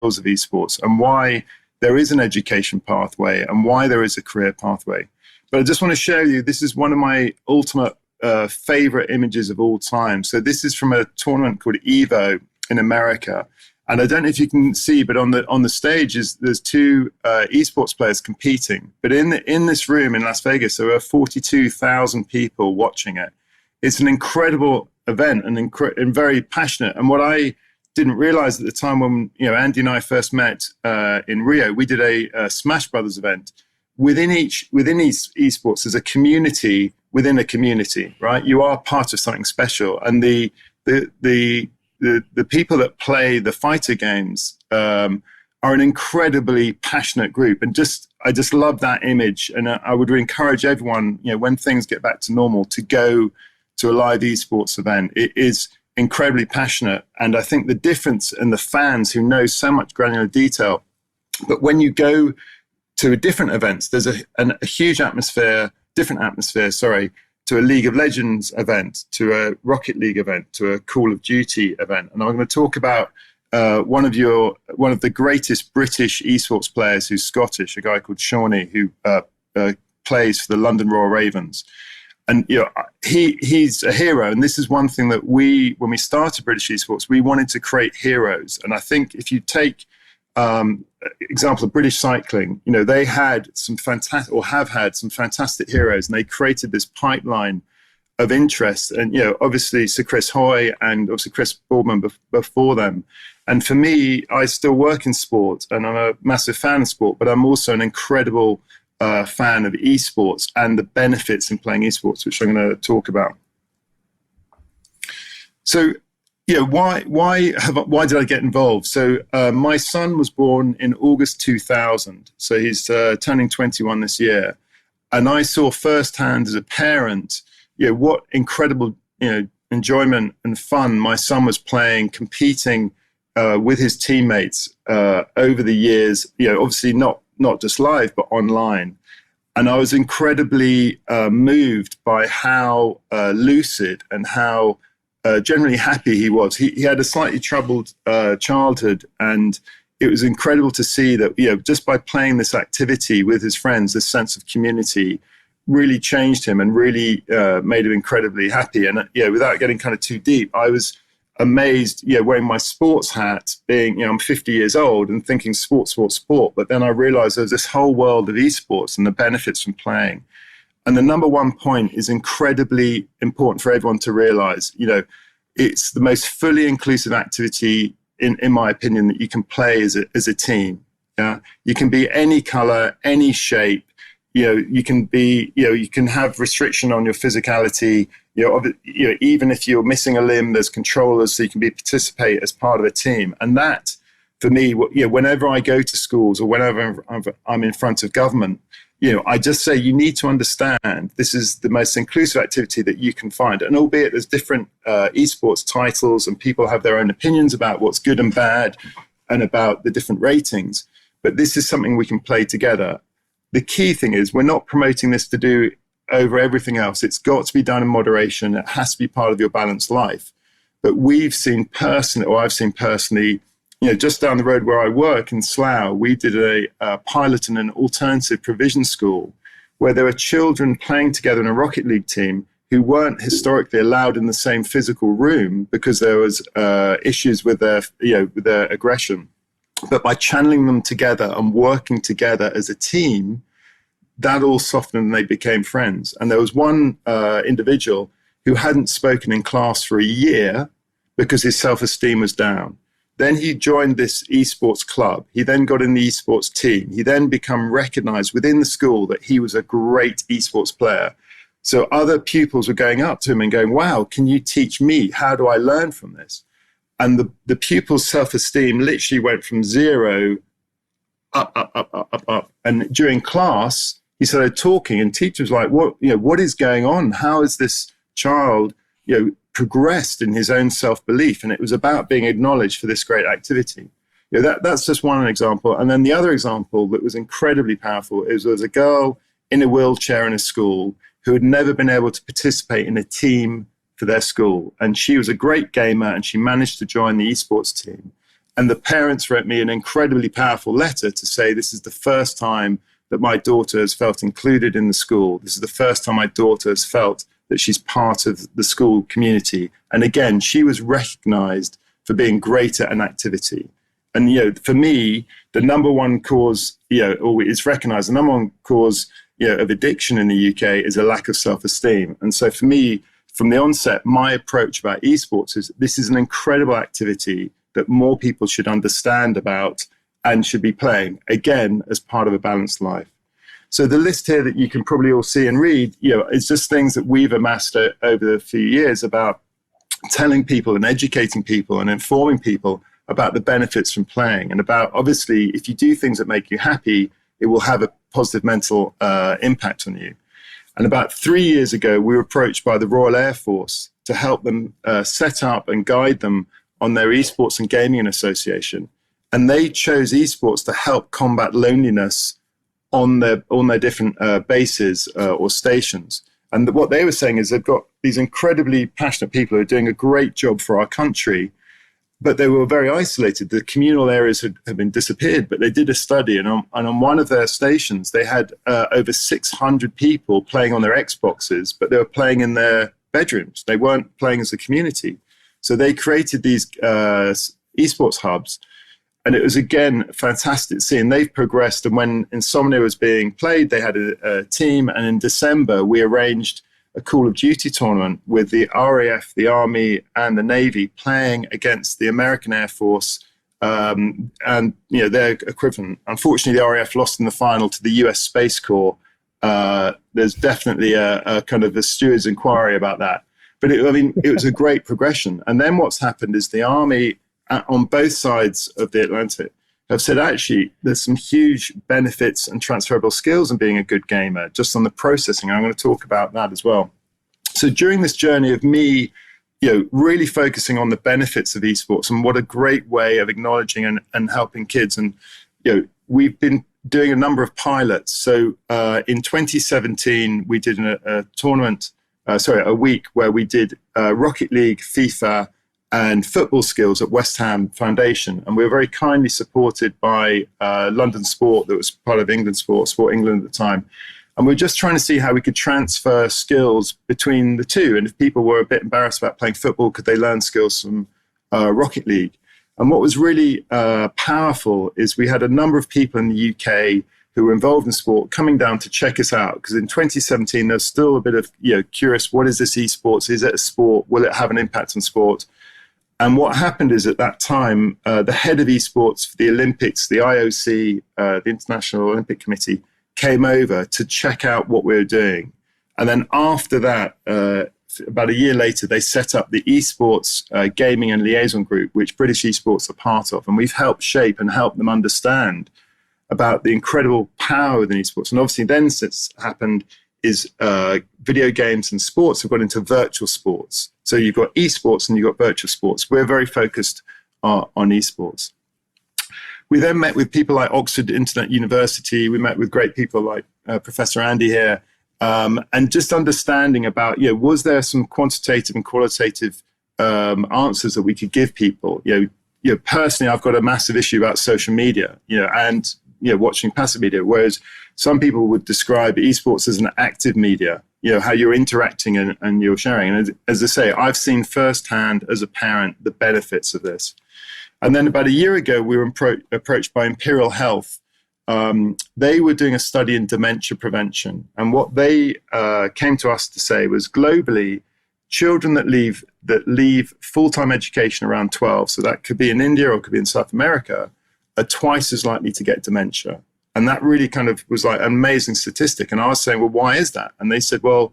of esports and why there is an education pathway and why there is a career pathway. But I just want to show you, this is one of my ultimate favorite images of all time. So this is from a tournament called Evo in America. And I don't know if you can see, but on the stage there's two esports players competing. But in this room in Las Vegas, there are 42,000 people watching it. It's an incredible event and very passionate. And what I didn't realize at the time when Andy and I first met in Rio, we did a Smash Brothers event. Within each esports, there's a community within a community, right? You are part of something special, and the people that play the fighter games are an incredibly passionate group, and I just love that image. And I would encourage everyone, when things get back to normal, to go to a live esports event. It is incredibly passionate, and I think the difference in the fans who know so much granular detail. But when you go to different events, there's a huge atmosphere, different atmosphere, to a League of Legends event, to a Rocket League event, to a Call of Duty event. And I'm going to talk about one of the greatest British esports players who's Scottish, a guy called Shawnee, who plays for the London Royal Ravens. And he's a hero. And this is one thing that when we started British Esports, we wanted to create heroes. And I think if you take example of British cycling, they had some fantastic, or have had some fantastic heroes, and they created this pipeline of interest. And obviously Sir Chris Hoy and obviously Chris Boardman before them. And for me, I still work in sport, and I'm a massive fan of sport, but I'm also an incredible fan of esports and the benefits in playing esports, which I'm going to talk about. So, why did I get involved? So my son was born in August 2000. So he's turning 21 this year. And I saw firsthand as a parent, what incredible, enjoyment and fun my son was playing, competing with his teammates over the years, obviously not just live, but online. And I was incredibly moved by how lucid and how generally happy he was. He had a slightly troubled childhood, and it was incredible to see that, just by playing this activity with his friends, this sense of community really changed him and really made him incredibly happy. And, without getting kind of too deep, I was amazed, wearing my sports hat, being, I'm 50 years old and thinking sport. But then I realized there's this whole world of esports and the benefits from playing. And the number one point is incredibly important for everyone to realize, it's the most fully inclusive activity, in my opinion, that you can play as a team. Yeah, you can be any color, any shape. You can be, you can have restriction on your physicality. Even if you're missing a limb, there's controllers, so you can participate as part of a team. And that, for me, whenever I go to schools or whenever I'm in front of government, I just say you need to understand this is the most inclusive activity that you can find. And albeit there's different esports titles and people have their own opinions about what's good and bad and about the different ratings, but this is something we can play together. The key thing is we're not promoting this to do over everything else. It's got to be done in moderation. It has to be part of your balanced life. But I've seen personally, just down the road where I work in Slough, we did a pilot in an alternative provision school where there were children playing together in a Rocket League team who weren't historically allowed in the same physical room because there was issues with their aggression. But by channeling them together and working together as a team, that all softened and they became friends. And there was one individual who hadn't spoken in class for a year because his self-esteem was down. Then he joined this esports club. He then got in the esports team. He then became recognized within the school that he was a great esports player. So other pupils were going up to him and going, wow, can you teach me? How do I learn from this? And the pupil's self-esteem literally went from zero up. And during class, he started talking, and teacher was like, what is going on? How is this child, progressed in his own self-belief? And it was about being acknowledged for this great activity. That's just one example. And then the other example that was incredibly powerful is there was a girl in a wheelchair in a school who had never been able to participate in a team for their school. And she was a great gamer, and she managed to join the esports team. And the parents wrote me an incredibly powerful letter to say, this is the first time that my daughter has felt included in the school. This is the first time my daughter has felt that she's part of the school community. And again, she was recognized for being great at an activity. And, for me, the number one cause, or it's recognized, the number one cause, of addiction in the UK is a lack of self-esteem. And so for me, from the onset, my approach about esports is this is an incredible activity that more people should understand about and should be playing, again, as part of a balanced life. So the list here that you can probably all see and read, is just things that we've amassed over the few years about telling people and educating people and informing people about the benefits from playing, and about, obviously, if you do things that make you happy, it will have a positive mental impact on you. And about 3 years ago, we were approached by the Royal Air Force to help them set up and guide them on their Esports and Gaming Association. And they chose esports to help combat loneliness on their different bases or stations. And what they were saying is they've got these incredibly passionate people who are doing a great job for our country, but they were very isolated. The communal areas had been disappeared, but they did a study, and on one of their stations, they had over 600 people playing on their Xboxes, but they were playing in their bedrooms. They weren't playing as a community. So they created these esports hubs, and it was, again, fantastic to see. And they've progressed, and when Insomnia was being played, they had a team, and in December, we arranged a Call of Duty tournament with the RAF, the Army, and the Navy playing against the American Air Force and their equivalent. Unfortunately, the RAF lost in the final to the US Space Corps. There's definitely a kind of a steward's inquiry about that. But it was a great progression. And then what's happened is the Army on both sides of the Atlantic have said, actually, there's some huge benefits and transferable skills in being a good gamer, just on the processing. I'm going to talk about that as well. So during this journey of me, really focusing on the benefits of esports and what a great way of acknowledging and helping kids. And, we've been doing a number of pilots. So in 2017, we did a week where we did Rocket League, FIFA, and football skills at West Ham Foundation. And we were very kindly supported by London Sport, that was part of England Sport England at the time. And we were just trying to see how we could transfer skills between the two. And if people were a bit embarrassed about playing football, could they learn skills from Rocket League? And what was really powerful is we had a number of people in the UK who were involved in sport coming down to check us out. Because in 2017, there's still a bit of curious, what is this esports? Is it a sport? Will it have an impact on sport? And what happened is at that time, the head of esports for the Olympics, the IOC, the International Olympic Committee, came over to check out what we were doing. And then after that, about a year later, they set up the Esports Gaming and Liaison Group, which British Esports are part of. And we've helped shape and help them understand about the incredible power within esports. And obviously then since happened is video games and sports have got into virtual sports. So you've got esports and you've got virtual sports. We're very focused on esports. We then met with people like Oxford Internet University. We met with great people like Professor Andy here, and just understanding about, was there some quantitative and qualitative answers that we could give people? Personally, I've got a massive issue about social media, and watching passive media, whereas some people would describe esports as an active media, how you're interacting and you're sharing. And as I say, I've seen firsthand as a parent the benefits of this. And then about a year ago, we were approached by Imperial Health. They were doing a study in dementia prevention. And what they came to us to say was globally, children that leave full-time education around 12, so that could be in India or it could be in South America, are twice as likely to get dementia. And that really kind of was like an amazing statistic. And I was saying, well, why is that? And they said, well,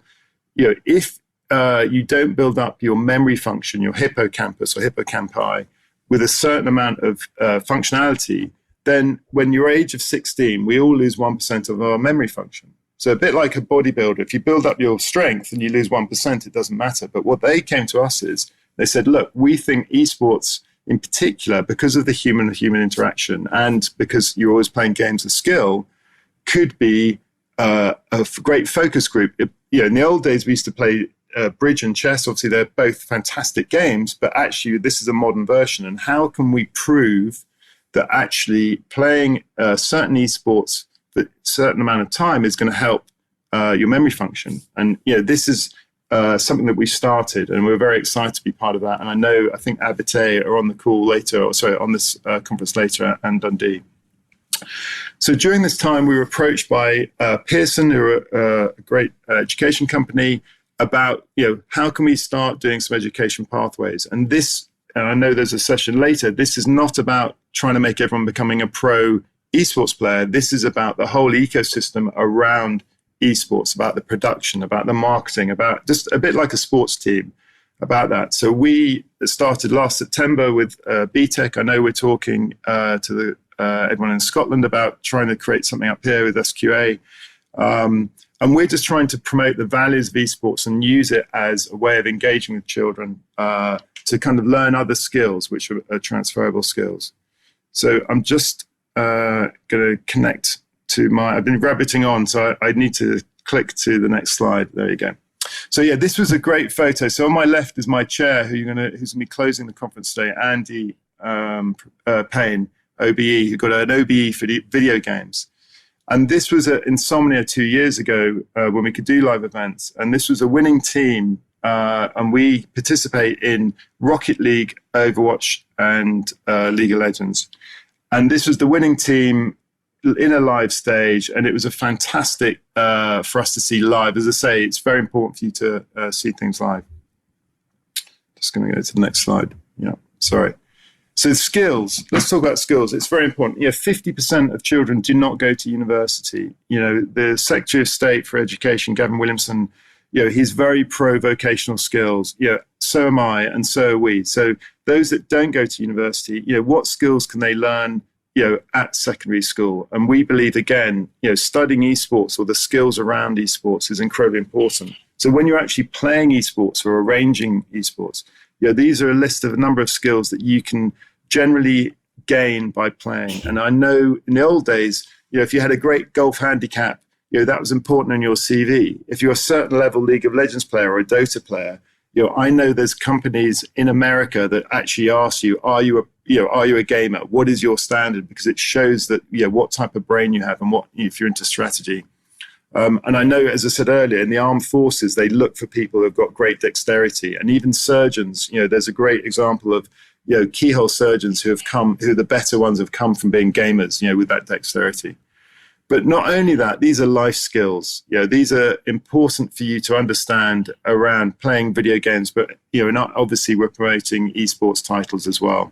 if you don't build up your memory function, your hippocampus or hippocampi, with a certain amount of functionality, then when you're age of 16, we all lose 1% of our memory function. So a bit like a bodybuilder, if you build up your strength and you lose 1%, it doesn't matter. But what they came to us is, they said, look, we think esports in particular, because of the human-to-human interaction and because you're always playing games of skill, could be a great focus group. In the old days, we used to play bridge and chess, obviously they're both fantastic games, but actually this is a modern version. And how can we prove that actually playing certain esports for a certain amount of time is going to help your memory function? And this is something that we started, and we're very excited to be part of that. And I think Abite are on the call later, or sorry, on this conference later, and Dundee. So during this time, we were approached by Pearson, who are a great education company, about how can we start doing some education pathways. And this, and I know there's a session later, this is not about trying to make everyone becoming a pro esports player. This is about the whole ecosystem around esports, about the production, about the marketing, about just a bit like a sports team, about that. So we started last September with BTEC. I know we're talking to the everyone in Scotland about trying to create something up here with SQA. And we're just trying to promote the values of esports and use it as a way of engaging with children to kind of learn other skills, which are transferable skills. So I'm just going to connect to I've been rabbiting on, so I need to click to the next slide. There you go. So yeah, this was a great photo. So on my left is my chair, who's going to be closing the conference today, Andy Payne, OBE, who got an OBE for video games. And this was at Insomnia 2 years ago when we could do live events. And this was a winning team. And we participate in Rocket League, Overwatch, and League of Legends. And this was the winning team in a live stage. And it was a fantastic for us to see live. As I say, it's very important for you to see things live. Just going to go to the next slide. Yeah, sorry. So skills, let's talk about skills. It's very important. 50% of children do not go to university. The Secretary of State for Education, Gavin Williamson, he's very pro vocational skills. So am I, and so are we. So those that don't go to university, what skills can they learn, at secondary school? And we believe, again, studying esports or the skills around esports is incredibly important. So when you're actually playing esports or arranging esports, these are a list of a number of skills that you can generally gain by playing. And I know in the old days, if you had a great golf handicap, that was important in your CV. If you're a certain level League of Legends player or a Dota player, I know there's companies in America that actually ask you, are you a gamer? What is your standard? Because it shows that, what type of brain you have and what, if you're into strategy. And I know, as I said earlier, in the armed forces, they look for people who've got great dexterity. And even surgeons, there's a great example of, keyhole surgeons who are the better ones, have come from being gamers, with that dexterity. But not only that, these are life skills. These are important for you to understand around playing video games. But, obviously we're promoting esports titles as well.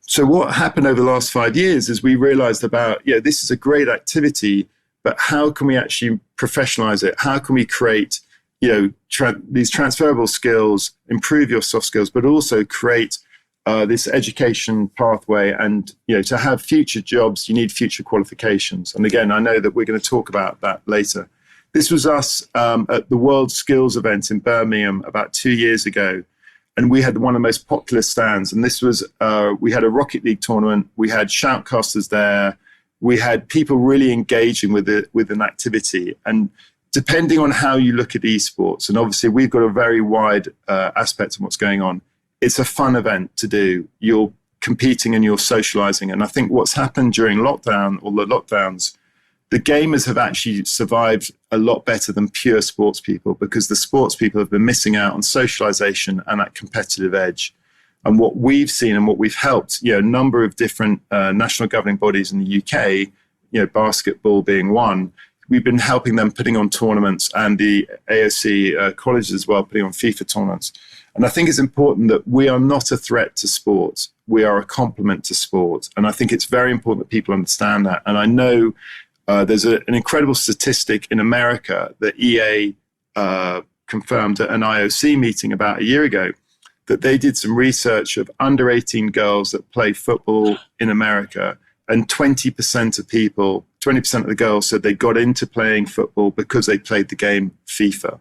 So what happened over the last 5 years is we realized about, this is a great activity, but how can we actually professionalize it? How can we create, these transferable skills, improve your soft skills, but also create this education pathway? And, to have future jobs, you need future qualifications. And again, I know that we're going to talk about that later. This was us at the World Skills event in Birmingham about 2 years ago. And we had one of the most popular stands. And this was, we had a Rocket League tournament. We had shoutcasters there. We had people really engaging with an activity. And depending on how you look at esports, and obviously we've got a very wide aspect of what's going on, it's a fun event to do. You're competing and you're socializing. And I think what's happened during lockdown, or the lockdowns, the gamers have actually survived a lot better than pure sports people, because the sports people have been missing out on socialization and that competitive edge. And what we've seen and what we've helped, a number of different national governing bodies in the UK, basketball being one, we've been helping them putting on tournaments, and the AOC colleges as well, putting on FIFA tournaments. And I think it's important that we are not a threat to sport. We are a complement to sport. And I think it's very important that people understand that. And I know there's an incredible statistic in America that EA confirmed at an IOC meeting about a year ago, that they did some research of under 18 girls that play football in America, and 20% of people, 20% of the girls said they got into playing football because they played the game FIFA.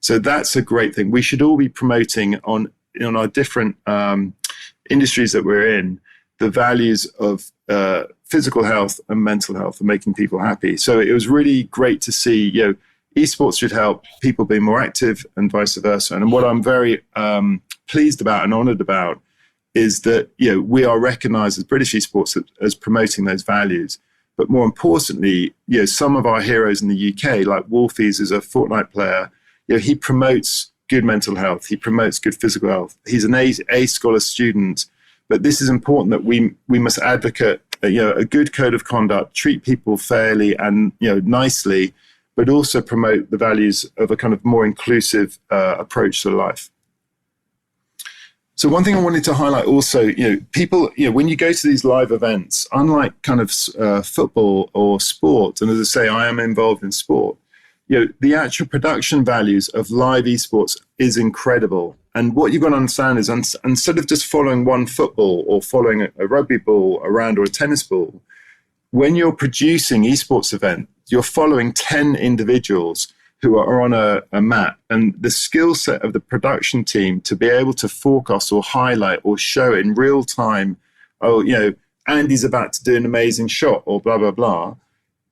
So that's a great thing. We should all be promoting on our different industries that we're in, the values of physical health and mental health and making people happy. So it was really great to see, esports should help people be more active and vice versa. And what I'm very pleased about and honoured about is that we are recognised as British esports as promoting those values. But more importantly, some of our heroes in the UK, like Wolfies, is a Fortnite player. He promotes good mental health. He promotes good physical health. He's an A scholar student. But this is important that we must advocate a good code of conduct, treat people fairly and nicely, but also promote the values of a kind of more inclusive approach to life. So one thing I wanted to highlight also, people, when you go to these live events, unlike kind of football or sport, and as I say, I am involved in sport, the actual production values of live esports is incredible. And what you've got to understand is instead of just following one football or following a rugby ball around or a tennis ball, when you're producing esports event, you're following 10 individuals who are on a map, and the skill set of the production team to be able to forecast or highlight or show in real time, Andy's about to do an amazing shot or blah, blah, blah.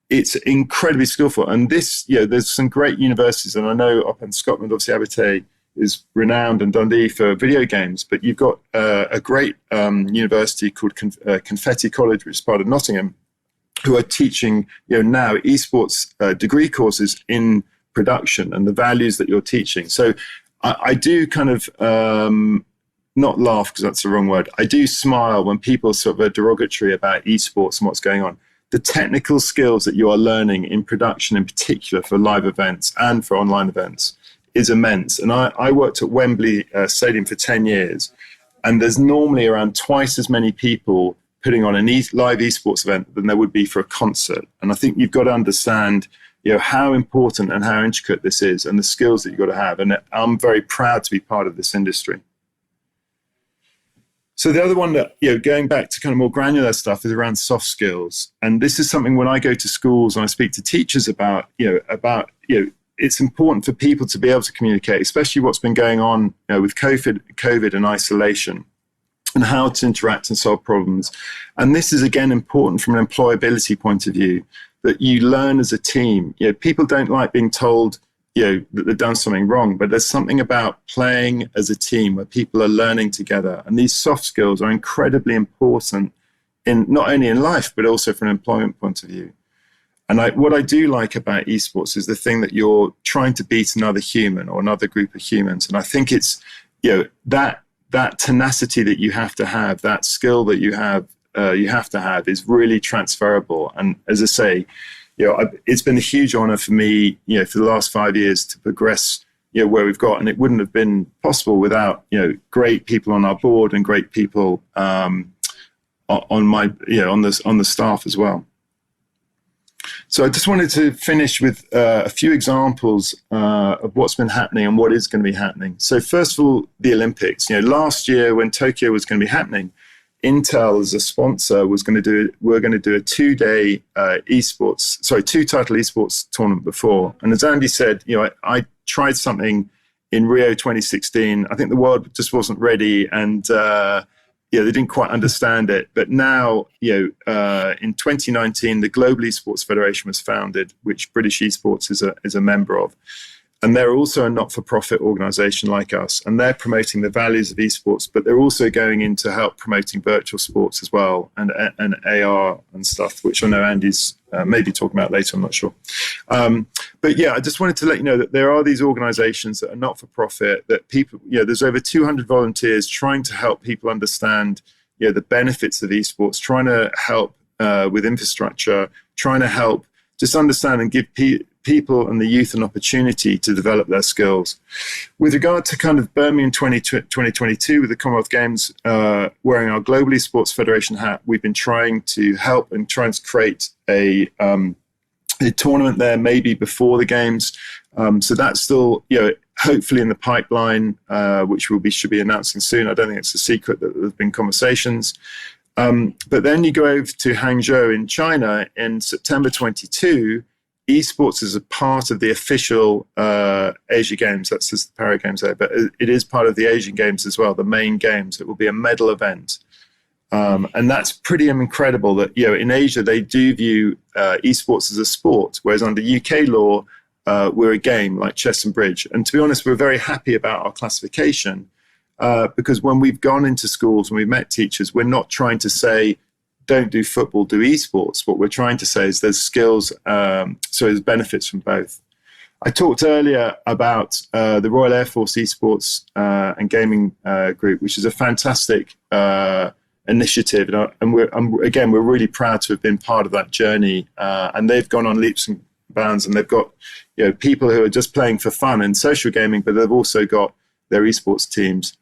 It's incredibly skillful. And this, there's some great universities, and I know up in Scotland, obviously Aberdeen is renowned, and Dundee for video games, but you've got a great university called Confetti College, which is part of Nottingham, who are teaching now esports degree courses in production and the values that you're teaching. So I do kind of not laugh, because that's the wrong word. I do smile when people sort of are derogatory about esports and what's going on. The technical skills that you are learning in production, in particular for live events and for online events, is immense. And I worked at Wembley Stadium for 10 years, and there's normally around twice as many people putting on a live esports event than there would be for a concert. And I think you've got to understand how important and how intricate this is, and the skills that you've got to have. And I'm very proud to be part of this industry. So the other one that, going back to kind of more granular stuff, is around soft skills. And this is something when I go to schools and I speak to teachers about it's important for people to be able to communicate, especially what's been going on with COVID and isolation, and how to interact and solve problems. And this is, again, important from an employability point of view, that you learn as a team. People don't like being told, that they've done something wrong, but there's something about playing as a team where people are learning together. And these soft skills are incredibly important in not only in life, but also from an employment point of view. And what I do like about esports is the thing that you're trying to beat another human or another group of humans. And I think it's, that tenacity that you have to have, that skill that you have to have is really transferable. And as I say, it's been a huge honor for me, for the last 5 years to progress, where we've got, and it wouldn't have been possible without, great people on our board and great people on the staff as well. So I just wanted to finish with a few examples of what's been happening and what is going to be happening. So first of all, the Olympics. Last year when Tokyo was going to be happening, Intel as a sponsor we're going to do a 2-day two-title esports tournament before. And as Andy said, I tried something in Rio 2016. I think the world just wasn't ready, and they didn't quite understand it. But now, in 2019, the Global Esports Federation was founded, which British Esports is a member of. And they're also a not-for-profit organization like us, and they're promoting the values of esports, but they're also going into help promoting virtual sports as well, and AR and stuff, which I know Andy's maybe talking about later, I'm not sure. But yeah, I just wanted to let you know that there are these organizations that are not-for-profit, that people, there's over 200 volunteers trying to help people understand, the benefits of esports, trying to help with infrastructure, trying to help just understand and give people and the youth an opportunity to develop their skills. With regard to kind of Birmingham 2022 with the Commonwealth Games, wearing our Global Esports Federation hat, we've been trying to help and trying to create a tournament there maybe before the Games. So that's still, hopefully in the pipeline, which should be announcing soon. I don't think it's a secret that there's been conversations. But then you go over to Hangzhou in China in September 22. Esports is a part of the official Asia Games. That's just the Para Games there, but it is part of the Asian Games as well, the main games. It will be a medal event. And that's pretty incredible that, in Asia, they do view esports as a sport, whereas under UK law, we're a game like chess and bridge. And to be honest, we're very happy about our classification because when we've gone into schools and we've met teachers, we're not trying to say, don't do football, do esports. What we're trying to say is there's skills, so there's benefits from both. I talked earlier about the Royal Air Force Esports and Gaming Group, which is a fantastic initiative. And we're really proud to have been part of that journey. And they've gone on leaps and bounds, and they've got people who are just playing for fun and social gaming, but they've also got their esports teams.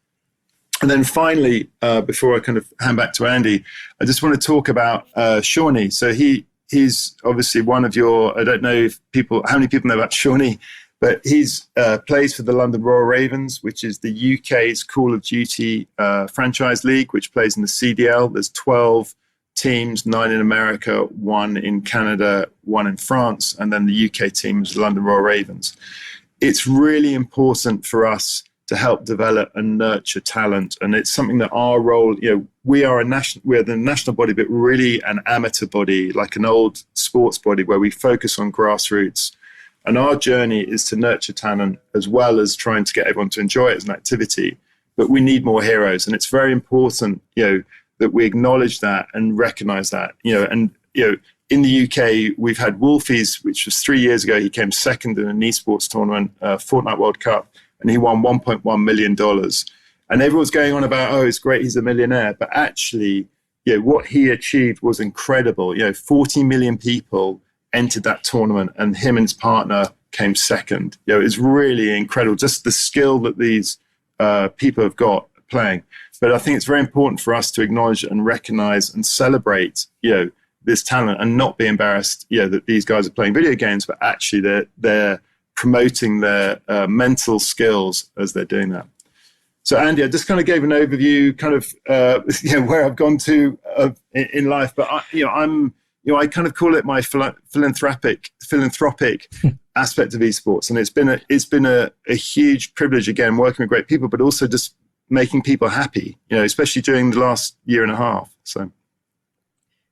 And then finally, before I kind of hand back to Andy, I just want to talk about Shawnee. So he's obviously one of your, I don't know how many people know about Shawnee, but he's plays for the London Royal Ravens, which is the UK's Call of Duty franchise league, which plays in the CDL. There's 12 teams, 9 in America, 1 in Canada, 1 in France, and then the UK team is the London Royal Ravens. It's really important for us to help develop and nurture talent. And it's something that our role, we're the national body, but really an amateur body, like an old sports body where we focus on grassroots. And our journey is to nurture talent as well as trying to get everyone to enjoy it as an activity. But we need more heroes. And it's very important, that we acknowledge that and recognize that, in the UK, we've had Wolfies, which was 3 years ago. He came second in an esports tournament, Fortnite World Cup, and he won $1.1 million. And everyone's going on about, oh, it's great, he's a millionaire. But actually, what he achieved was incredible. 40 million people entered that tournament, and him and his partner came second. It was really incredible, just the skill that these people have got playing. But I think it's very important for us to acknowledge and recognize and celebrate, this talent and not be embarrassed, that these guys are playing video games, but actually they're promoting their mental skills as they're doing that. So, Andy, I just kind of gave an overview, kind of where I've gone to in life, but I kind of call it my philanthropic aspect of esports, and it's been a huge privilege, again, working with great people, but also just making people happy, especially during the last year and a half. So.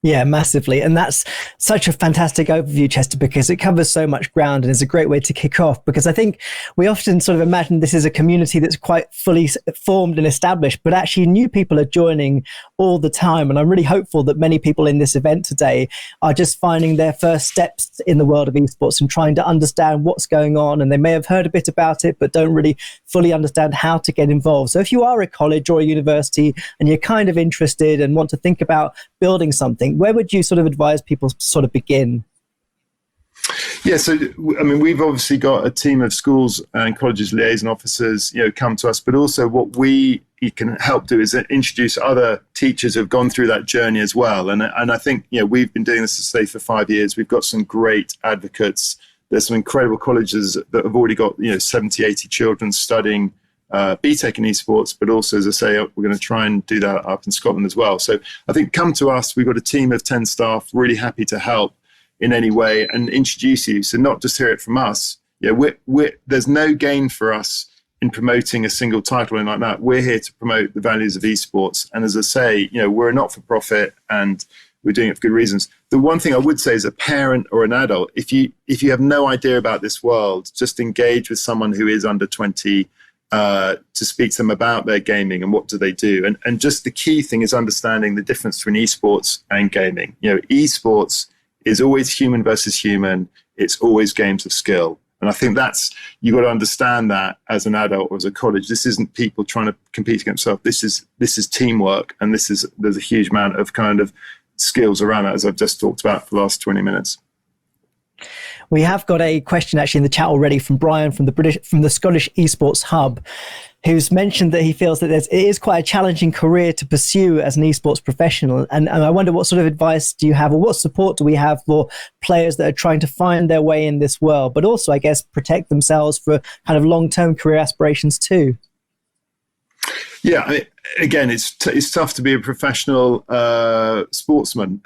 Yeah, massively. And that's such a fantastic overview, Chester, because it covers so much ground and is a great way to kick off, because I think we often sort of imagine this is a community that's quite fully formed and established, but actually new people are joining all the time. And I'm really hopeful that many people in this event today are just finding their first steps in the world of esports and trying to understand what's going on. And they may have heard a bit about it, but don't really fully understand how to get involved. So if you are a college or a university and you're kind of interested and want to think about building something, where would you sort of advise people to sort of begin? Yeah, so we've obviously got a team of schools and colleges liaison officers, come to us, but also what we can help do is introduce other teachers who've gone through that journey as well. And I think, we've been doing this, say, for 5 years. We've got some great advocates. There's some incredible colleges that have already got, 70, 80 children studying BTEC in esports, but also, as I say, we're going to try and do that up in Scotland as well. So I think come to us. We've got a team of 10 staff, really happy to help in any way and introduce you. So not just hear it from us. There's no gain for us in promoting a single title and like that. We're here to promote the values of esports. And as I say, we're a not-for-profit and we're doing it for good reasons. The one thing I would say as a parent or an adult, if you have no idea about this world, just engage with someone who is under 20 to speak to them about their gaming and what do they do. And just the key thing is understanding the difference between esports and gaming. Esports is always human versus human. It's always games of skill. And I think you've got to understand that as an adult or as a college. This isn't people trying to compete against themselves. This is teamwork. And there's a huge amount of kind of skills around that, as I've just talked about for the last 20 minutes. We have got a question actually in the chat already from Brian from the Scottish Esports Hub, who's mentioned that he feels that it is quite a challenging career to pursue as an esports professional. And I wonder, what sort of advice do you have, or what support do we have for players that are trying to find their way in this world, but also, I guess, protect themselves for kind of long-term career aspirations too? Yeah, again, it's tough to be a professional sportsman.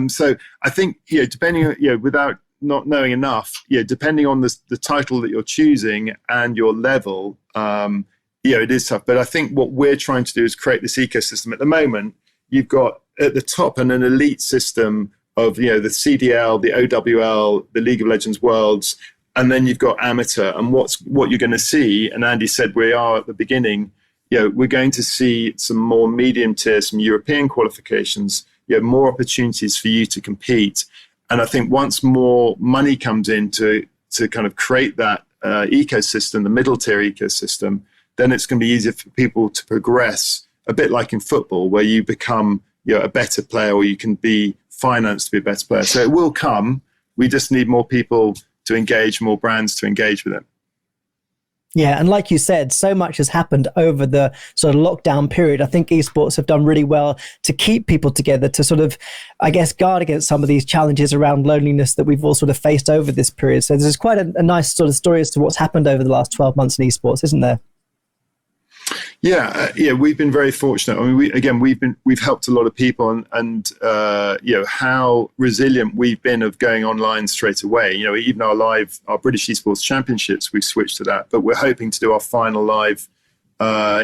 So I think, depending, without not knowing enough, depending on the title that you're choosing and your level, it is tough. But I think what we're trying to do is create this ecosystem. At the moment, you've got at the top an elite system of, the CDL, the OWL, the League of Legends Worlds, and then you've got amateur. And what you're going to see, and Andy said we are at the beginning, we're going to see some more medium tier, some European qualifications, more opportunities for you to compete. And I think once more money comes in to kind of create that ecosystem, the middle tier ecosystem, then it's going to be easier for people to progress, a bit like in football, where you become a better player, or you can be financed to be a better player. So it will come. We just need more people to engage, more brands to engage with it. Yeah, and like you said, so much has happened over the sort of lockdown period. I think esports have done really well to keep people together, to sort of, I guess, guard against some of these challenges around loneliness that we've all sort of faced over this period. So there's quite a nice sort of story as to what's happened over the last 12 months in esports, isn't there? Yeah, we've been very fortunate. I mean, we've helped a lot of people, and how resilient we've been of going online straight away. Even our British Esports Championships, we've switched to that, but we're hoping to do our final live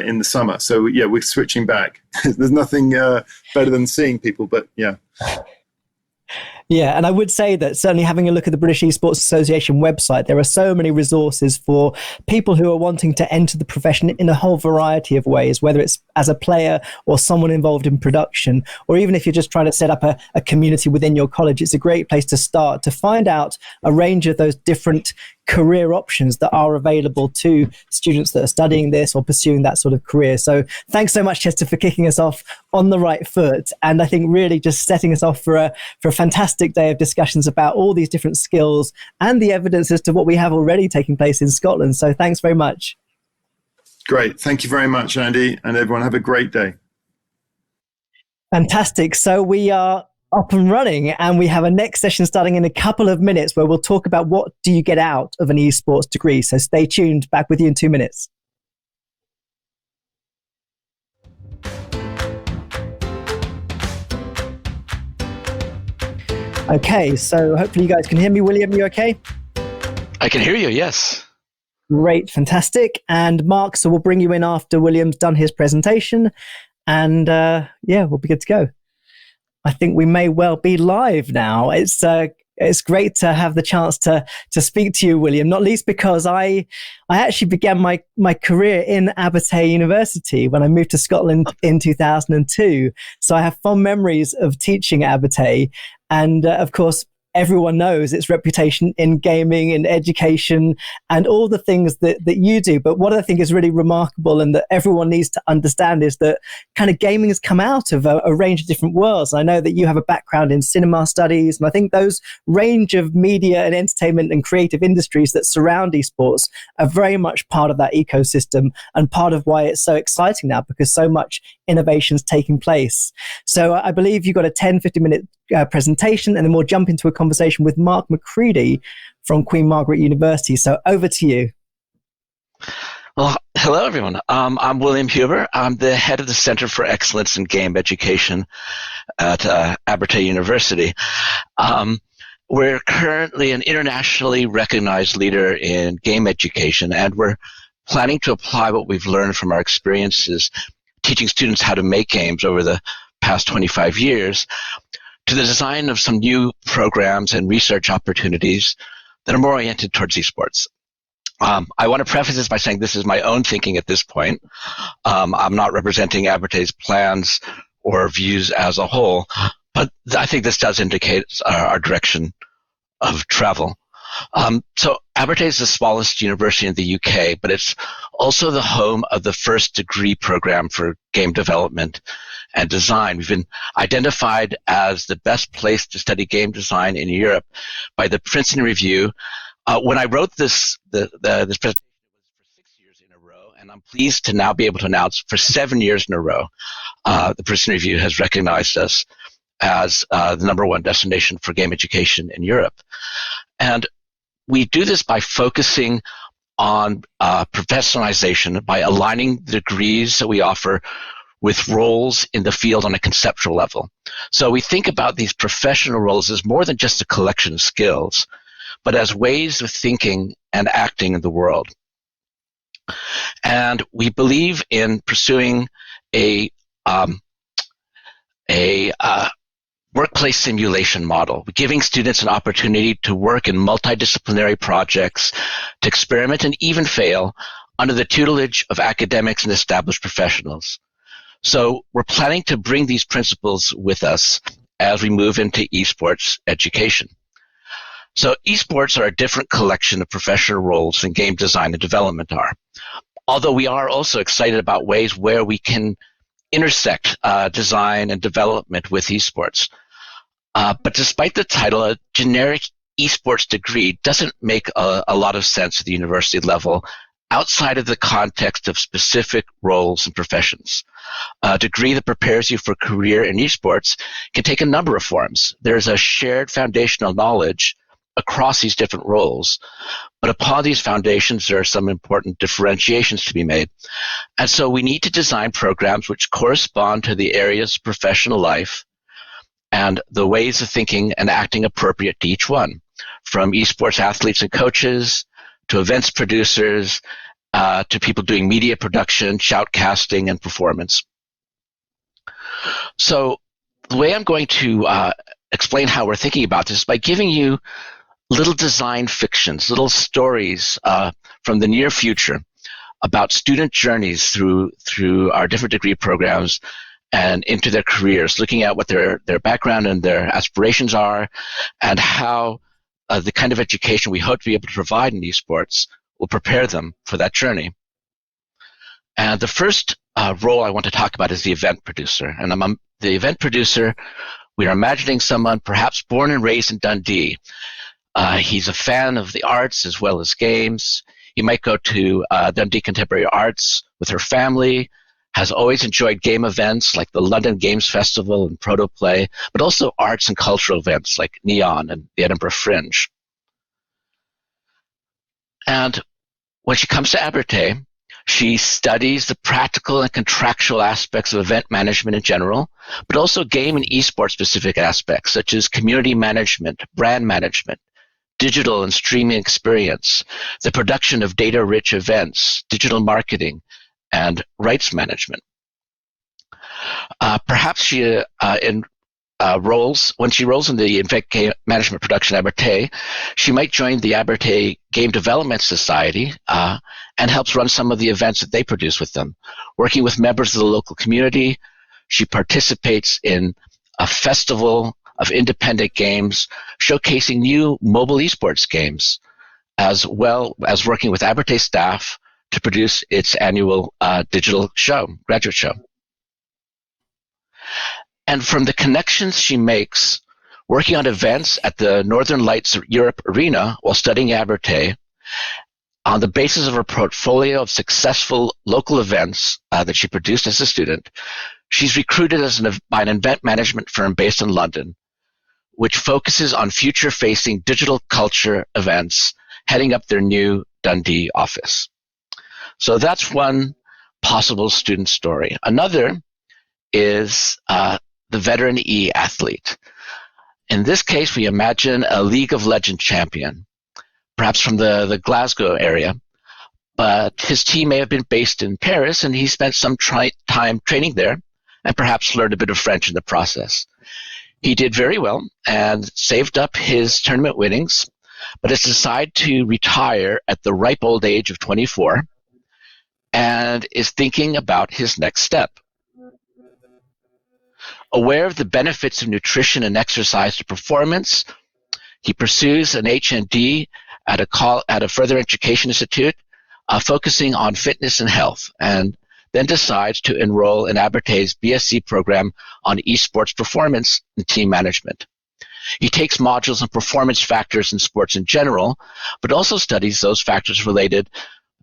in the summer. So we're switching back. There's nothing better than seeing people, but yeah. Yeah, and I would say that certainly having a look at the British Esports Association website, there are so many resources for people who are wanting to enter the profession in a whole variety of ways, whether it's as a player or someone involved in production, or even if you're just trying to set up a community within your college. It's a great place to start to find out a range of those different career options that are available to students that are studying this or pursuing that sort of career. So thanks so much, Chester, for kicking us off on the right foot. And I think really just setting us off for a fantastic day of discussions about all these different skills and the evidence as to what we have already taking place in Scotland. So thanks very much. Great. Thank you very much, Andy, and everyone have a great day. Fantastic. So we are up and running, and we have a next session starting in a couple of minutes where we'll talk about what do you get out of an esports degree. So stay tuned. Back with you in 2 minutes. Okay, so hopefully you guys can hear me. William, you okay? I can hear you, yes. Great, fantastic. And Mark, so we'll bring you in after William's done his presentation, and we'll be good to go. I think we may well be live now. It's great to have the chance to speak to you, William, not least because I actually began my career in Abertay University when I moved to Scotland in 2002. So I have fond memories of teaching at Abertay. And of course, everyone knows its reputation in gaming and education and all the things that you do. But what I think is really remarkable and that everyone needs to understand is that kind of gaming has come out of a range of different worlds. I know that you have a background in cinema studies, and I think those range of media and entertainment and creative industries that surround esports are very much part of that ecosystem and part of why it's so exciting now, because so much innovation's taking place. So I believe you've got a 10-15 minute presentation, and then we'll jump into a conversation with Mark McCready from Queen Margaret University. So over to you. Well, hello, everyone. I'm William Huber. I'm the head of the Center for Excellence in Game Education at Abertay University. We're currently an internationally recognized leader in game education, and we're planning to apply what we've learned from our experiences teaching students how to make games over the past 25 years to the design of some new programs and research opportunities that are more oriented towards esports. I want to preface this by saying this is my own thinking at this point. I'm not representing Abertay's plans or views as a whole, but I think this does indicate our direction of travel. So Abertay is the smallest university in the UK, but it's also the home of the first degree program for game development and design. We've been identified as the best place to study game design in Europe by the Princeton Review. When I wrote this presentation, it was for 6 years in a row, and I'm pleased to now be able to announce for 7 years in a row, the Princeton Review has recognized us as the #1 destination for game education in Europe. And we do this by focusing on professionalization, by aligning the degrees that we offer with roles in the field on a conceptual level. So we think about these professional roles as more than just a collection of skills, but as ways of thinking and acting in the world. And we believe in pursuing a workplace simulation model, giving students an opportunity to work in multidisciplinary projects, to experiment and even fail under the tutelage of academics and established professionals. So we're planning to bring these principles with us as we move into esports education. So esports are a different collection of professional roles than game design and development are. Although we are also excited about ways where we can intersect design and development with esports. But despite the title, a generic esports degree doesn't make a lot of sense at the university level outside of the context of specific roles and professions. A degree that prepares you for a career in esports can take a number of forms. There's a shared foundational knowledge across these different roles, but upon these foundations, there are some important differentiations to be made. And so we need to design programs which correspond to the areas of professional life and the ways of thinking and acting appropriate to each one, from esports athletes and coaches to events producers to people doing media production, shoutcasting, and performance. So the way I'm going to explain how we're thinking about this is by giving you little design fictions, little stories from the near future about student journeys through our different degree programs and into their careers, looking at what their background and their aspirations are, and how the kind of education we hope to be able to provide in esports will prepare them for that journey. And the first role I want to talk about is the event producer. And I'm the event producer. We are imagining someone perhaps born and raised in Dundee. He's a fan of the arts as well as games. He might go to Dundee Contemporary Arts with her family, has always enjoyed game events like the London Games Festival and Protoplay, but also arts and cultural events like Neon and the Edinburgh Fringe. And when she comes to Abertay, she studies the practical and contractual aspects of event management in general, but also game and esports specific aspects such as community management, brand management, digital and streaming experience, the production of data-rich events, digital marketing, and rights management. Perhaps she when she rolls in the event game management production at Abertay, she might join the Abertay Game Development Society and helps run some of the events that they produce with them. Working with members of the local community, she participates in a festival of independent games, showcasing new mobile esports games, as well as working with Abertay staff to produce its annual digital show, graduate show. And from the connections she makes working on events at the Northern Lights Europe Arena while studying Abertay, on the basis of her portfolio of successful local events that she produced as a student, she's recruited by an event management firm based in London, which focuses on future-facing digital culture events, heading up their new Dundee office. So that's one possible student story. Another is the veteran e-athlete. In this case, we imagine a League of Legends champion, perhaps from the Glasgow area, but his team may have been based in Paris, and he spent some time training there and perhaps learned a bit of French in the process. He did very well and saved up his tournament winnings, but has decided to retire at the ripe old age of 24 and is thinking about his next step. Aware of the benefits of nutrition and exercise to performance, he pursues an HND at a further education institute, focusing on fitness and health, and then decides to enroll in Abertay's BSc program on esports performance and team management. He takes modules on performance factors in sports in general, but also studies those factors related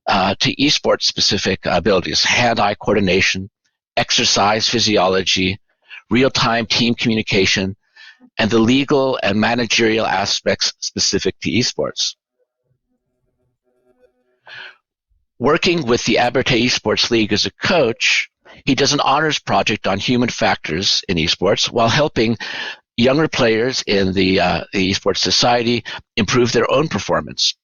to esports-specific abilities, hand-eye coordination, exercise physiology, real-time team communication, and the legal and managerial aspects specific to esports. Working with the Abertay Esports League as a coach, he does an honors project on human factors in esports while helping younger players in the Esports Society improve their own performance.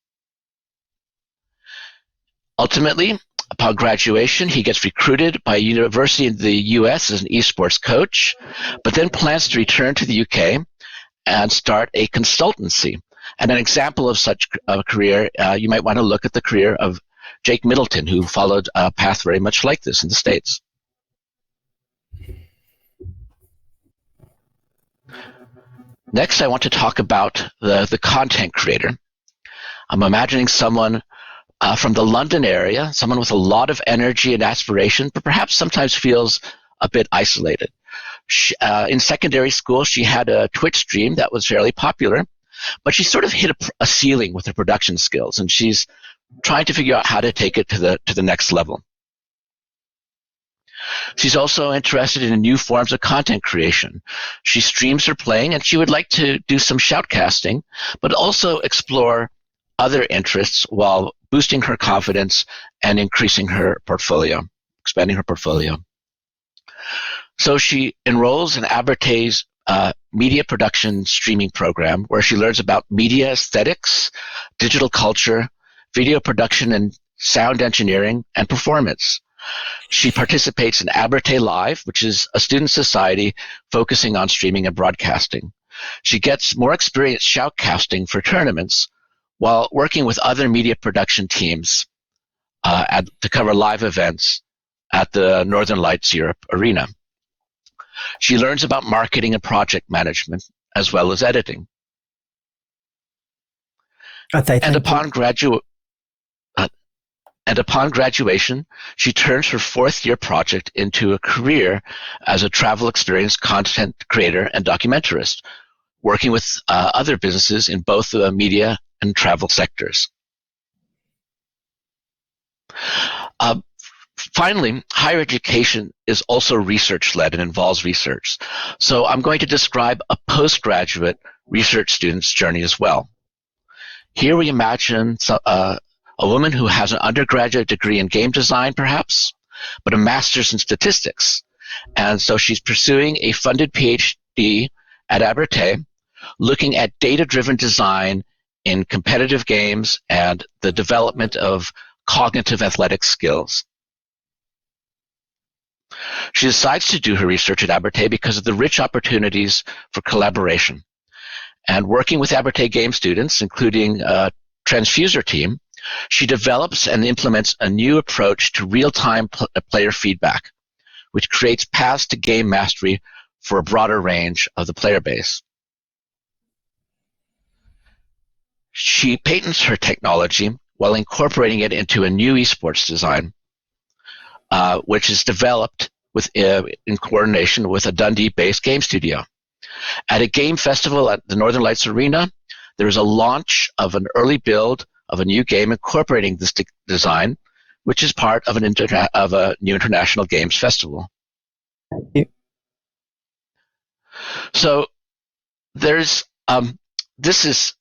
Ultimately, Upon graduation, he gets recruited by a university in the US as an esports coach, but then plans to return to the UK and start a consultancy. And an example of such a career, you might want to look at the career of Jake Middleton, who followed a path very much like this in the States. Next, I want to talk about the content creator. I'm imagining someone from the London area, someone with a lot of energy and aspiration, but perhaps sometimes feels a bit isolated. In secondary school, she had a Twitch stream that was fairly popular, but she sort of hit a ceiling with her production skills, and she's trying to figure out how to take it to the next level. She's also interested in new forms of content creation. She streams her playing, and she would like to do some shoutcasting, but also explore other interests while boosting her confidence and increasing her portfolio, expanding her portfolio. So she enrolls in Abertay's media production streaming program, where she learns about media aesthetics, digital culture, video production and sound engineering, and performance. She participates in Abertay Live, which is a student society focusing on streaming and broadcasting. She gets more experience shoutcasting for tournaments while working with other media production teams to cover live events at the Northern Lights Europe Arena. She learns about marketing and project management, as well as editing. And upon graduation, she turns her fourth-year project into a career as a travel experience content creator and documentarist, working with other businesses in both the media and travel sectors. Finally, higher education is also research-led and involves research. So I'm going to describe a postgraduate research student's journey as well. Here we imagine a woman who has an undergraduate degree in game design, perhaps, but a master's in statistics. And so she's pursuing a funded PhD at Abertay, looking at data-driven design in competitive games and the development of cognitive athletic skills. She decides to do her research at Abertay because of the rich opportunities for collaboration. And working with Abertay game students, including a transfuser team, she develops and implements a new approach to real-time player feedback, which creates paths to game mastery for a broader range of the player base. She patents her technology while incorporating it into a new esports design, which is developed in coordination with a Dundee-based game studio. At a game festival at the Northern Lights Arena, there is a launch of an early build of a new game incorporating this design, which is part of a new international games festival. So there's this is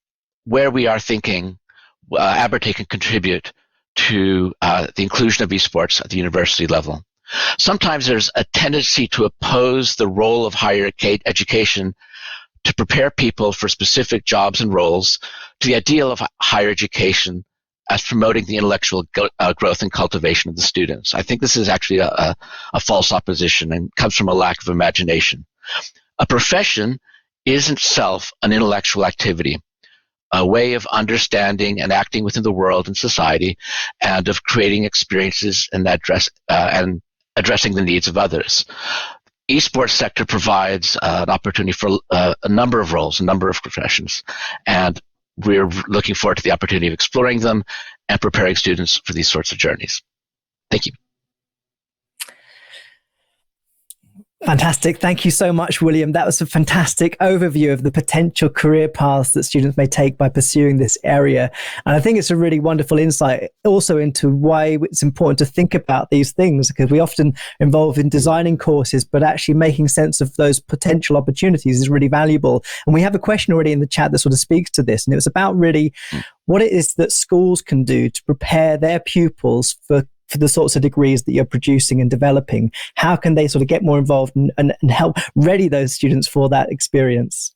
where we are thinking Abertay can contribute to the inclusion of esports at the university level. Sometimes there's a tendency to oppose the role of higher education to prepare people for specific jobs and roles to the ideal of higher education as promoting the intellectual growth and cultivation of the students. I think this is actually a false opposition and comes from a lack of imagination. A profession is itself an intellectual activity, a way of understanding and acting within the world and society, and of creating experiences and addressing the needs of others. Esports sector provides an opportunity for a number of roles, a number of professions, and we're looking forward to the opportunity of exploring them and preparing students for these sorts of journeys. Thank you. Fantastic. Thank you so much, William. That was a fantastic overview of the potential career paths that students may take by pursuing this area. And I think it's a really wonderful insight also into why it's important to think about these things, because we often involve in designing courses, but actually making sense of those potential opportunities is really valuable. And we have a question already in the chat that sort of speaks to this. And it was about really what it is that schools can do to prepare their pupils for the sorts of degrees that you're producing and developing. How can they sort of get more involved and help ready those students for that experience?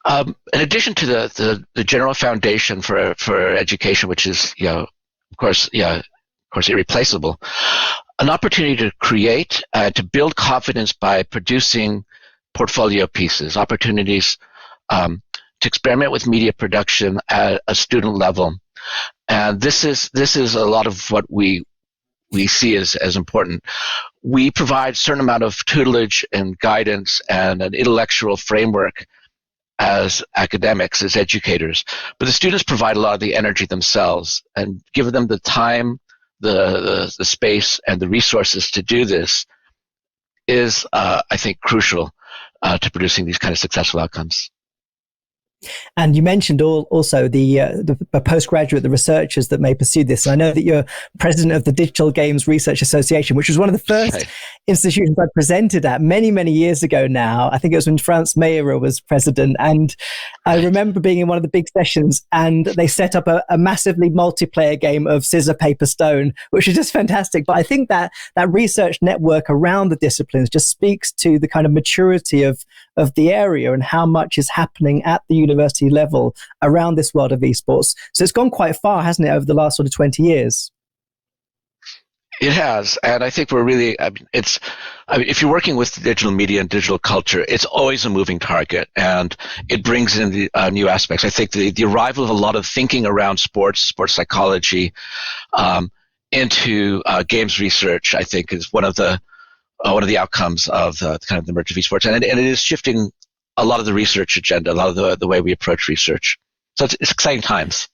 In addition to the general foundation for education, which is, of course, course, irreplaceable. An opportunity to create, to build confidence by producing portfolio pieces, opportunities to experiment with media production at a student level. And this is a lot of what we see as important. We provide a certain amount of tutelage and guidance and an intellectual framework as academics, as educators, but the students provide a lot of the energy themselves, and give them the time, the space, and the resources to do this is, I think, crucial to producing these kind of successful outcomes. And you mentioned also the postgraduate, the researchers that may pursue this. And I know that you're president of the Digital Games Research Association, which was one of the first institutions I presented at many, many years ago now. I think it was when France Meyer was president. And I remember being in one of the big sessions, and they set up a massively multiplayer game of scissor, paper, stone, which is just fantastic. But I think that research network around the disciplines just speaks to the kind of maturity of the area and how much is happening at the university level around this world of esports. So it's gone quite far, hasn't it, over the last sort of 20 years? It has, and I think we're really, if you're working with digital media and digital culture, it's always a moving target, and it brings in the new aspects. I think the arrival of a lot of thinking around sports psychology into games research, I think, is one of the outcomes of kind of the merge of esports, and it is shifting a lot of the research agenda, a lot of the way we approach research. So it's exciting times.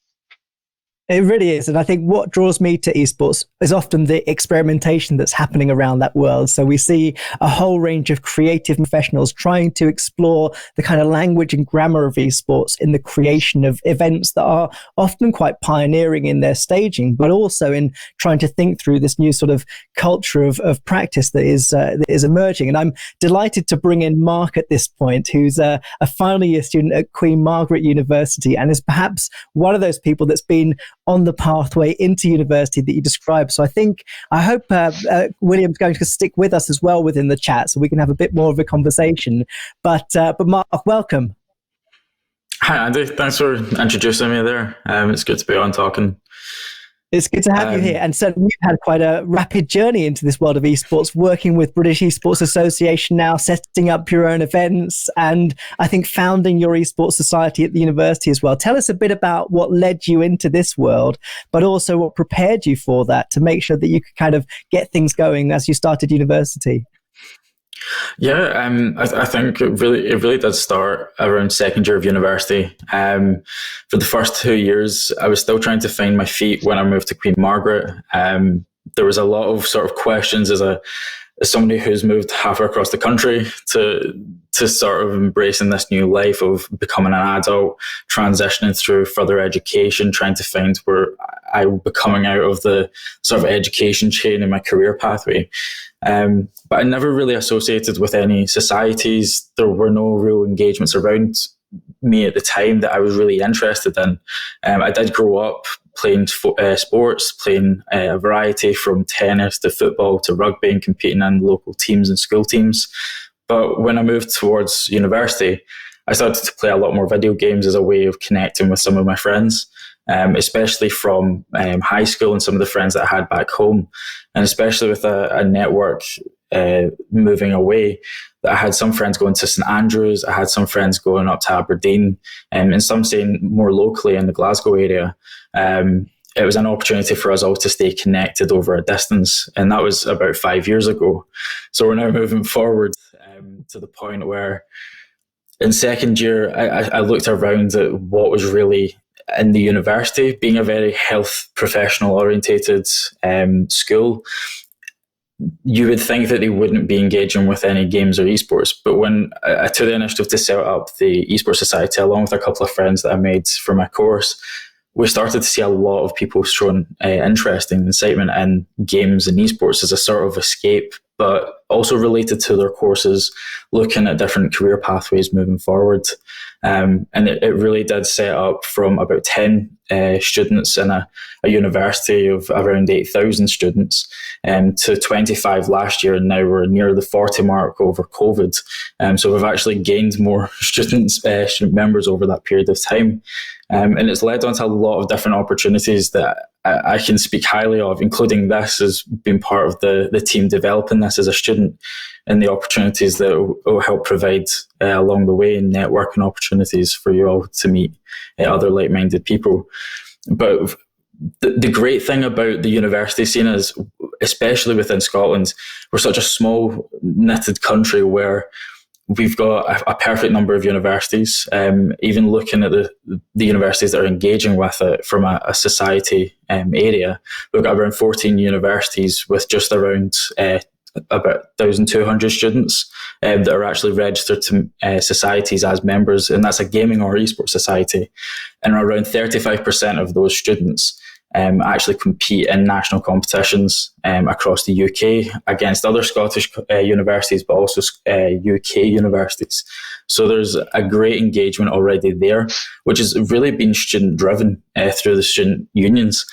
It really is. And I think what draws me to esports is often the experimentation that's happening around that world. So we see a whole range of creative professionals trying to explore the kind of language and grammar of esports in the creation of events that are often quite pioneering in their staging, but also in trying to think through this new sort of culture of practice that is emerging. And I'm delighted to bring in Mark at this point, who's a final year student at Queen Margaret University, and is perhaps one of those people that's been on the pathway into university that you described. So I hope William's going to stick with us as well within the chat so we can have a bit more of a conversation. But Mark, welcome. Hi, Andy. Thanks for introducing me there. It's good to be on talking. It's good to have you here. And certainly you've had quite a rapid journey into this world of esports, working with British Esports Association now, setting up your own events, and I think founding your esports society at the university as well. Tell us a bit about what led you into this world, but also what prepared you for that to make sure that you could kind of get things going as you started university. Yeah, I think it really did start around second year of university. For the first 2 years, I was still trying to find my feet when I moved to Queen Margaret. There was a lot of sort of questions as somebody who's moved halfway across the country to sort of embracing this new life of becoming an adult, transitioning through further education, trying to find where I would be coming out of the sort of education chain in my career pathway. But I never really associated with any societies. There were no real engagements around me at the time that I was really interested in. I did grow up playing sports, playing a variety from tennis to football to rugby, and competing in local teams and school teams. But when I moved towards university, I started to play a lot more video games as a way of connecting with some of my friends, especially from high school and some of the friends that I had back home, and especially with a network moving away. I had some friends going to St Andrews, I had some friends going up to Aberdeen, and some staying more locally in the Glasgow area. It was an opportunity for us all to stay connected over a distance, and that was about 5 years ago. So we're now moving forward to the point where in second year, I looked around at what was really in the university, being a very health professional orientated school. You would think that they wouldn't be engaging with any games or esports. But when I took the initiative to set up the Esports Society, along with a couple of friends that I made for my course, we started to see a lot of people showing interest and excitement in games and esports as a sort of escape, but also related to their courses, looking at different career pathways moving forward. And it really did set up from about 10 students in a university of around 8,000 students to 25 last year, and now we're near the 40 mark over COVID. So we've actually gained more student members over that period of time. And it's led on to a lot of different opportunities that I can speak highly of, including this as being part of the team developing this as a student, and the opportunities that will help provide along the way, and networking opportunities for you all to meet other like-minded people. But the great thing about the university scene is, especially within Scotland, we're such a small knitted country where we've got a perfect number of universities. Even looking at the universities that are engaging with it from a society area, we've got around 14 universities with just around about 1,200 students that are actually registered to societies as members, and that's a gaming or esports society. And around 35% of those students actually compete in national competitions across the UK against other Scottish universities, but also UK universities. So there's a great engagement already there, which has really been student driven through the student unions.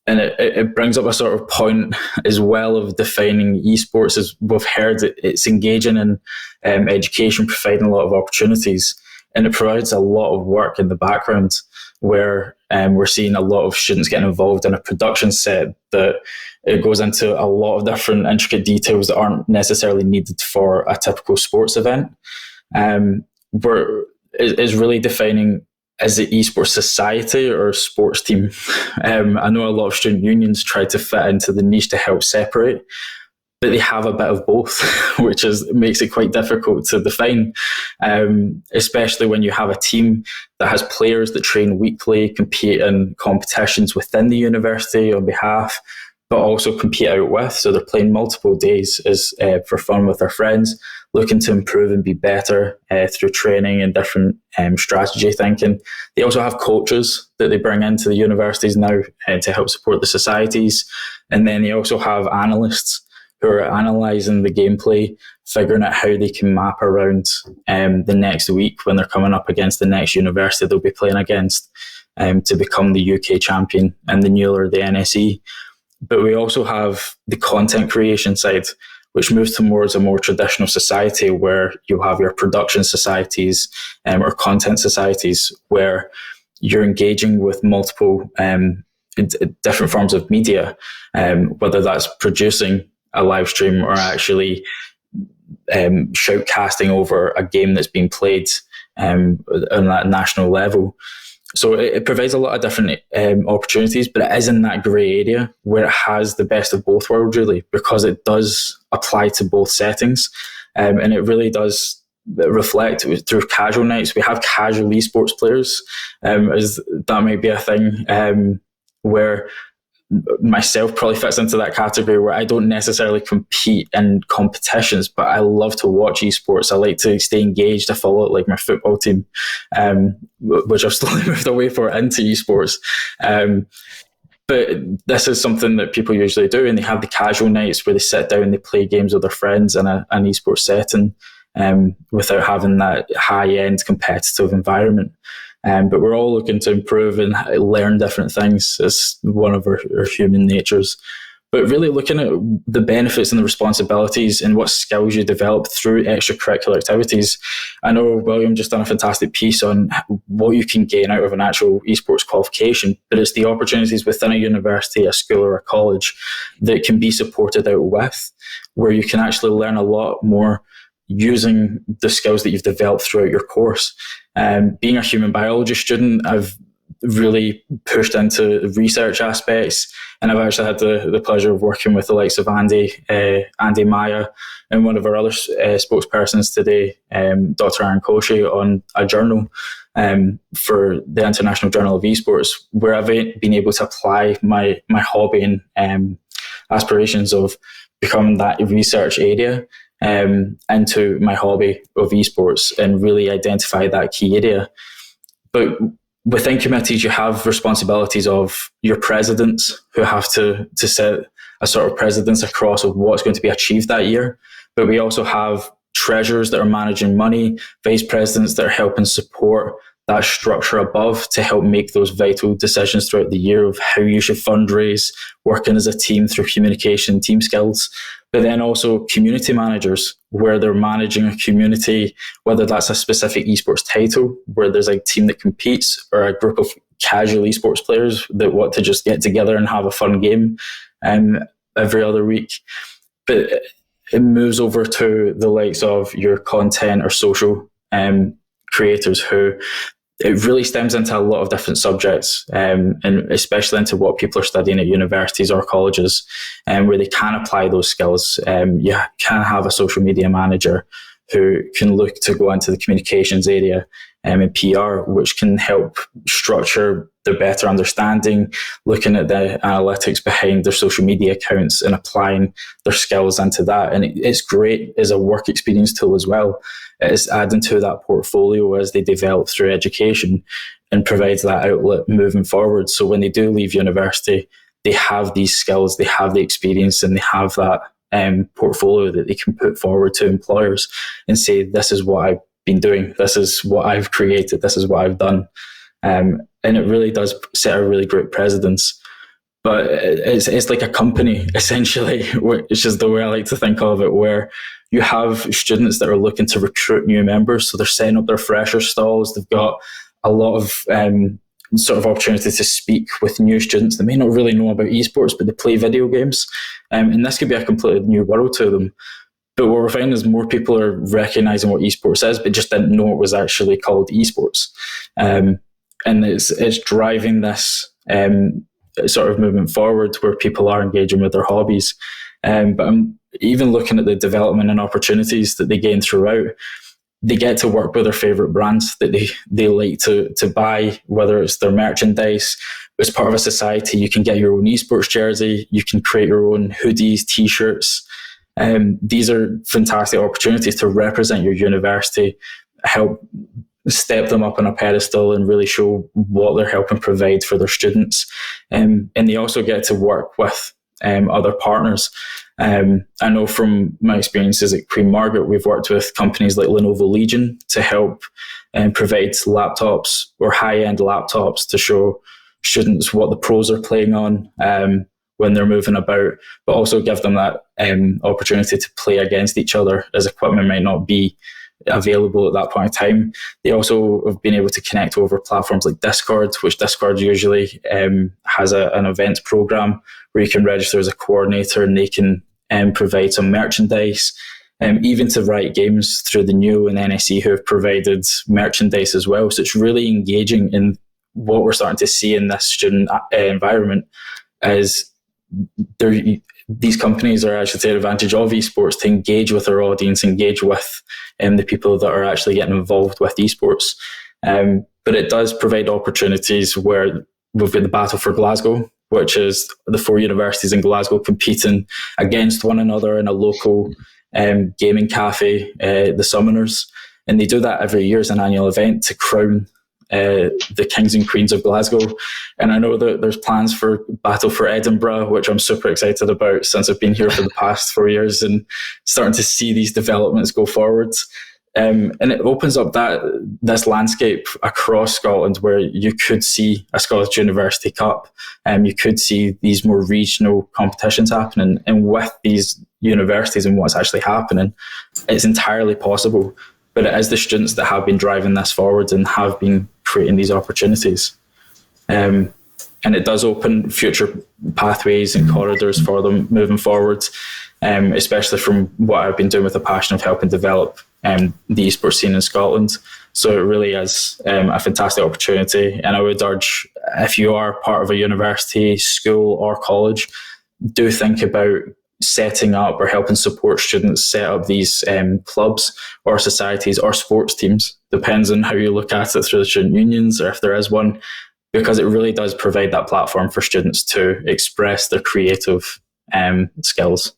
And it brings up a sort of point as well of defining esports. As we've heard, it's engaging in education, providing a lot of opportunities, and it provides a lot of work in the background where we're seeing a lot of students getting involved in a production set that it goes into a lot of different intricate details that aren't necessarily needed for a typical sports event. Is really defining, is it esports society or sports team? I know a lot of student unions try to fit into the niche to help separate, but they have a bit of both, which makes it quite difficult to define, especially when you have a team that has players that train weekly, compete in competitions within the university on behalf, but also compete out with. So they're playing multiple days for fun with their friends, looking to improve and be better through training and different strategy thinking. They also have coaches that they bring into the universities now to help support the societies. And then they also have analysts who are analysing the gameplay, figuring out how they can map around the next week when they're coming up against the next university they'll be playing against to become the UK champion and the new or the NSE. But we also have the content creation side, which moves towards a more traditional society where you have your production societies or content societies where you're engaging with multiple different forms of media, whether that's producing a live stream or actually shoutcasting over a game that's being played on that national level. So it provides a lot of different opportunities, but it is in that grey area where it has the best of both worlds, really, because it does apply to both settings. And it really does reflect through casual nights. We have casual esports players, as that might be a thing where myself probably fits into that category where I don't necessarily compete in competitions, but I love to watch esports. I like to stay engaged. I follow it like my football team, which I've slowly moved away into esports. But this is something that people usually do, and they have the casual nights where they sit down and they play games with their friends in an esports setting without having that high-end competitive environment. But we're all looking to improve and learn different things. It's one of our human natures. But really looking at the benefits and the responsibilities and what skills you develop through extracurricular activities. I know William just done a fantastic piece on what you can gain out of an actual esports qualification, but it's the opportunities within a university, a school or a college that can be supported out with, where you can actually learn a lot more using the skills that you've developed throughout your course. Being a human biology student, I've really pushed into research aspects, and I've actually had the pleasure of working with the likes of Andy Maya, and one of our other spokespersons today, Dr. Aaron Koshy, on a journal for the International Journal of Esports, where I've been able to apply my hobby and aspirations of becoming that research area into my hobby of esports and really identify that key area. But within committees, you have responsibilities of your presidents who have to set a sort of precedence across of what's going to be achieved that year. But we also have treasurers that are managing money, vice presidents that are helping support that structure above to help make those vital decisions throughout the year of how you should fundraise, working as a team through communication, team skills, but then also community managers where they're managing a community, whether that's a specific esports title, where there's a team that competes, or a group of casual esports players that want to just get together and have a fun game every other week. But it moves over to the likes of your content or social creators who it really stems into a lot of different subjects, and especially into what people are studying at universities or colleges, where they can apply those skills. You can have a social media manager who can look to go into the communications area and PR, which can help structure their better understanding, looking at the analytics behind their social media accounts and applying their skills into that. And it's great as a work experience tool as well. It's adding to that portfolio as they develop through education and provides that outlet moving forward. So when they do leave university, they have these skills, they have the experience, and they have that portfolio that they can put forward to employers and say, this is what I've been doing, this is what I've created, this is what I've done. And it really does set a really great precedence. But it's like a company, essentially, which is the way I like to think of it, where you have students that are looking to recruit new members. So they're setting up their fresher stalls. They've got a lot of sort of opportunity to speak with new students that may not really know about esports, but they play video games. And this could be a completely new world to them. But what we're finding is more people are recognizing what esports is, but just didn't know it was actually called esports. And it's driving this sort of movement forward where people are engaging with their hobbies. But I'm even looking at the development and opportunities that they gain throughout. They get to work with their favorite brands that they like to buy, whether it's their merchandise. As part of a society, you can get your own esports jersey, you can create your own hoodies, t-shirts. These are fantastic opportunities to represent your university, help step them up on a pedestal and really show what they're helping provide for their students. And they also get to work with other partners. I know from my experiences at Queen Margaret, we've worked with companies like Lenovo Legion to help provide laptops or high-end laptops to show students what the pros are playing on when they're moving about, but also give them that opportunity to play against each other as equipment might not be available at that point in time. They also have been able to connect over platforms like Discord, which Discord usually has an events program where you can register as a coordinator and they can provide some merchandise, even to write games through the new and NSE who have provided merchandise as well. So it's really engaging in what we're starting to see in this student environment as these companies are actually taking advantage of esports to engage with their audience, engage with the people that are actually getting involved with esports. But it does provide opportunities where we've got the Battle for Glasgow, which is the 4 universities in Glasgow competing against one another in a local gaming cafe, the Summoners. And they do that every year as an annual event to crown the kings and queens of Glasgow. And I know that there's plans for Battle for Edinburgh, which I'm super excited about since I've been here for the past 4 years and starting to see these developments go forwards. And it opens up this landscape across Scotland where you could see a Scottish University Cup, and you could see these more regional competitions happening. And with these universities and what's actually happening, it's entirely possible. But it is the students that have been driving this forward and have been creating these opportunities. And it does open future pathways and corridors for them moving forward, especially from what I've been doing with the passion of helping develop the esports scene in Scotland. So it really is a fantastic opportunity. And I would urge, if you are part of a university, school or college, do think about setting up or helping support students set up these clubs or societies or sports teams. Depends on how you look at it through the student unions or if there is one, because it really does provide that platform for students to express their creative skills.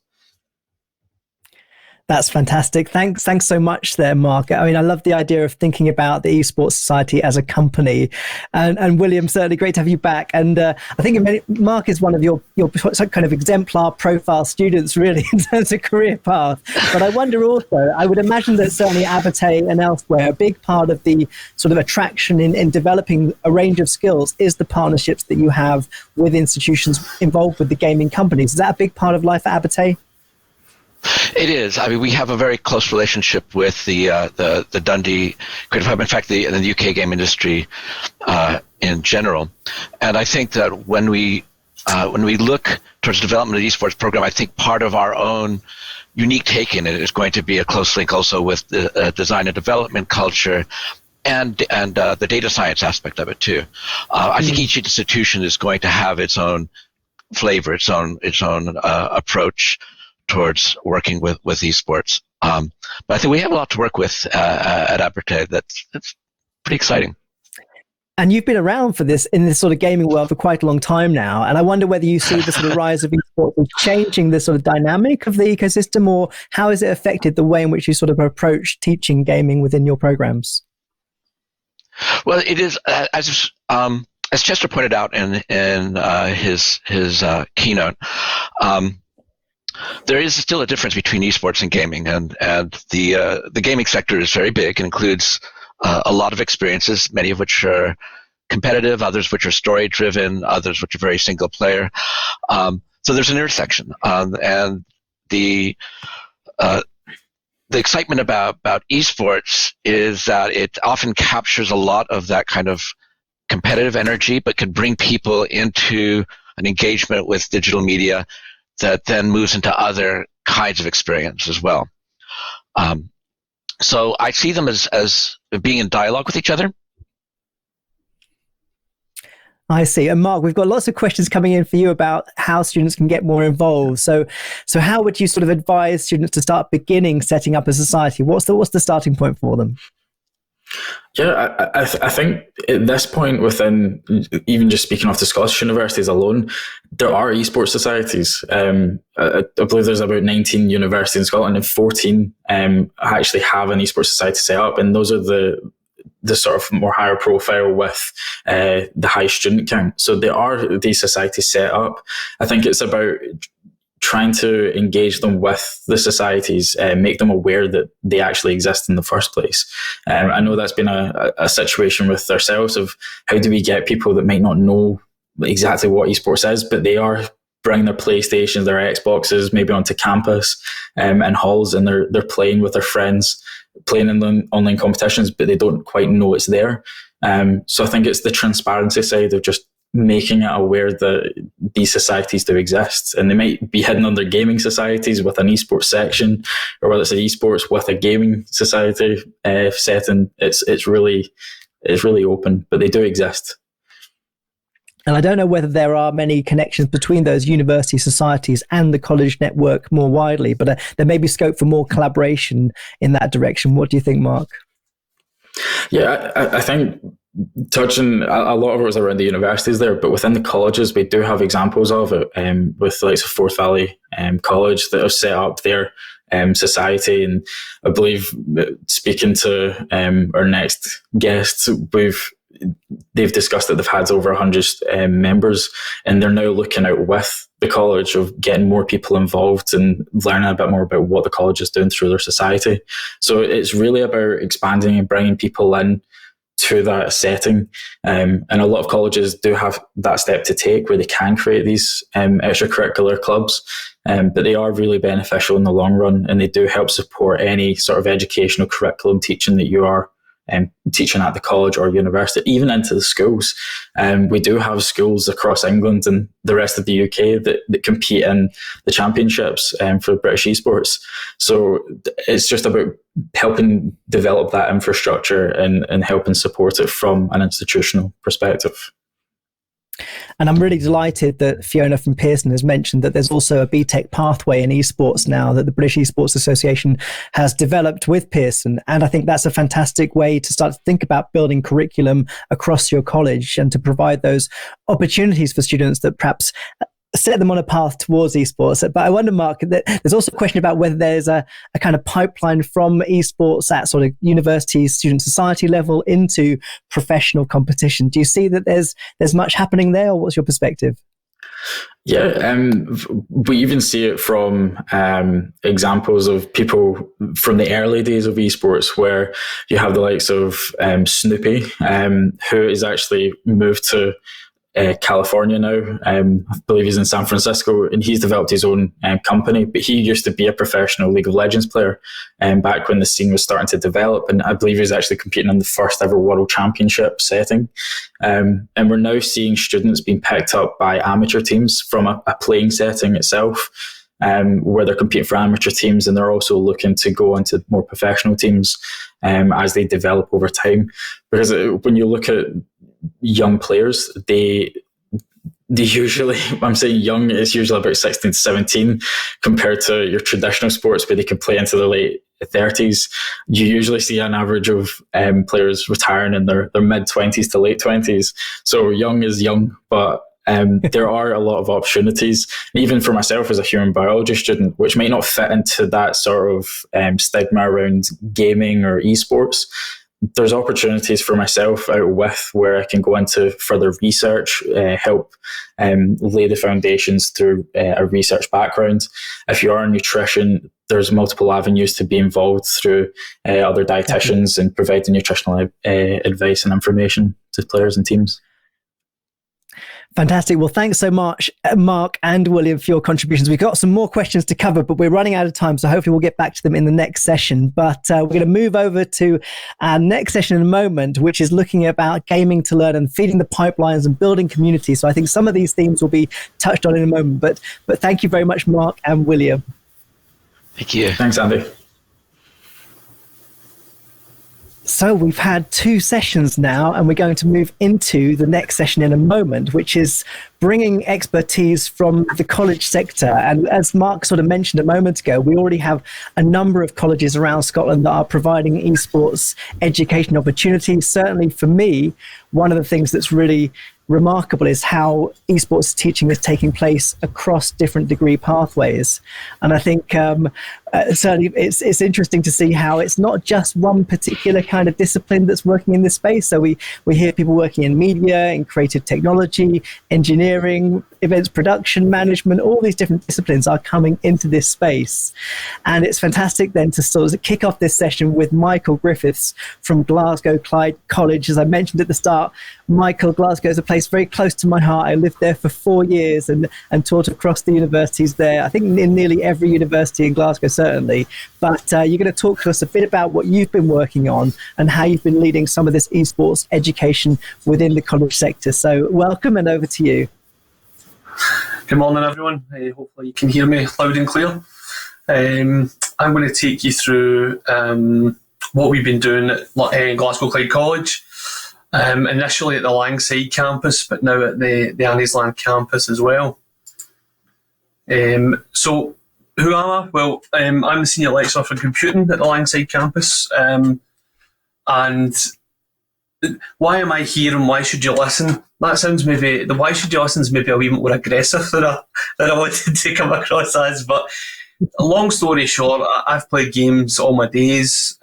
That's fantastic. Thanks so much there, Mark. I mean, I love the idea of thinking about the Esports Society as a company. And William, certainly great to have you back. And I think Mark is one of your kind of exemplar profile students, really, in terms of career path. But I wonder also, I would imagine that certainly Abertay and elsewhere, a big part of the sort of attraction in developing a range of skills is the partnerships that you have with institutions involved with the gaming companies. Is that a big part of life at Abertay? It is. I mean, we have a very close relationship with the Dundee Creative Hub. In fact, the UK game industry in general. And I think that when we look towards the development of the esports program, I think part of our own unique take in it is going to be a close link also with the design and development culture and the data science aspect of it too. I think each institution is going to have its own flavor, its own approach towards working with esports. But I think we have a lot to work with at Abertay. That's pretty exciting. And you've been around for this in this sort of gaming world for quite a long time now. And I wonder whether you see the sort of rise of esports as changing the sort of dynamic of the ecosystem, or how has it affected the way in which you sort of approach teaching gaming within your programs? Well, it is as Chester pointed out in his keynote. There is still a difference between esports and gaming, and the gaming sector is very big and includes a lot of experiences, many of which are competitive, others which are story driven, others which are very single player. So there's an intersection, and the excitement about esports is that it often captures a lot of that kind of competitive energy, but can bring people into an engagement with digital media that then moves into other kinds of experience as well. So I see them as being in dialogue with each other. I see. And Mark, we've got lots of questions coming in for you about how students can get more involved. So how would you sort of advise students to start beginning setting up a society? What's the starting point for them? Yeah, I think at this point, within even just speaking off the Scottish universities alone, there are esports societies. I believe there's about 19 universities in Scotland, and 14 actually have an esports society set up, and those are the sort of more higher profile with the high student count. So there are these societies set up. I think it's about trying to engage them with the societies, make them aware that they actually exist in the first place. I know that's been a situation with ourselves of how do we get people that might not know exactly what esports is, but they are bringing their PlayStations, their Xboxes, maybe onto campus and halls, and they're playing with their friends, playing in online competitions, but they don't quite know it's there. So I think it's the transparency side of just making it aware that these societies do exist, and they might be hidden under gaming societies with an esports section, or whether it's an esports with a gaming society setting. It's really open, but they do exist. And I don't know whether there are many connections between those university societies and the college network more widely, but there may be scope for more collaboration in that direction. What do you think, Mark? Yeah, I think touching a lot of it was around the universities there, but within the colleges, we do have examples of it with the likes of Forth Valley College that have set up their society. And I believe, speaking to our next guest, they've discussed that they've had over 100 members, and they're now looking out with the college of getting more people involved and learning a bit more about what the college is doing through their society. So it's really about expanding and bringing people in to that setting. And a lot of colleges do have that step to take where they can create these extracurricular clubs, but they are really beneficial in the long run, and they do help support any sort of educational curriculum teaching that you are teaching at the college or university, even into the schools. We do have schools across England and the rest of the UK that compete in the championships for British Esports. So it's just about helping develop that infrastructure and helping support it from an institutional perspective. And I'm really delighted that Fiona from Pearson has mentioned that there's also a BTEC pathway in esports now that the British Esports Association has developed with Pearson. And I think that's a fantastic way to start to think about building curriculum across your college and to provide those opportunities for students that perhaps set them on a path towards esports. But I wonder, Mark, that there's also a question about whether there's a kind of pipeline from esports at sort of university, student society level into professional competition. Do you see that there's much happening there, or what's your perspective? Yeah, we even see it from examples of people from the early days of esports, where you have the likes of Snoopy, who is actually moved to California now. I believe he's in San Francisco, and he's developed his own company, but he used to be a professional League of Legends player back when the scene was starting to develop, and I believe he was actually competing in the first ever World Championship setting. And we're now seeing students being picked up by amateur teams from a playing setting itself, where they're competing for amateur teams, and they're also looking to go into more professional teams as they develop over time. Because when you look at young players, they usually, I'm saying young, it's usually about 16 to 17 compared to your traditional sports where they can play into the late 30s. You usually see an average of players retiring in their mid-20s to late 20s. So young is young, but there are a lot of opportunities. Even for myself as a human biology student, which might not fit into that sort of stigma around gaming or esports, there's opportunities for myself out with where I can go into further research, help lay the foundations through a research background. If you are in nutrition, there's multiple avenues to be involved through other dietitians and providing nutritional advice and information to players and teams. Fantastic. Well, thanks so much, Mark and William, for your contributions. We've got some more questions to cover, but we're running out of time, so hopefully we'll get back to them in the next session. But we're going to move over to our next session in a moment, which is looking about gaming to learn and feeding the pipelines and building community. So I think some of these themes will be touched on in a moment. But thank you very much, Mark and William. Thank you. Thanks, Andy. So we've had 2 sessions now, and we're going to move into the next session in a moment, which is bringing expertise from the college sector. And as Mark sort of mentioned a moment ago, we already have a number of colleges around Scotland that are providing esports education opportunities. Certainly for me, one of the things that's really remarkable is how esports teaching is taking place across different degree pathways. And I think certainly it's interesting to see how it's not just one particular kind of discipline that's working in this space. So we hear people working in media, in creative technology, engineering, events production, management, all these different disciplines are coming into this space. And it's fantastic then to sort of kick off this session with Michael Griffiths from Glasgow Clyde College. As I mentioned at the start, Michael, Glasgow is a place very close to my heart. I lived there for 4 years and taught across the universities there. I think in nearly every university in Glasgow, certainly. But you're going to talk to us a bit about what you've been working on and how you've been leading some of this esports education within the college sector. So welcome, and over to you. Good morning, everyone. Hopefully you can hear me loud and clear. I'm going to take you through what we've been doing at Glasgow Clyde College. Initially at the Langside campus, but now at the Anniesland campus as well. So who am I? Well, I'm the Senior Lecturer for Computing at the Langside campus. And why am I here and why should you listen? That sounds maybe, the why should you listen is maybe a wee bit more aggressive than I wanted to come across as. But long story short, I've played games all my days.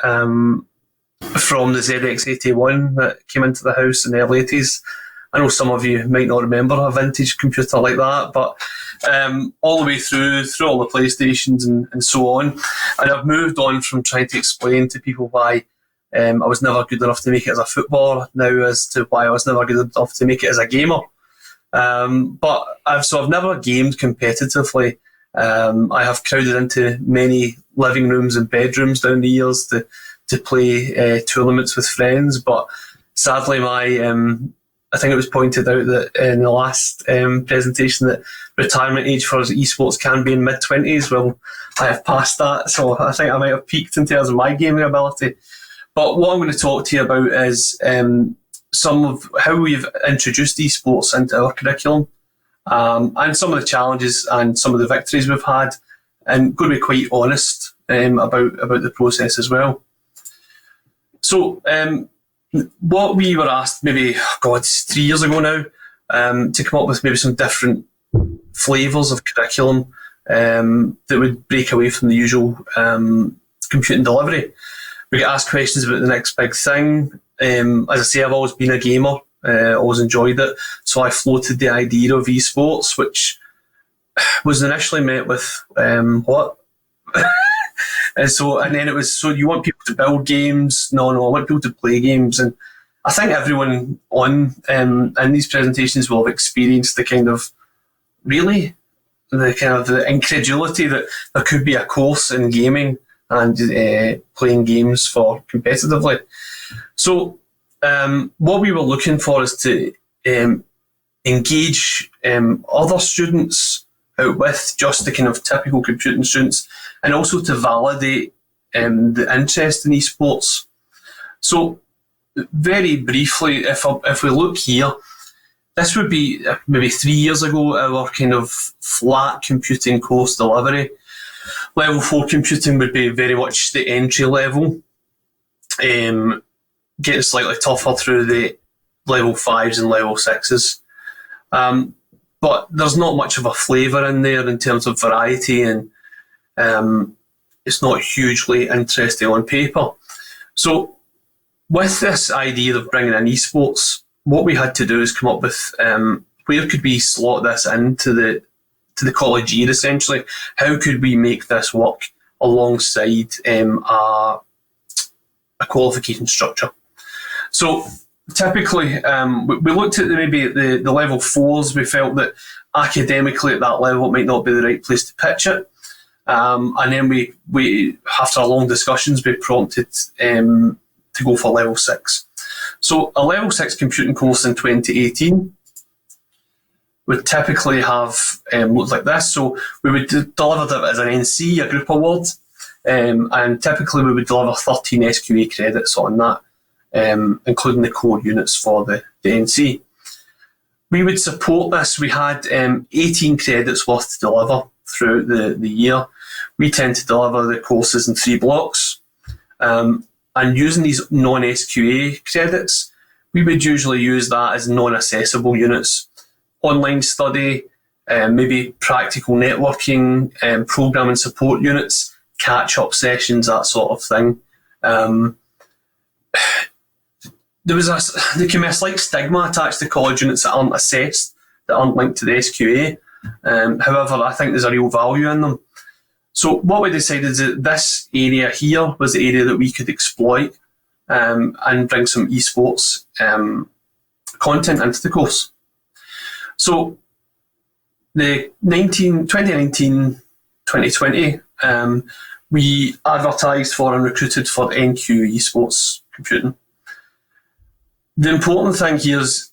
From the ZX81 that came into the house in the early 80s. I know some of you might not remember a vintage computer like that, but all the way through all the PlayStations and so on. And I've moved on from trying to explain to people why I was never good enough to make it as a footballer, now as to why I was never good enough to make it as a gamer. But I've never gamed competitively. I have crowded into many living rooms and bedrooms down the years to play tournaments with friends, but sadly I think it was pointed out that in the last presentation that retirement age for esports can be in mid-20s. Well, I have passed that, so I think I might have peaked in terms of my gaming ability. But what I'm going to talk to you about is some of how we've introduced esports into our curriculum, and some of the challenges and some of the victories we've had, and going to be quite honest about the process as well. So what we were asked maybe, 3 years ago now, to come up with maybe some different flavours of curriculum that would break away from the usual computing delivery. We get asked questions about the next big thing. As I say, I've always been a gamer, always enjoyed it. So I floated the idea of esports, which was initially met with, what? And then it was, so you want people to build games? No, I want people to play games. And I think everyone on in these presentations will have experienced the kind of, really? The kind of the incredulity that there could be a course in gaming and playing games for competitively. So what we were looking for is to engage other students out with just the kind of typical computing students, and also to validate the interest in esports. So very briefly, if we look here, this would be maybe 3 years ago, our kind of flat computing course delivery. Level 4 computing would be very much the entry level, getting slightly tougher through the level 5s and level 6s. But there's not much of a flavour in there in terms of variety, and it's not hugely interesting on paper. So with this idea of bringing in esports, what we had to do is come up with where could we slot this into the college year, essentially. How could we make this work alongside a qualification structure? So typically, we looked at maybe the level 4s. We felt that academically at that level it might not be the right place to pitch it. And then we after long discussions, we prompted to go for level 6. So a level 6 computing course in 2018 would typically have looked like this. So we would deliver it as an NC, a group award, and typically we would deliver 13 SQA credits on that, including the core units for the NC. We would support this. We had 18 credits worth to deliver throughout the year. We tend to deliver the courses in 3 blocks. And using these non-SQA credits, we would usually use that as non-accessible units. Online study, maybe practical networking, programming support units, catch-up sessions, that sort of thing. There can be a slight stigma attached to college units that aren't assessed, that aren't linked to the SQA. However, I think there's a real value in them. So what we decided is that this area here was the area that we could exploit and bring some esports content into the course. So the 2019-2020, we advertised for and recruited for NQ Esports Computing. The important thing here is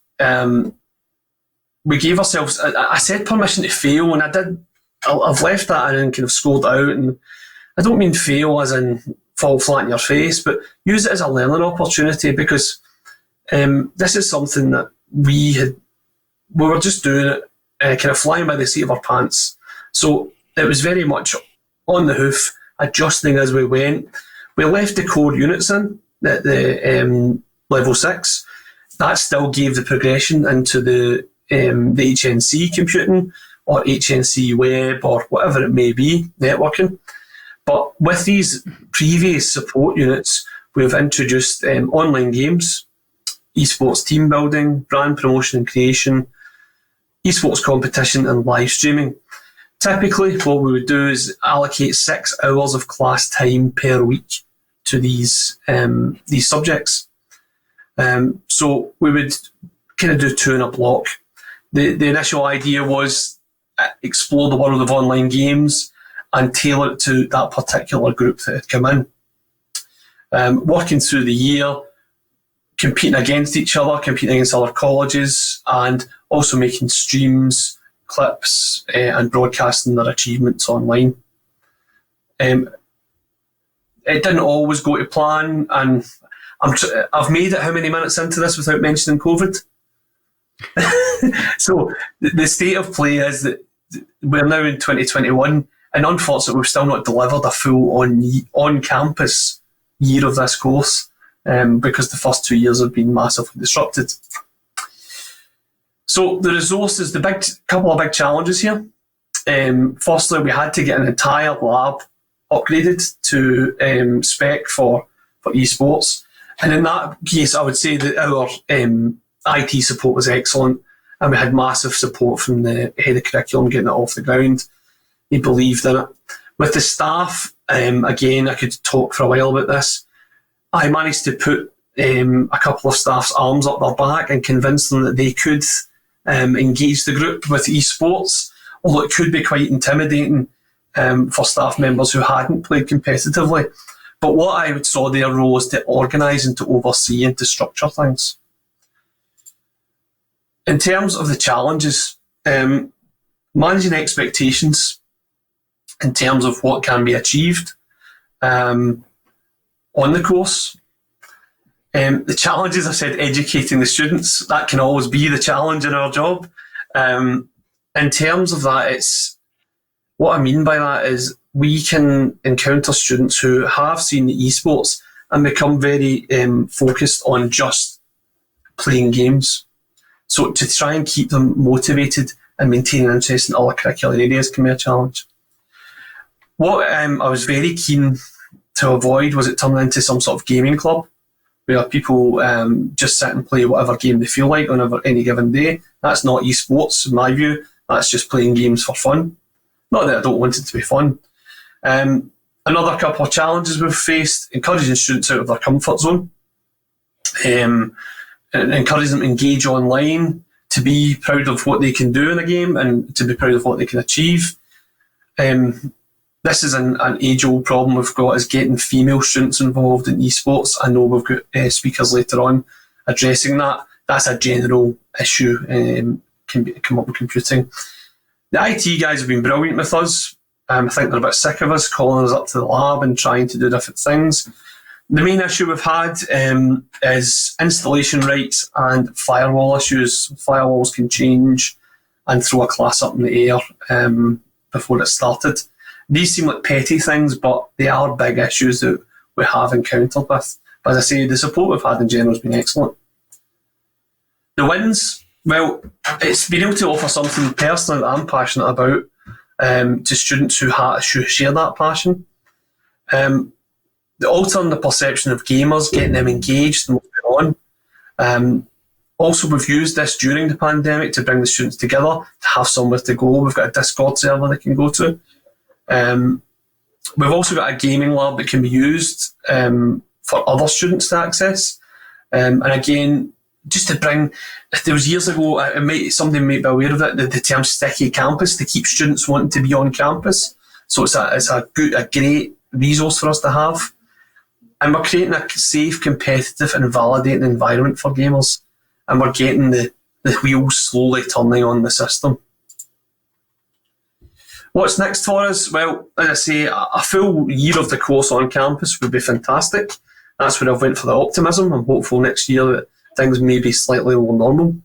we gave ourselves, I said permission to fail, and I've left that and kind of scrolled out, and I don't mean fail as in fall flat in your face, but use it as a learning opportunity, because this is something that we were just doing it, kind of flying by the seat of our pants. So it was very much on the hoof, adjusting as we went. We left the core units in at the level 6. That still gave the progression into the HNC computing or HNC web or whatever it may be, networking. But with these previous support units, we've introduced online games, esports team building, brand promotion and creation, esports competition and live streaming. Typically, what we would do is allocate 6 hours of class time per week to these subjects. So we would kind of do 2 in a block. The initial idea was explore the world of online games and tailor it to that particular group that had come in. Working through the year, competing against each other, competing against other colleges, and also making streams, clips, and broadcasting their achievements online. It didn't always go to plan, and I've made it how many minutes into this without mentioning COVID? So the state of play is that we're now in 2021, and unfortunately we've still not delivered a full on-campus year of this course, because the first 2 years have been massively disrupted. So the resources, the big couple of big challenges here. Firstly, we had to get an entire lab upgraded to spec for esports. And in that case, I would say that our IT support was excellent, and we had massive support from the head of curriculum getting it off the ground. He believed in it. With the staff, again, I could talk for a while about this. I managed to put a couple of staff's arms up their back and convince them that they could engage the group with esports, although it could be quite intimidating for staff members who hadn't played competitively. But what I saw their role was to organise and to oversee and to structure things. In terms of the challenges, managing expectations in terms of what can be achieved on the course. The challenge is, I said, educating the students. That can always be the challenge in our job. In terms of that, it's what I mean by that is we can encounter students who have seen the esports and become very focused on just playing games. So to try and keep them motivated and maintain an interest in other curricular areas can be a challenge. What I was very keen to avoid was it turning into some sort of gaming club where people just sit and play whatever game they feel like on any given day. That's not esports, in my view. That's just playing games for fun. Not that I don't want it to be fun. Another couple of challenges we've faced, encouraging students out of their comfort zone, and encouraging them to engage online, to be proud of what they can do in a game and to be proud of what they can achieve. This is an age-old problem we've got, is getting female students involved in esports. I know we've got speakers later on addressing that. That's a general issue, can come up with computing. The IT guys have been brilliant with us. I think they're a bit sick of us calling us up to the lab and trying to do different things. The main issue we've had is installation rights and firewall issues. Firewalls can change and throw a class up in the air before it started. These seem like petty things, but they are big issues that we have encountered with. But as I say, the support we've had in general has been excellent. The wins, well, it's been able to offer something personally that I'm passionate about to students who share that passion. Altering the perception of gamers, getting them engaged and moving on. Also, we've used this during the pandemic to bring the students together, to have somewhere to go. We've got a Discord server they can go to. We've also got a gaming lab that can be used for other students to access. And again, just to bring, there was years ago, somebody may be aware of it, the term sticky campus, to keep students wanting to be on campus. So it's a great resource for us to have. And we're creating a safe, competitive and validating environment for gamers. And we're getting the wheels slowly turning on the system. What's next for us? Well, as I say, a full year of the course on campus would be fantastic. That's where I've went for the optimism. I'm hopeful next year that things may be slightly more normal.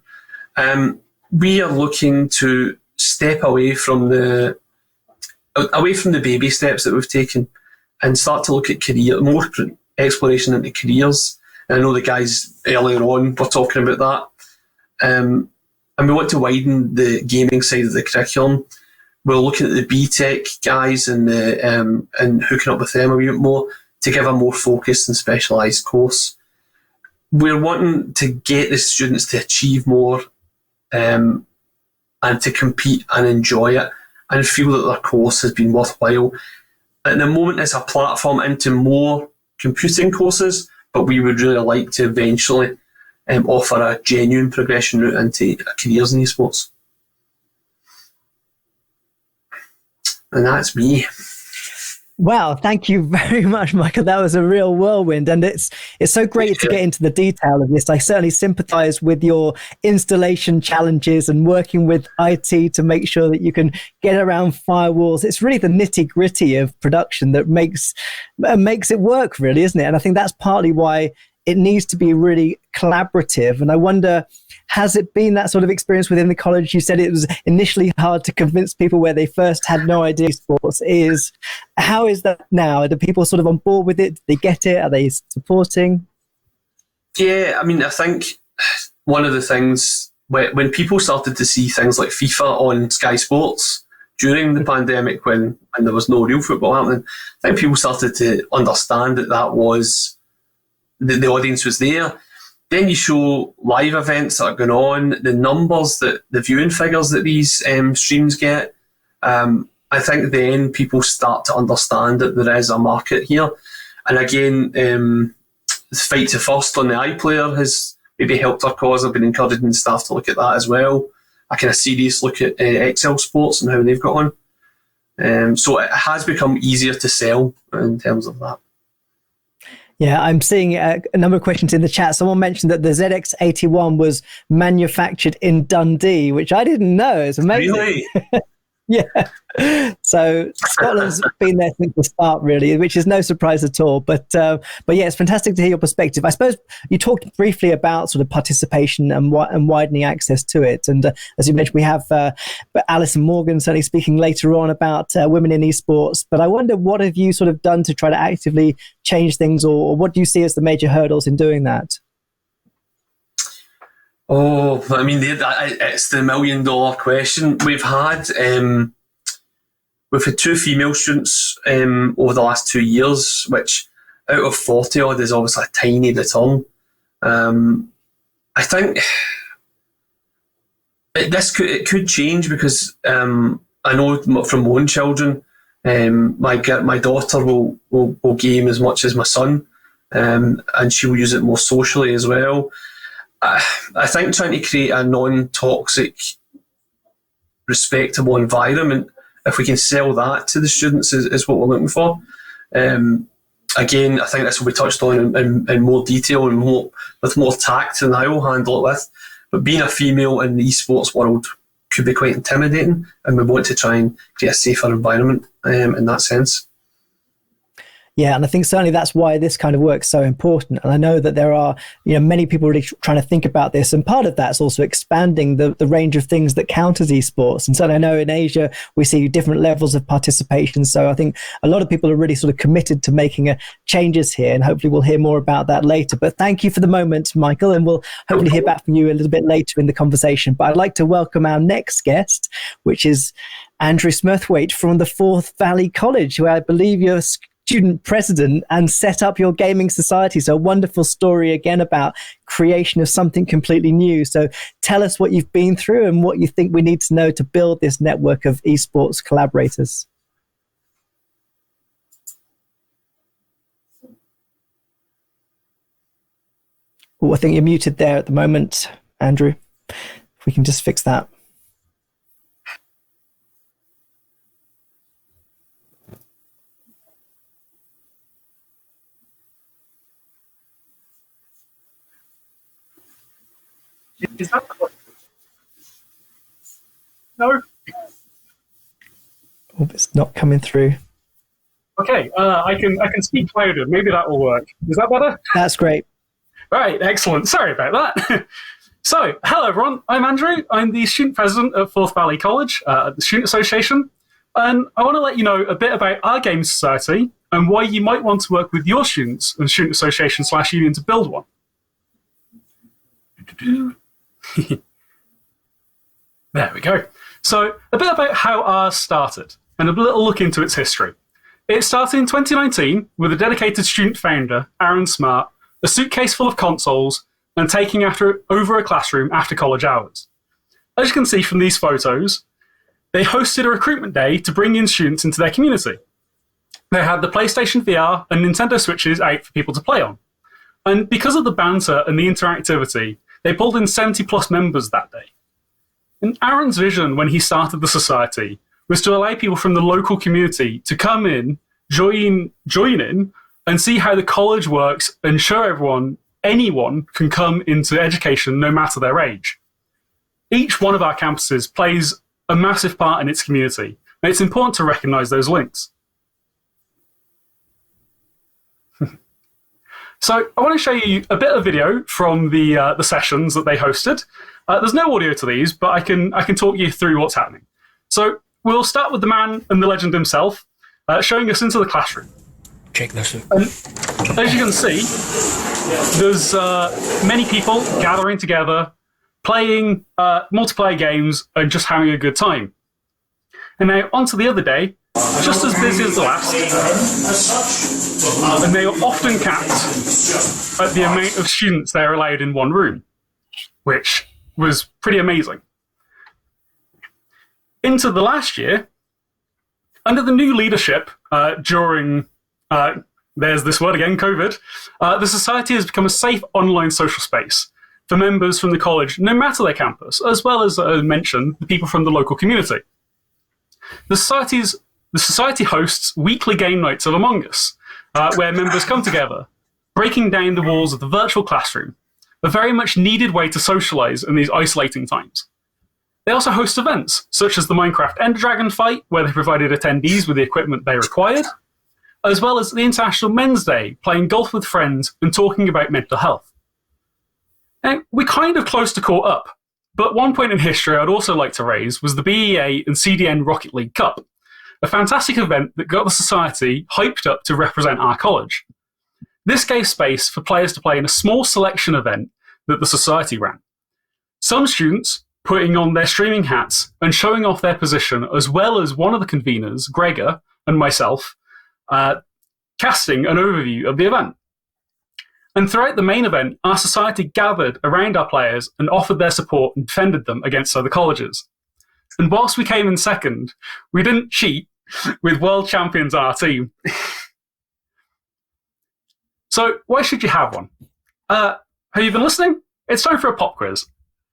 We are looking to step away from the baby steps that we've taken and start to look at more exploration into careers. And I know the guys earlier on were talking about that. And we want to widen the gaming side of the curriculum. We're looking at the BTEC guys and hooking up with them a wee bit more to give a more focused and specialised course. We're wanting to get the students to achieve more and to compete and enjoy it and feel that their course has been worthwhile. At the moment, it's a platform into more computing courses, but we would really like to eventually offer a genuine progression route into careers in esports. And that's me. Wow, thank you very much, Michael. That was a real whirlwind, and it's so great to get into the detail of this. I certainly sympathise with your installation challenges and working with IT to make sure that you can get around firewalls. It's really the nitty-gritty of production that makes it work, really, isn't it? And I think that's partly why it needs to be really collaborative. And I wonder, has it been that sort of experience within the college? You said it was initially hard to convince people where they first had no idea sports is. How is that now? Are the people sort of on board with it? Do they get it? Are they supporting? Yeah, I mean, I think one of the things when people started to see things like FIFA on Sky Sports during the pandemic, when there was no real football happening, I think people started to understand that was the audience was there. Then you show live events that are going on, the numbers, the viewing figures that these streams get. I think then people start to understand that there is a market here. And again, the Fight to First on the iPlayer has maybe helped our cause. I've been encouraging staff to look at that as well. A kind of serious look at Excel Sports and how they've got on. So it has become easier to sell in terms of that. Yeah, I'm seeing a number of questions in the chat. Someone mentioned that the ZX81 was manufactured in Dundee, which I didn't know. It's amazing. Really? Yeah. So Scotland's been there since the start, really, which is no surprise at all. But yeah, it's fantastic to hear your perspective. I suppose you talked briefly about sort of participation and widening access to it. And as you mentioned, we have Alison Morgan certainly speaking later on about women in esports. But I wonder, what have you sort of done to try to actively change things, or what do you see as the major hurdles in doing that? Oh, I mean, it's the $1 million question. We've had 2 female students over the last 2 years, which out of 40 odd is obviously a tiny return. I think it could change because I know from my own children, my daughter will game as much as my son, and she will use it more socially as well. I think trying to create a non-toxic, respectable environment, if we can sell that to the students, is what we're looking for. Again, I think this will be touched on in more detail and with more tact than I will handle it with. But being a female in the esports world could be quite intimidating, and we want to try and create a safer environment in that sense. Yeah, and I think certainly that's why this kind of work is so important. And I know that there are, many people really trying to think about this. And part of that's also expanding the range of things that count as esports. And so I know in Asia, we see different levels of participation. So I think a lot of people are really sort of committed to making changes here. And hopefully we'll hear more about that later. But thank you for the moment, Michael. And we'll hopefully hear back from you a little bit later in the conversation. But I'd like to welcome our next guest, which is Andrew Smurthwaite from the Forth Valley College, who I believe you're student president and set up your gaming society. So a wonderful story again about creation of something completely new. So tell us what you've been through and what you think we need to know to build this network of esports collaborators. Oh, I think you're muted there at the moment, Andrew. If we can just fix that. Is that no? Oh, it's not coming through. Okay, I can speak louder. Maybe that will work. Is that better? That's great. Right, excellent. Sorry about that. So, hello everyone. I'm Andrew. I'm the student president at Forth Valley College, the Student Association, and I want to let you know a bit about our game society and why you might want to work with your students and student association/union to build one. There we go. So a bit about how ours started and a little look into its history. It started in 2019 with a dedicated student founder, Aaron Smart, a suitcase full of consoles and taking over a classroom after college hours. As you can see from these photos, they hosted a recruitment day to bring in students into their community. They had the PlayStation VR and Nintendo Switches out for people to play on. And because of the banter and the interactivity, they pulled in 70 plus members that day. And Aaron's vision when he started the society was to allow people from the local community to come in, join in, and see how the college works and show anyone can come into education no matter their age. Each one of our campuses plays a massive part in its community, and it's important to recognise those links. So I want to show you a bit of video from the sessions that they hosted. There's no audio to these, but I can talk you through what's happening. So we'll start with the man and the legend himself, showing us into the classroom. Check this out. And as you can see, there's many people gathering together, playing multiplayer games and just having a good time. And now, onto the other day, just as busy as the last, and they are often capped at the amount of students they're allowed in one room, which was pretty amazing. Into the last year, under the new leadership during, there's this word again, COVID, the Society has become a safe online social space for members from the college, no matter their campus, as well as, mentioned, the people from the local community. The Society hosts weekly game nights of Among Us, where members come together, breaking down the walls of the virtual classroom, a very much needed way to socialize in these isolating times. They also host events, such as the Minecraft Ender Dragon fight, where they provided attendees with the equipment they required, as well as the International Men's Day, playing golf with friends and talking about mental health. Now, we're kind of close to caught up, but one point in history I'd also like to raise was the BEA and CDN Rocket League Cup, a fantastic event that got the Society hyped up to represent our college. This gave space for players to play in a small selection event that the Society ran. Some students putting on their streaming hats and showing off their position, as well as one of the conveners, Gregor, and myself, casting an overview of the event. And throughout the main event, our Society gathered around our players and offered their support and defended them against other colleges. And whilst we came in second, we didn't cheat with world champions on our team. So why should you have one? Have you been listening? It's time for a pop quiz.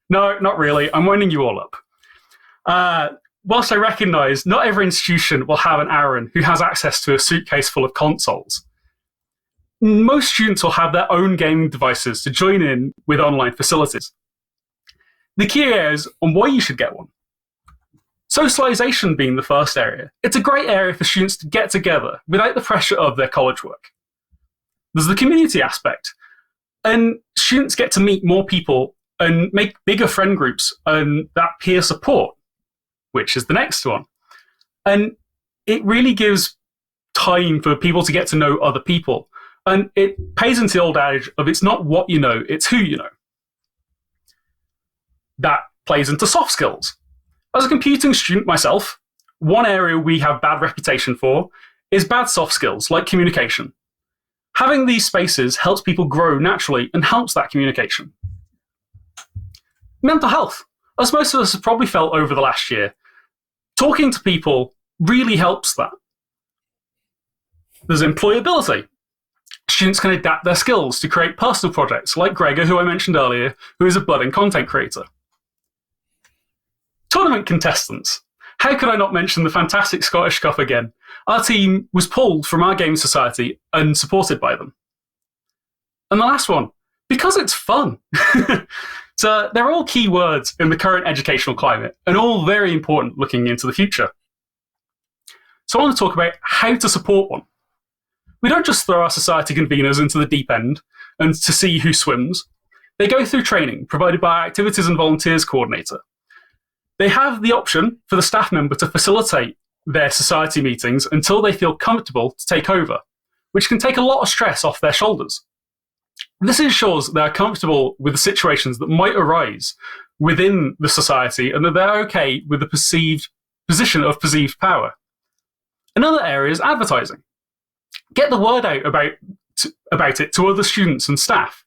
No, not really. I'm winding you all up. Whilst I recognise not every institution will have an Aaron who has access to a suitcase full of consoles, most students will have their own gaming devices to join in with online facilities. The key areas on why you should get one. Socialisation being the first area. It's a great area for students to get together without the pressure of their college work. There's the community aspect, and students get to meet more people and make bigger friend groups and that peer support, which is the next one. And it really gives time for people to get to know other people. And it pays into the old adage of it's not what you know, it's who you know. That plays into soft skills. As a computing student myself, one area we have bad reputation for is bad soft skills, like communication. Having these spaces helps people grow naturally and helps that communication. Mental health. As most of us have probably felt over the last year, talking to people really helps that. There's employability. Students can adapt their skills to create personal projects, like Gregor, who I mentioned earlier, who is a budding content creator. Tournament contestants. How could I not mention the fantastic Scottish Cup again? Our team was pulled from our game society and supported by them. And the last one, because it's fun. So they're all key words in the current educational climate and all very important looking into the future. So I want to talk about how to support one. We don't just throw our society conveners into the deep end and to see who swims. They go through training provided by our Activities and Volunteers Coordinator. They have the option for the staff member to facilitate their society meetings until they feel comfortable to take over, which can take a lot of stress off their shoulders. This ensures that they're comfortable with the situations that might arise within the society and that they're okay with the perceived position of perceived power. Another area is advertising. Get the word out about it to other students and staff,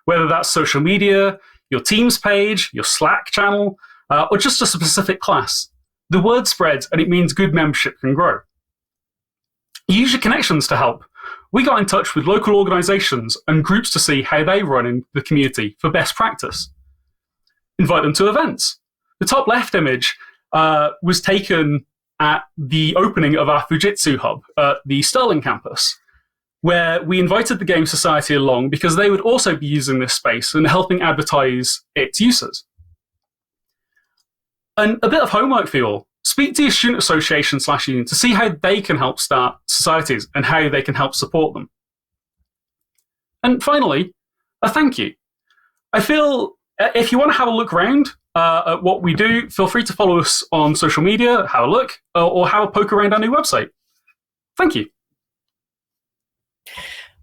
whether that's social media, your Teams page, your Slack channel, or just a specific class. The word spreads and it means good membership can grow. Use your connections to help. We got in touch with local organisations and groups to see how they run in the community for best practice. Invite them to events. The top left image was taken at the opening of our Fujitsu hub at the Stirling campus, where we invited the Game Society along because they would also be using this space and helping advertise its uses. And a bit of homework for you all. Speak to your student association / union to see how they can help start societies and how they can help support them. And finally, a thank you. I feel if you want to have a look around at what we do, feel free to follow us on social media, have a look, or have a poke around our new website. Thank you.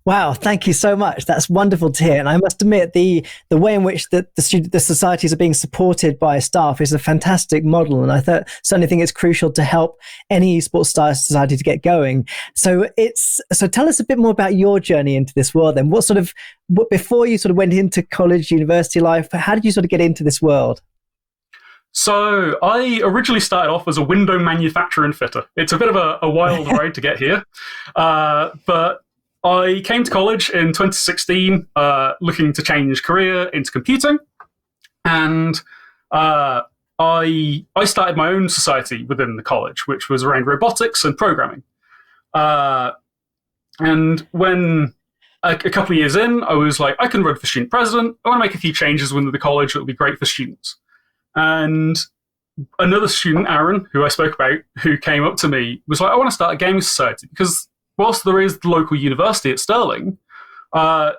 Wow, thank you so much. That's wonderful to hear. And I must admit, the way in which the societies are being supported by staff is a fantastic model. And I certainly think it's crucial to help any esports society to get going. So tell us a bit more about your journey into this world then. Before you sort of went into college, university life, how did you sort of get into this world? So I originally started off as a window manufacturer and fitter. It's a bit of a wild road to get here. But I came to college in 2016 looking to change career into computing, and I started my own society within the college, which was around robotics and programming. And when a couple of years in, I was like, I can run for student president. I want to make a few changes within the college that will be great for students. And another student, Aaron, who I spoke about, who came up to me, was like, I want to start a gaming society because whilst there is the local university at Stirling,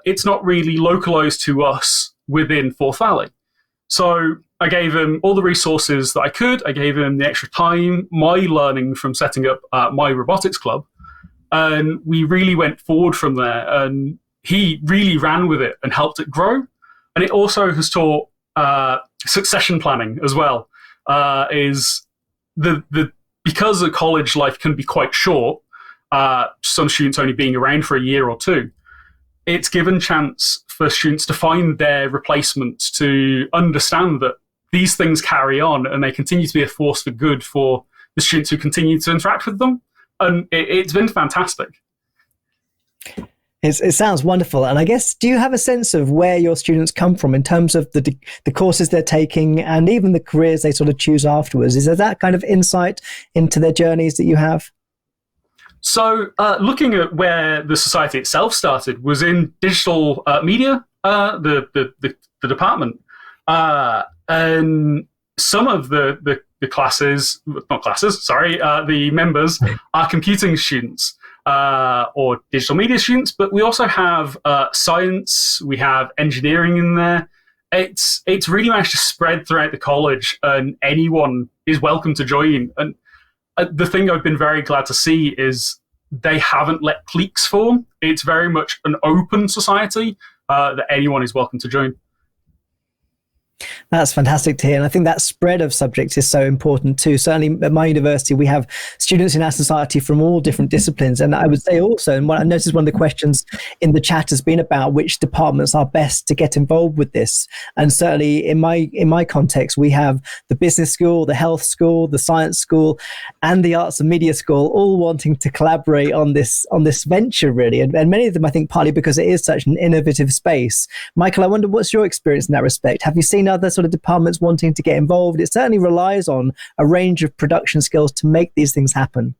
it's not really localised to us within Forth Valley. So I gave him all the resources that I could. I gave him the extra time, my learning from setting up my robotics club. And we really went forward from there. And he really ran with it and helped it grow. And it also has taught succession planning as well. Because a college life can be quite short, some students only being around for a year or two, it's given chance for students to find their replacements, to understand that these things carry on and they continue to be a force for good for the students who continue to interact with them. And it's been fantastic. It sounds wonderful. And I guess, do you have a sense of where your students come from in terms of the courses they're taking and even the careers they sort of choose afterwards? Is there that kind of insight into their journeys that you have? So looking at where the society itself started was in digital media, the department. And some of the members are computing students or digital media students, but we also have science, we have engineering in there. It's really managed to spread throughout the college, and anyone is welcome to join. And the thing I've been very glad to see is they haven't let cliques form. It's very much an open society that anyone is welcome to join. That's fantastic to hear. And I think that spread of subjects is so important too. Certainly at my university, we have students in our society from all different disciplines. And I would say also, and what I noticed one of the questions in the chat has been about which departments are best to get involved with this. And certainly in my context, we have the business school, the health school, the science school, and the arts and media school, all wanting to collaborate on this venture really. And many of them, I think, partly because it is such an innovative space. Michael, I wonder, what's your experience in that respect? Have you seen other sort of departments wanting to get involved? It certainly relies on a range of production skills to make these things happen.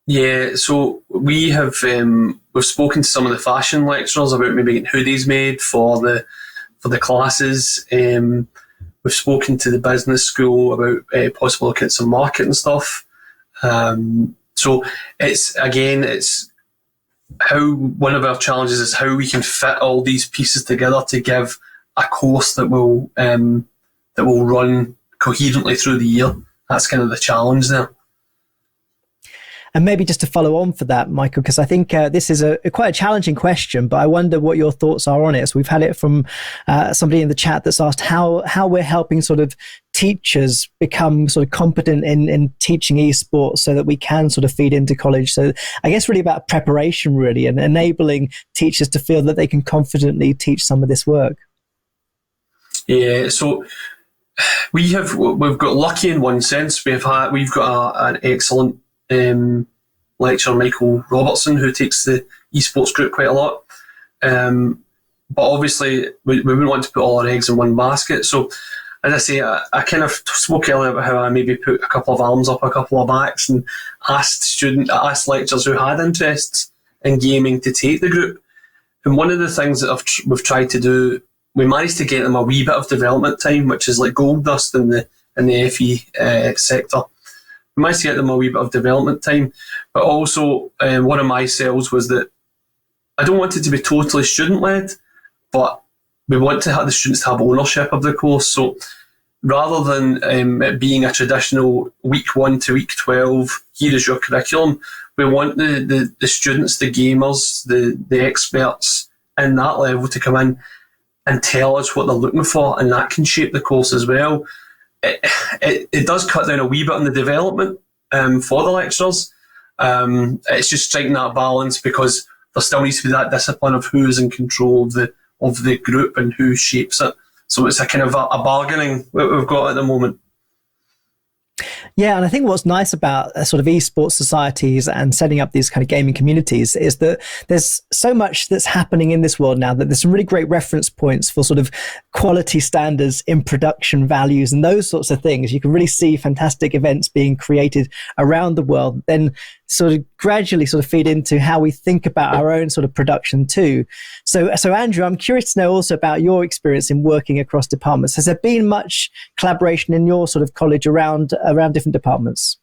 Yeah, so we've spoken to some of the fashion lecturers about maybe getting hoodies made for the classes. We've spoken to the business school about possibly looking at some marketing stuff. So it's how one of our challenges is how we can fit all these pieces together to give a course that will run coherently through the year. That's kind of the challenge there. And maybe just to follow on for that, Michael, because I think this is quite a challenging question, but I wonder what your thoughts are on it. So we've had it from somebody in the chat that's asked how we're helping sort of teachers become sort of competent in teaching esports so that we can sort of feed into college. So I guess really about preparation really, and enabling teachers to feel that they can confidently teach some of this work. Yeah, so we've got lucky in one sense. We've got an excellent lecturer, Michael Robertson, who takes the esports group quite a lot. But obviously, we wouldn't want to put all our eggs in one basket. So, as I say, I kind of spoke earlier about how I maybe put a couple of arms up, a couple of backs, and asked lecturers who had interests in gaming to take the group. And one of the things that we've tried to do, we managed to get them a wee bit of development time, which is like gold dust in the FE sector. We managed to get them a wee bit of development time, but also one of my sells was that I don't want it to be totally student-led, but we want to have the students to have ownership of the course. So rather than it being a traditional week 1 to week 12, here is your curriculum, We want the students, the gamers, the experts in that level to come in and tell us what they're looking for, and that can shape the course as well. It does cut down a wee bit on the development for the lecturers. It's just striking that balance, because there still needs to be that discipline of who is in control of the group and who shapes it. So it's a kind of a bargaining that we've got at the moment. Yeah, and I think what's nice about sort of esports societies and setting up these kind of gaming communities is that there's so much that's happening in this world now, that there's some really great reference points for sort of quality standards in production values and those sorts of things. You can really see fantastic events being created around the world, then sort of gradually sort of feed into how we think about our own sort of production too. So Andrew, I'm curious to know also about your experience in working across departments. Has there been much collaboration in your sort of college around different departments?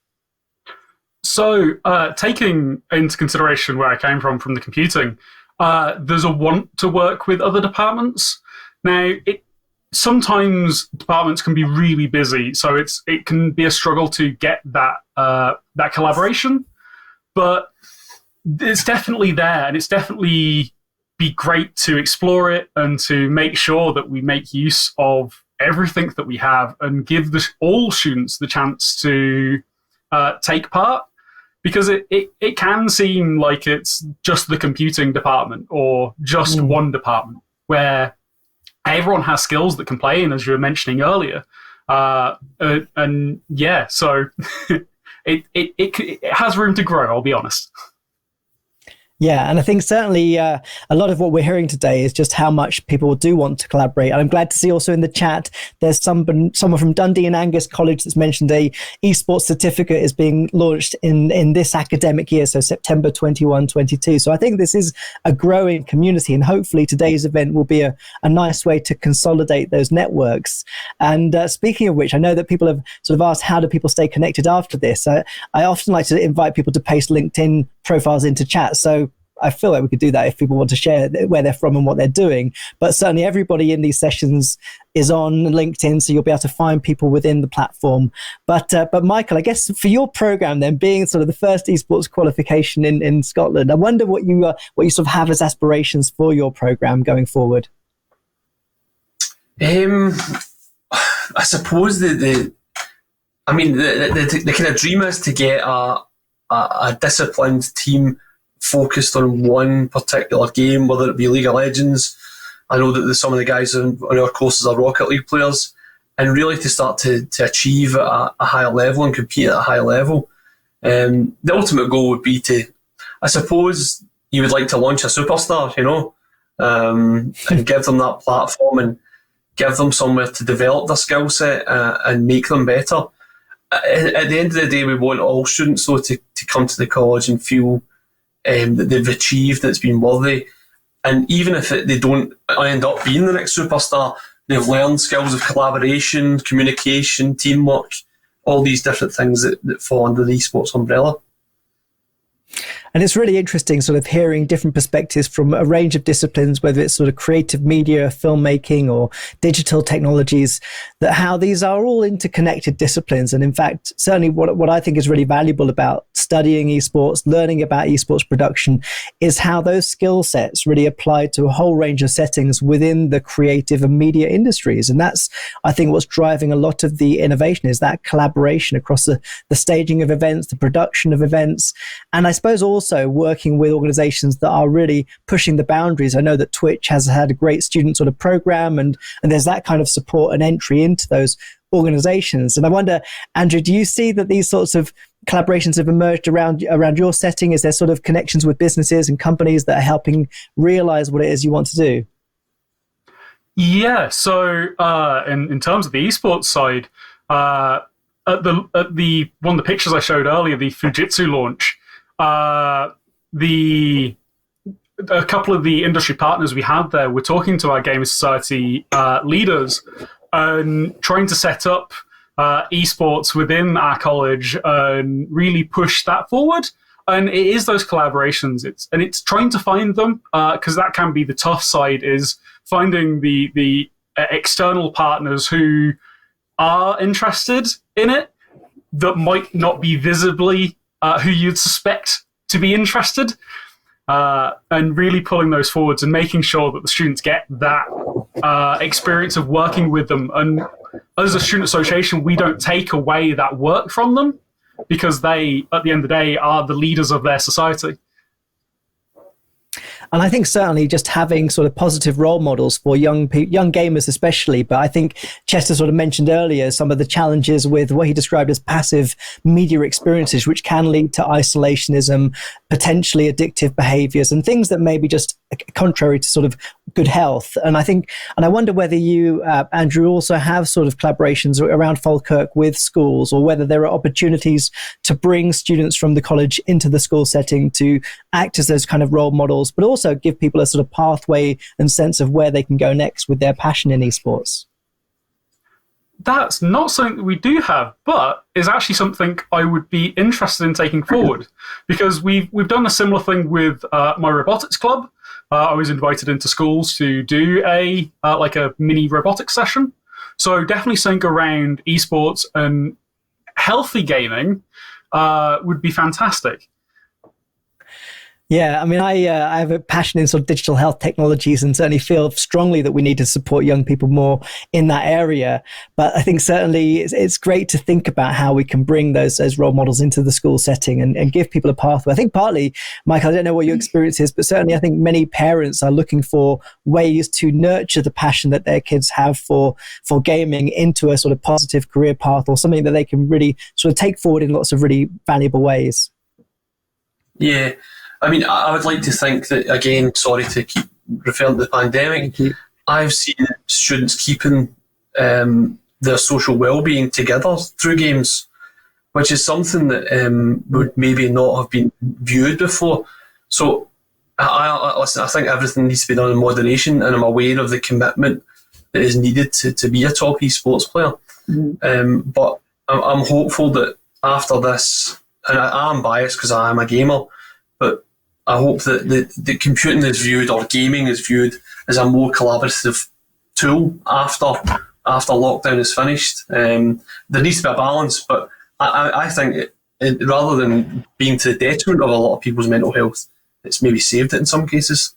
So taking into consideration where I came from the computing, there's a want to work with other departments. Now, sometimes departments can be really busy, so it can be a struggle to get that collaboration. But it's definitely there, and it's definitely be great to explore it and to make sure that we make use of everything that we have and give all students the chance to take part, because it can seem like it's just the computing department or just one department where everyone has skills that can play in, as you were mentioning earlier. And yeah, so it has room to grow, I'll be honest. Yeah, and I think certainly a lot of what we're hearing today is just how much people do want to collaborate. And I'm glad to see also in the chat, there's someone from Dundee and Angus College that's mentioned a esports certificate is being launched in this academic year, so September 21-22. So I think this is a growing community, and hopefully today's event will be a nice way to consolidate those networks. And speaking of which, I know that people have sort of asked, how do people stay connected after this? I often like to invite people to paste LinkedIn profiles into chat. So I feel like we could do that if people want to share where they're from and what they're doing. But certainly everybody in these sessions is on LinkedIn, so you'll be able to find people within the platform. But Michael, I guess for your program then, being sort of the first esports qualification in Scotland, I wonder what you sort of have as aspirations for your program going forward. I suppose the kind of dream is to get a disciplined team focused on one particular game, whether it be League of Legends. I know that some of the guys on our courses are Rocket League players, and really to start to achieve at a higher level and compete at a high level. The ultimate goal would be to, I suppose, you would like to launch a superstar, and give them that platform and give them somewhere to develop their skill set and make them better. At the end of the day, we want all students though to come to the college and feel that they've achieved, that it's been worthy. And even if they don't end up being the next superstar, they've learned skills of collaboration, communication, teamwork, all these different things that fall under the esports umbrella. And it's really interesting sort of hearing different perspectives from a range of disciplines, whether it's sort of creative media, filmmaking, or digital technologies, that how these are all interconnected disciplines. And in fact, certainly what I think is really valuable about studying esports, learning about esports production, is how those skill sets really apply to a whole range of settings within the creative and media industries. And that's, I think, what's driving a lot of the innovation, is that collaboration across the staging of events, the production of events, and I suppose also working with organizations that are really pushing the boundaries. I know that Twitch has had a great student sort of program, and there's that kind of support and entry into those organizations. And I wonder, Andrew, do you see that these sorts of collaborations have emerged around your setting? Is there sort of connections with businesses and companies that are helping realize what it is you want to do? Yeah, so in terms of the esports side, at the one of the pictures I showed earlier, the Fujitsu launch, a couple of the industry partners we had there were talking to our Gamer Society leaders and trying to set up esports within our college and really push that forward. And it is those collaborations. It's trying to find them, because that can be the tough side, is finding the external partners who are interested in it that might not be visibly who you'd suspect to be interested, and really pulling those forwards and making sure that the students get that experience of working with them. And as a student association, we don't take away that work from them, because they, at the end of the day, are the leaders of their society. And I think certainly just having sort of positive role models for young gamers especially. But I think Chester sort of mentioned earlier some of the challenges with what he described as passive media experiences, which can lead to isolationism, potentially addictive behaviors, and things that may be just contrary to sort of good health. And I wonder whether you, Andrew, also have sort of collaborations around Falkirk with schools, or whether there are opportunities to bring students from the college into the school setting to act as those kind of role models, but also give people a sort of pathway and sense of where they can go next with their passion in esports. That's not something that we do have, but is actually something I would be interested in taking forward, because we've done a similar thing with my robotics club. I was invited into schools to do a mini robotics session. So definitely something around esports and healthy gaming would be fantastic. Yeah, I mean, I have a passion in sort of digital health technologies, and certainly feel strongly that we need to support young people more in that area. But I think certainly it's great to think about how we can bring those role models into the school setting and give people a pathway. I think partly, Mike, I don't know what your experience is, but certainly I think many parents are looking for ways to nurture the passion that their kids have for gaming into a sort of positive career path, or something that they can really sort of take forward in lots of really valuable ways. Yeah. I mean, I would like to think that, again, sorry to keep referring to the pandemic, I've seen students keeping their social well-being together through games, which is something that would maybe not have been viewed before. So I think everything needs to be done in moderation, and I'm aware of the commitment that is needed to be a top esports player. But I'm hopeful that after this, and I am biased because I am a gamer, but I hope that the computing is viewed, or gaming is viewed, as a more collaborative tool after lockdown is finished. There needs to be a balance, but I think rather than being to the detriment of a lot of people's mental health, it's maybe saved it in some cases.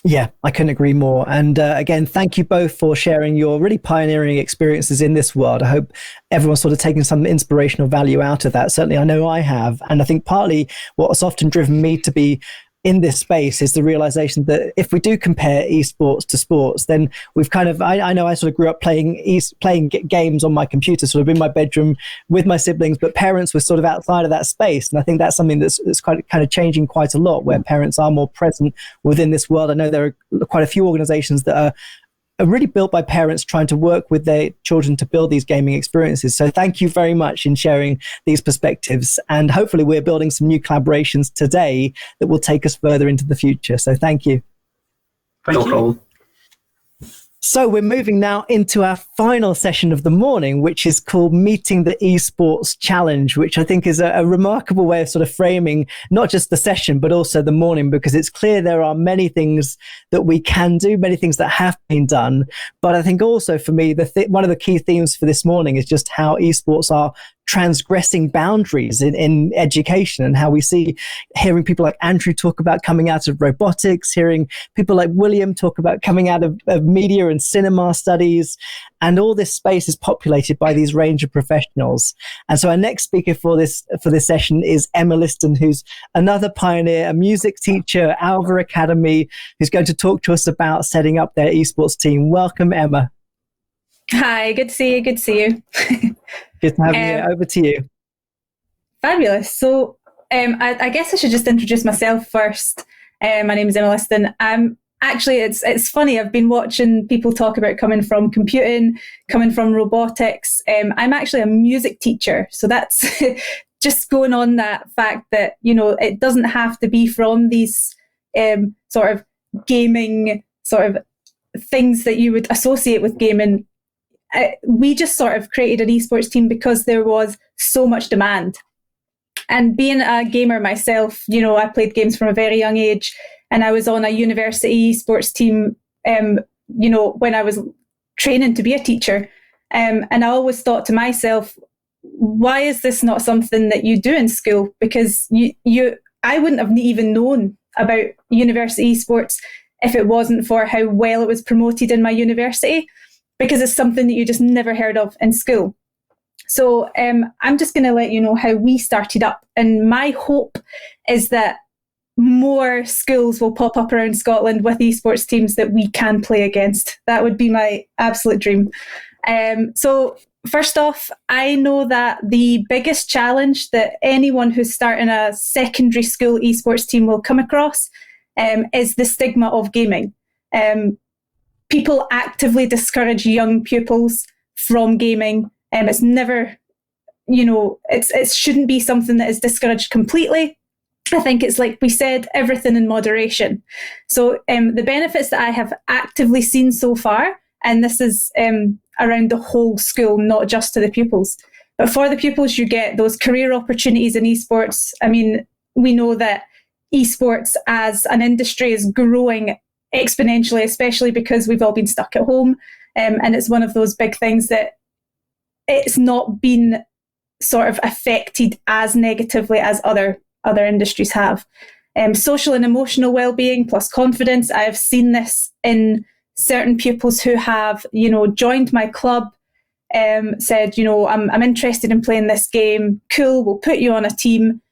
Yeah, I couldn't agree more. And again, thank you both for sharing your really pioneering experiences in this world. I hope everyone's sort of taking some inspirational value out of that. Certainly, I know I have. And I think partly what's often driven me to be in this space is the realization that if we do compare esports to sports, then we've kind of, I know I sort of grew up playing games on my computer, sort of in my bedroom with my siblings, but parents were sort of outside of that space. And I think that's something that's kind of changing quite a lot, where parents are more present within this world. I know there are quite a few organizations that are really built by parents trying to work with their children to build these gaming experiences. So thank you very much in sharing these perspectives. And hopefully we're building some new collaborations today that will take us further into the future. So thank you. Thank you. So we're moving now into our final session of the morning, which is called Meeting the Esports Challenge, which I think is a remarkable way of sort of framing not just the session, but also the morning, because it's clear there are many things that we can do, many things that have been done. But I think also for me, one of the key themes for this morning is just how esports are transgressing boundaries in education, and how we see, hearing people like Andrew talk about coming out of robotics, hearing people like William talk about coming out of media and cinema studies, and all this space is populated by these range of professionals. And so our next speaker for this session is Emma Liston, who's another pioneer, a music teacher at Alva Academy, who's going to talk to us about setting up their esports team. Welcome, Emma. Hi, good to see you. Good to see you. Good to have you. Over to you. Fabulous. So I guess I should just introduce myself first. My name is Emma Liston. Actually, it's funny. I've been watching people talk about coming from computing, coming from robotics. I'm actually a music teacher. So that's just going on that fact that, it doesn't have to be from these sort of gaming sort of things that you would associate with gaming. We just sort of created an esports team because there was so much demand. And being a gamer myself, I played games from a very young age, and I was on a university esports team, when I was training to be a teacher. And I always thought to myself, why is this not something that you do in school? Because I wouldn't have even known about university esports if it wasn't for how well it was promoted in my university, because it's something that you just never heard of in school. So I'm just going to let you know how we started up. And my hope is that more schools will pop up around Scotland with esports teams that we can play against. That would be my absolute dream. So first off, I know that the biggest challenge that anyone who's starting a secondary school esports team will come across is the stigma of gaming. People actively discourage young pupils from gaming. It's never, it shouldn't be something that is discouraged completely. I think it's like we said, everything in moderation. So the benefits that I have actively seen so far, and this is around the whole school, not just to the pupils, but for the pupils, you get those career opportunities in esports. I mean, we know that esports as an industry is growing exponentially, especially because we've all been stuck at home. And it's one of those big things that it's not been sort of affected as negatively as other industries have. Social and emotional well-being plus confidence. I've seen this in certain pupils who have, joined my club, said, I'm interested in playing this game. Cool, we'll put you on a team.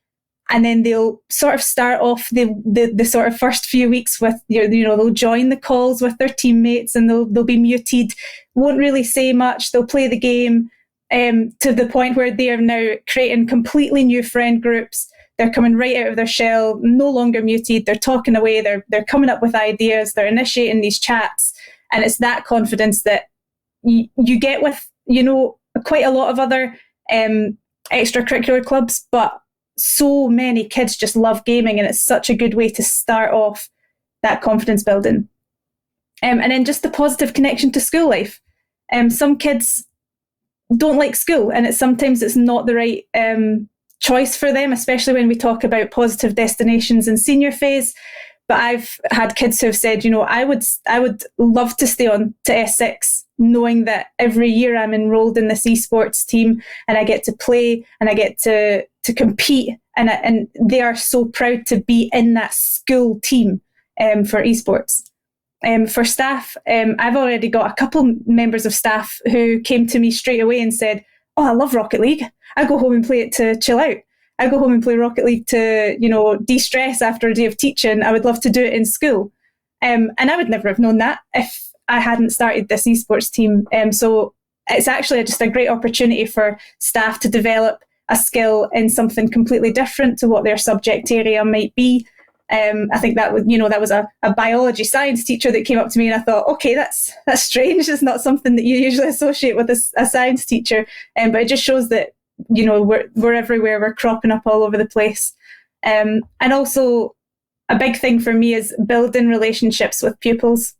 And then they'll sort of start off the sort of first few weeks with, they'll join the calls with their teammates and they'll be muted, won't really say much. They'll play the game to the point where they are now creating completely new friend groups. They're coming right out of their shell, no longer muted. They're talking away. They're coming up with ideas. They're initiating these chats. And it's that confidence that you get with, quite a lot of other extracurricular clubs. But so many kids just love gaming, and it's such a good way to start off that confidence building. And then just the positive connection to school life. Some kids don't like school, and sometimes it's not the right choice for them, especially when we talk about positive destinations in senior phase. But I've had kids who have said, I would love to stay on to S6, knowing that every year I'm enrolled in this esports team and I get to play and I get to compete, and they are so proud to be in that school team for esports. For staff, I've already got a couple members of staff who came to me straight away and said, "Oh, I love Rocket League. I go home and play it to chill out. I go home and play Rocket League to, de-stress after a day of teaching. I would love to do it in school." And I would never have known that if I hadn't started this esports team. So it's actually just a great opportunity for staff to develop a skill in something completely different to what their subject area might be. I think that was a biology science teacher that came up to me, and I thought, okay, that's strange. It's not something that you usually associate with a science teacher. But it just shows that, we're everywhere. We're cropping up all over the place. And also a big thing for me is building relationships with pupils.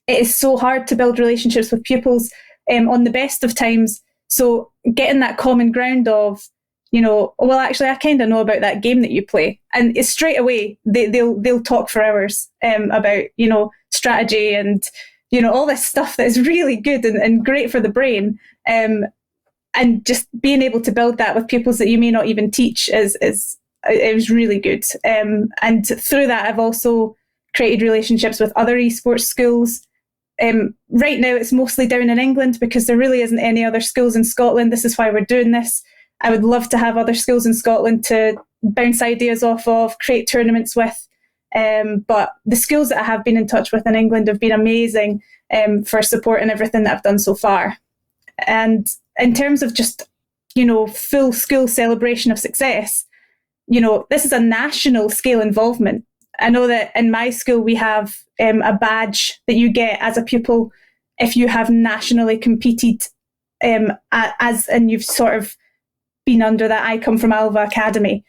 It is so hard to build relationships with pupils on the best of times. So getting that common ground of, well, actually, I kind of know about that game that you play. And it's straight away, they'll talk for hours about, strategy and, all this stuff that is really good and great for the brain. And just being able to build that with pupils that you may not even teach it was really good. And through that, I've also created relationships with other esports schools. Right now, it's mostly down in England because there really isn't any other schools in Scotland. This is why we're doing this. I would love to have other schools in Scotland to bounce ideas off of, create tournaments with. But the schools that I have been in touch with in England have been amazing for supporting everything that I've done so far. And in terms of just, full school celebration of success, this is a national scale involvement. I know that in my school we have a badge that you get as a pupil if you have nationally competed and you've sort of been under that I Come From Alva Academy.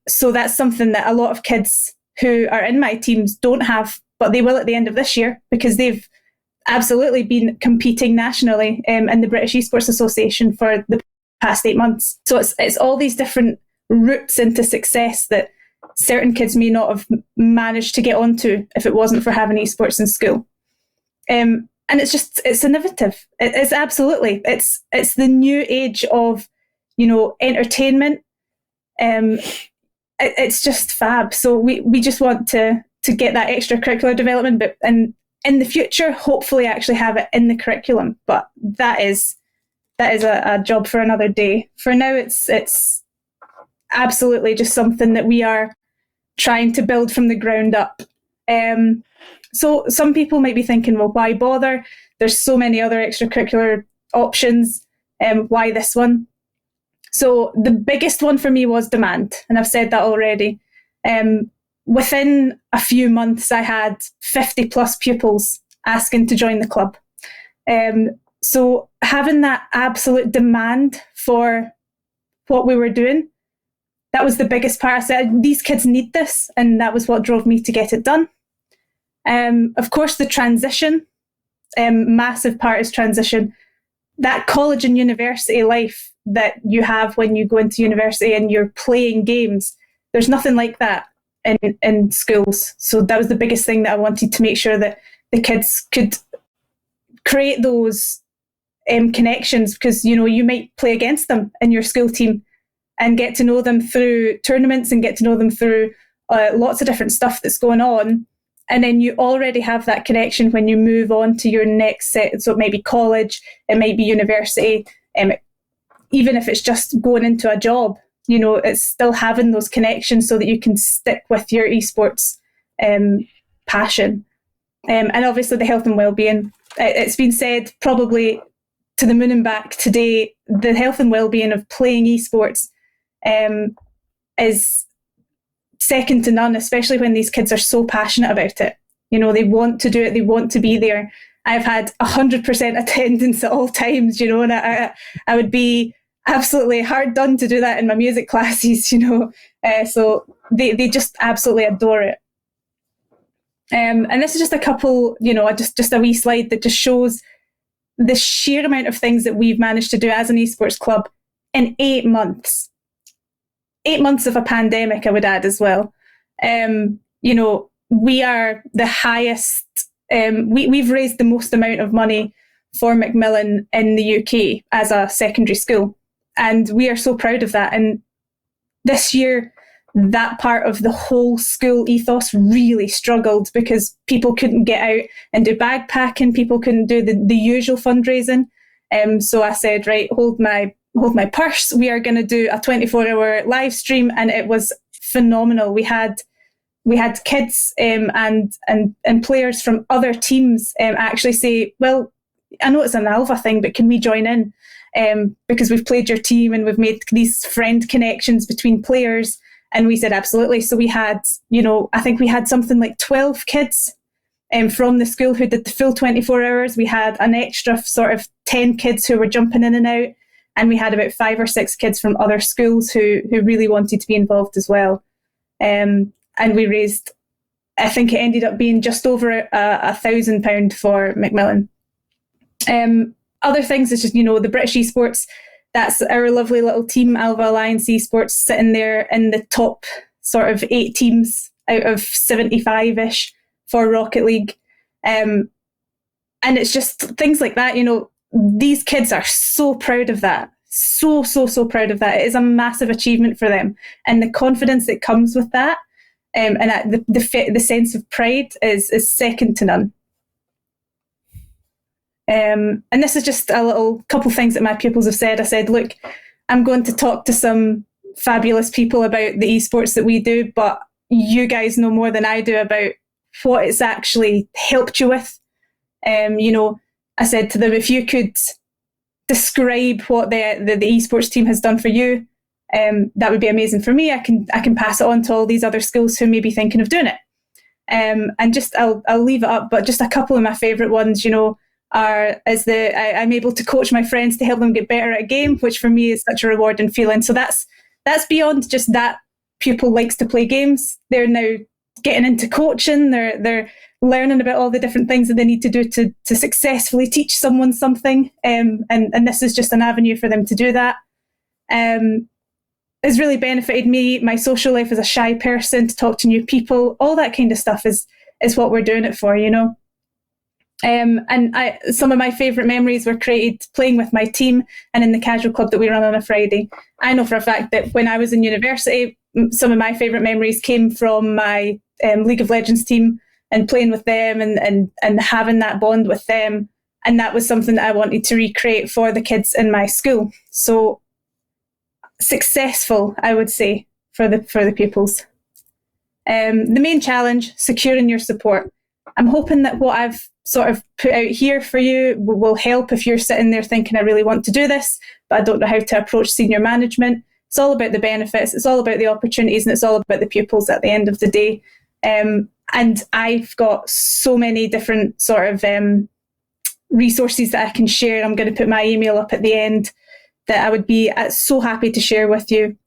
So that's something that a lot of kids who are in my teams don't have, but they will at the end of this year because they've absolutely been competing nationally in the British Esports Association for the past 8 months. So it's all these different routes into success that certain kids may not have managed to get onto if it wasn't for having esports in school. And it's innovative. It's absolutely, it's the new age of, entertainment. It's just fab. So we just want to get that extracurricular development, but and in the future, hopefully actually have it in the curriculum. But that is a job for another day. For now, it's absolutely just something that we are trying to build from the ground up. So some people might be thinking, well, why bother? There's so many other extracurricular options. Why this one? So the biggest one for me was demand, and I've said that already. Within a few months, I had 50 plus pupils asking to join the club. So having that absolute demand for what we were doing, that was the biggest part. I said, these kids need this, and that was what drove me to get it done. Of course, the transition, massive part is transition. That college and university life that you have when you go into university and you're playing games, there's nothing like that in schools. So that was the biggest thing that I wanted to make sure that the kids could create those connections, because, you might play against them in your school team and get to know them through tournaments and get to know them through lots of different stuff that's going on. And then you already have that connection when you move on to your next set. So it may be college, it may be university, even if it's just going into a job, it's still having those connections so that you can stick with your esports passion. And obviously the health and well-being. It's been said probably to the moon and back today, the health and well-being of playing esports is second to none, especially when these kids are so passionate about it. They want to do it, they want to be there. I've had 100% attendance at all times, and I would be absolutely hard done to do that in my music classes, so they just absolutely adore it. And this is just a couple, just a wee slide that just shows the sheer amount of things that we've managed to do as an esports club in 8 months. 8 months of a pandemic, I would add as well. We are the highest, we've raised the most amount of money for Macmillan in the UK as a secondary school. And we are so proud of that. And this year, that part of the whole school ethos really struggled because people couldn't get out and do bag packing, people couldn't do the usual fundraising. So I said, right, hold my purse. We are going to do a 24-hour live stream, and it was phenomenal. We had kids and players from other teams actually say, well, I know it's an Alva thing, but can we join in? Because we've played your team and we've made these friend connections between players. And we said, absolutely. So we had, I think we had something like 12 kids from the school who did the full 24 hours. We had an extra sort of 10 kids who were jumping in and out. And we had about 5 or 6 kids from other schools who really wanted to be involved as well. And we raised, I think it ended up being just over £1,000 for Macmillan. Other things is just, the British Esports, that's our lovely little team, Alva Alliance Esports, sitting there in the top sort of 8 teams out of 75-ish for Rocket League. And it's just things like that, these kids are so proud of that. So proud of that. It is a massive achievement for them. And the confidence that comes with that, and the sense of pride is second to none. And this is just a little couple things that my pupils have said. I said, look, I'm going to talk to some fabulous people about the esports that we do, but you guys know more than I do about what it's actually helped you with. I said to them, if you could describe what the esports team has done for you, that would be amazing for me. I can pass it on to all these other schools who may be thinking of doing it. And just I'll leave it up, but just a couple of my favourite ones, I'm able to coach my friends to help them get better at a game, which for me is such a rewarding feeling. So that's beyond just that pupil likes to play games. They're now getting into coaching. They're learning about all the different things that they need to do to successfully teach someone something. And this is just an avenue for them to do that. It's really benefited me, my social life as a shy person, to talk to new people. All that kind of stuff is what we're doing it for, Some of my favourite memories were created playing with my team and in the casual club that we run on a Friday. I know for a fact that when I was in university, some of my favourite memories came from my League of Legends team and playing with them and having that bond with them. And that was something that I wanted to recreate for the kids in my school. So successful, I would say, for the pupils. The main challenge, securing your support. I'm hoping that what I've sort of put out here for you will help if you're sitting there thinking, I really want to do this, but I don't know how to approach senior management. It's all about the benefits, it's all about the opportunities, and it's all about the pupils at the end of the day. And I've got so many different sort of resources that I can share. I'm going to put my email up at the end that I would be so happy to share with you.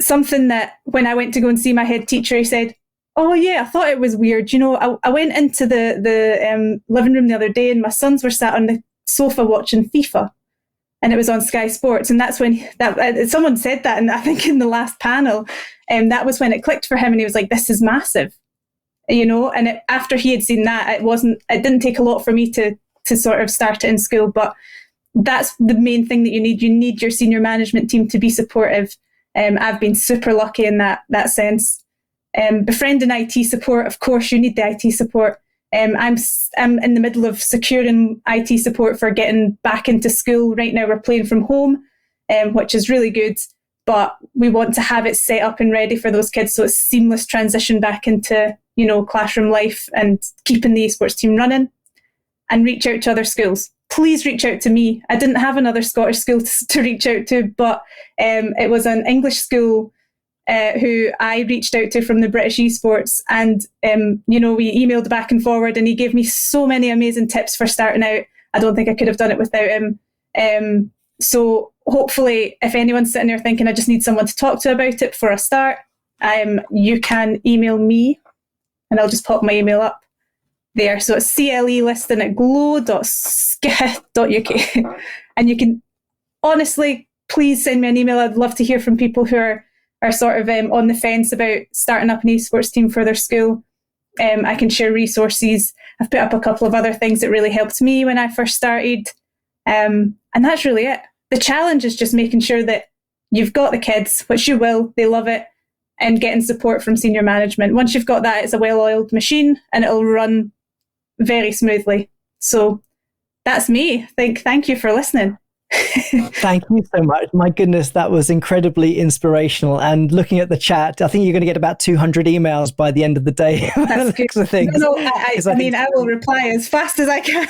Something that when I went to go and see my head teacher, he said, oh yeah, I thought it was weird. You know, I went into the living room the other day and my sons were sat on the sofa watching FIFA and it was on Sky Sports. And that's when someone said that, and I think in the last panel, that was when it clicked for him and he was like, this is massive, you know. And after he had seen that, it didn't take a lot for me to sort of start it in school, but that's the main thing that you need. You need your senior management team to be supportive. I've been super lucky in that sense. Befriending IT support, of course, you need the IT support. I'm in the middle of securing IT support for getting back into school. Right now we're playing from home, which is really good, but we want to have it set up and ready for those kids so it's seamless transition back into, you know, classroom life and keeping the esports team running. And reach out to other schools. Please reach out to me. I didn't have another Scottish school to reach out to, but it was an English school who I reached out to from the British Esports, and you know, we emailed back and forward, and he gave me so many amazing tips for starting out. I don't think I could have done it without him. So hopefully, if anyone's sitting there thinking I just need someone to talk to about it for a start, you can email me, and I'll just pop my email up there. So it's cleliston@glow.sk.uk. And you can honestly, please send me an email. I'd love to hear from people who are sort of on the fence about starting up an esports team for their school. I can share resources. I've put up a couple of other things that really helped me when I first started. And that's really it. The challenge is just making sure that you've got the kids, which you will, they love it, and getting support from senior management. Once you've got that, it's a well-oiled machine and it'll run very smoothly. So that's me. Thank you for listening. Thank you so much. My goodness, that was incredibly inspirational. And looking at the chat, I think you're going to get about 200 emails by the end of the day. That's good. I mean, I will reply as fast as I can.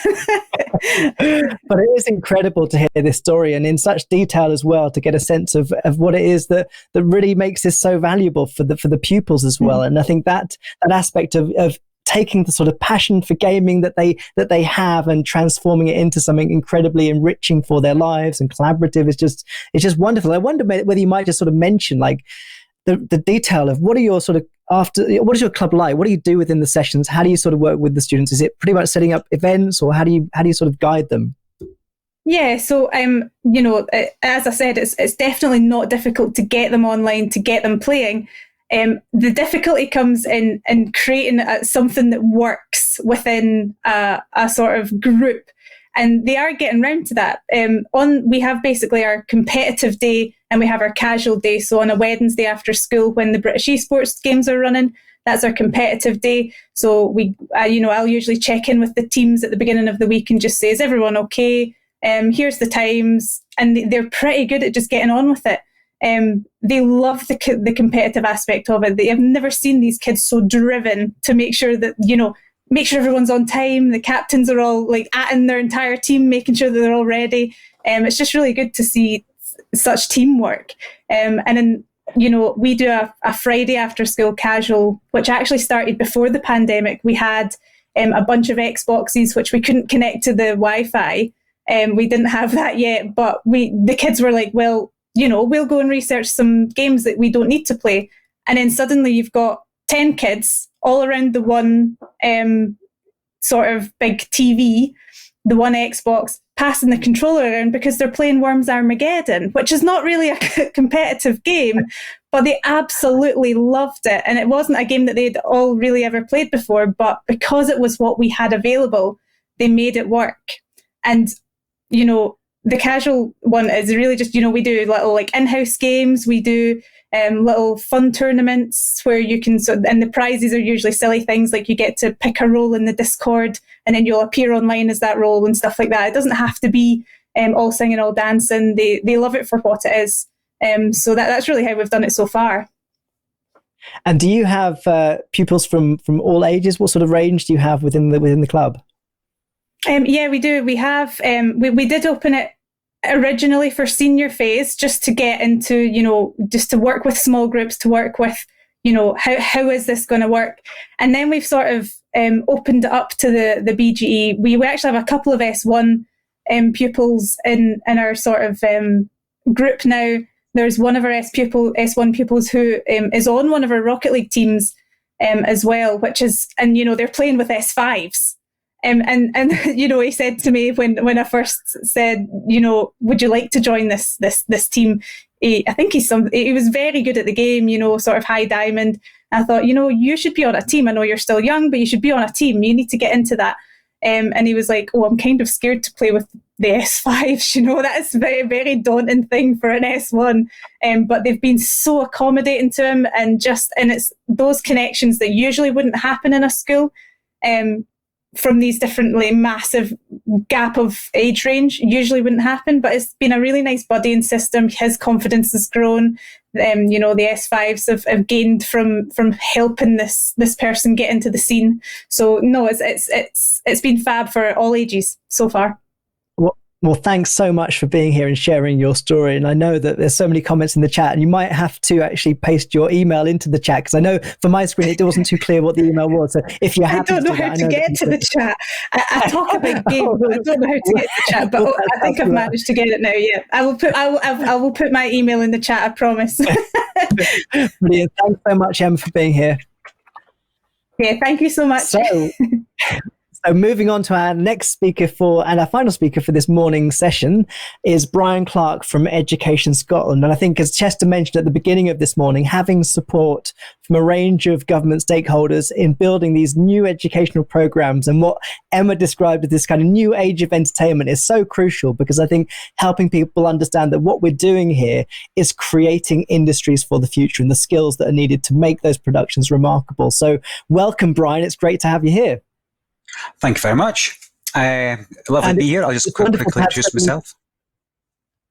But it is incredible to hear this story, and in such detail as well, to get a sense of what it is that really makes this so valuable for the pupils as well. And I think that aspect of taking the sort of passion for gaming that they have and transforming it into something incredibly enriching for their lives and collaborative is just wonderful. I wonder whether you might just sort of mention like the detail of what is your club like? What do you do within the sessions? How do you sort of work with the students? Is it pretty much setting up events, or how do you sort of guide them? Yeah, so you know, as I said, it's definitely not difficult to get them online, to get them playing. The difficulty comes in creating something that works within a sort of group, and they are getting round to that. We have basically our competitive day and we have our casual day. So on a Wednesday after school, when the British Esports games are running, that's our competitive day. So I'll usually check in with the teams at the beginning of the week and just say, is everyone okay? Here's the times, and they're pretty good at just getting on with it. They love the competitive aspect of it. They have never seen these kids so driven to make sure that, you know, make sure everyone's on time. The captains are all like atting their entire team, making sure that they're all ready. It's just really good to see such teamwork. And then, you know, we do a Friday after school casual, which actually started before the pandemic. We had a bunch of Xboxes, which we couldn't connect to the Wi-Fi. We didn't have that yet, but the kids were like, well, you know, we'll go and research some games that we don't need to play. And then suddenly you've got 10 kids all around the one sort of big TV, the one Xbox, passing the controller around because they're playing Worms Armageddon, which is not really a competitive game, but they absolutely loved it. And it wasn't a game that they'd all really ever played before, but because it was what we had available, they made it work. And, you know, the casual one is really just, you know, we do little like in-house games, we do little fun tournaments where you can, and the prizes are usually silly things like you get to pick a role in the Discord and then you'll appear online as that role and stuff like that. It doesn't have to be all singing, all dancing. They love it for what it is. So that's really how we've done it so far. And do you have pupils from all ages? What sort of range do you have within the club? Yeah, we do. We have. We did open it originally for senior phase, just to get into, you know, just to work with small groups, to work with, you know, how is this going to work? And then we've sort of opened it up to the BGE. We actually have a couple of S1 pupils in our sort of group now. There's one of our S1 pupils who is on one of our Rocket League teams as well, which is, and you know, they're playing with S5s. And you know, he said to me when I first said, you know, would you like to join this team? I think he was very good at the game, you know, sort of high diamond. I thought, you know, you should be on a team. I know you're still young, but you should be on a team. You need to get into that. And he was like, oh, I'm kind of scared to play with the S5s. You know, that is a very, very daunting thing for an S1. But they've been so accommodating to him, and it's those connections that usually wouldn't happen in a school. From these different like massive gap of age range usually wouldn't happen, but it's been a really nice buddying system. His confidence has grown. You know, the S5s have gained from helping this person get into the scene. So no, it's been fab for all ages so far. Well, thanks so much for being here and sharing your story. And I know that there's so many comments in the chat, and you might have to actually paste your email into the chat, because I know for my screen it wasn't too clear what the email was. So if you're happy, I don't know how to get to the chat. I talk about games, but I don't know how to get to the chat. But I think I've managed to get it now. Yeah, I will put my email in the chat. I promise. Brilliant. Thanks so much, Emma, for being here. Yeah, thank you so much. So moving on to our next speaker and our final speaker for this morning session is Brian Clark from Education Scotland. And I think, as Chester mentioned at the beginning of this morning, having support from a range of government stakeholders in building these new educational programs and what Emma described as this kind of new age of entertainment is so crucial, because I think helping people understand that what we're doing here is creating industries for the future and the skills that are needed to make those productions remarkable. So welcome, Brian. It's great to have you here. Thank you very much. Lovely to be here. I'll just quickly introduce myself.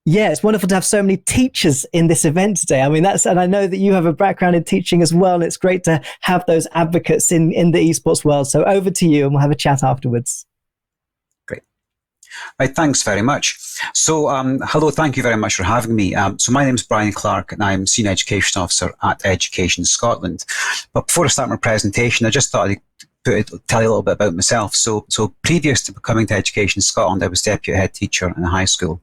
Yeah, it's wonderful to have so many teachers in this event today. I mean, and I know that you have a background in teaching as well, and it's great to have those advocates in the esports world. So over to you, and we'll have a chat afterwards. Great. Right, thanks very much. So, hello, thank you very much for having me. So my name is Brian Clark, and I'm Senior Education Officer at Education Scotland. But before I start my presentation, I just thought I'd tell you a little bit about myself. So previous to coming to Education Scotland, I was deputy head teacher in a high school,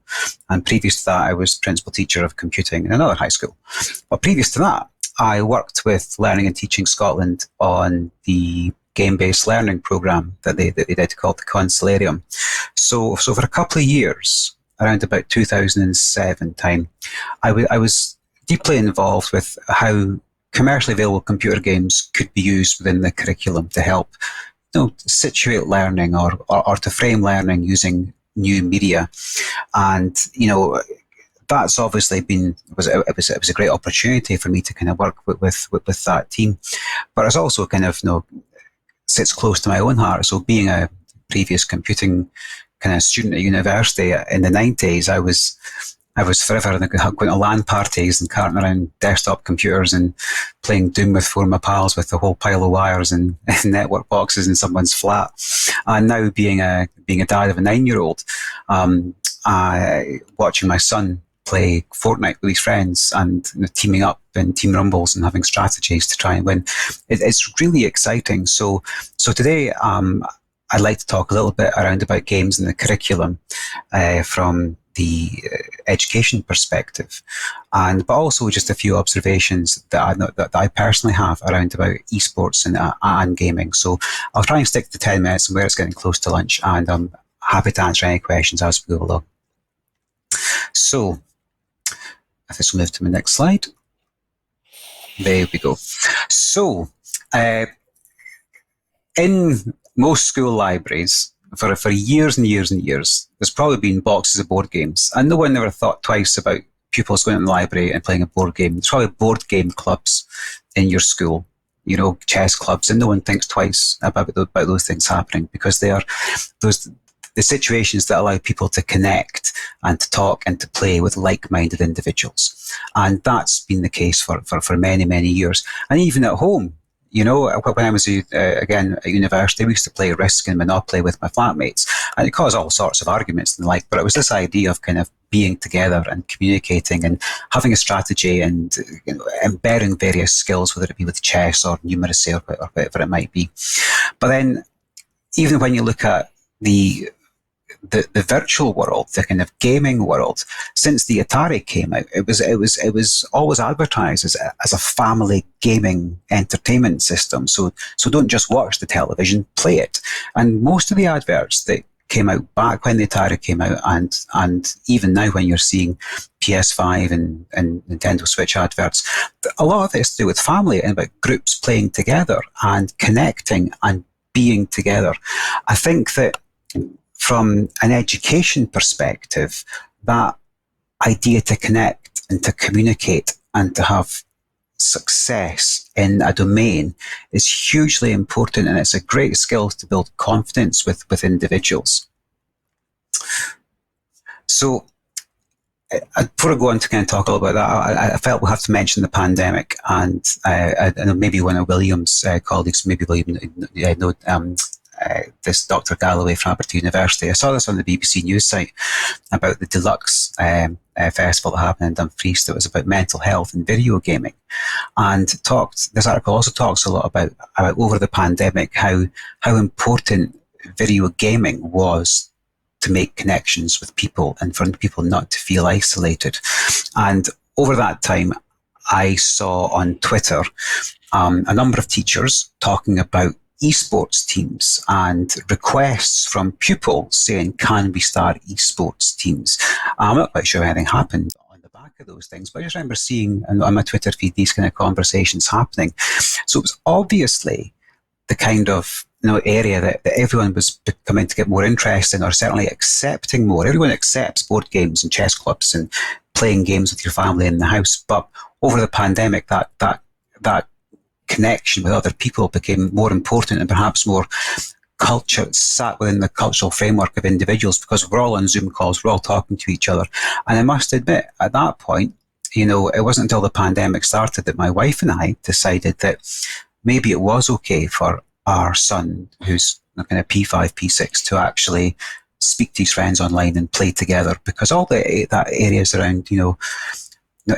and previous to that, I was principal teacher of computing in another high school. But previous to that, I worked with Learning and Teaching Scotland on the game-based learning program that they did called the Consolarium. So for a couple of years, around about 2007 time, I was deeply involved with how commercially available computer games could be used within the curriculum to help, situate learning or to frame learning using new media. And, that's obviously it was a great opportunity for me to kind of work with that team. But it's also kind of, sits close to my own heart. So being a previous computing kind of student at university in the 90s, I was forever going to LAN parties and carting around desktop computers and playing Doom with four of my pals with a whole pile of wires and network boxes in someone's flat. And now being a dad of a 9-year-old, watching my son play Fortnite with his friends and teaming up in team rumbles and having strategies to try and win, it's really exciting. So today, I'd like to talk a little bit about games in the curriculum from the education perspective, but also just a few observations that I personally have around about esports and gaming. So I'll try and stick to 10 minutes and where it's getting close to lunch, and I'm happy to answer any questions as we go along. So, if this will move to the next slide. There we go. So, in most school libraries, for years and years and years, there's probably been boxes of board games, and no one ever thought twice about pupils going to the library and playing a board game. There's probably board game clubs in your school, chess clubs, and no one thinks twice about those things happening, because they are the situations that allow people to connect and to talk and to play with like-minded individuals. And that's been the case for many, many years. And even at home, when I was, again, at university, we used to play Risk and Monopoly with my flatmates, and it caused all sorts of arguments and the like, but it was this idea of kind of being together and communicating and having a strategy and embedding various skills, whether it be with chess or numeracy or whatever it might be. But then, even when you look at the virtual world, the kind of gaming world, since the Atari came out, it was always advertised as a family gaming entertainment system. So don't just watch the television, play it. And most of the adverts that came out back when the Atari came out, and even now when you're seeing PS5 and Nintendo Switch adverts, a lot of it is to do with family and about groups playing together and connecting and being together. I think that from an education perspective, that idea to connect and to communicate and to have success in a domain is hugely important, and it's a great skill to build confidence with individuals. So, before I go on to kind of talk a little about that, I felt we'll have to mention the pandemic, and I know maybe one of William's colleagues maybe will even know this Dr. Galloway from Aberdeen University. I saw this on the BBC News site about the Deluxe festival that happened in Dumfries that was about mental health and video gaming. And this article also talks a lot about over the pandemic how important video gaming was to make connections with people and for people not to feel isolated. And over that time, I saw on Twitter a number of teachers talking about esports teams and requests from pupils saying, can we start esports teams? I'm not quite sure anything happened on the back of those things, but I just remember seeing on my Twitter feed these kind of conversations happening. So it was obviously the kind of area that everyone was becoming to get more interested in, or certainly accepting more. Everyone accepts board games and chess clubs and playing games with your family in the house, but over the pandemic, that connection with other people became more important, and perhaps more culture sat within the cultural framework of individuals, because we're all on Zoom calls, we're all talking to each other. And I must admit, at that point, it wasn't until the pandemic started that my wife and I decided that maybe it was okay for our son, who's kind of P5, P6, to actually speak to his friends online and play together, because all that areas around,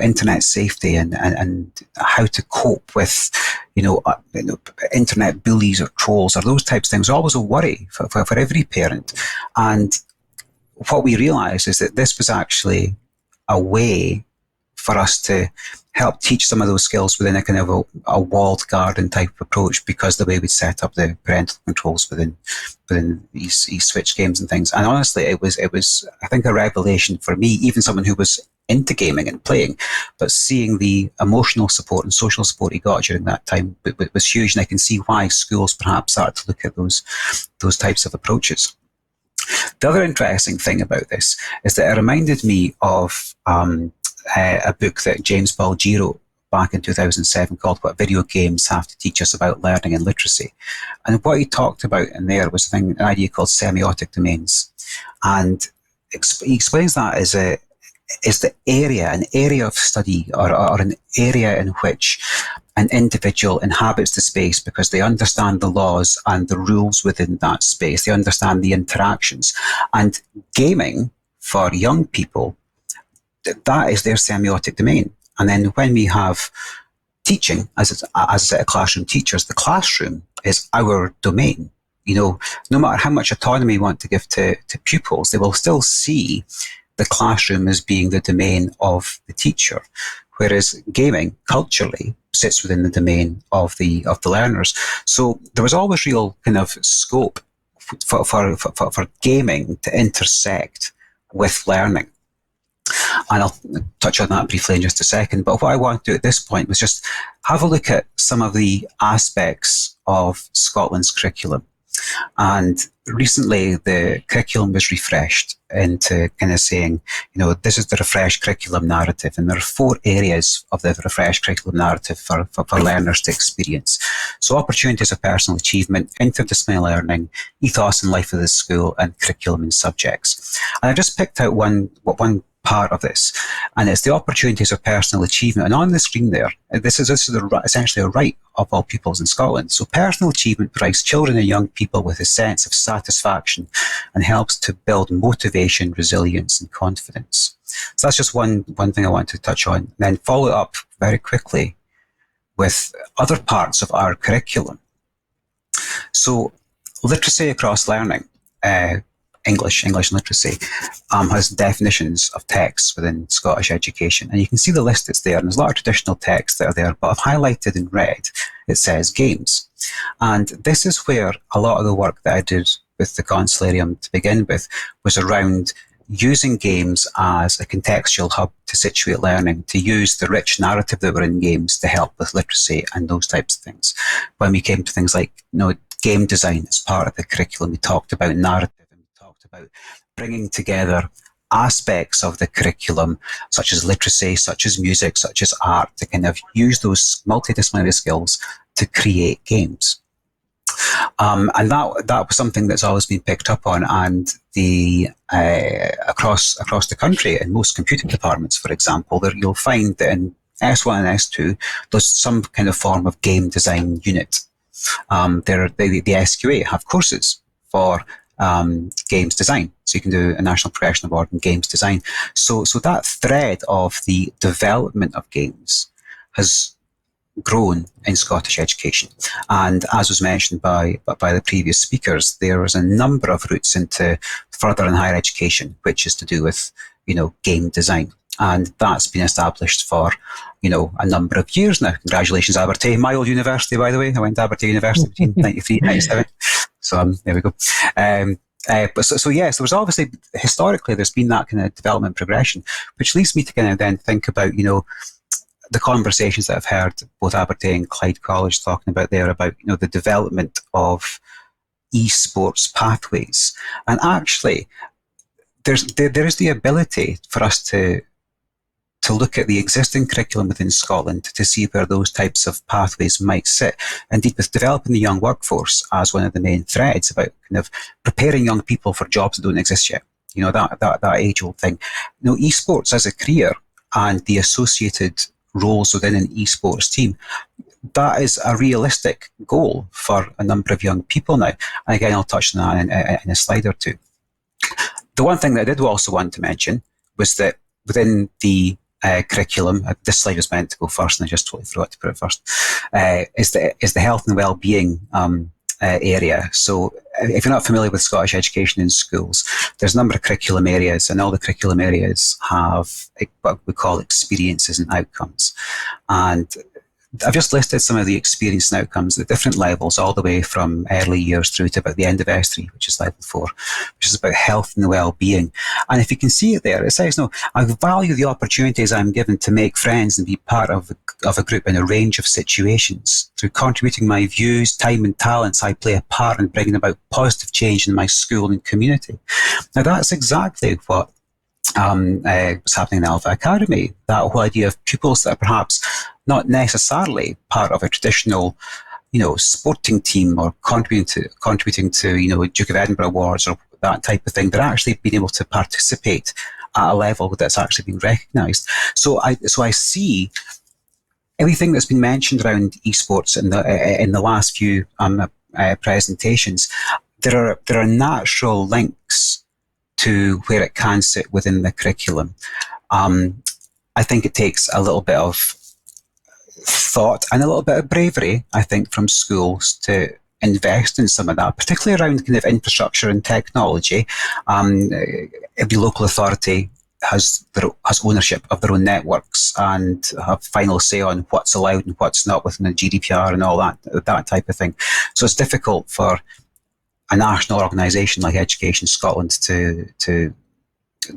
internet safety and how to cope with, internet bullies or trolls or those types of things are always a worry for every parent. And what we realized is that this was actually a way for us to help teach some of those skills within a kind of a walled garden type of approach, because the way we set up the parental controls within these Switch games and things. And honestly, it was I think a revelation for me, even someone who was into gaming and playing, but seeing the emotional support and social support he got during that time was huge. And I can see why schools perhaps start to look at those types of approaches. The other interesting thing about this is that it reminded me of a book that James Bulgee wrote back in 2007 called What Video Games Have to Teach Us About Learning and Literacy. And what he talked about in there was an idea called semiotic domains. And he explains that as an area of study or an area in which an individual inhabits the space because they understand the laws and the rules within that space. They understand the interactions. And gaming for young people, that is their semiotic domain. And then when we have teaching as a set of classroom teachers, the classroom is our domain. No matter how much autonomy we want to give to pupils, they will still see the classroom as being the domain of the teacher. Whereas gaming culturally sits within the domain of the learners. So there was always real kind of scope for gaming to intersect with learning. And I'll touch on that briefly in just a second. But what I want to do at this point was just have a look at some of the aspects of Scotland's curriculum. And recently the curriculum was refreshed into kind of saying, this is the refreshed curriculum narrative. And there are 4 areas of the refreshed curriculum narrative for learners to experience. So opportunities of personal achievement, interdisciplinary learning, ethos and life of the school, and curriculum and subjects. And I just picked out one part of this, and it's the opportunities of personal achievement. And on the screen there, this is essentially a right of all pupils in Scotland. So personal achievement provides children and young people with a sense of satisfaction and helps to build motivation, resilience, and confidence. So that's just one thing I want to touch on. And then follow it up very quickly with other parts of our curriculum. So literacy across learning, English literacy, has definitions of texts within Scottish education. And you can see the list that's there, and there's a lot of traditional texts that are there, but I've highlighted in red, it says games. And this is where a lot of the work that I did with the Consularium to begin with was around using games as a contextual hub to situate learning, to use the rich narrative that were in games to help with literacy and those types of things. When we came to things like, game design as part of the curriculum, we talked about narrative, about bringing together aspects of the curriculum, such as literacy, such as music, such as art, to kind of use those multidisciplinary skills to create games. And that was something that's always been picked up on, and across the country, in most computing departments, for example, you'll find that in S1 and S2, there's some kind of form of game design unit. The SQA have courses for games design, so you can do a national professional award in games design. So that thread of the development of games has grown in Scottish education, and as was mentioned by the previous speakers, there is a number of routes into further and higher education which is to do with game design, and that's been established for a number of years now. Congratulations, Aberdeen, my old university, by the way. I went to Aberdeen University between 93 and 97. So there we go. But yes, there was obviously, historically, there's been that kind of development progression, which leads me to kind of then think about, the conversations that I've heard both Aberdeen and Clyde College talking about there about, the development of esports pathways. And actually, there is the ability for us to look at the existing curriculum within Scotland to see where those types of pathways might sit. Indeed, with developing the young workforce as one of the main threads about kind of preparing young people for jobs that don't exist yet, that age-old thing. Esports as a career and the associated roles within an esports team, that is a realistic goal for a number of young people now. And again, I'll touch on that in a slide or two. The one thing that I did also want to mention was that within the curriculum, this slide was meant to go first and I just totally forgot to put it first, is the health and well-being area. So if you're not familiar with Scottish education in schools, there's a number of curriculum areas, and all the curriculum areas have what we call experiences and outcomes. And I've just listed some of the experience and outcomes at different levels, all the way from early years through to about the end of S3, which is level 4, which is about health and well-being. And if you can see it there, it says, I value the opportunities I'm given to make friends and be part of a group in a range of situations. Through contributing my views, time and talents, I play a part in bringing about positive change in my school and community. Now, that's exactly what was happening in Alpha Academy. That whole idea of pupils that are perhaps not necessarily part of a traditional, sporting team or contributing to, Duke of Edinburgh Awards or that type of thing, they're actually being able to participate at a level that's actually been recognised. So I see everything that's been mentioned around esports in the last few presentations. There are natural links to where it can sit within the curriculum. I think it takes a little bit of thought and a little bit of bravery, I think, from schools to invest in some of that, particularly around kind of infrastructure and technology. Every local authority has ownership of their own networks and have final say on what's allowed and what's not within the GDPR and all that type of thing. So it's difficult for a national organisation like Education Scotland to do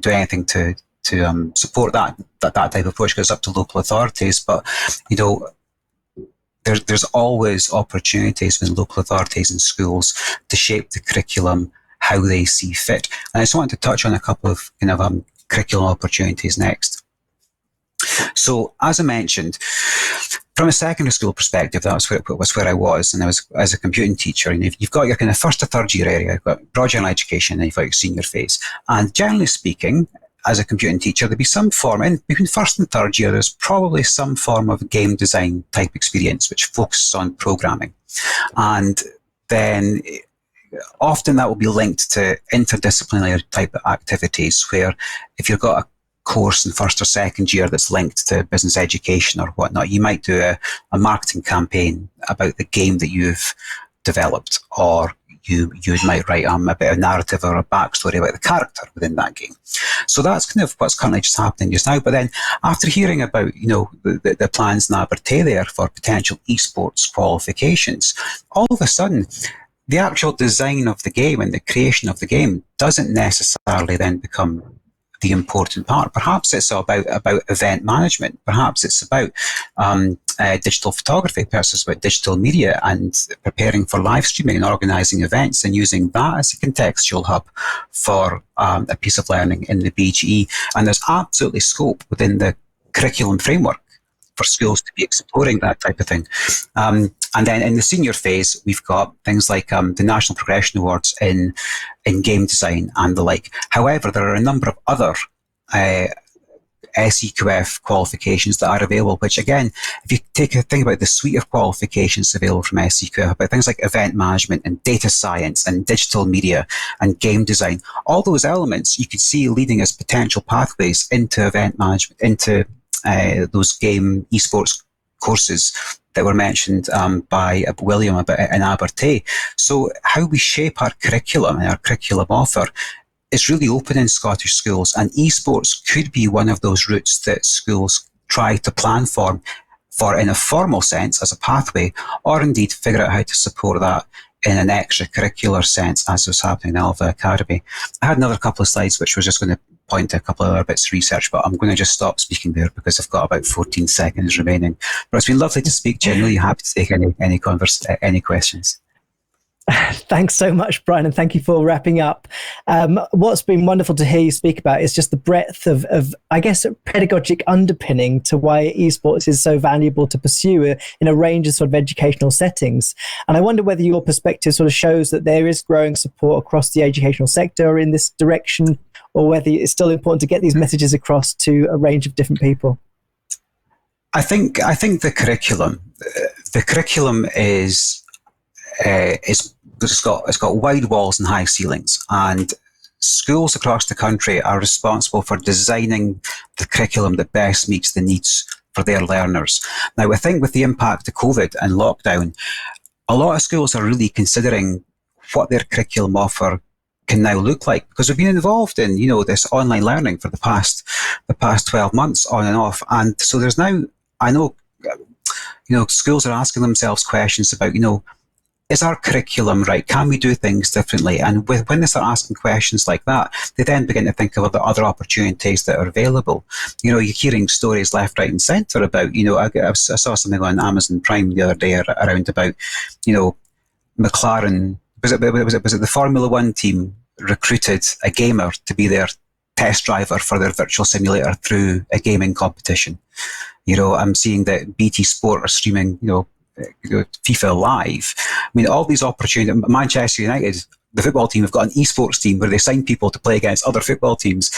anything to support that type of approach, because it's up to local authorities. But there's always opportunities with local authorities and schools to shape the curriculum how they see fit. And I just wanted to touch on a couple of curriculum opportunities next. So, as I mentioned, from a secondary school perspective, that's where I was, and I was as a computing teacher. And you've got your kind of first to third year area, you've got broad general education, and you've got your senior phase. And generally speaking, as a computing teacher, there'd be some form, in between first and third year, there's probably some form of game design type experience which focuses on programming. And then often that will be linked to interdisciplinary type of activities, where if you've got a course in first or second year that's linked to business education or whatnot, you might do a marketing campaign about the game that you've developed, or you might write a bit of narrative or a backstory about the character within that game. So that's kind of what's currently just happening just now. But then after hearing about the plans in Abertay there for potential esports qualifications, all of a sudden the actual design of the game and the creation of the game doesn't necessarily then become the important part. Perhaps it's about event management. Perhaps it's about digital photography. Perhaps it's about digital media and preparing for live streaming and organising events and using that as a contextual hub for a piece of learning in the BGE. And there's absolutely scope within the curriculum framework for schools to be exploring that type of thing. And then in the senior phase, we've got things like the National Progression Awards in game design and the like. However, there are a number of other SEQF qualifications that are available, which again, if you think about the suite of qualifications available from SEQF, about things like event management and data science and digital media and game design, all those elements you could see leading as potential pathways into event management, into those game esports courses that were mentioned by William in Abertay. So how we shape our curriculum and our curriculum offer is really open in Scottish schools, and esports could be one of those routes that schools try to plan for in a formal sense as a pathway, or indeed figure out how to support that in an extracurricular sense, as was happening in Alva Academy. I had another couple of slides which was just going to point to a couple of other bits of research, but I'm going to just stop speaking there because I've got about 14 seconds remaining. But it's been lovely to speak to you. I'm really happy to take any questions. Thanks so much, Brian, and thank you for wrapping up. What's been wonderful to hear you speak about is just the breadth of I guess, pedagogic underpinning to why esports is so valuable to pursue in a range of sort of educational settings. And I wonder whether your perspective sort of shows that there is growing support across the educational sector in this direction, or whether it's still important to get these messages across to a range of different people. I think the curriculum is it's got wide walls and high ceilings, and schools across the country are responsible for designing the curriculum that best meets the needs for their learners. Now, I think with the impact of COVID and lockdown, a lot of schools are really considering what their curriculum offer can now look like, because we've been involved in this online learning for the past 12 months on and off, and so there's now, I know schools are asking themselves questions about is our curriculum right? Can we do things differently? And when they start asking questions like that, they then begin to think of the other opportunities that are available. You're hearing stories left, right, and centre about. I saw something on Amazon Prime the other day around about McLaren. Was it the Formula One team recruited a gamer to be their test driver for their virtual simulator through a gaming competition? I'm seeing that BT Sport are streaming, FIFA Live. I mean, all these opportunities. Manchester United, the football team, have got an esports team where they sign people to play against other football teams.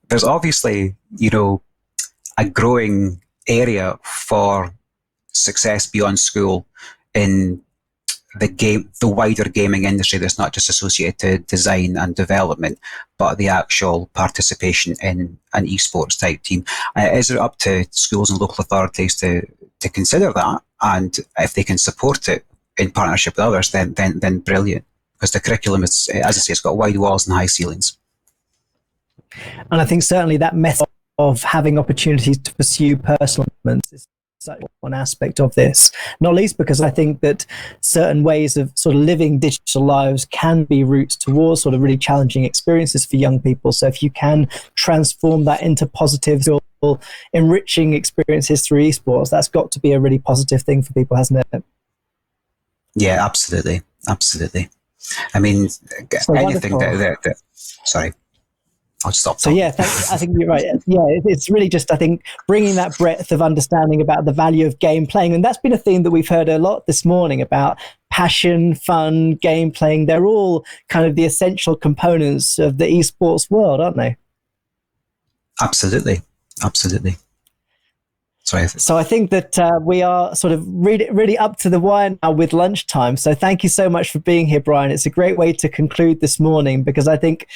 There's obviously, a growing area for success beyond school in the wider gaming industry that's not just associated to design and development, but the actual participation in an esports type team. Is it up to schools and local authorities to consider that? And if they can support it in partnership with others, then brilliant. Because the curriculum is, as I say, it's got wide walls and high ceilings. And I think certainly that method of having opportunities to pursue personal development is such one aspect of this, not least because I think that certain ways of sort of living digital lives can be routes towards sort of really challenging experiences for young people. So if you can transform that into positive, enriching experiences through esports, that's got to be a really positive thing for people, hasn't it? Yeah, absolutely. I mean, So anything wonderful. that sorry, I'll stop. So yeah, I think you're right. Yeah, it's really just, I think, bringing that breadth of understanding about the value of game playing, and that's been a theme that we've heard a lot this morning about passion, fun, game playing. They're all kind of the essential components of the esports world, aren't they? Absolutely. Sorry. So I think that we are sort of really up to the wire now with lunchtime. So thank you so much for being here, Brian. It's a great way to conclude this morning, because I think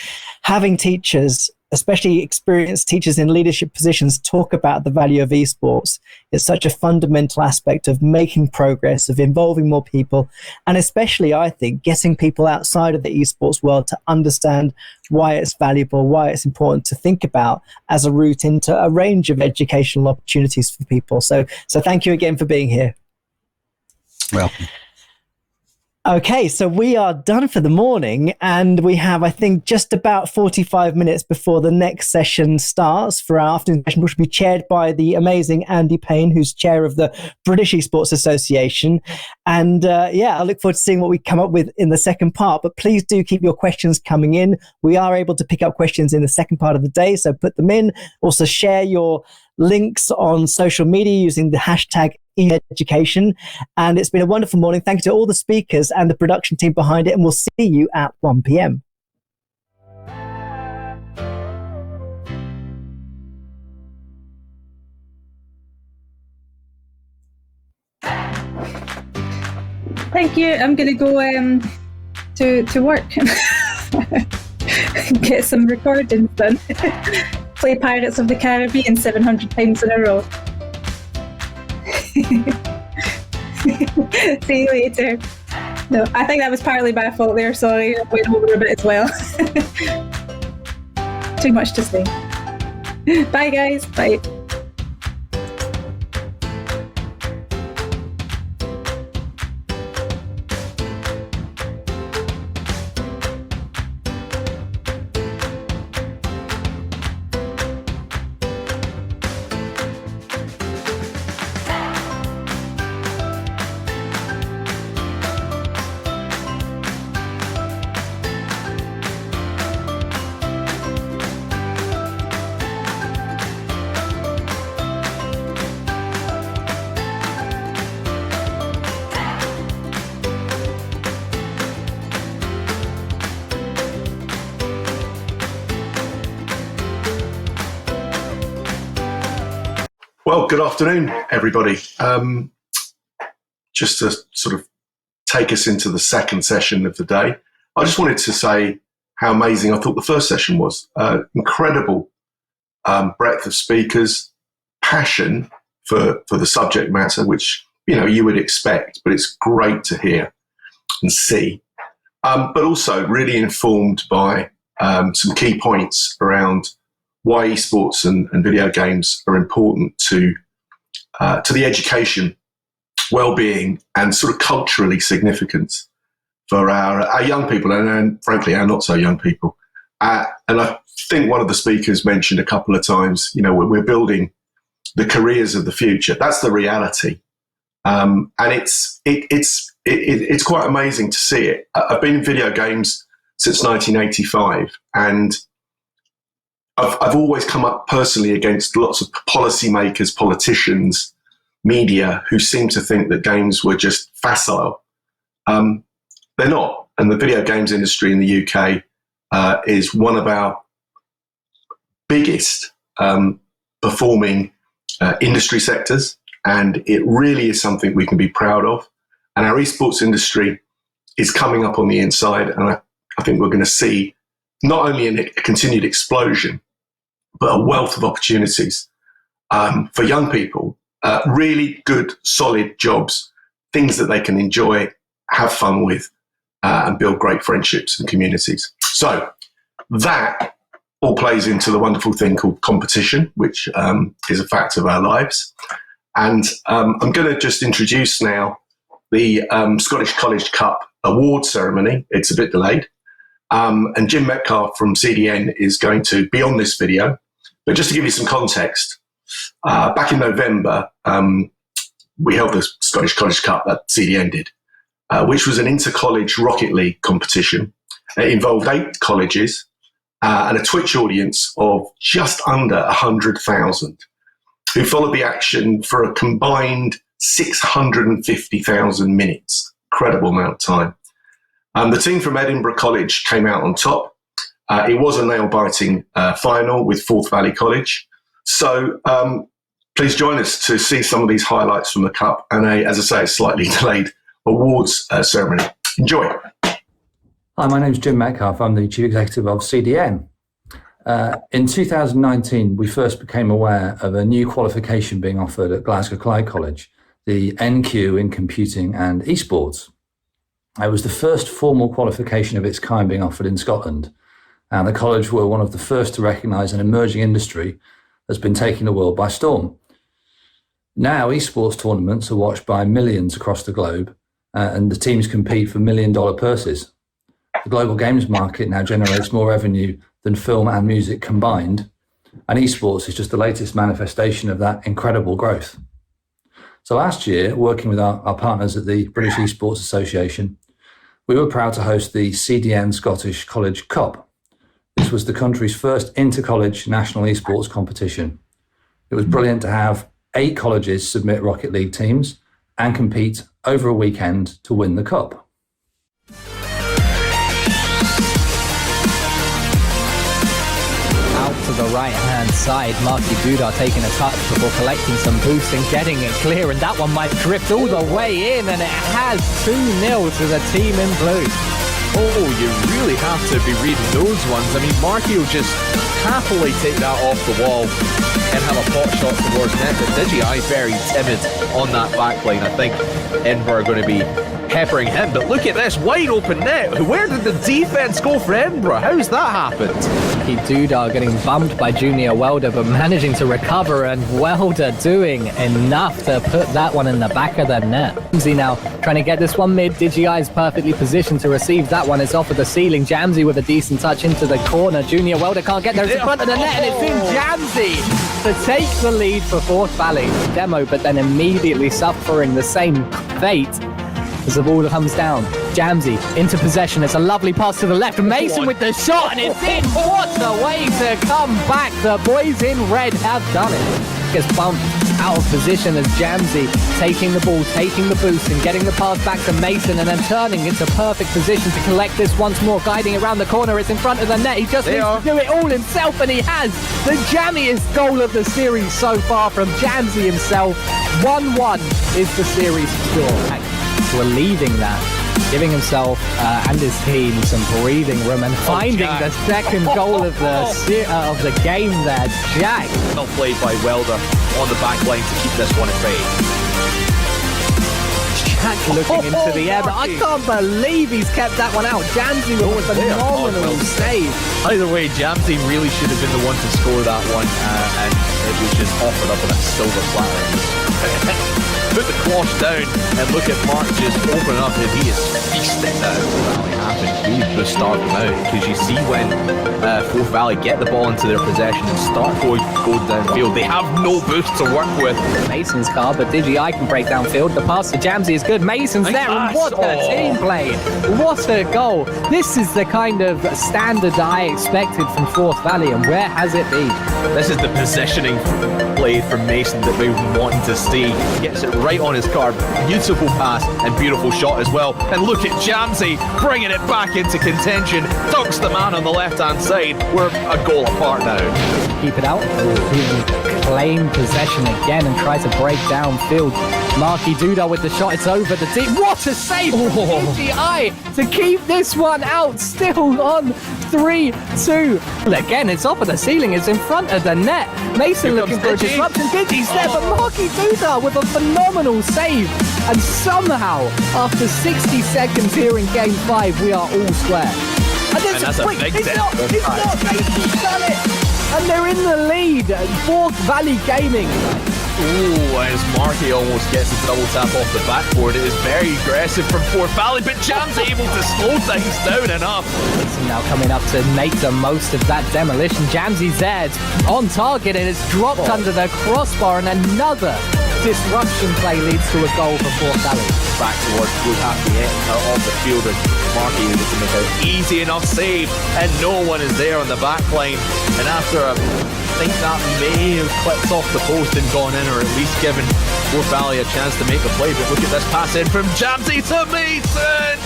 having teachers, especially experienced teachers in leadership positions, talk about the value of esports is such a fundamental aspect of making progress, of involving more people, and especially, I think, getting people outside of the esports world to understand why it's valuable, why it's important to think about as a route into a range of educational opportunities for people. So thank you again for being here. Welcome. Okay, so we are done for the morning, and we have, I think, just about 45 minutes before the next session starts for our afternoon session, which will be chaired by the amazing Andy Payne, who's chair of the British Esports Association. And I look forward to seeing what we come up with in the second part. But please do keep your questions coming in. We are able to pick up questions in the second part of the day, so put them in. Also, share your links on social media using the hashtag education. And it's been a wonderful morning. Thank you to all the speakers and the production team behind it, and we'll see you at 1 p.m. Thank you. I'm going to go to work. Get some recordings done. Play Pirates of the Caribbean 700 times in a row. See you later. No, I think that was partly my fault there. Sorry, I went over a bit as well. Too much to say. Bye, guys. Bye. Well, good afternoon, everybody. Just to sort of take us into the second session of the day, I just wanted to say how amazing I thought the first session was. Incredible breadth of speakers, passion for the subject matter, which you would expect, but it's great to hear and see. But also really informed by some key points around why esports and video games are important to the education, well-being, and sort of culturally significant for our young people and frankly our not so young people. And I think one of the speakers mentioned a couple of times, we're building the careers of the future. That's the reality, and it's quite amazing to see it. I've been in video games since 1985, and I've always come up personally against lots of policymakers, politicians, media who seem to think that games were just facile. They're not. And the video games industry in the UK is one of our biggest performing industry sectors. And it really is something we can be proud of. And our esports industry is coming up on the inside. And I think we're going to see not only a continued explosion, but a wealth of opportunities for young people, really good, solid jobs, things that they can enjoy, have fun with, and build great friendships and communities. So that all plays into the wonderful thing called competition, which is a fact of our lives. And I'm going to just introduce now the Scottish College Cup award ceremony. It's a bit delayed. And Jim Metcalf from CDN is going to be on this video. But just to give you some context, back in November, we held the Scottish College Cup that CDN did, which was an inter-college Rocket League competition. It involved 8 colleges and a Twitch audience of just under 100,000 who followed the action for a combined 650,000 minutes. Incredible amount of time. The team from Edinburgh College came out on top. It was a nail-biting final with Forth Valley College. So please join us to see some of these highlights from the Cup and as I say, a slightly delayed awards ceremony. Enjoy. Hi, my name is Jim Metcalf. I'm the Chief Executive of CDN. In 2019, we first became aware of a new qualification being offered at Glasgow Clyde College, the NQ in Computing and Esports. It was the first formal qualification of its kind being offered in Scotland, and the college were one of the first to recognise an emerging industry that's been taking the world by storm. Now, esports tournaments are watched by millions across the globe, and the teams compete for $1 million purses. The global games market now generates more revenue than film and music combined, and esports is just the latest manifestation of that incredible growth. So last year, working with our partners at the British Esports Association, we were proud to host the CDN Scottish College Cup. This was the country's first inter-college national esports competition. It was brilliant to have 8 colleges submit Rocket League teams and compete over a weekend to win the cup. To the right-hand side, Marky Duda taking a touch before collecting some boosts and getting it clear, and that one might drift all the way in, and it has 2-0 to the team in blue. Oh, you really have to be reading those ones. I mean, Marky will just happily take that off the wall and have a pot shot towards net, but Digi very timid on that back line. I think Edinburgh are going to be peppering him, but look at this wide open net. Where did the defense go for Edinburgh? How's that happened? Duda getting bumped by Junior Welder, but managing to recover, and Welder doing enough to put that one in the back of the net. Jamsey now trying to get this one mid. Digi is perfectly positioned to receive that one. It's off of the ceiling. Jamsey with a decent touch into the corner. Junior Welder can't get there. It's in front of the net, and it's in Jamsey to take the lead for Forth Valley. Demo, but then immediately suffering the same fate as the ball comes down. Jamsey into possession. It's a lovely pass to the left. Mason with the shot, and it's in. What a way to come back. The boys in red have done it. Gets bumped out of position as Jamsey taking the ball, taking the boost, and getting the pass back to Mason, and then turning into perfect position to collect this once more, guiding around the corner. It's in front of the net. He just needs to do it all himself, and he has the jammiest goal of the series so far from Jamsey himself. 1-1 is the series score. Relieving that, giving himself and his team some breathing room, and finding the second goal of the game there. Jack. Well played by Welder on the back line to keep this one at bay. Jack looking into the air, but I can't believe he's kept that one out. Jamsey with a phenomenal save. Either way, Jamsey really should have been the one to score that one, and it was just offered up on a silver platter. Put the cloche down and look at Mark just open up, and he is feasting now. Forth Valley haven't really starved them out, because you see when Forth Valley get the ball into their possession and start going downfield, they have no boost to work with. Mason's car, but Digi can break downfield. The pass to Jamsey is good. Mason's there, and what a team play! What a goal! This is the kind of standard that I expected from Forth Valley, and where has it been? This is the positioning play from Mason that we've been wanting to see. Gets it right on his car. Beautiful pass and beautiful shot as well. And look at Jamsey bringing it back into contention. Dunks the man on the left-hand side. We're a goal apart now. Keep it out. Claim possession again and try to break downfield. Marky Duda with the shot. It's over the deep. What a save from DGI to keep this one out. Still on 3-2. Again, it's up at the ceiling. It's in front of the net. Mason looking for a disruption. Digi's there, but Marky Duda with a phenomenal save. And somehow, after 60 seconds here in Game 5, we are all square. And that's a big it's not. Mason's done it. And they're in the lead. Forth Valley Gaming Oh, as Marky almost gets a double tap off the backboard. It is very aggressive from Forth Valley, but Jam's able to slow things down enough. Now coming up to make the most of that demolition. Jamsy Z on target, and it's dropped under the crossbar, and another disruption play leads to a goal for Forth Valley. Back towards blue half the hit of the field, and Marky able to make an easy enough save, and no one is there on the back line. And after I think that may have clipped off the post and gone in, or at least given Forth Valley a chance to make the play. But look at this pass in from Jamsy to Mason.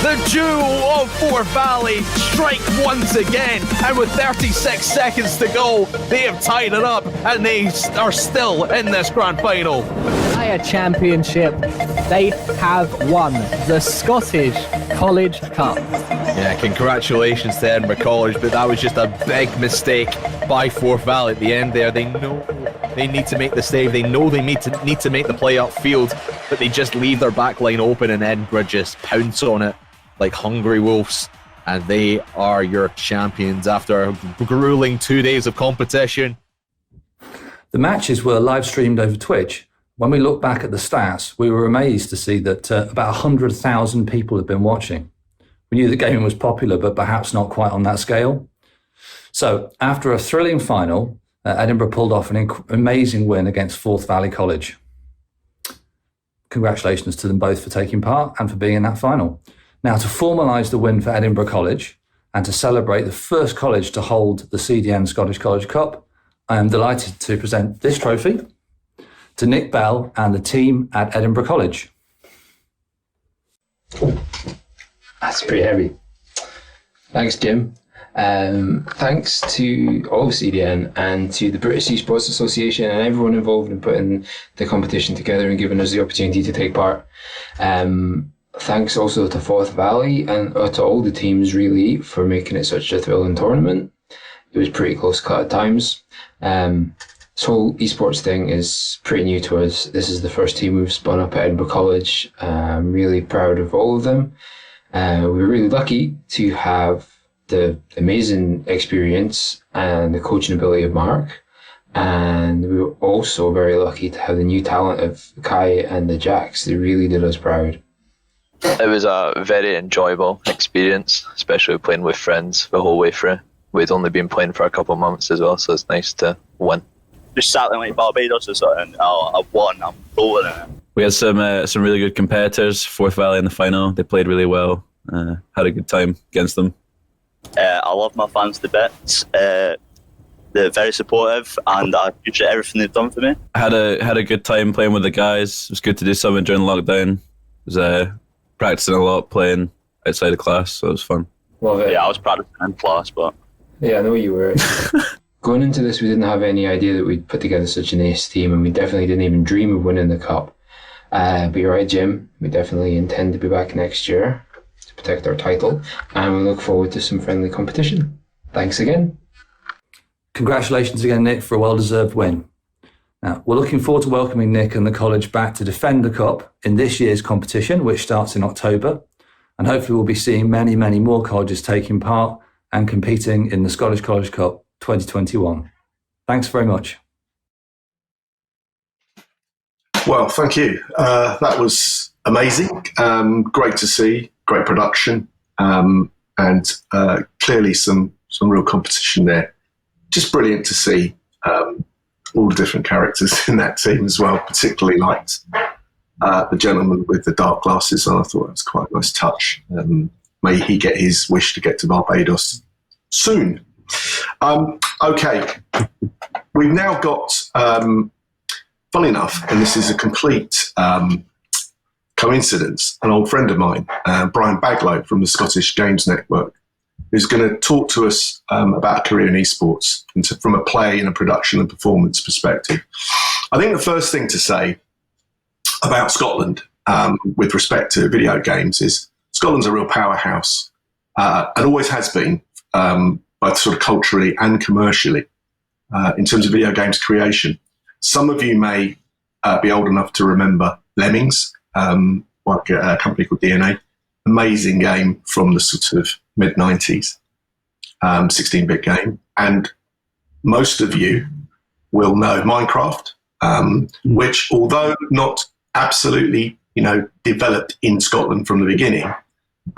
The duo of Forth Valley strike once again, and with 36 seconds to go, they have tied it up, and they are still in this grand final. Entire championship, they have won the Scottish College Cup. Yeah, congratulations to Edinburgh College, but that was just a big mistake by Forth Valley at the end there. They know they need to make the save. They know they need to make the play upfield, but they just leave their back line open, and Edinburgh just pounce on it like hungry wolves. And they are your champions after a grueling 2 days of competition. The matches were live streamed over Twitch. When we look back at the stats, we were amazed to see that about 100,000 people had been watching. We knew the game was popular, but perhaps not quite on that scale. So after a thrilling final, Edinburgh pulled off an amazing win against Forth Valley College. Congratulations to them both for taking part and for being in that final. Now, to formalise the win for Edinburgh College and to celebrate the first college to hold the CDN Scottish College Cup, I am delighted to present this trophy to Nick Bell and the team at Edinburgh College. That's pretty heavy. Thanks, Jim. Thanks to all of CDN and to the British Esports Association and everyone involved in putting the competition together and giving us the opportunity to take part. Thanks also to Forth Valley and to all the teams really for making it such a thrilling tournament. It was pretty close cut at times. This whole esports thing is pretty new to us. This is the first team we've spun up at Edinburgh College. I'm really proud of all of them. We were really lucky to have the amazing experience and the coaching ability of Mark. And we were also very lucky to have the new talent of Kai and the Jacks. They really did us proud. It was a very enjoyable experience, especially playing with friends the whole way through. We'd only been playing for a couple of months as well, so it's nice to win. Just sat there like Barbados or something. I've won, I'm over it. We had some really good competitors. Forth Valley in the final, they played really well. Had a good time against them. I love my fans to bits. They're very supportive, and I appreciate everything they've done for me. I had a good time playing with the guys. It was good to do something during lockdown. It was practicing a lot, playing outside of class, so it was fun. Love it. Yeah, I was practicing in class, but... Yeah, I know you were. Going into this, we didn't have any idea that we'd put together such an ace team, and we definitely didn't even dream of winning the cup. But you're right, Jim. We definitely intend to be back next year to protect our title, and we look forward to some friendly competition. Thanks again. Congratulations again, Nick, for a well-deserved win. Now, we're looking forward to welcoming Nick and the college back to defend the cup in this year's competition, which starts in October. And hopefully we'll be seeing many, many more colleges taking part and competing in the Scottish College Cup 2021. Thanks very much. Well, thank you. That was amazing. Great to see, great production, and clearly some real competition there. Just brilliant to see all the different characters in that team as well. Particularly liked the gentleman with the dark glasses on. I thought it was quite a nice touch. May he get his wish to get to Barbados soon. Okay, we've now got, funny enough, and this is a complete coincidence, an old friend of mine, Brian Baglow from the Scottish Games Network, who's going to talk to us about a career in esports from a play and a production and performance perspective. I think the first thing to say about Scotland with respect to video games is Scotland's a real powerhouse and always has been, both sort of culturally and commercially, in terms of video games creation. Some of you may be old enough to remember Lemmings, like a company called DNA. Amazing game from the sort of mid-90s, 16-bit game. And most of you will know Minecraft, which, although not absolutely, developed in Scotland from the beginning,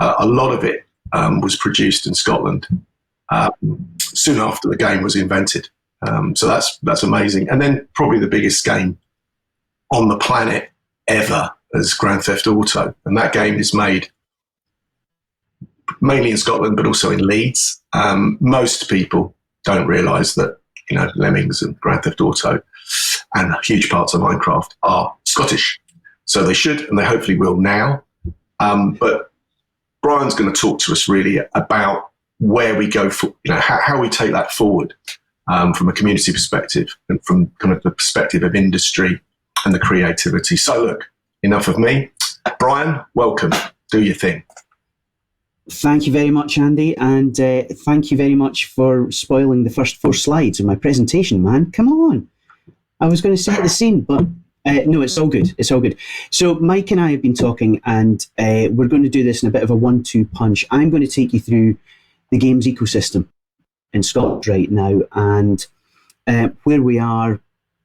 a lot of it was produced in Scotland soon after the game was invented. So that's amazing. And then probably the biggest game on the planet ever is Grand Theft Auto, and that game is made mainly in Scotland, but also in Leeds. Most people don't realise that Lemmings and Grand Theft Auto and huge parts of Minecraft are Scottish. So they should, and they hopefully will now. But Brian's going to talk to us really about where we go for, how we take that forward from a community perspective and from kind of the perspective of industry and the creativity. So look, enough of me. Brian, welcome. Do your thing. Thank you very much, Andy, and thank you very much for spoiling the first 4 slides of my presentation, man. Come on. I was going to set the scene, but no, it's all good. It's all good. So Mike and I have been talking, and we're going to do this in a bit of a 1-2 punch. I'm going to take you through the games ecosystem in Scotland right now, and where we are,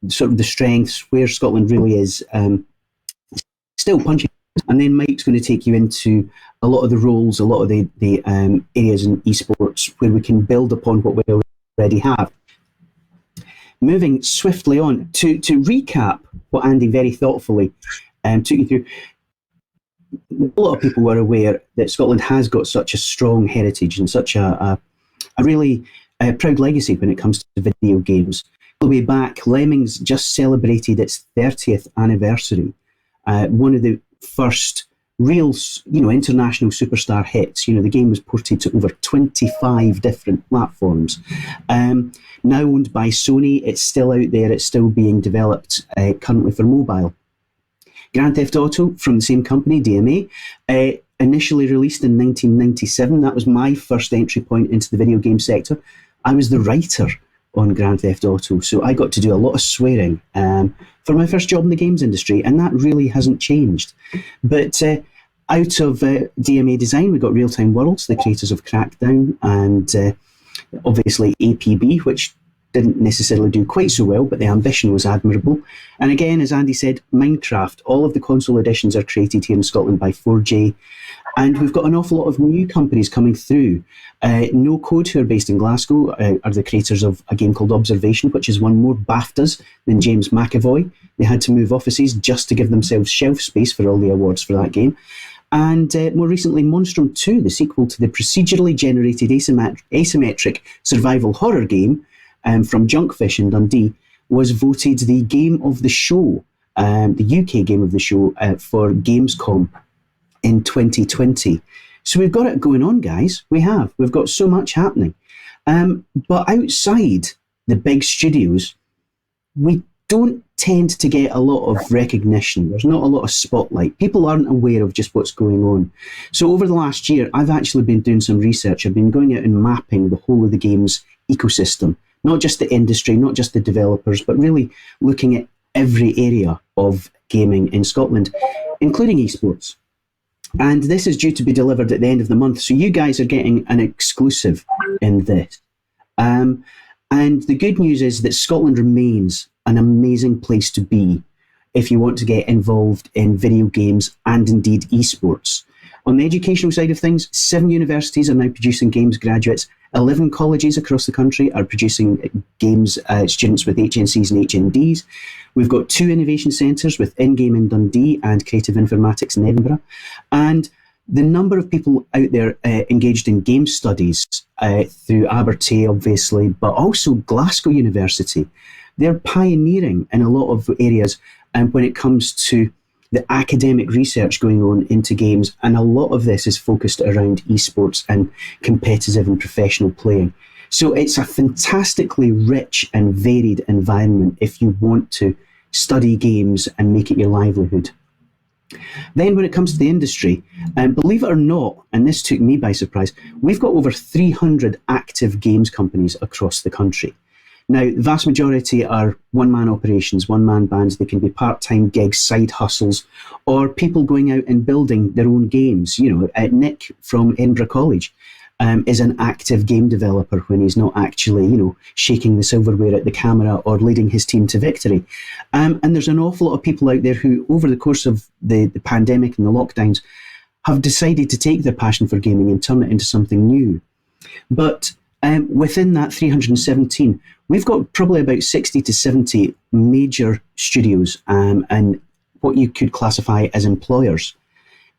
sort of the strengths, where Scotland really is still punching. And then Mike's going to take you into a lot of the roles, a lot of the areas in esports where we can build upon what we already have. Moving swiftly on, to recap what Andy very thoughtfully took you through, a lot of people were aware that Scotland has got such a strong heritage and such a really proud legacy when it comes to video games. All the way back, Lemmings just celebrated its 30th anniversary. One of the first real, international superstar hits. The game was ported to over 25 different platforms. Now owned by Sony, it's still out there. It's still being developed currently for mobile. Grand Theft Auto from the same company, DMA, initially released in 1997. That was my first entry point into the video game sector. I was the writer on Grand Theft Auto, so I got to do a lot of swearing for my first job in the games industry, and that really hasn't changed. But out of DMA Design, we got Real Time Worlds, the creators of Crackdown, and obviously APB, which didn't necessarily do quite so well, but the ambition was admirable. And again, as Andy said, Minecraft, all of the console editions are created here in Scotland by 4J. And we've got an awful lot of new companies coming through. No Code, who are based in Glasgow, are the creators of a game called Observation, which has won more BAFTAs than James McAvoy. They had to move offices just to give themselves shelf space for all the awards for that game. And more recently, Monstrum 2, the sequel to the procedurally generated asymmetric survival horror game from Junkfish in Dundee, was voted the Game of the Show, the UK Game of the Show for Gamescom in 2020. So we've got it going on, guys. We've got so much happening. But outside the big studios, we don't tend to get a lot of recognition. There's not a lot of spotlight. People aren't aware of just what's going on. So over the last year, I've actually been doing some research. I've been going out and mapping the whole of the games ecosystem, not just the industry, not just the developers, but really looking at every area of gaming in Scotland, including esports. And this is due to be delivered at the end of the month. So you guys are getting an exclusive in this. And the good news is that Scotland remains an amazing place to be if you want to get involved in video games and indeed esports. On the educational side of things, 7 universities are now producing games graduates. 11 colleges across the country are producing games students with HNCs and HNDs. We've got 2 innovation centres with InGame in Dundee and Creative Informatics in Edinburgh. And the number of people out there engaged in game studies through Abertay, obviously, but also Glasgow University, they're pioneering in a lot of areas when it comes to the academic research going on into games, and a lot of this is focused around esports and competitive and professional playing. So it's a fantastically rich and varied environment if you want to study games and make it your livelihood. Then when it comes to the industry, believe it or not, and this took me by surprise, we've got over 300 active games companies across the country. Now, the vast majority are one-man operations, one-man bands. They can be part-time gigs, side hustles, or people going out and building their own games. Nick from Edinburgh College is an active game developer when he's not actually, shaking the silverware at the camera or leading his team to victory. And there's an awful lot of people out there who, over the course of the pandemic and the lockdowns, have decided to take their passion for gaming and turn it into something new. But within that 317, we've got probably about 60 to 70 major studios and what you could classify as employers.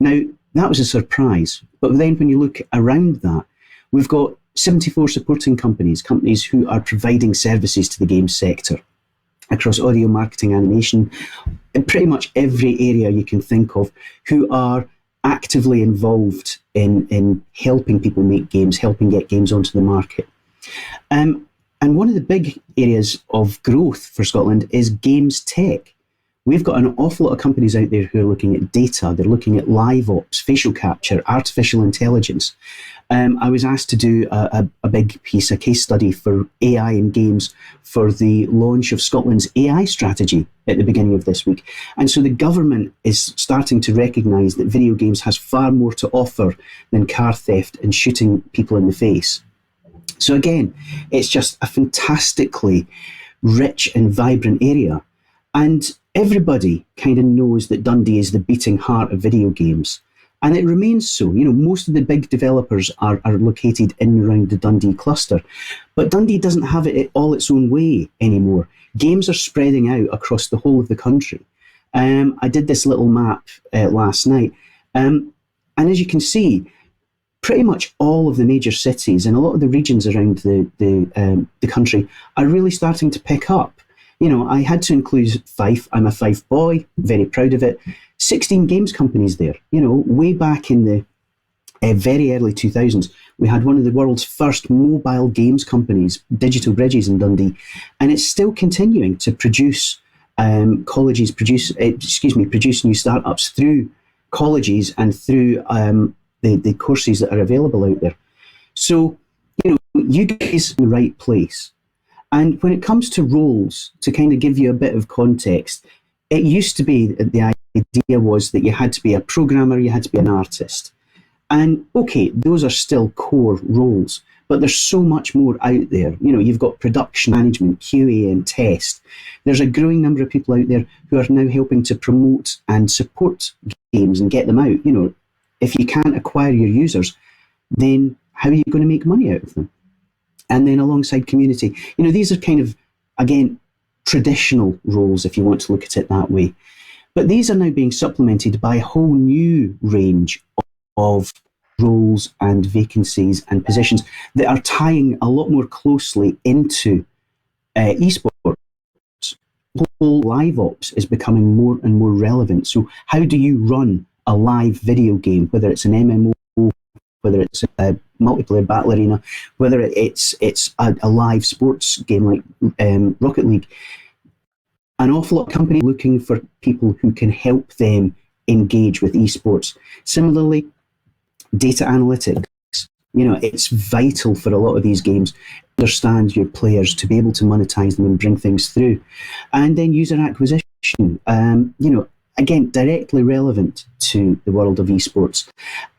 Now, that was a surprise. But then when you look around that, we've got 74 supporting companies who are providing services to the games sector across audio, marketing, animation, and pretty much every area you can think of, who are actively involved in helping people make games, helping get games onto the market. And one of the big areas of growth for Scotland is games tech. We've got an awful lot of companies out there who are looking at data, they're looking at live ops, facial capture, artificial intelligence. I was asked to do a big piece, a case study for AI in games for the launch of Scotland's AI strategy at the beginning of this week. And so the government is starting to recognise that video games has far more to offer than car theft and shooting people in the face. So again, it's just a fantastically rich and vibrant area. And everybody kind of knows that Dundee is the beating heart of video games. And it remains so. Most of the big developers are located in and around the Dundee cluster. But Dundee doesn't have it all its own way anymore. Games are spreading out across the whole of the country. I did this little map last night. And as you can see, pretty much all of the major cities and a lot of the regions around the country are really starting to pick up. I had to include Fife. I'm a Fife boy, very proud of it. 16 games companies there. Way back in the very early 2000s, we had one of the world's first mobile games companies, Digital Bridges in Dundee, and it's still continuing to produce produce new startups through colleges and through the courses that are available out there. So, you guys are in the right place. And when it comes to roles, to kind of give you a bit of context, it used to be that the idea was that you had to be a programmer, you had to be an artist. And okay, those are still core roles, but there's so much more out there. You've got production management, QA and test. There's a growing number of people out there who are now helping to promote and support games and get them out. If you can't acquire your users, then how are you going to make money out of them? And then alongside community, these are kind of, again, traditional roles, if you want to look at it that way. But these are now being supplemented by a whole new range of roles and vacancies and positions that are tying a lot more closely into esports. Whole live ops is becoming more and more relevant. So how do you run a live video game, whether it's an MMO, whether it's a multiplayer battle arena, whether it's a live sports game like Rocket League? An awful lot of companies looking for people who can help them engage with esports. Similarly, data analytics. It's vital for a lot of these games to understand your players, to be able to monetize them and bring things through. And then user acquisition, again, directly relevant to the world of esports.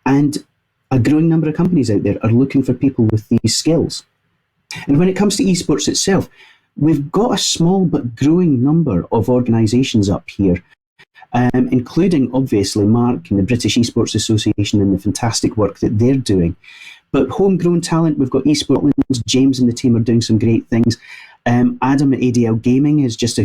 And a growing number of companies out there are looking for people with these skills. And when it comes to esports itself, we've got a small but growing number of organisations up here, including, obviously, Mark and the British Esports Association and the fantastic work that they're doing. But homegrown talent, we've got eSports. James and the team are doing some great things. Adam at ADL Gaming has just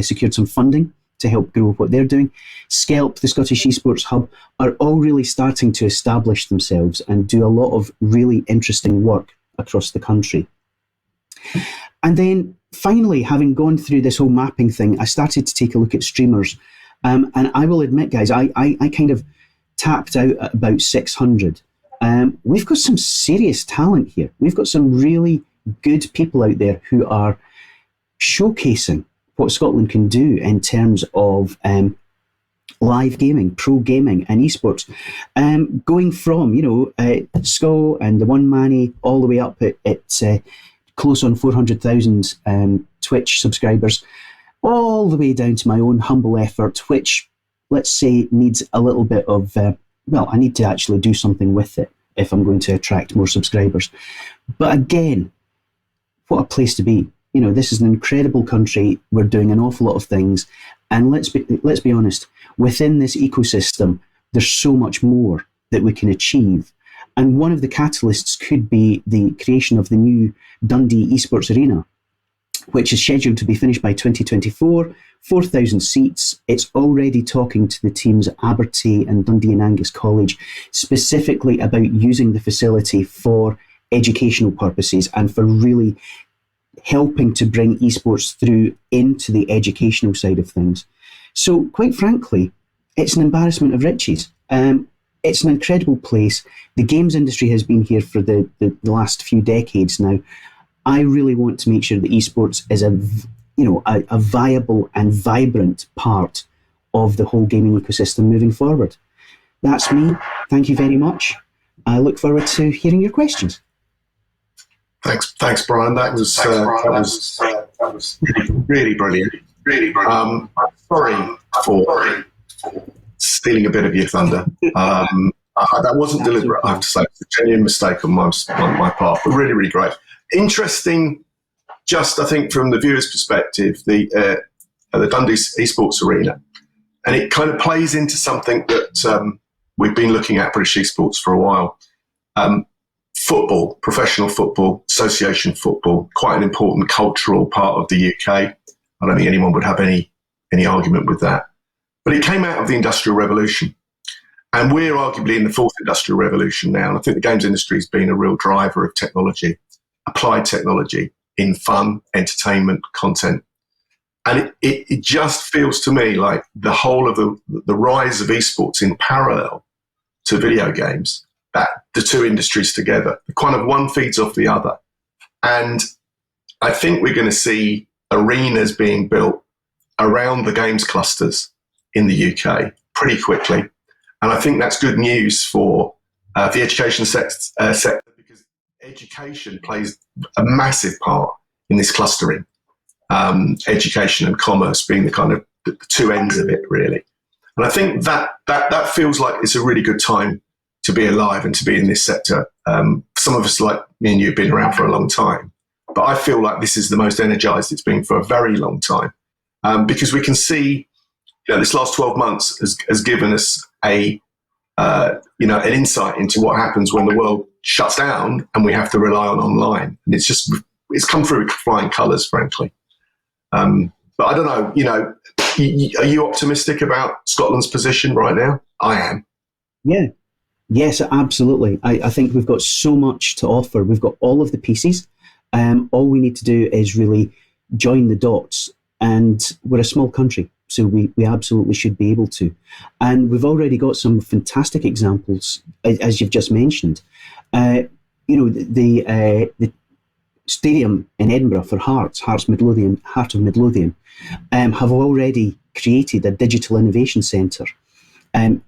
secured some funding to help grow what they're doing. Skelp, the Scottish Esports Hub, are all really starting to establish themselves and do a lot of really interesting work across the country. And then finally, having gone through this whole mapping thing, I started to take a look at streamers. And I will admit, guys, I kind of tapped out at about 600. We've got some serious talent here. We've got some really good people out there who are showcasing what Scotland can do in terms of live gaming, pro gaming and esports. Going from, SCO and the One Manny all the way up at close on 400,000 Twitch subscribers, all the way down to my own humble effort, which, let's say, needs a little bit of, I need to actually do something with it if I'm going to attract more subscribers. But again, what a place to be. You know, this is an incredible country. We're doing an awful lot of things. And let's be honest, within this ecosystem, there's so much more that we can achieve. And one of the catalysts could be the creation of the new Dundee Esports Arena, which is scheduled to be finished by 2024, 4,000 seats. It's already talking to the teams at Abertay and Dundee and Angus College, specifically about using the facility for educational purposes and for really helping to bring esports through into the educational side of things. So quite frankly, it's an embarrassment of riches. It's an incredible place. The games industry has been here for the last few decades now. I really want to make sure that esports is a viable and vibrant part of the whole gaming ecosystem moving forward. That's me. Thank you very much. I look forward to hearing your questions. Thanks, Brian. That was really brilliant. Sorry for stealing a bit of your thunder. That wasn't deliberate, I have to say. It's a genuine mistake on my part, but really, really great. Interesting, just I think from the viewer's perspective, the Dundee Esports Arena, and it kind of plays into something that we've been looking at British Esports for a while. Football, professional football, association football, quite an important cultural part of the UK. I don't think anyone would have any argument with that. But it came out of the Industrial Revolution. And we're arguably in the fourth Industrial Revolution now. And I think the games industry has been a real driver of technology, applied technology in fun, entertainment, content. And it just feels to me like the whole of the rise of esports in parallel to video games, that the two industries together, kind of one feeds off the other. And I think we're going to see arenas being built around the games clusters in the UK pretty quickly. And I think that's good news for the education sector, because education plays a massive part in this clustering. Education and commerce being the kind of the two ends of it, really. And I think that feels like it's a really good time to be alive and to be in this sector. Some of us, like me and you, have been around for a long time, but I feel like this is the most energized it's been for a very long time, because we can see, this last 12 months has given us an insight into what happens when the world shuts down and we have to rely on online. And it's come through with flying colours, frankly. But I don't know, are you optimistic about Scotland's position right now? I am. Yeah. Yes, absolutely. I think we've got so much to offer. We've got all of the pieces. All we need to do is really join the dots. And we're a small country, so we absolutely should be able to. And we've already got some fantastic examples, as you've just mentioned. The stadium in Edinburgh for Heart of Midlothian, have already created a digital innovation centre.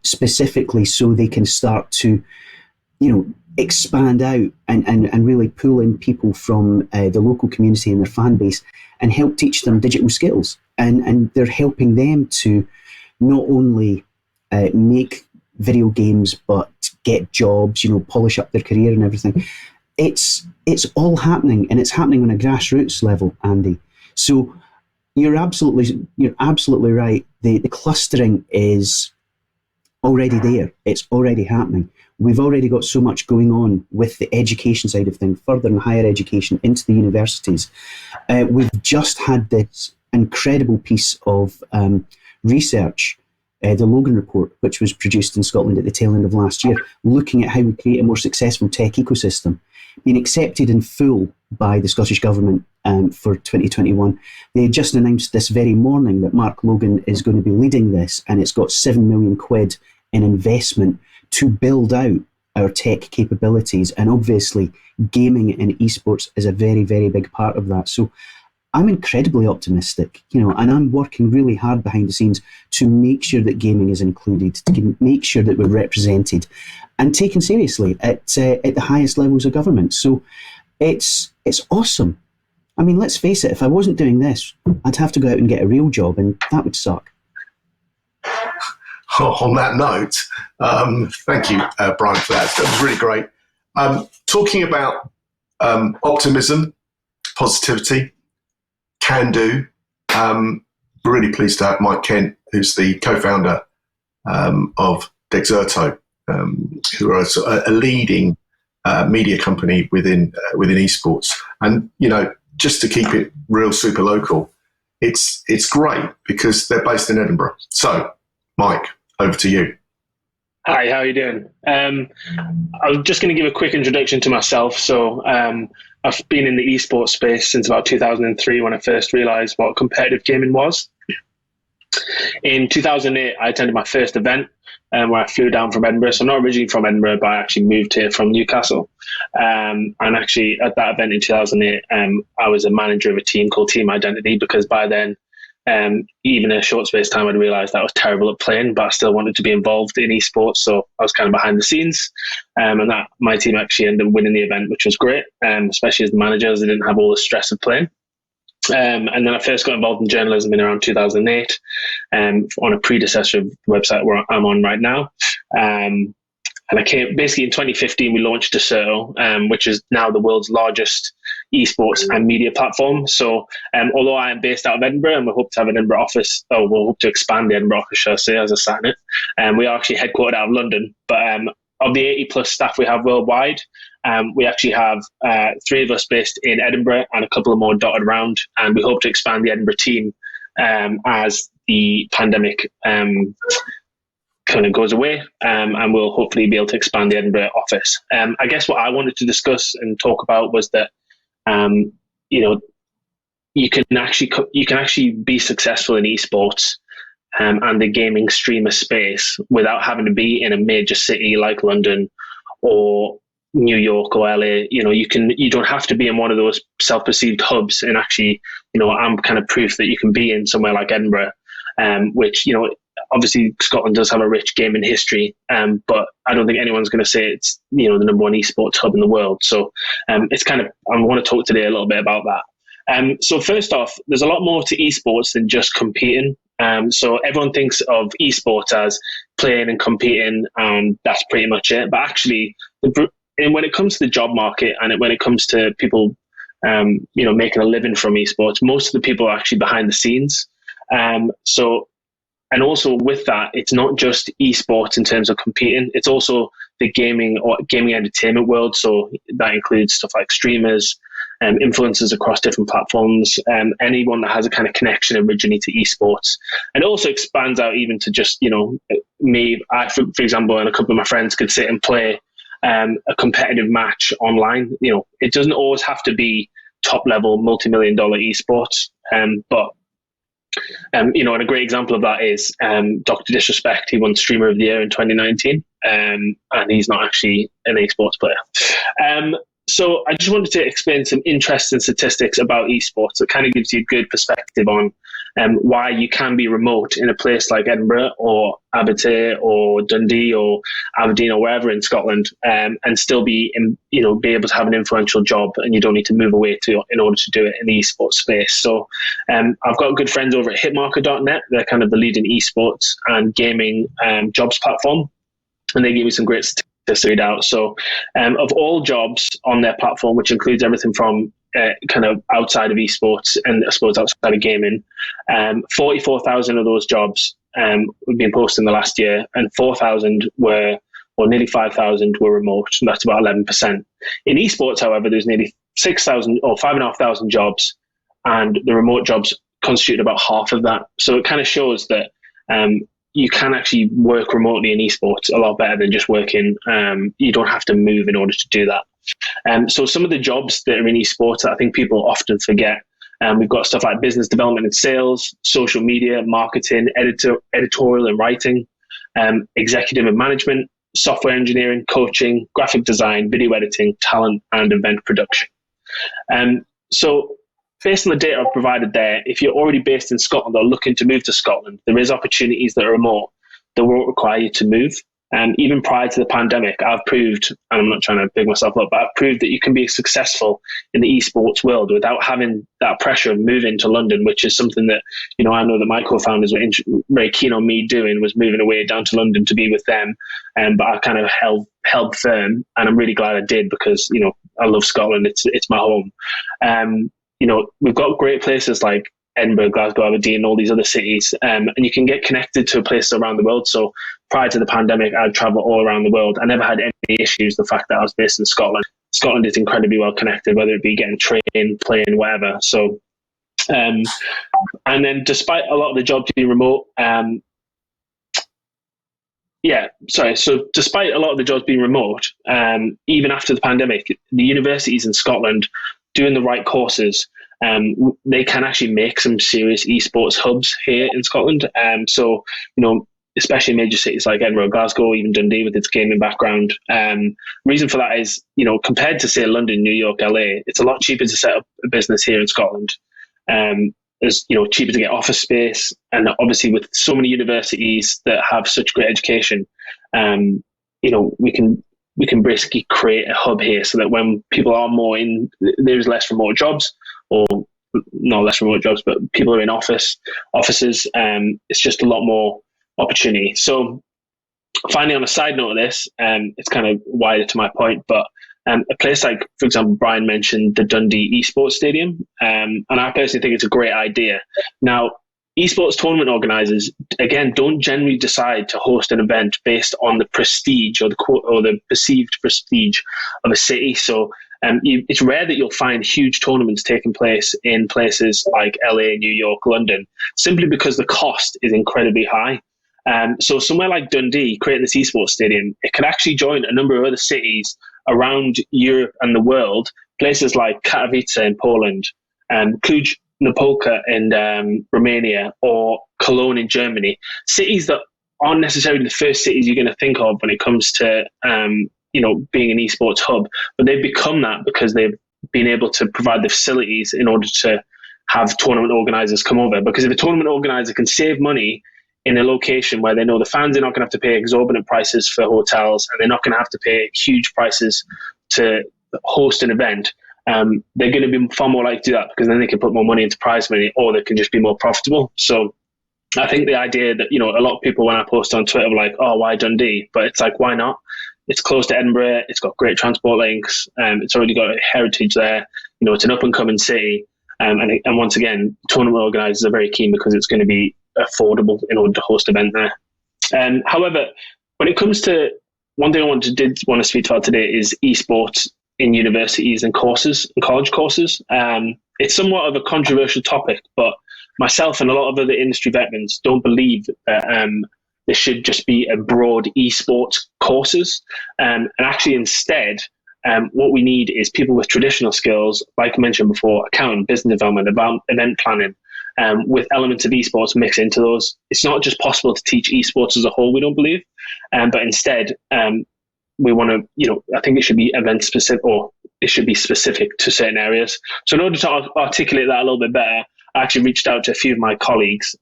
Specifically so they can start to, expand out and really pull in people from the local community and their fan base and help teach them digital skills. And they're helping them to not only make video games, but get jobs, polish up their career and everything. It's all happening, and it's happening on a grassroots level, Andy. So you're absolutely right. The clustering is already there. It's already happening. We've already got so much going on with the education side of things, further and higher education into the universities. We've just had this incredible piece of research, the Logan Report, which was produced in Scotland at the tail end of last year, looking at how we create a more successful tech ecosystem, being accepted in full by the Scottish Government for 2021. They just announced this very morning that Mark Logan is going to be leading this, and it's got 7 million quid in investment to build out our tech capabilities. And obviously, gaming and esports is a very, very big part of that. So I'm incredibly optimistic, and I'm working really hard behind the scenes to make sure that gaming is included, to make sure that we're represented and taken seriously at the highest levels of government. So it's awesome. I mean, let's face it, if I wasn't doing this, I'd have to go out and get a real job, and that would suck. On that note, thank you, Brian, for that. That was really great. Talking about optimism, positivity, can do. We're really pleased to have Mike Kent, who's the co-founder of Dexerto, who are a leading media company within esports. And just to keep it real super local, it's great because they're based in Edinburgh. So, Mike, over to you. Hi, how are you doing? I'm just going to give a quick introduction to myself. So I've been in the esports space since about 2003 when I first realised what competitive gaming was. In 2008, I attended my first event where I flew down from Edinburgh. So I'm not originally from Edinburgh, but I actually moved here from Newcastle. And actually at that event in 2008, I was a manager of a team called Team Identity, because by then, even in a short space of time, I'd realised that I was terrible at playing, but I still wanted to be involved in esports. So I was kind of behind the scenes, and that my team actually ended up winning the event, which was great, especially as the manager, as I didn't have all the stress of playing. And then I first got involved in journalism in around 2008 on a predecessor of the website where I'm on right now. And I came basically in 2015, we launched Dexerto, which is now the world's largest esports and media platform. So although I am based out of Edinburgh and we hope to have an Edinburgh office, or we'll hope to expand the Edinburgh office, shall I say, as I sat in it, and we are actually headquartered out of London. But of the 80 plus staff we have worldwide, we actually have 3 of us based in Edinburgh and a couple of more dotted around. And we hope to expand the Edinburgh team as the pandemic kind of goes away, and we'll hopefully be able to expand the Edinburgh office. I guess what I wanted to discuss and talk about was that you can actually be successful in esports and the gaming streamer space without having to be in a major city like London or New York or LA. You don't have to be in one of those self-perceived hubs, and actually, I'm kind of proof that you can be in somewhere like Edinburgh, which, obviously Scotland does have a rich gaming history, but I don't think anyone's going to say it's, the number one esports hub in the world. So it's kind of, I want to talk today a little bit about that. So first off, there's a lot more to esports than just competing. So everyone thinks of esports as playing and competing, and that's pretty much it. But actually, when it comes to the job market and when it comes to people, making a living from esports, most of the people are actually behind the scenes. And also with that, it's not just esports in terms of competing. It's also the gaming or gaming entertainment world. So that includes stuff like streamers, influencers across different platforms, anyone that has a kind of connection originally to esports. And it also expands out even to just, me. I, for example, and a couple of my friends could sit and play a competitive match online. It doesn't always have to be top level, multi-million-dollar esports, but and a great example of that is Dr. Disrespect. He won Streamer of the Year in 2019, and he's not actually an esports player. So I just wanted to explain some interesting statistics about esports that kind of gives you a good perspective on why you can be remote in a place like Edinburgh or Aberdeen or Dundee or Aberdeen or wherever in Scotland, and still be able to have an influential job, and you don't need to move away in order to do it in the esports space. So I've got good friends over at hitmarker.net. They're kind of the leading esports and gaming jobs platform, and they give me some great statistics to read out. So of all jobs on their platform, which includes everything from kind of outside of esports and I suppose outside of gaming, 44,000 of those jobs have been posted in the last year, and 4,000 nearly 5,000 were remote, and that's about 11%. In esports, however, there's nearly 6,000 or 5,500 jobs, and the remote jobs constitute about half of that. So it kind of shows that you can actually work remotely in esports a lot better than just working. You don't have to move in order to do that. So some of the jobs that are in esports that I think people often forget, we've got stuff like business development and sales, social media, marketing, editorial and writing, executive and management, software engineering, coaching, graphic design, video editing, talent, and event production. So based on the data I've provided there, if you're already based in Scotland or looking to move to Scotland, there is opportunities that are remote that won't require you to move. Even prior to the pandemic, I've proved, and I'm not trying to big myself up, but I've proved that you can be successful in the esports world without having that pressure of moving to London, which is something that, I know that my co-founders were very keen on me doing, was moving away down to London to be with them. But I kind of held firm, and I'm really glad I did because, I love Scotland. It's my home. We've got great places like Edinburgh, Glasgow, Aberdeen, all these other cities, and you can get connected to places around the world. So prior to the pandemic, I'd travel all around the world. I never had any issues. The fact that I was based in Scotland is incredibly well connected, whether it be getting trained, playing, whatever. So, and then despite a lot of the jobs being remote, So despite a lot of the jobs being remote, even after the pandemic, the universities in Scotland doing the right courses, they can actually make some serious esports hubs here in Scotland. Especially major cities like Edinburgh, Glasgow, even Dundee with its gaming background. Reason for that is, compared to say London, New York, LA, it's a lot cheaper to set up a business here in Scotland. It's cheaper to get office space, and obviously with so many universities that have such great education, we can basically create a hub here so that when people are more in, there's less remote jobs, or not less remote jobs, but people are in offices. It's just a lot more opportunity. So finally, on a side note of this, it's kind of wider to my point, but a place like, for example, Brian mentioned the Dundee Esports Stadium, and I personally think it's a great idea. Now, esports tournament organisers, again, don't generally decide to host an event based on the prestige or the perceived prestige of a city. So it's rare that you'll find huge tournaments taking place in places like LA, New York, London, simply because the cost is incredibly high. So somewhere like Dundee, creating this esports stadium, it could actually join a number of other cities around Europe and the world, places like Katowice in Poland, Cluj-Napoca in Romania, or Cologne in Germany, cities that aren't necessarily the first cities you're going to think of when it comes to being an esports hub, but they've become that because they've been able to provide the facilities in order to have tournament organisers come over. Because if a tournament organiser can save money in a location where they know the fans are not going to have to pay exorbitant prices for hotels, and they're not going to have to pay huge prices to host an event, they're going to be far more likely to do that, because then they can put more money into prize money, or they can just be more profitable. So I think the idea that, a lot of people, when I post on Twitter, were like, oh, why Dundee? But it's like, why not? It's close to Edinburgh. It's got great transport links. It's already got a heritage there. It's an up-and-coming city. And once again, tournament organisers are very keen because it's going to be affordable in order to host an event there. However, when it comes to one thing I did want to speak about today is esports in universities and courses and college courses. It's somewhat of a controversial topic, but myself and a lot of other industry veterans don't believe that there should just be a broad esports courses. And actually instead, what we need is people with traditional skills, like I mentioned before, accounting, business development, event planning, with elements of esports mixed into those. It's not just possible to teach esports as a whole, we don't believe, but instead we want to, I think it should be event specific, or it should be specific to certain areas. So in order to articulate that a little bit better, I actually reached out to a few of my colleagues.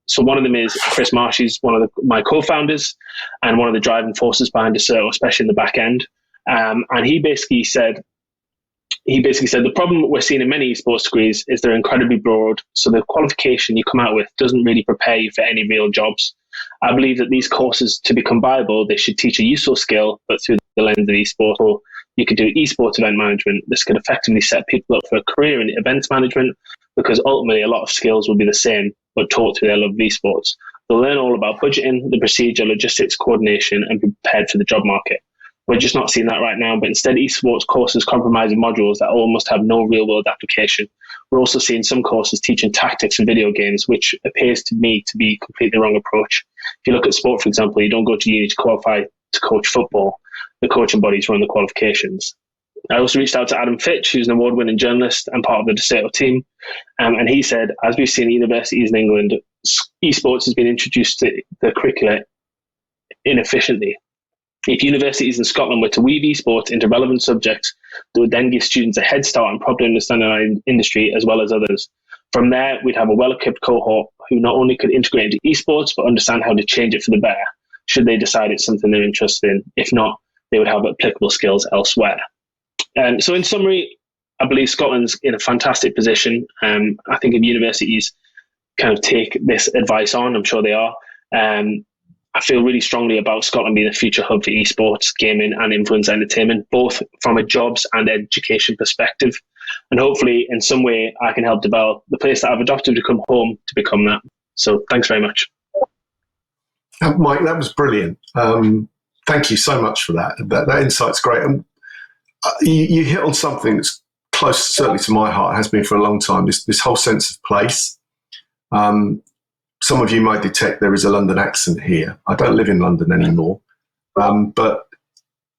So one of them is Chris Marsh. He's one of my co-founders and one of the driving forces behind Acerto, especially in the back end. And he basically said the problem we're seeing in many esports degrees is they're incredibly broad, so the qualification you come out with doesn't really prepare you for any real jobs. I believe that these courses, to become viable, they should teach a useful skill, but through the lens of esports. Or you could do esports event management. This could effectively set people up for a career in events management, because ultimately a lot of skills will be the same, but taught through their love of esports. They'll learn all about budgeting, the procedure, logistics, coordination, and be prepared for the job market. We're just not seeing that right now, but instead esports courses comprise modules that almost have no real-world application. We're also seeing some courses teaching tactics and video games, which appears to me to be completely the wrong approach. If you look at sport, for example, you don't go to uni to qualify to coach football. The coaching bodies run the qualifications. I also reached out to Adam Fitch, who's an award-winning journalist and part of the Acerto team, and he said, as we've seen in universities in England, esports has been introduced to the curricula inefficiently. If universities in Scotland were to weave esports into relevant subjects, they would then give students a head start on properly understanding our industry as well as others. From there, we'd have a well-equipped cohort who not only could integrate into esports, but understand how to change it for the better. should they decide it's something they're interested in. If not, they would have applicable skills elsewhere. So in summary, I believe Scotland's in a fantastic position. I think if universities kind of take this advice on, I'm sure they are. I feel really strongly about Scotland being a future hub for esports, gaming and influence entertainment, both from a jobs and education perspective. And hopefully in some way I can help develop the place that I've adopted to come home to become that. So thanks very much. Mike, that was brilliant. Thank you so much for that. That insight's great. And you hit on something that's close, certainly to my heart, has been for a long time, this whole sense of place. Some of you might detect there is a London accent here. I don't live in London anymore. But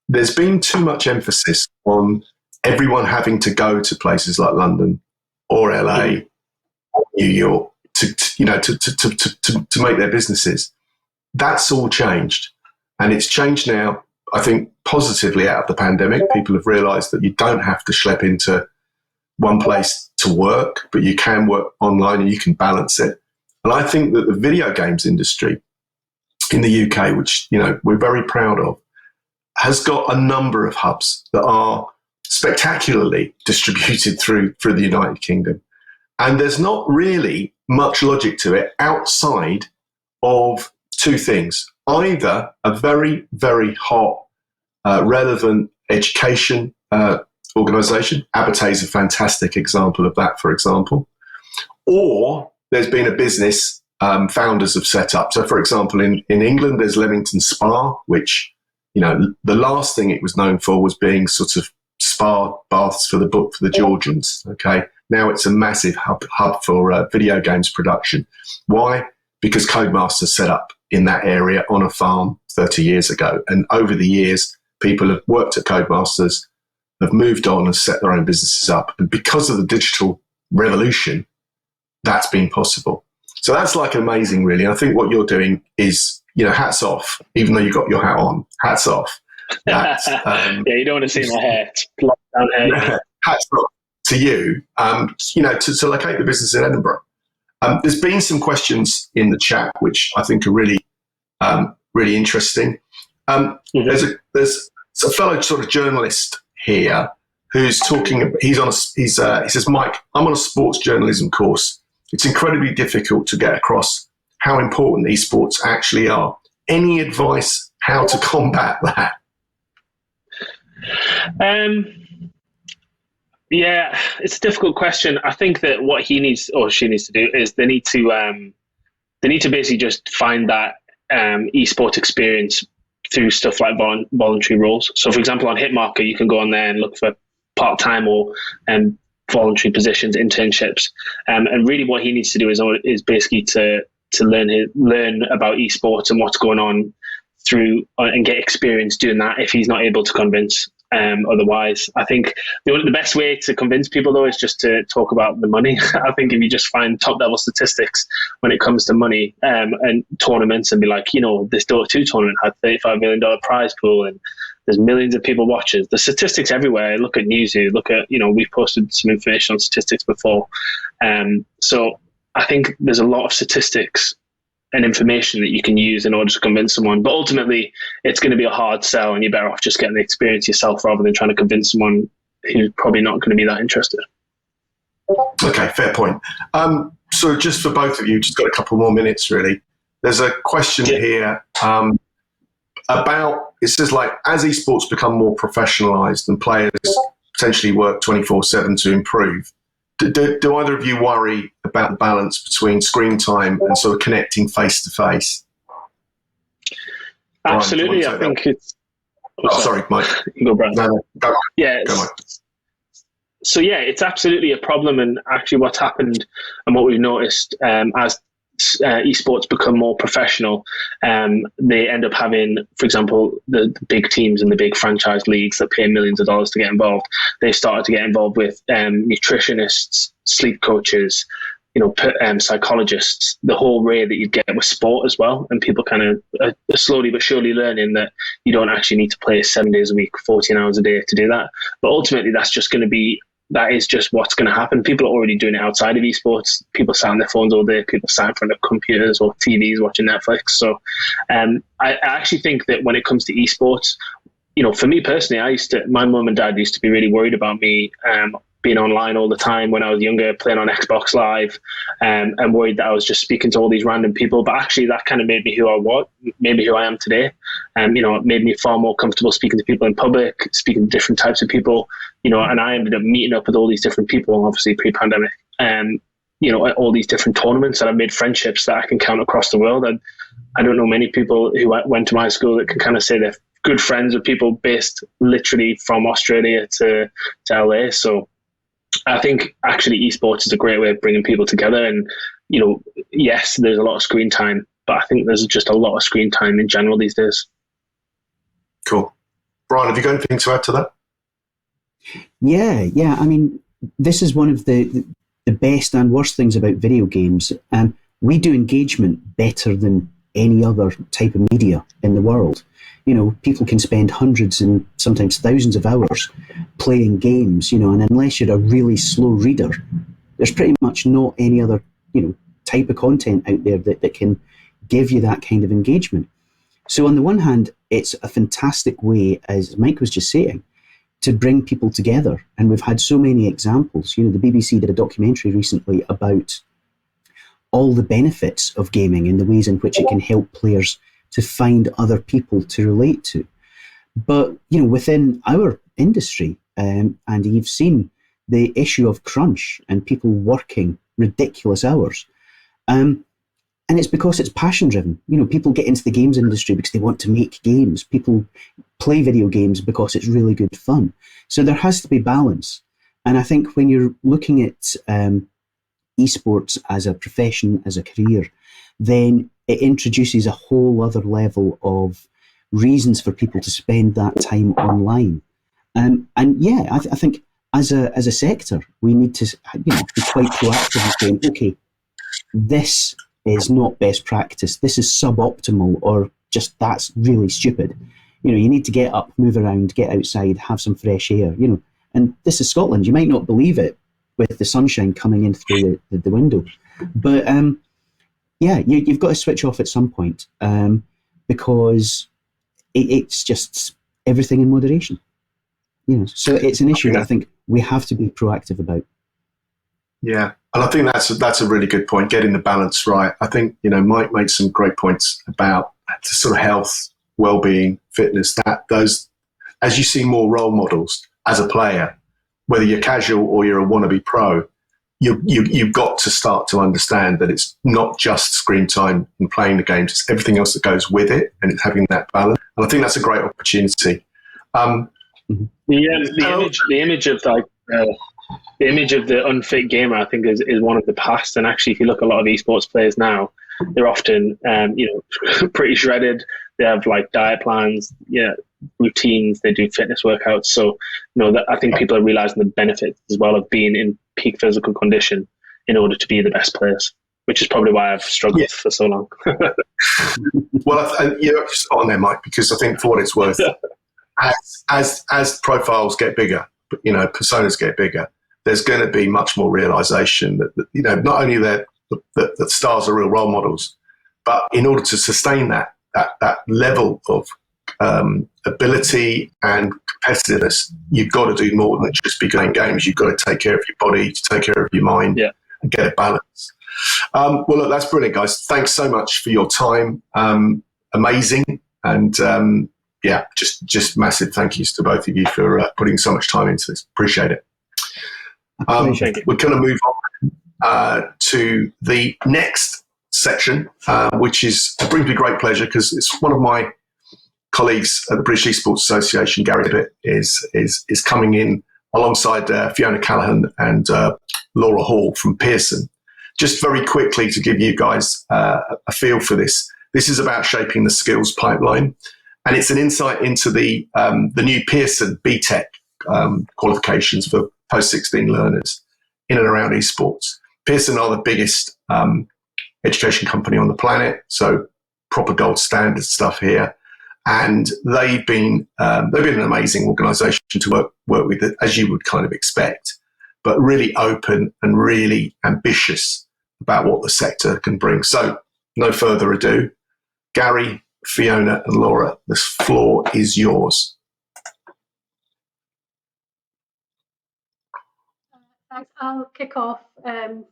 there's been too much emphasis on everyone having to go to places like London or LA or New York to make their businesses. That's all changed. And it's changed now, I think, positively out of the pandemic. People have realised that you don't have to schlep into one place to work, but you can work online and you can balance it. And I think that the video games industry in the UK, which we're very proud of, has got a number of hubs that are spectacularly distributed through the United Kingdom. And there's not really much logic to it outside of two things. Either a very, very hot, relevant education organisation. Abate is a fantastic example of that, for example. Or there's been a business founders have set up. So, for example, in England, there's Leamington Spa, which, the last thing it was known for was being sort of spa baths for the Georgians. Okay. Now it's a massive hub for video games production. Why? Because Codemasters set up in that area on a farm 30 years ago. And over the years, people have worked at Codemasters, have moved on and set their own businesses up. And because of the digital revolution, that's been possible. So that's amazing, really. I think what you're doing is, hats off, even though you've got your hat on, hats off. Yeah, you don't want to see my hair. It's blocked down hair. Hats off to you, to locate the business in Edinburgh. There's been some questions in the chat, which I think are really, really interesting. There's a fellow sort of journalist here who's talking. He says, Mike, I'm on a sports journalism course. It's incredibly difficult to get across how important esports actually are. Any advice how to combat that? Yeah, it's a difficult question. I think that what he needs or she needs to do is they need to basically just find that esports experience through stuff like voluntary roles. So, for example, on Hitmarker, you can go on there and look for part-time or voluntary positions, internships, and really what he needs to do is basically to learn about esports and what's going on through and get experience doing that if he's not able to convince otherwise. I think the best way to convince people, though, is just to talk about the money. I think if you just find top-level statistics when it comes to money and tournaments and be like, this Dota 2 tournament had $35 million prize pool and there's millions of people watching. The statistics everywhere. Look at Newzoo. Look at, we've posted some information on statistics before. So I think there's a lot of statistics and information that you can use in order to convince someone. But ultimately, it's going to be a hard sell, and you're better off just getting the experience yourself rather than trying to convince someone who's probably not going to be that interested. Okay, fair point. So just for both of you, just got a couple more minutes, really. There's a question here about, it says, as esports become more professionalised and players potentially work 24/7 to improve, do either of you worry about the balance between screen time and sort of connecting face to face? Absolutely, I think it's. Sorry, Mike. Go, Brian. No, go. Yeah. Go, Mike. So yeah, it's absolutely a problem, and actually, what's happened and what we've noticed as esports become more professional, they end up having, for example, the big teams and the big franchise leagues that pay millions of dollars to get involved. They've started to get involved with nutritionists, sleep coaches, psychologists, the whole array that you'd get with sport as well. And people kind of are slowly but surely learning that you don't actually need to play 7 days a week, 14 hours a day to do that. But ultimately, that's just going to be that is just what's going to happen. People are already doing it outside of esports. People sat on their phones all day. People sat in front of computers or TVs watching Netflix. So I actually think that when it comes to esports, for me personally, my mum and dad used to be really worried about me being online all the time when I was younger, playing on Xbox Live, and worried that I was just speaking to all these random people. But actually, that kind of made me who I am today. It made me far more comfortable speaking to people in public, speaking to different types of people. And I ended up meeting up with all these different people, obviously pre-pandemic, at all these different tournaments, and I've made friendships that I can count across the world. I don't know many people who went to my school that can kind of say they're good friends with people based literally from Australia to LA. So I think actually esports is a great way of bringing people together. And, yes, there's a lot of screen time, but I think there's just a lot of screen time in general these days. Cool. Brian, have you got anything to add to that? Yeah. I mean, this is one of the best and worst things about video games. We do engagement better than any other type of media in the world. People can spend hundreds and sometimes thousands of hours playing games, and unless you're a really slow reader, there's pretty much not any other, type of content out there that can give you that kind of engagement. So on the one hand, it's a fantastic way, as Mike was just saying, to bring people together. And we've had so many examples. The BBC did a documentary recently about all the benefits of gaming and the ways in which it can help players to find other people to relate to. But, within our industry, and you've seen the issue of crunch and people working ridiculous hours. And it's because it's passion driven. People get into the games industry because they want to make games. People play video games because it's really good fun. So there has to be balance. And I think when you're looking at esports as a profession, as a career, then it introduces a whole other level of reasons for people to spend that time online. And yeah, I think as a sector, we need to be quite proactive in saying, okay, this is not best practice. This is suboptimal, or just that's really stupid. You need to get up, move around, get outside, have some fresh air. And this is Scotland. You might not believe it with the sunshine coming in through the window, but yeah, you've got to switch off at some point because it's just everything in moderation. So it's an issue that I think we have to be proactive about. Yeah, and I think that's a really good point, getting the balance right. I think, Mike made some great points about sort of health, well-being, fitness, that those, as you see more role models as a player, whether you're casual or you're a wannabe pro, you've got to start to understand that it's not just screen time and playing the games, it's everything else that goes with it, and it's having that balance. And I think that's a great opportunity. The image of the unfit gamer, I think, is one of the past. And actually, if you look at a lot of esports players now, they're often, pretty shredded. They have like diet plans, routines. They do fitness workouts. So, I think people are realizing the benefits as well of being in peak physical condition in order to be the best players, which is probably why I've struggled for so long. Well, you're spot on there, Mike, because I think for what it's worth, as profiles get bigger, personas get bigger, there's going to be much more realization that not only that stars are real role models, but in order to sustain that level of ability and competitiveness, you've got to do more than just be playing games. You've got to take care of your body, to take care of your mind, and get a balance. Well, look, that's brilliant, guys. Thanks so much for your time. Amazing. And just massive thank yous to both of you for putting so much time into this. Appreciate it. We're going to move on to the next section, which brings me great pleasure because it's one of my colleagues at the British Esports Association, Gary Bitt, is coming in alongside Fiona Callaghan and Laura Hall from Pearson. Just very quickly to give you guys a feel for this. This is about shaping the skills pipeline, and it's an insight into the new Pearson BTEC qualifications for post-16 learners in and around esports. Pearson are the biggest education company on the planet, so proper gold standard stuff here. And they've been an amazing organisation to work with, as you would kind of expect. but really open and really ambitious about what the sector can bring. So, no further ado, Gary, Fiona, and Laura, this floor is yours. Thanks. I'll kick off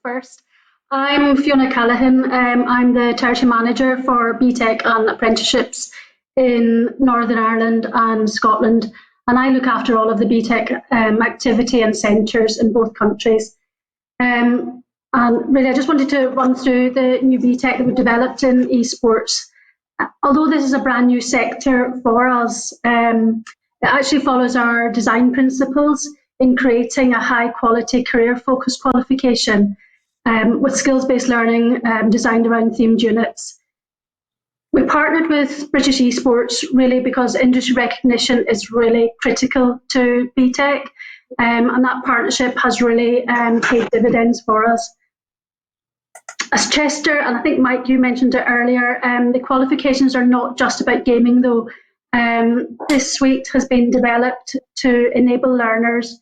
first. I'm Fiona Callaghan. I'm the Territory Manager for BTEC and Apprenticeships in Northern Ireland and Scotland, and I look after all of the BTEC activity and centres in both countries. And really, I just wanted to run through the new BTEC that we've developed in esports. Although this is a brand new sector for us, it actually follows our design principles in creating a high quality career focused qualification with skills-based learning designed around themed units. We partnered with British Esports really because industry recognition is really critical to BTEC, and that partnership has really paid dividends for us. As Chester, and I think Mike, you mentioned it earlier, the qualifications are not just about gaming though. This suite has been developed to enable learners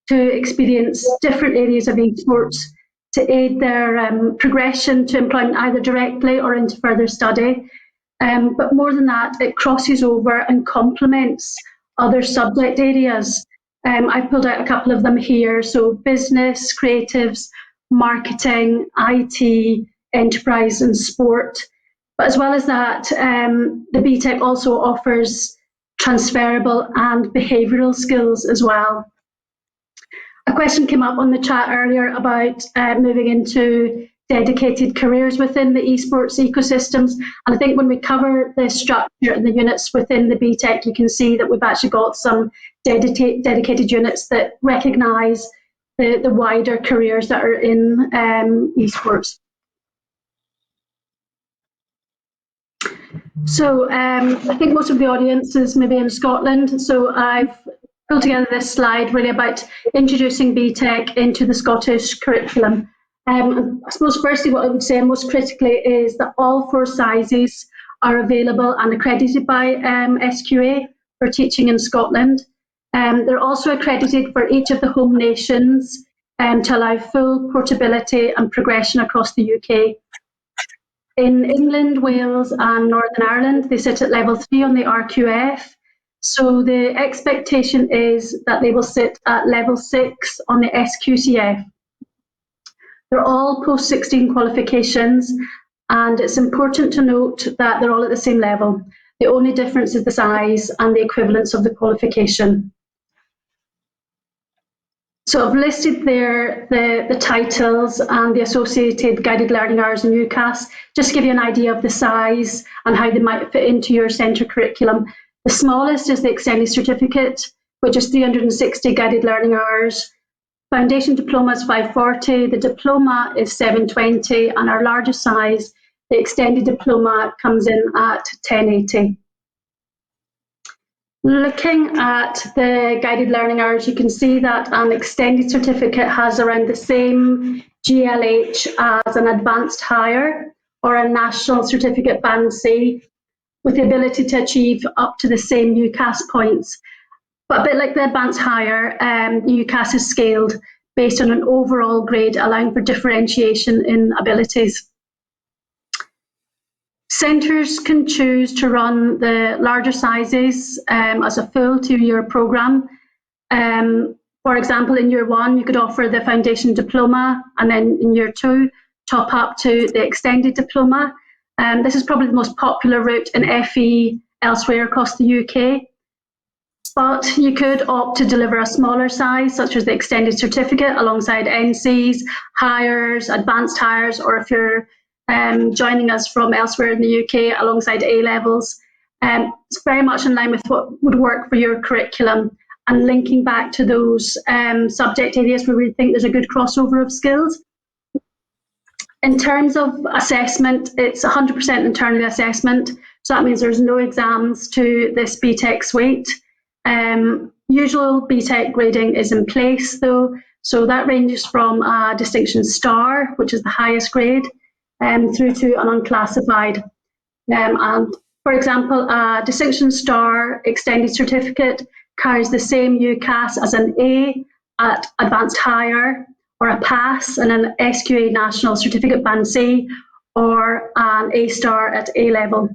to experience different areas of esports to aid their progression to employment either directly or into further study. But more than that, it crosses over and complements other subject areas. I've pulled out a couple of them here. So business, creatives, marketing, IT, enterprise and sport. But as well as that, the BTEC also offers transferable and behavioural skills as well. A question came up on the chat earlier about moving into dedicated careers within the esports ecosystems. And I think when we cover the structure and the units within the BTEC, you can see that we've actually got some dedicated units that recognise the wider careers that are in esports. So I think most of the audience is maybe in Scotland. So I've pulled together this slide really about introducing BTEC into the Scottish curriculum. I suppose firstly what I would say most critically is that all 4 sizes are available and accredited by SQA for teaching in Scotland. They're also accredited for each of the home nations to allow full portability and progression across the UK. In England, Wales and Northern Ireland, they sit at level 3 on the RQF. So the expectation is that they will sit at level 6 on the SQCF. They're all post-16 qualifications, and it's important to note that they're all at the same level. The only difference is the size and the equivalence of the qualification. So I've listed there the titles and the associated guided learning hours in UCAS, just to give you an idea of the size and how they might fit into your centre curriculum. The smallest is the extended certificate, which is 360 guided learning hours. Foundation diploma is 540, the diploma is 720, and our largest size, the extended diploma, comes in at 1080. Looking at the guided learning hours, you can see that an extended certificate has around the same GLH as an advanced higher or a national certificate band C, with the ability to achieve up to the same UCAS points. But a bit like the advanced higher, the UCAS is scaled based on an overall grade, allowing for differentiation in abilities. Centres can choose to run the larger sizes as a full 2-year programme. For example, in year 1, you could offer the foundation diploma, and then in year 2, top up to the extended diploma. This is probably the most popular route in FE elsewhere across the UK. But you could opt to deliver a smaller size, such as the extended certificate, alongside NCs, hires, advanced hires, or if you're joining us from elsewhere in the UK, alongside A-levels. It's very much in line with what would work for your curriculum, and linking back to those subject areas where we think there's a good crossover of skills. In terms of assessment, it's 100% internal assessment, so that means there's no exams to this BTEC suite. Usual BTEC grading is in place though, so that ranges from a distinction star, which is the highest grade, through to an unclassified. And for example, a distinction star extended certificate carries the same UCAS as an A at Advanced Higher, or a pass and an SQA National Certificate Band C, or an A-star at A-level.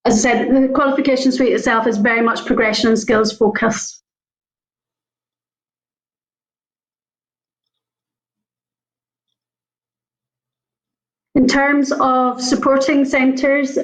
As I said, the qualification suite itself is very much progression and skills focused. In terms of supporting centres,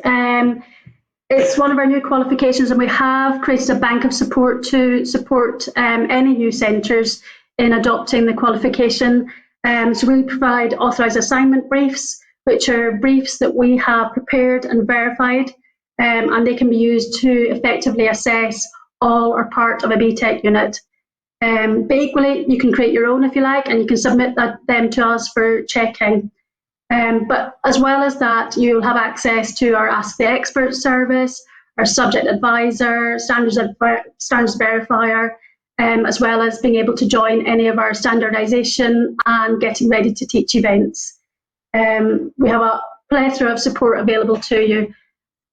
it's one of our new qualifications, and we have created a bank of support to support any new centres in adopting the qualification. So we provide authorised assignment briefs, which are briefs that we have prepared and verified, and they can be used to effectively assess all or part of a BTEC unit. But equally, you can create your own if you like, and you can submit them to us for checking. But as well as that, you'll have access to our Ask the Expert service, our subject advisor, standards verifier, as well as being able to join any of our standardisation and getting ready to teach events. We have a plethora of support available to you.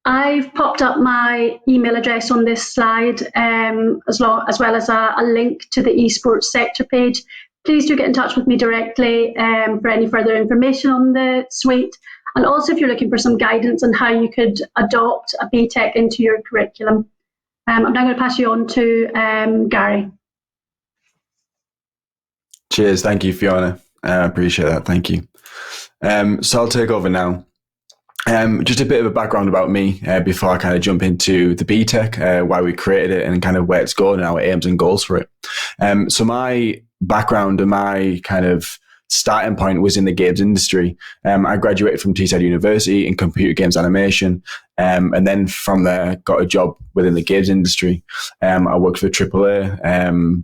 I've popped up my email address on this slide, as well as a link to the esports sector page. Please do get in touch with me directly for any further information on the suite. And also if you're looking for some guidance on how you could adopt a BTEC into your curriculum. I'm now going to pass you on to Gary. Cheers. Thank you, Fiona. I appreciate that. Thank you. So I'll take over now. Just a bit of a background about me before I kind of jump into the BTEC, why we created it and kind of where it's going and our aims and goals for it. So my background and my kind of starting point was in the games industry. I graduated from Teesside University in computer games animation, and then from there got a job within the games industry. I worked for AAA,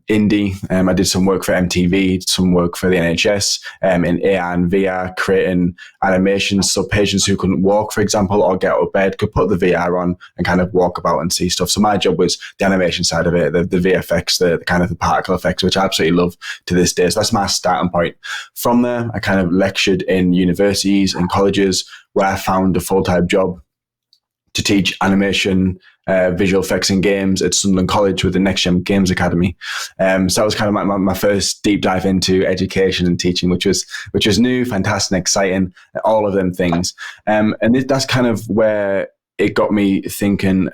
Indie. I did some work for MTV, some work for the NHS in AR and VR, creating animations so patients who couldn't walk, for example, or get out of bed could put the VR on and kind of walk about and see stuff. So my job was the animation side of it, the VFX, the kind of the particle effects, which I absolutely love to this day. So that's my starting point. From there, I kind of lectured in universities and colleges where I found a full-time job to teach animation, visual effects and games at Sunderland College with the Next Gen Games Academy. So that was kind of my first deep dive into education and teaching, which was new, fantastic, and exciting, all of them things. And that's kind of where it got me thinking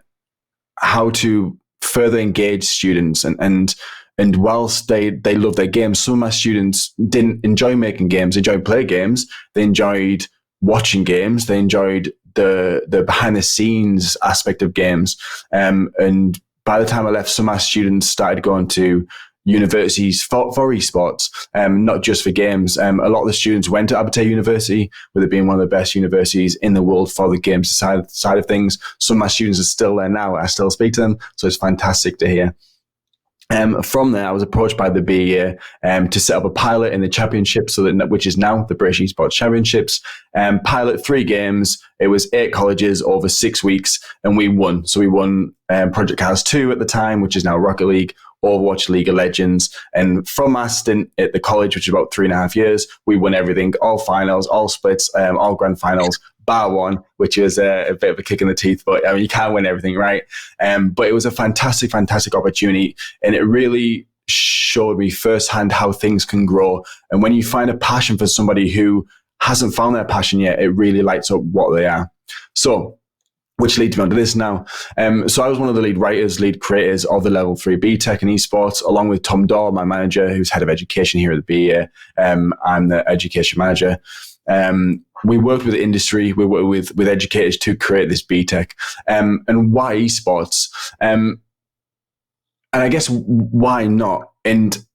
how to further engage students. And whilst they love their games, some of my students didn't enjoy making games, they enjoyed playing games, they enjoyed watching games, they enjoyed the behind the scenes aspect of games. And by the time I left, some of my students started going to universities for esports, not just for games. A lot of the students went to Abertay University, with it being one of the best universities in the world for the games side of things. Some of my students are still there now. I still speak to them, so it's fantastic to hear. From there, I was approached by the BEA to set up a pilot in the championship, which is now the British Esports Championships. Pilot 3 games. It was 8 colleges over 6 weeks, and we won. So we won Project Cars 2 at the time, which is now Rocket League, Overwatch, League of Legends. And from our stint at the college, which is about 3.5 years, we won everything, all finals, all splits, all grand finals, bar one, which was a bit of a kick in the teeth, but I mean, you can't win everything, right? But it was a fantastic opportunity, and it really showed me firsthand how things can grow. And when you find a passion for somebody who hasn't found their passion yet, it really lights up what they are. So, which leads me on to this now. So I was one of the lead writers, lead creators of the Level 3 BTEC in esports, along with Tom Dorr, my manager, who's head of education here at the BEA. I'm the education manager. We worked with the industry, we worked with educators to create this BTEC. And why esports? And I guess why not? And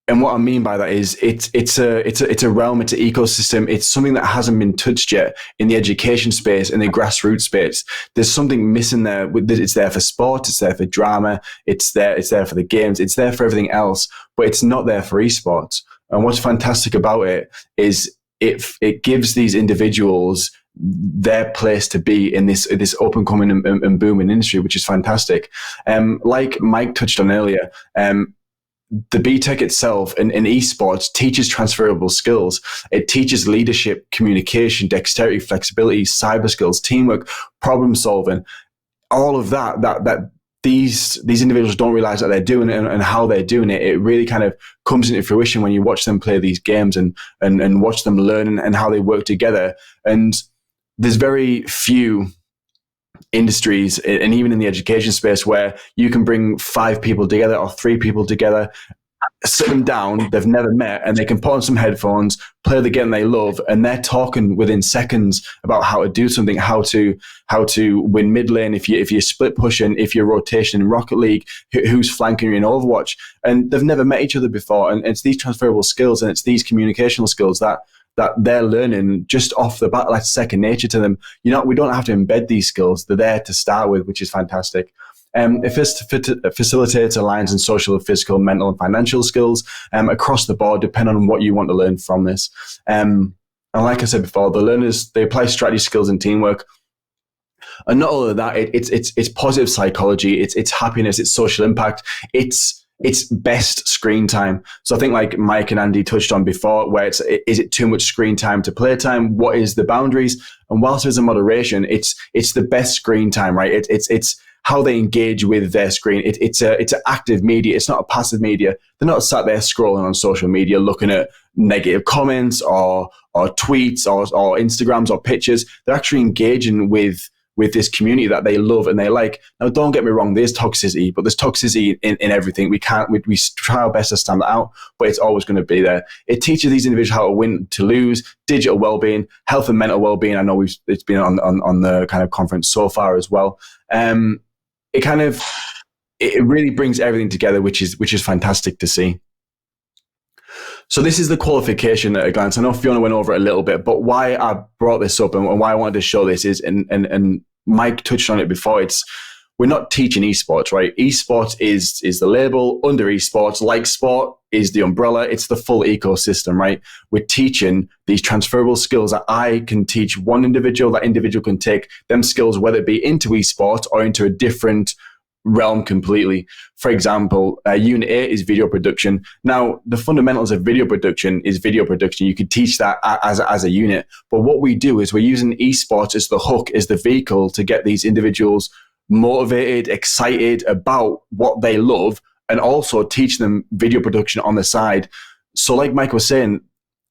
what I mean by that is it's a realm, it's an ecosystem, it's something that hasn't been touched yet in the education space, in the grassroots space. There's something missing there. It's there for sport, it's there for drama, it's there for the games, it's there for everything else, but it's not there for esports. And what's fantastic about it is it gives these individuals their place to be in this up and coming and booming industry, which is fantastic. Like Mike touched on earlier, the BTEC itself in esports teaches transferable skills. It teaches leadership, communication, dexterity, flexibility, cyber skills, teamwork, problem solving, all of that these individuals don't realize that they're doing it and how they're doing it. It really kind of comes into fruition when you watch them play these games and watch them learn and how they work together. And there's very few industries, and even in the education space, where you can bring 5 people together or 3 people together, sit them down, they've never met, and they can put on some headphones, play the game they love, and they're talking within seconds about how to do something, how to win mid lane, if you're split pushing, if you're rotation in Rocket League, who's flanking you in Overwatch. And they've never met each other before, and it's these transferable skills and it's these communicational skills that they're learning just off the bat, like second nature to them. We don't have to embed these skills. They're there to start with, which is fantastic. It facilitates alliance and social, physical, mental, and financial skills across the board, depending on what you want to learn from this. And like I said before, the learners, they apply strategy, skills, and teamwork. And not only that, it's positive psychology, it's happiness, it's social impact, it's best screen time. So I think like Mike and Andy touched on before, where is it too much screen time to play time? What is the boundaries? And whilst there's a moderation, it's the best screen time, right? It's how they engage with their screen. It's an active media. It's not a passive media. They're not sat there scrolling on social media, looking at negative comments or tweets or Instagrams or pictures. They're actually engaging with this community that they love and they like. Now, don't get me wrong, there's toxicity, but there's toxicity in everything. We try our best to stand that out, but it's always going to be there. It teaches these individuals how to win, to lose, digital well-being, health and mental well-being. I know it's been on the kind of conference so far as well. It really brings everything together, which is fantastic to see. So this is the qualification at a glance. I know Fiona went over it a little bit, but why I brought this up and why I wanted to show this is, and Mike touched on it before, we're not teaching esports, right? Esports is the label. Under esports, like sport, is the umbrella. It's the full ecosystem, right? We're teaching these transferable skills that I can teach one individual, that individual can take them skills, whether it be into esports or into a different realm completely. For example, Unit A is video production. Now, the fundamentals of video production is video production. You could teach that as a unit. But what we do is we're using esports as the hook, as the vehicle to get these individuals motivated, excited about what they love, and also teach them video production on the side. So like Mike was saying,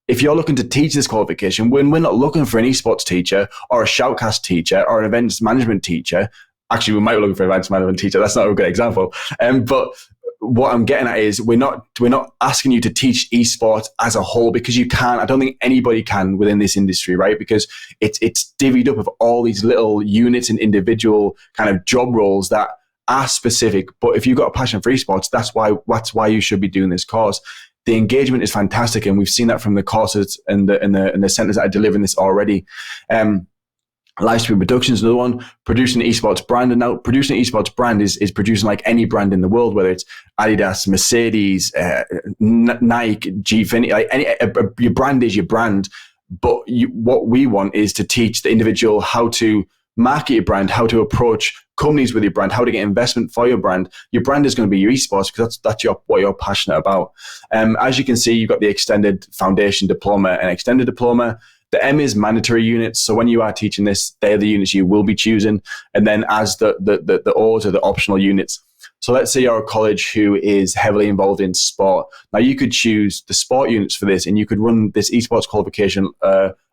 if you're looking to teach this qualification, when we're not looking for an esports teacher or a shoutcast teacher or an events management teacher, actually we might be looking for an events management teacher, that's not a good example. But what I'm getting at is we're not asking you to teach esports as a whole, because you can't. I don't think anybody can within this industry, right? Because it's divvied up of all these little units and individual kind of job roles that are specific. But if you've got a passion for esports, that's why you should be doing this course. The engagement is fantastic, and we've seen that from the courses and the centers that are delivering this already. Live stream production is another one. Producing an esports brand, and now producing an esports brand is producing like any brand in the world, whether it's Adidas, Mercedes, Nike, Gfinity, like your brand is your brand. But what we want is to teach the individual how to market your brand, how to approach companies with your brand, how to get investment for your brand. Your brand is going to be your esports, because that's what you're passionate about. As you can see, you've got the extended foundation diploma and extended diploma. The M is mandatory units. So when you are teaching this, they're the units you will be choosing. And then as the O's are the optional units. So let's say you're a college who is heavily involved in sport. Now you could choose the sport units for this, and you could run this esports qualification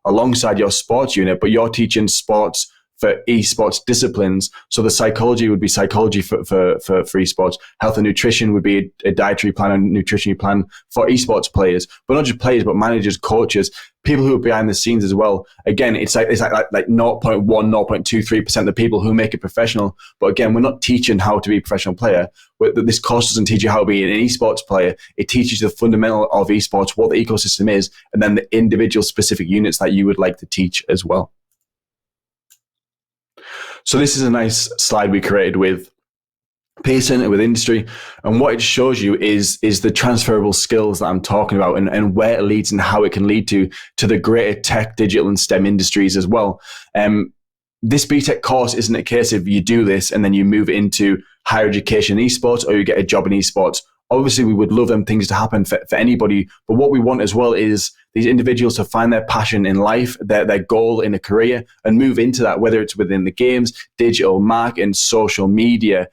alongside your sports unit, but you're teaching sports for esports disciplines. So the psychology would be psychology for esports. Health and nutrition would be a dietary plan and nutrition plan for esports players, but not just players, but managers, coaches, people who are behind the scenes as well. Again, it's like 0.1, 0.23% of the people who make it professional. But again, we're not teaching how to be a professional player. This course doesn't teach you how to be an esports player. It teaches you the fundamental of esports, what the ecosystem is, and then the individual specific units that you would like to teach as well. So this is a nice slide we created with Pearson and with industry. And what it shows you is the transferable skills that I'm talking about, and where it leads and how it can lead to the greater tech, digital, and STEM industries as well. This BTEC course isn't a case of you do this and then you move into higher education in esports, or you get a job in esports. Obviously, we would love them things to happen for anybody, but what we want as well is these individuals to find their passion in life, their goal in a career, and move into that, whether it's within the games, digital marketing, social media,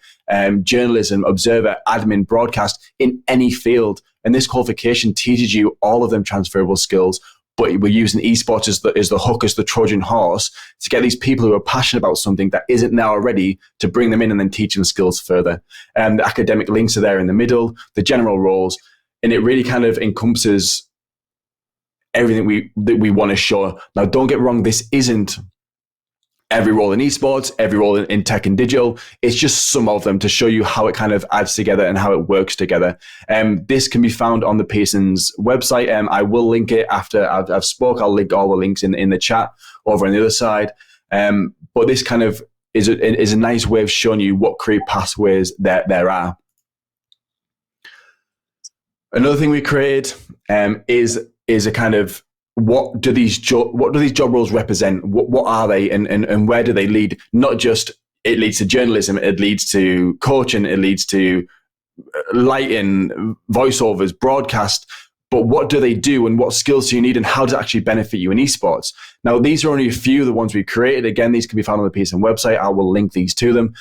journalism, observer, admin, broadcast, in any field. And this qualification teaches you all of them transferable skills, but we're using esports as the hook, as the Trojan horse, to get these people who are passionate about something that isn't now already, to bring them in and then teach them skills further. The academic links are there in the middle, the general roles, and it really kind of encompasses everything that we want to show. Now, don't get me wrong, this isn't every role in esports, every role in tech and digital. It's just some of them to show you how it kind of adds together and how it works together. This can be found on the Pearson's website. I will link it after I've spoke. I'll link all the links in the chat over on the other side. But this kind of is a nice way of showing you what career pathways there are. Another thing we created is a kind of, what do these job roles represent? What are they, and where do they lead? Not just it leads to journalism, it leads to coaching, it leads to lighting, voiceovers, broadcast. But what do they do, and what skills do you need, and how does it actually benefit you in esports? Now, these are only a few of the ones we created. Again, these can be found on the Pearson website. I will link these to them.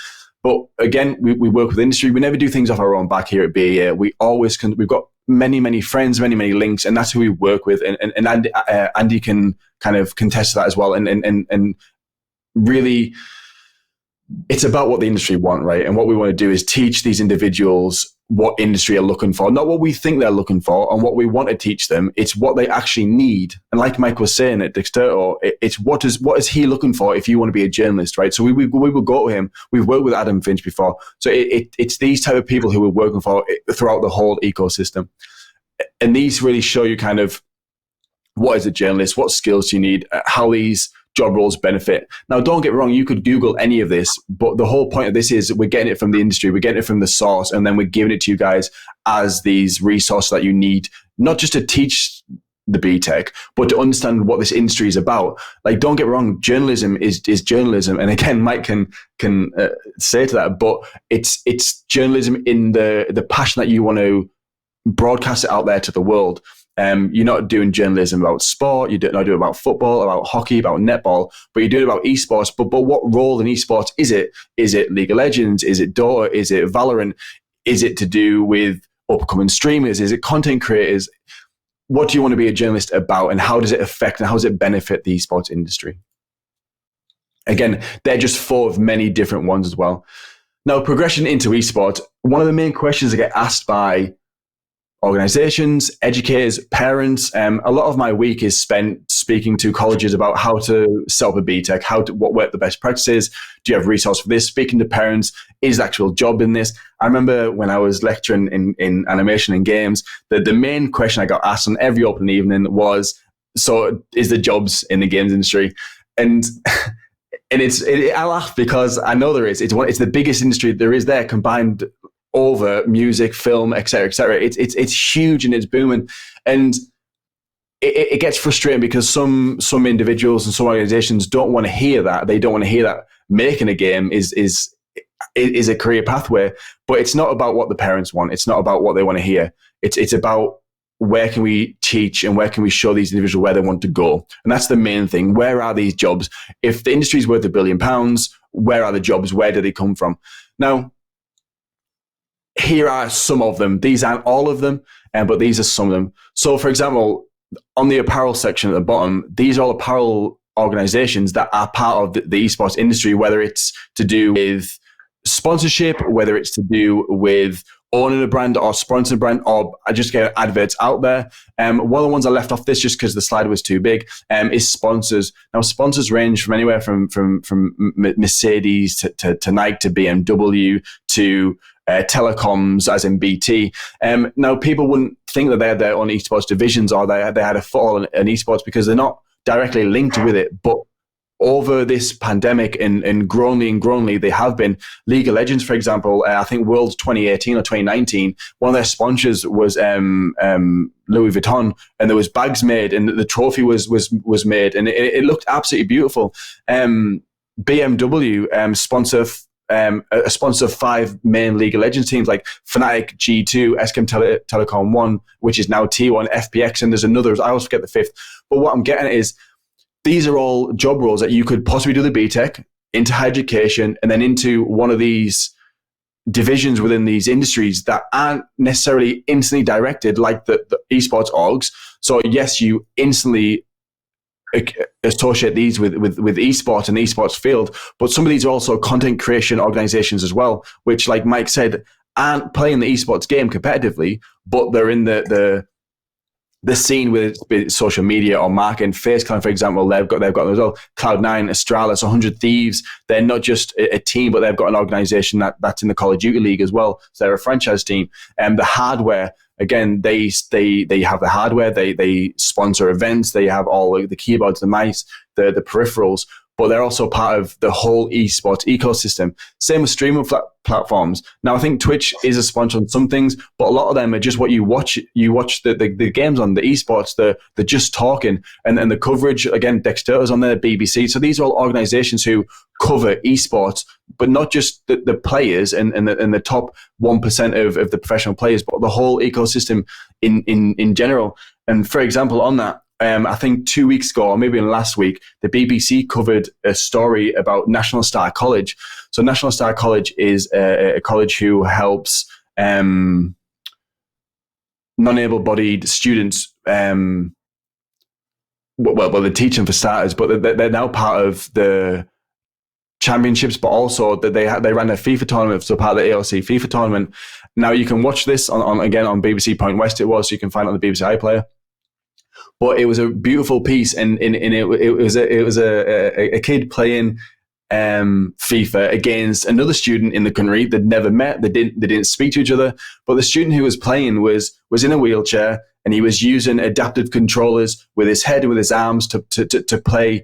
But again, we work with industry. We never do things off our own back here at BAE. We've got many friends, many links, and that's who we work with. And Andy can kind of contest that as well. And really, it's about what the industry want, right? And what we want to do is teach these individuals what industry are looking for, not what we think they're looking for and what we want to teach them. It's what they actually need. And like Mike was saying at Dexterto, it's what is he looking for if you want to be a journalist, right? So we will go to him. We've worked with Adam Finch before. So it's these type of people who we're working for throughout the whole ecosystem. And these really show you kind of what is a journalist, what skills do you need, how these job roles benefit. Now, don't get me wrong, you could Google any of this, but the whole point of this is we're getting it from the industry, we're getting it from the source, and then we're giving it to you guys as these resources that you need, not just to teach the BTEC, but to understand what this industry is about. Like, don't get me wrong, journalism is journalism. And again, Mike can say to that, but it's journalism in the passion that you want to broadcast it out there to the world. You're not doing journalism about sport, you're not doing about football, about hockey, about netball, but you're doing about esports. But what role in esports is it? Is it League of Legends? Is it Dota? Is it Valorant? Is it to do with upcoming streamers? Is it content creators? What do you want to be a journalist about, and how does it affect and how does it benefit the esports industry? Again, they're just four of many different ones as well. Now, progression into esports, one of the main questions I get asked by organizations, educators, parents. A lot of my week is spent speaking to colleges about how to set up a BTEC, what the best practices, do you have resource for this, speaking to parents, is the actual job in this? I remember when I was lecturing in animation and games, the main question I got asked on every open evening was, so is there jobs in the games industry? And I laugh because I know there is. It's the biggest industry there is there, combined over music, film, etc., etc. It's huge and it's booming, and it gets frustrating because some individuals and some organizations don't want to hear that. They don't want to hear that making a game is a career pathway. But it's not about what the parents want. It's not about what they want to hear. It's about where can we teach and where can we show these individuals where they want to go, and that's the main thing. Where are these jobs? If the industry is worth £1 billion, where are the jobs? Where do they come from? Now, here are some of them. These aren't all of them, but these are some of them. So, for example, on the apparel section at the bottom, these are all apparel organizations that are part of the esports industry, whether it's to do with sponsorship, whether it's to do with owning a brand or sponsoring a brand, or just get adverts out there. One of the ones I left off this just because the slide was too big is sponsors. Now, sponsors range from anywhere from Mercedes to Nike to BMW to telecoms, as in BT. Now, people wouldn't think that they had their own esports divisions or they had a foothold in esports because they're not directly linked with it. But over this pandemic and growingly, they have been. League of Legends, for example, I think Worlds 2018 or 2019, one of their sponsors was Louis Vuitton, and there was bags made, and the trophy was made, and it looked absolutely beautiful. BMW sponsor a sponsor of 5 main League of Legends teams like Fnatic, G2, SKM Telecom 1, which is now T1, FPX, and there's another. I always forget the 5th. But what I'm getting at is these are all job roles that you could possibly do the BTEC, into higher education, and then into one of these divisions within these industries that aren't necessarily instantly directed like the esports orgs. So yes, you instantly associate these with esports and the esports field, but some of these are also content creation organizations as well, which, like Mike said, aren't playing the esports game competitively, but they're in the scene with social media or marketing. FaceClan, for example, they've got them as well. Cloud9, Astralis, 100 Thieves. They're not just a team, but they've got an organization that's in the Call of Duty League as well. So they're a franchise team. And the hardware, again, they have the hardware. They sponsor events. They have all the keyboards, the mice, the peripherals. But they're also part of the whole esports ecosystem. Same with streaming platforms. Now, I think Twitch is a sponsor on some things, but a lot of them are just what you watch. You watch the games on the esports, the just talking, and the coverage. Again, Dexter's on there, BBC. So these are all organizations who cover esports, but not just the players and the top 1% of the professional players, but the whole ecosystem in general. And for example, on that, I think 2 weeks ago, or maybe in last week, the BBC covered a story about National Star College. So National Star College is a college who helps non-able-bodied students. Well, they teach them for starters, but they're now part of the championships, but also that they ran a FIFA tournament, so part of the AOC FIFA tournament. Now you can watch this on BBC Point West. It was, so you can find it on the BBC iPlayer. But it was a beautiful piece, and it was a kid playing FIFA against another student in the country they'd never met. They didn't speak to each other. But the student who was playing was in a wheelchair, and he was using adaptive controllers with his head and with his arms to play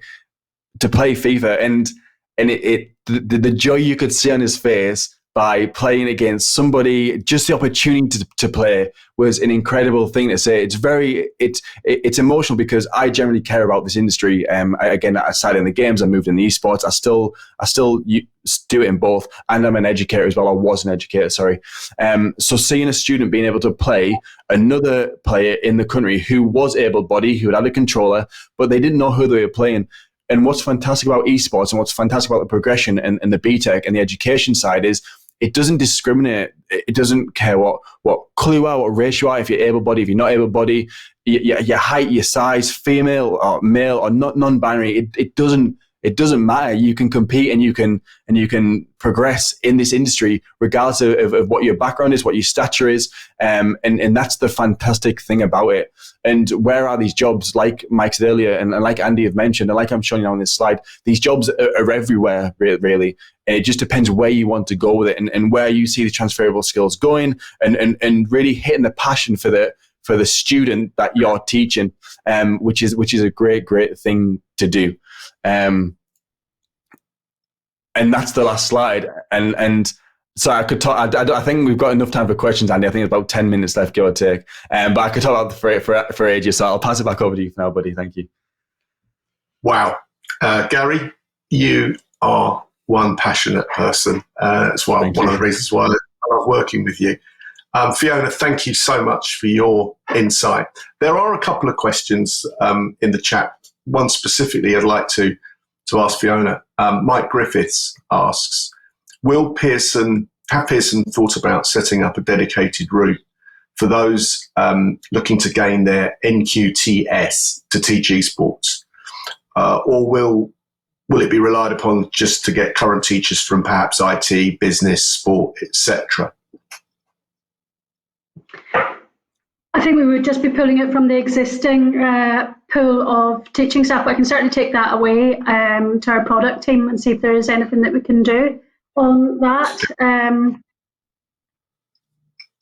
FIFA. And the joy you could see on his face by playing against somebody, just the opportunity to play was an incredible thing to say. It's emotional because I generally care about this industry. Again, aside in the games, I moved in the esports. I still do it in both, and I'm an educator as well. I was an educator, sorry. So seeing a student being able to play another player in the country who was able-bodied, who had a controller, but they didn't know who they were playing. And what's fantastic about esports and what's fantastic about the progression and the BTEC and the education side is it doesn't discriminate. It doesn't care what colour you are, what race you are, if you're able-bodied, if you're not able-bodied, your height, your size, female or male or not non-binary. It doesn't matter. You can compete and you can progress in this industry regardless of what your background is, what your stature is, and that's the fantastic thing about it. And where are these jobs? Like Mike said earlier, and like Andy have mentioned, and like I'm showing you on this slide, these jobs are everywhere, really. And it just depends where you want to go with it and where you see the transferable skills going, and really hitting the passion for the student that you're teaching, which is a great thing to do. And that's the last slide. And so I could talk. I think we've got enough time for questions, Andy. I think about 10 minutes left, give or take. But I could talk about for ages. So I'll pass it back over to you for now, buddy. Thank you. Wow, Gary, you are one passionate person. That's one of the reasons why I love working with you. Fiona, thank you so much for your insight. There are a couple of questions in the chat. One specifically I'd like to ask Fiona. Mike Griffiths asks, have Pearson thought about setting up a dedicated route for those looking to gain their NQTS to teach esports? Or will it be relied upon just to get current teachers from perhaps IT, business, sport, etc.? I think we would just be pulling it from the existing pool of teaching staff, but I can certainly take that away to our product team and see if there is anything that we can do on that.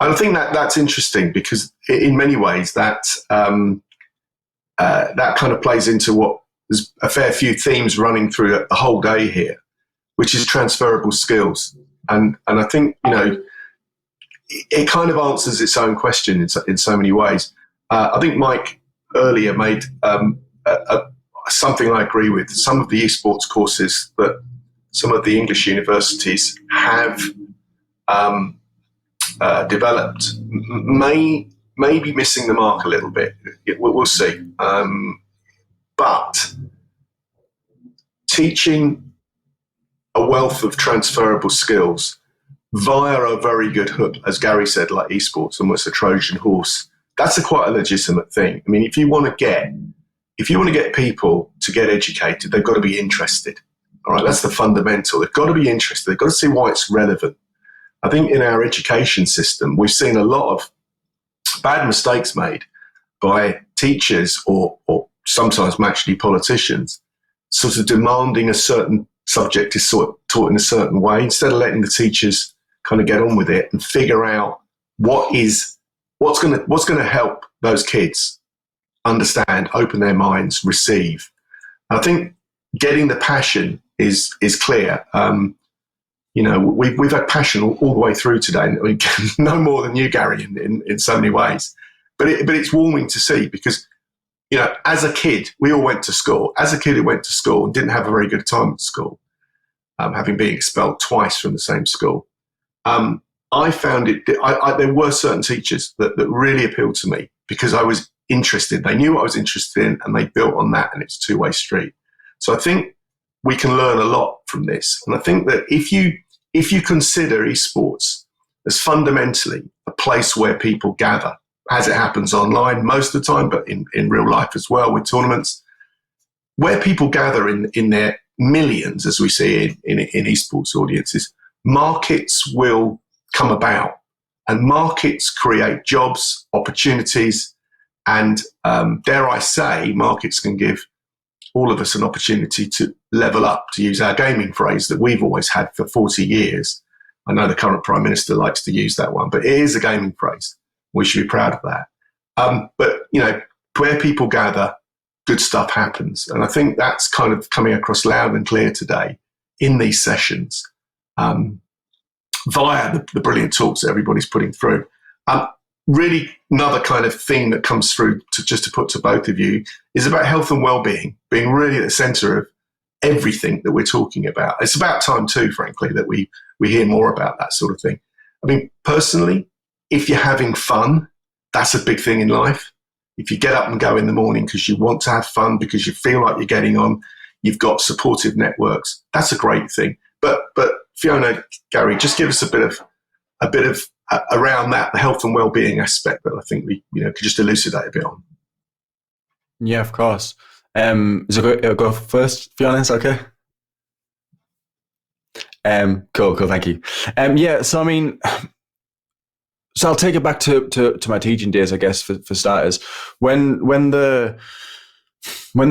I think that's interesting because in many ways that kind of plays into what there's a fair few themes running through the whole day here, which is transferable skills. And I think, it kind of answers its own question in so many ways. I think Mike earlier made something I agree with. Some of the esports courses that some of the English universities have developed may be missing the mark a little bit. We'll see. But teaching a wealth of transferable skills via a very good hook, as Gary said, like esports, almost a Trojan horse, that's quite a legitimate thing. I mean, if you want to get people to get educated, they've got to be interested. All right, that's the fundamental. They've got to be interested. They've got to see why it's relevant. I think in our education system, we've seen a lot of bad mistakes made by teachers or sometimes actually politicians, sort of demanding a certain subject is taught in a certain way instead of letting the teachers kind of get on with it and figure out what's going to help those kids understand, open their minds, receive. I think getting the passion is clear. We've had passion all the way through today. I mean, no more than you, Gary, in so many ways. But it's warming to see because, as a kid, we all went to school. As a kid who went to school and didn't have a very good time at school, having been expelled twice from the same school, I found it. There were certain teachers that really appealed to me because I was interested. They knew what I was interested in, and they built on that, and it's a two-way street. So I think we can learn a lot from this. And I think that if you consider esports as fundamentally a place where people gather, as it happens online most of the time, but in real life as well with tournaments, where people gather in their millions, as we see in esports audiences, markets will come about, and markets create jobs, opportunities, and dare I say, markets can give all of us an opportunity to level up, to use our gaming phrase that we've always had for 40 years. I know the current Prime Minister likes to use that one, but it is a gaming phrase. We should be proud of that. But, where people gather, good stuff happens. And I think that's kind of coming across loud and clear today in these sessions via the brilliant talks that everybody's putting through. Really, another kind of thing that comes through to put to both of you is about health and well-being, being really at the centre of everything that we're talking about. It's about time too, frankly, that we hear more about that sort of thing. I mean, personally, if you're having fun, that's a big thing in life. If you get up and go in the morning because you want to have fun, because you feel like you're getting on, you've got supportive networks, that's a great thing. But Fiona, Gary, just give us a bit of around that, the health and well-being aspect that I think we could just elucidate a bit on. Yeah, of course. So go first, Fiona, is that okay? Cool, thank you. So I mean, so I'll take it back to my teaching days, I guess, for starters. When the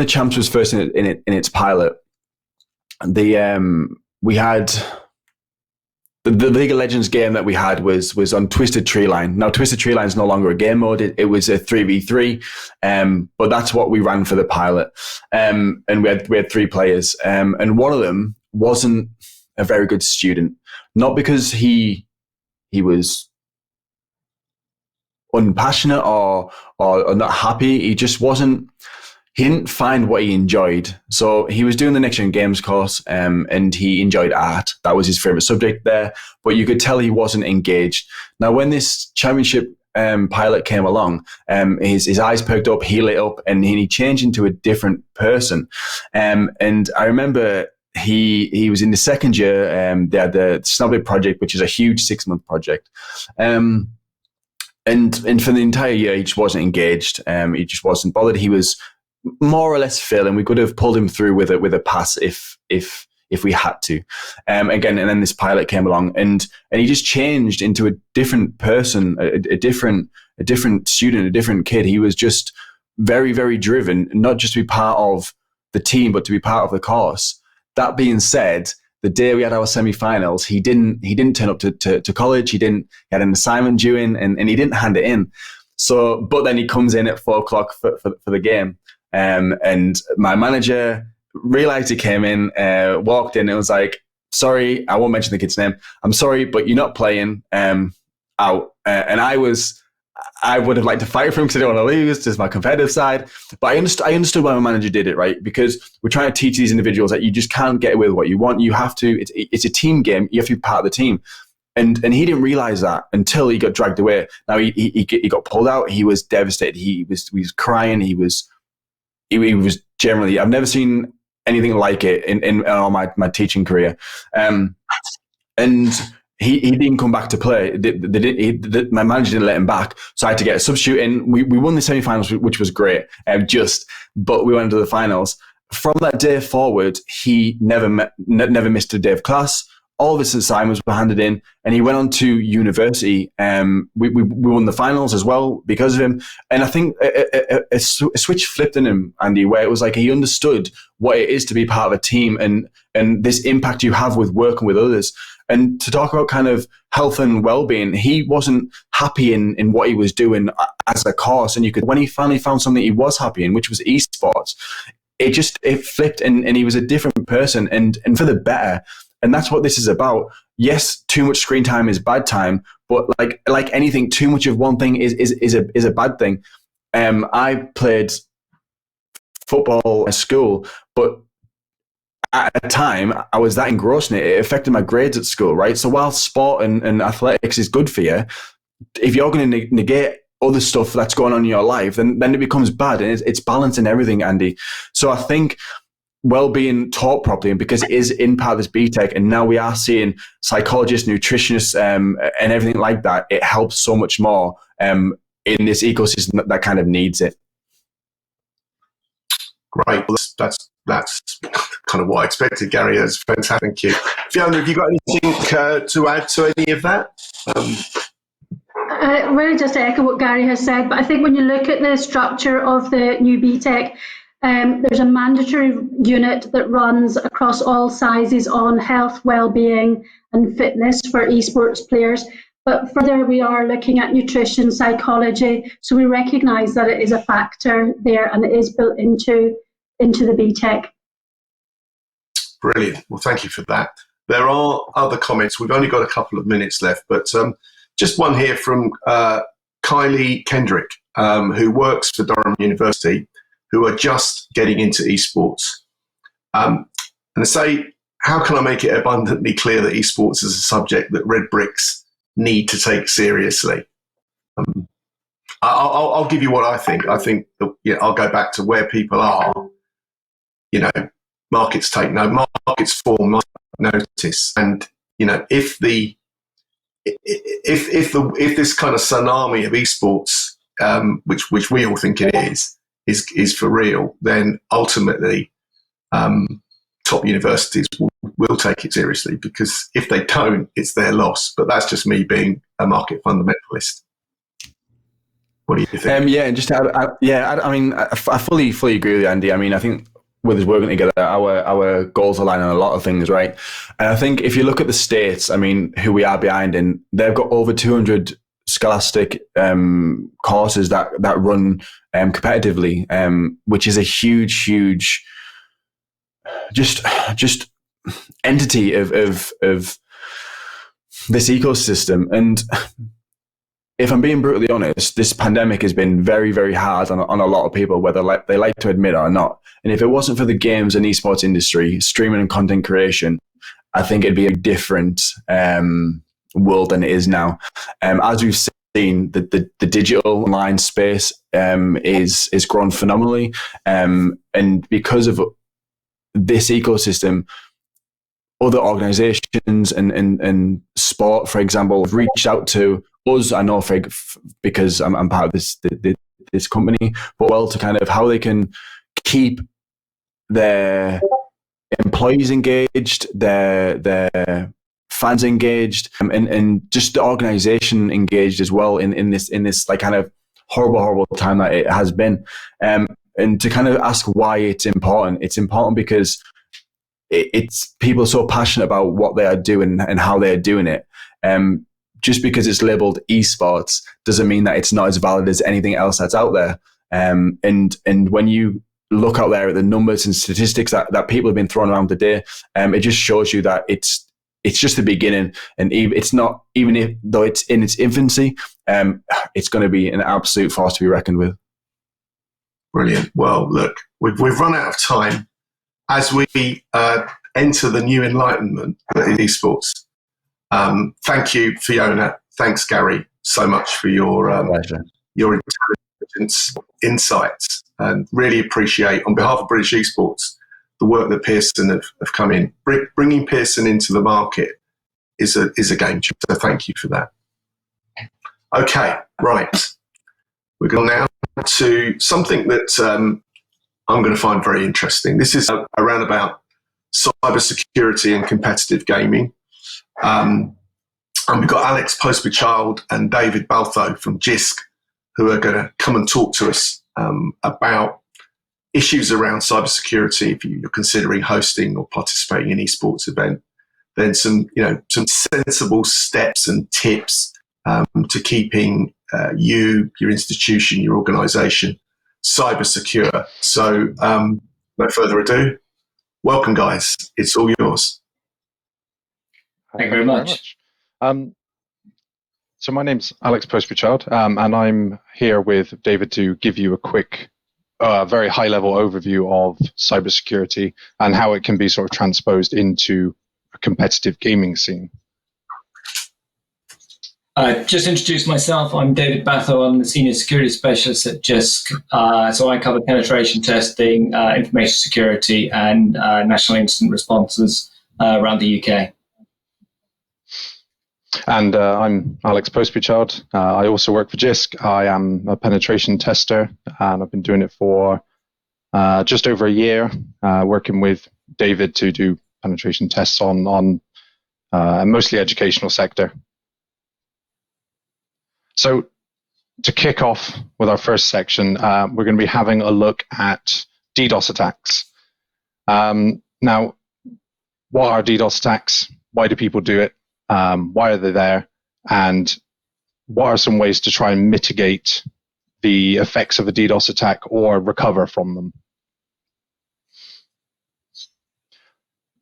Champs was first in its pilot, we had the League of Legends game that we had was on Twisted Treeline. Now, Twisted Treeline is no longer a game mode. It was a 3v3, but that's what we ran for the pilot. And we had 3 players, and one of them wasn't a very good student. Not because he was unpassionate or not happy. He just wasn't. He didn't find what he enjoyed. So he was doing the Next Gen Games course, and he enjoyed art. That was his favorite subject there. But you could tell he wasn't engaged. Now, when this championship pilot came along, his eyes perked up, he lit up, and he changed into a different person. And I remember he was in the second year. They had the Snowbit project, which is a huge 6-month project. And for the entire year, he just wasn't engaged. He just wasn't bothered. He was more or less failing. We could have pulled him through with a pass if we had to. Again, and then this pilot came along, and he just changed into a different person, a different student, a different kid. He was just very, very driven, not just to be part of the team, but to be part of the course. That being said, the day we had our semi-finals, he didn't turn up to college. He had an assignment due in, and he didn't hand it in. So, but then he comes in at 4:00 for the game. And my manager realized he came in, walked in, and was like, "Sorry, I won't mention the kid's name. I'm sorry, but you're not playing out." And I was I would have liked to fight for him because I don't want to lose. This is my competitive side. But I understood why my manager did it, right? Because we're trying to teach these individuals that you just can't get away with what you want. You have to, it's a team game. You have to be part of the team. And he didn't realize that until he got dragged away. Now he got pulled out. He was devastated. He was crying. He was generally, I've never seen anything like it in all my teaching career. And he didn't come back to play. My manager didn't let him back, so I had to get a substitute in. We won the semi-finals, which was great, but we went into the finals. From that day forward, he never missed a day of class. All of his assignments were handed in, and he went on to university. We won the finals as well because of him. And I think a switch flipped in him, Andy, where it was like he understood what it is to be part of a team and this impact you have with working with others. And to talk about kind of health and well-being, he wasn't happy in what he was doing as a course. And when he finally found something he was happy in, which was esports, it flipped and he was a different person and for the better. And that's what this is about. Yes, too much screen time is bad time, but like anything, too much of one thing is a bad thing. I played football at school, but at a time I was that engrossed in it, it affected my grades at school, right? So while sport and athletics is good for you, if you're going to negate other stuff that's going on in your life, then it becomes bad. And it's balancing everything, Andy. So I think well-being taught properly, and because it is in part of this BTEC, and now we are seeing psychologists, nutritionists, and everything like that, it helps so much more in this ecosystem that kind of needs it. Great. Well, that's kind of what I expected, Gary. That's fantastic. Thank you. Fiona, have you got anything to add to any of that? Really just to echo what Gary has said, but I think when you look at the structure of the new BTEC, there's a mandatory unit that runs across all sizes on health, well-being and fitness for esports players. But further, we are looking at nutrition, psychology. So we recognise that it is a factor there and it is built into the BTEC. Brilliant. Well, thank you for that. There are other comments. We've only got a couple of minutes left, but just one here from Kylie Kendrick, who works for Durham University, who are just getting into esports. And I say, how can I make it abundantly clear that esports is a subject that Red Bricks need to take seriously? I'll give you what I think. I think that, I'll go back to where people are. Markets take no, markets form notice, and if this kind of tsunami of esports, which we all think it is for real, then ultimately top universities will take it seriously, because if they don't, it's their loss. But that's just me being a market fundamentalist. What do you think? And just I mean, I fully agree with you, Andy. I mean, I think with us working together, our goals align on a lot of things, right? And I think if you look at the States, I mean, who we are behind in, they've got over 200 scholastic courses that run competitively, which is a huge just entity of this ecosystem. And if I'm being brutally honest, this pandemic has been very, very hard on a lot of people, whether they like to admit it or not. And if it wasn't for the games and esports industry, streaming and content creation, I think it'd be a different world than it is now. As we've seen, the digital online space is grown phenomenally. And because of this ecosystem, other organizations and sport, for example, have reached out to us. I know because I'm part of this company, but well, to kind of how they can keep their employees engaged, their fans engaged, and just the organization engaged as well in this like kind of horrible time that it has been. And to kind of ask why it's important. It's important because it's people are so passionate about what they are doing and how they're doing it. Just because it's labeled esports doesn't mean that it's not as valid as anything else that's out there. And when you look out there at the numbers and statistics that people have been throwing around today, it just shows you that it's it's just the beginning, and it's not, even if though it's in its infancy, it's going to be an absolute force to be reckoned with. Brilliant. Well, look, we've run out of time as we enter the new enlightenment in esports. Thank you, Fiona. Thanks, Gary, so much for your intelligence, insights, and really appreciate, on behalf of British Esports, the work that Pearson have come in. Bringing Pearson into the market is a game changer. So thank you for that. Okay, right. We're going now to something that I'm going to find very interesting. This is around about cybersecurity and competitive gaming. And we've got Alex Pospichild and David Baltho from JISC, who are going to come and talk to us about issues around cybersecurity. If you're considering hosting or participating in esports event, then some sensible steps and tips to keeping your institution, your organisation cyber secure. So no further ado, welcome guys, it's all yours. Thank you very much. So my name's Alex Pospichild, and I'm here with David to give you a quick, very high-level overview of cybersecurity and how it can be sort of transposed into a competitive gaming scene. Just introduce myself. I'm David Batho. I'm the Senior Security Specialist at JISC. So I cover penetration testing, information security, and national incident responses around the UK. And I'm Alex Pospichild. I also work for JISC. I am a penetration tester, and I've been doing it for just over a year, working with David to do penetration tests on mostly educational sector. So to kick off with our first section, we're going to be having a look at DDoS attacks. Now, what are DDoS attacks? Why do people do it? Why are they there? And what are some ways to try and mitigate the effects of a DDoS attack or recover from them?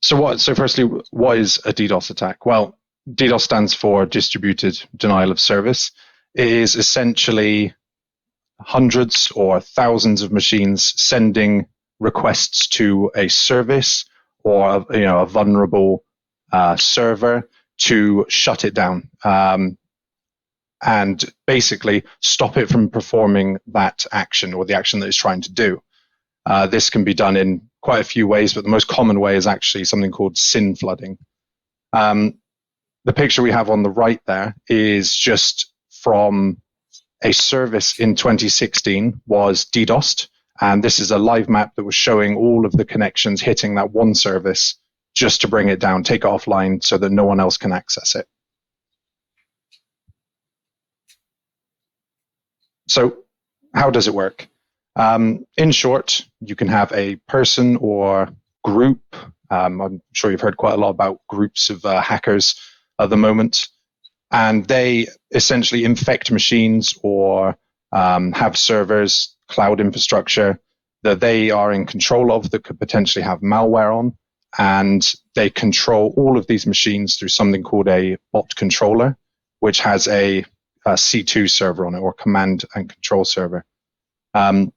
So firstly, what is a DDoS attack? Well, DDoS stands for Distributed Denial of Service. It is essentially hundreds or thousands of machines sending requests to a service or a vulnerable server to shut it down and basically stop it from performing that action or the action that it's trying to do. This can be done in quite a few ways, but the most common way is actually something called SYN flooding. The picture we have on the right there is just from a service in 2016 was DDoSed, and this is a live map that was showing all of the connections hitting that one service just to bring it down, take it offline so that no one else can access it. So how does it work? In short, you can have a person or group. I'm sure you've heard quite a lot about groups of hackers at the moment. And they essentially infect machines or have servers, cloud infrastructure that they are in control of that could potentially have malware on. And they control all of these machines through something called a bot controller, which has a C2 server on it, or command and control server. And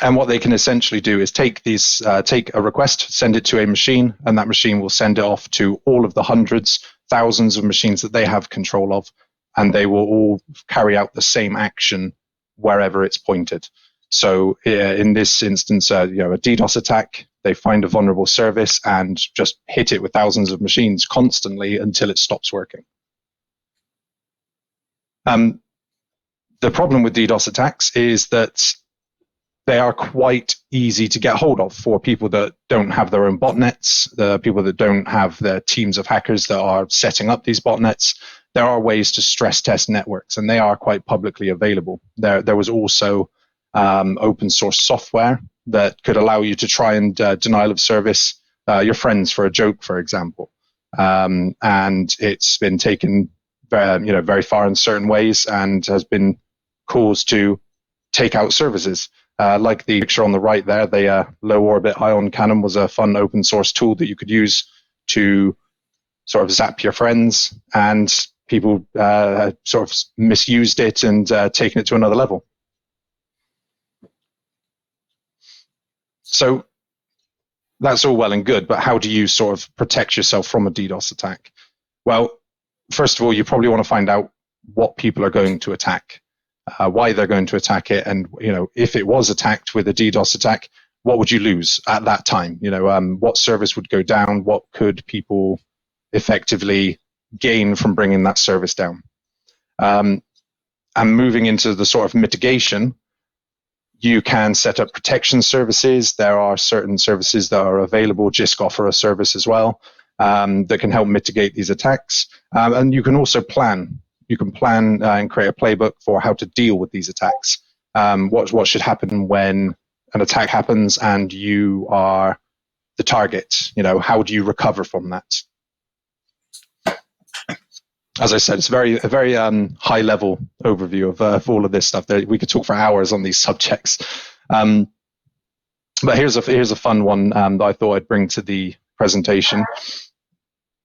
what they can essentially do is take a request, send it to a machine, and that machine will send it off to all of the hundreds, thousands of machines that they have control of, and they will all carry out the same action wherever it's pointed. So in this instance, a DDoS attack, they find a vulnerable service and just hit it with thousands of machines constantly until it stops working. The problem with DDoS attacks is that they are quite easy to get hold of for people that don't have their own botnets, the people that don't have their teams of hackers that are setting up these botnets. There are ways to stress test networks, and they are quite publicly available. There was also open source software that could allow you to try and denial of service your friends for a joke, for example. And it's been taken very far in certain ways and has been caused to take out services. Like the picture on the right there, the low orbit ion cannon was a fun open source tool that you could use to sort of zap your friends, and people sort of misused it and taken it to another level. So that's all well and good, but how do you sort of protect yourself from a DDoS attack? Well, first of all, you probably want to find out what people are going to attack, why they're going to attack it, and if it was attacked with a DDoS attack, what would you lose at that time? What service would go down? What could people effectively gain from bringing that service down? And moving into the sort of mitigation, you can set up protection services. There are certain services that are available. JISC offer a service as well that can help mitigate these attacks. And you can also plan. You can plan and create a playbook for how to deal with these attacks. What should happen when an attack happens and you are the target? How do you recover from that? As I said, it's a very high level overview of all of this stuff. We could talk for hours on these subjects. But here's a fun one that I thought I'd bring to the presentation.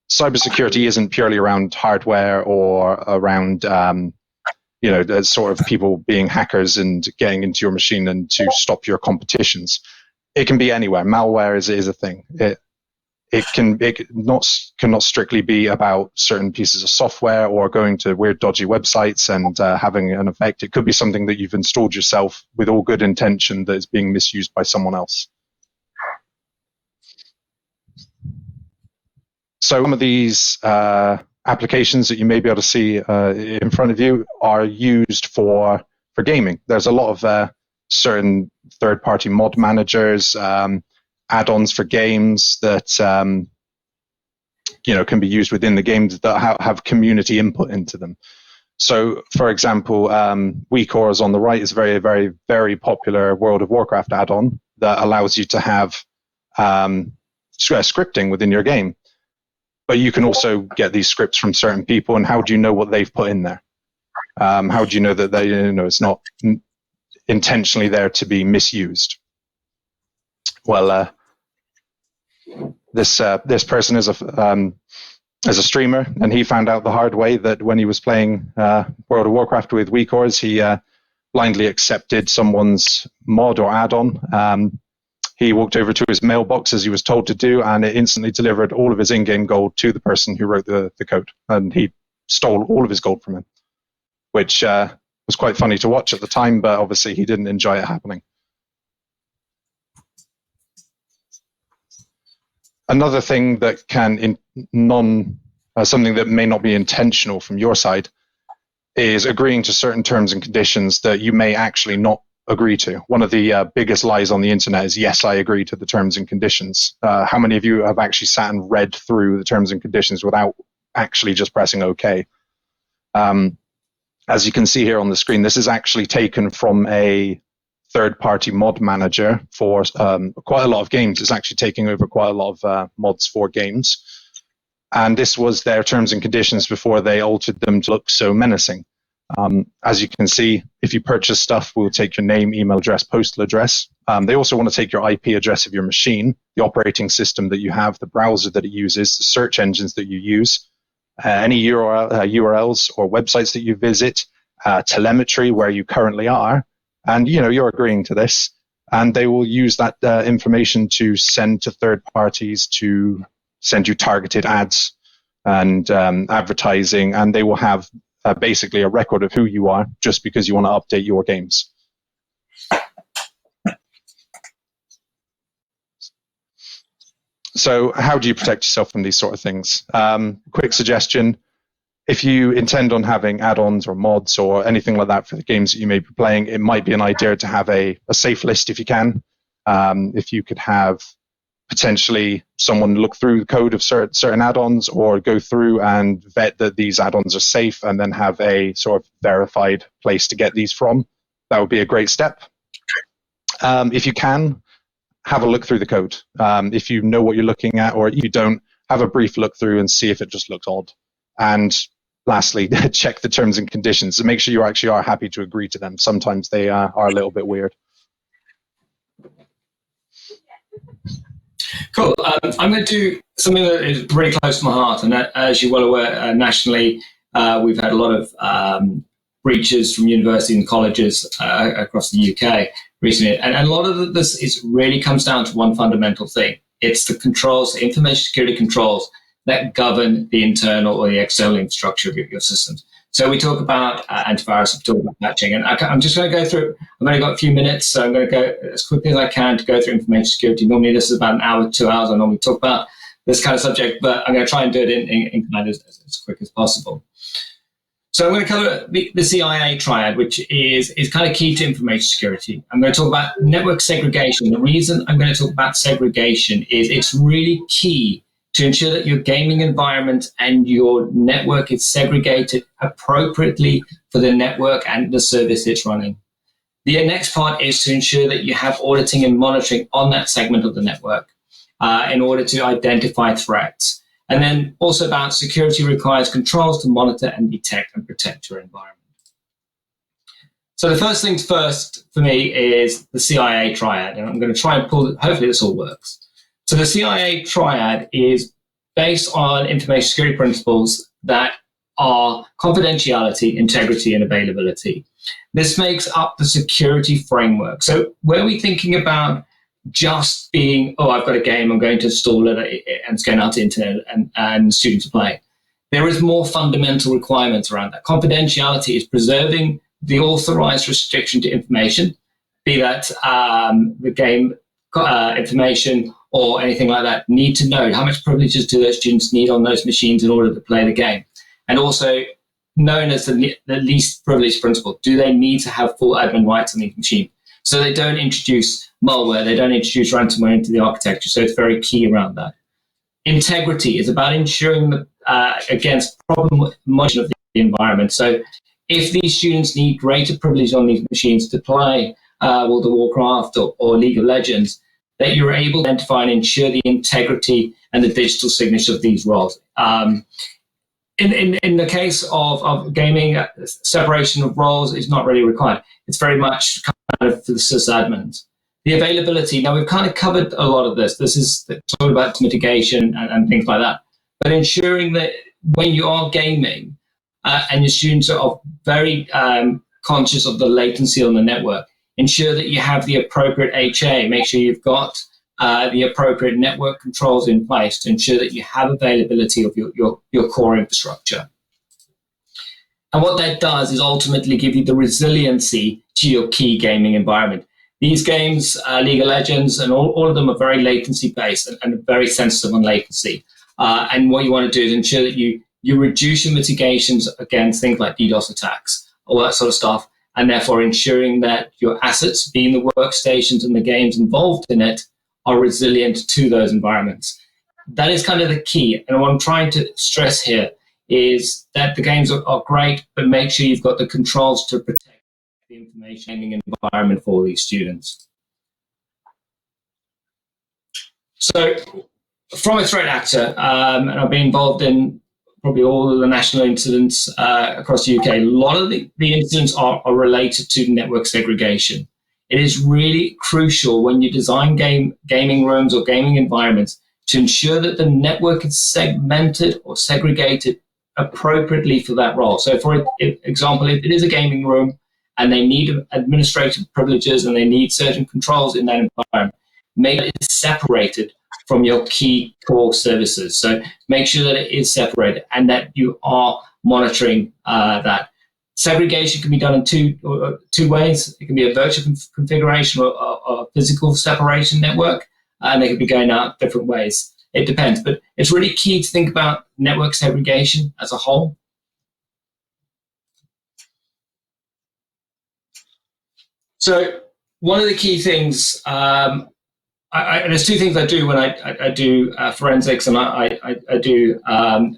Cybersecurity isn't purely around hardware or around the sort of people being hackers and getting into your machine and to stop your competitions. It can be anywhere. Malware is a thing. It cannot strictly be about certain pieces of software or going to weird, dodgy websites and having an effect. It could be something that you've installed yourself with all good intention that is being misused by someone else. So some of these applications that you may be able to see in front of you are used for gaming. There's a lot of certain third-party mod managers, add-ons for games that can be used within the games that have community input into them. So, for example, WeCores on the right is a very, very, very popular World of Warcraft add-on that allows you to have scripting within your game. But you can also get these scripts from certain people, and how do you know what they've put in there? How do you know that it's not intentionally there to be misused? Well, this person is a streamer, and he found out the hard way that when he was playing World of Warcraft with WeCores, he blindly accepted someone's mod or add-on. He walked over to his mailbox as he was told to do, and it instantly delivered all of his in-game gold to the person who wrote the code, and he stole all of his gold from him, which was quite funny to watch at the time, but obviously he didn't enjoy it happening. Another thing that can something that may not be intentional from your side is agreeing to certain terms and conditions that you may actually not agree to. One of the biggest lies on the internet is, yes, I agree to the terms and conditions. How many of you have actually sat and read through the terms and conditions without actually just pressing OK? As you can see here on the screen, this is actually taken from a third-party mod manager for quite a lot of games. It's actually taking over quite a lot of mods for games. And this was their terms and conditions before they altered them to look so menacing. As you can see, if you purchase stuff, we'll take your name, email address, postal address. They also want to take your IP address of your machine, the operating system that you have, the browser that it uses, the search engines that you use, any URLs or websites that you visit, telemetry, where you currently are. And, you're agreeing to this. And they will use that information to send to third parties to send you targeted ads and advertising. And they will have basically a record of who you are just because you want to update your games. So how do you protect yourself from these sort of things? Quick suggestion. If you intend on having add-ons or mods or anything like that for the games that you may be playing, it might be an idea to have a safe list if you can. If you could have potentially someone look through the code of certain add-ons or go through and vet that these add-ons are safe and then have a sort of verified place to get these from, that would be a great step. If you can, have a look through the code. If you know what you're looking at or you don't, have a brief look through and see if it just looks odd. And lastly, check the terms and conditions to make sure you actually are happy to agree to them. Sometimes they are a little bit weird. Cool. I'm going to do something that is really close to my heart. And as you're well aware, nationally, we've had a lot of breaches from universities and colleges across the UK recently. And a lot of this really comes down to one fundamental thing. It's the controls, the information security controls that govern the internal or the external infrastructure of your systems. So we talk about antivirus, we talk about patching, and I'm just going to go through. I've only got a few minutes, so I'm going to go as quickly as I can to go through information security. Normally this is about an hour, 2 hours. I normally talk about this kind of subject, but I'm going to try and do it in kind of as quick as possible. So I'm going to cover the CIA triad, which is kind of key to information security. I'm going to talk about network segregation. The reason I'm going to talk about segregation is it's really key to ensure that your gaming environment and your network is segregated appropriately for the network and the service it's running. The next part is to ensure that you have auditing and monitoring on that segment of the network in order to identify threats. And then also about security requires controls to monitor and detect and protect your environment. So the first things first for me is the CIA triad, and I'm going to try and hopefully this all works. So the CIA triad is based on information security principles that are confidentiality, integrity, and availability. This makes up the security framework. So where we're thinking about just being, I've got a game, I'm going to install it and it's going out to the internet and students play. There is more fundamental requirements around that. Confidentiality is preserving the authorized restriction to information, be that the game information or anything like that. Need to know how much privileges do those students need on those machines in order to play the game. And also known as the least privileged principle. Do they need to have full admin rights on these machines? So they don't introduce malware, they don't introduce ransomware into the architecture. So it's very key around that. Integrity is about ensuring that against problem monitoring of the environment. So if these students need greater privilege on these machines to play World of Warcraft or League of Legends, that you're able to identify and ensure the integrity and the digital signature of these roles. In the case of gaming, separation of roles is not really required. It's very much kind of for the sysadmins. The availability, now we've kind of covered a lot of this. This is talking about mitigation and things like that. But ensuring that when you are gaming and your students are very conscious of the latency on the network, ensure that you have the appropriate HA. Make sure you've got the appropriate network controls in place to ensure that you have availability of your core infrastructure. And what that does is ultimately give you the resiliency to your key gaming environment. These games, League of Legends, and all of them are very latency-based and very sensitive on latency. And what you want to do is ensure that you reduce your mitigations against things like DDoS attacks, all that sort of stuff, and therefore ensuring that your assets, being the workstations and the games involved in it, are resilient to those environments. That is kind of the key. And what I'm trying to stress here is that the games are great, but make sure you've got the controls to protect the information environment for these students. So from a threat actor, and I've been involved in probably all of the national incidents across the UK, a lot of the incidents are related to network segregation. It is really crucial when you design gaming rooms or gaming environments to ensure that the network is segmented or segregated appropriately for that role. So for example, if it is a gaming room and they need administrative privileges and they need certain controls in that environment, make it separated from your key core services. So make sure that it is separated and that you are monitoring that. Segregation can be done in two ways. It can be a virtual configuration or a physical separation network, and they can be going out different ways. It depends, but it's really key to think about network segregation as a whole. So one of the key things, there's two things I do when I do forensics and I do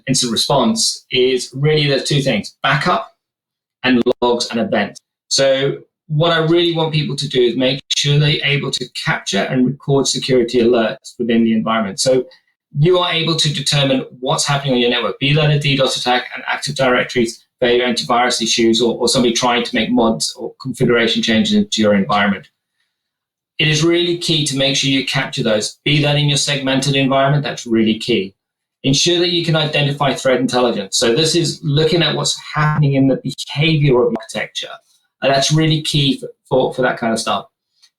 incident response, is really there's two things: backup and logs and events. So what I really want people to do is make sure they're able to capture and record security alerts within the environment. So you are able to determine what's happening on your network, be that a DDoS attack, an Active Directories, failure, antivirus issues, or somebody trying to make mods or configuration changes into your environment. it is really key to make sure you capture those. Be that in your segmented environment, that's really key. Ensure that you can identify threat intelligence. So this is looking at what's happening in the behavior of architecture. And that's really key for that kind of stuff.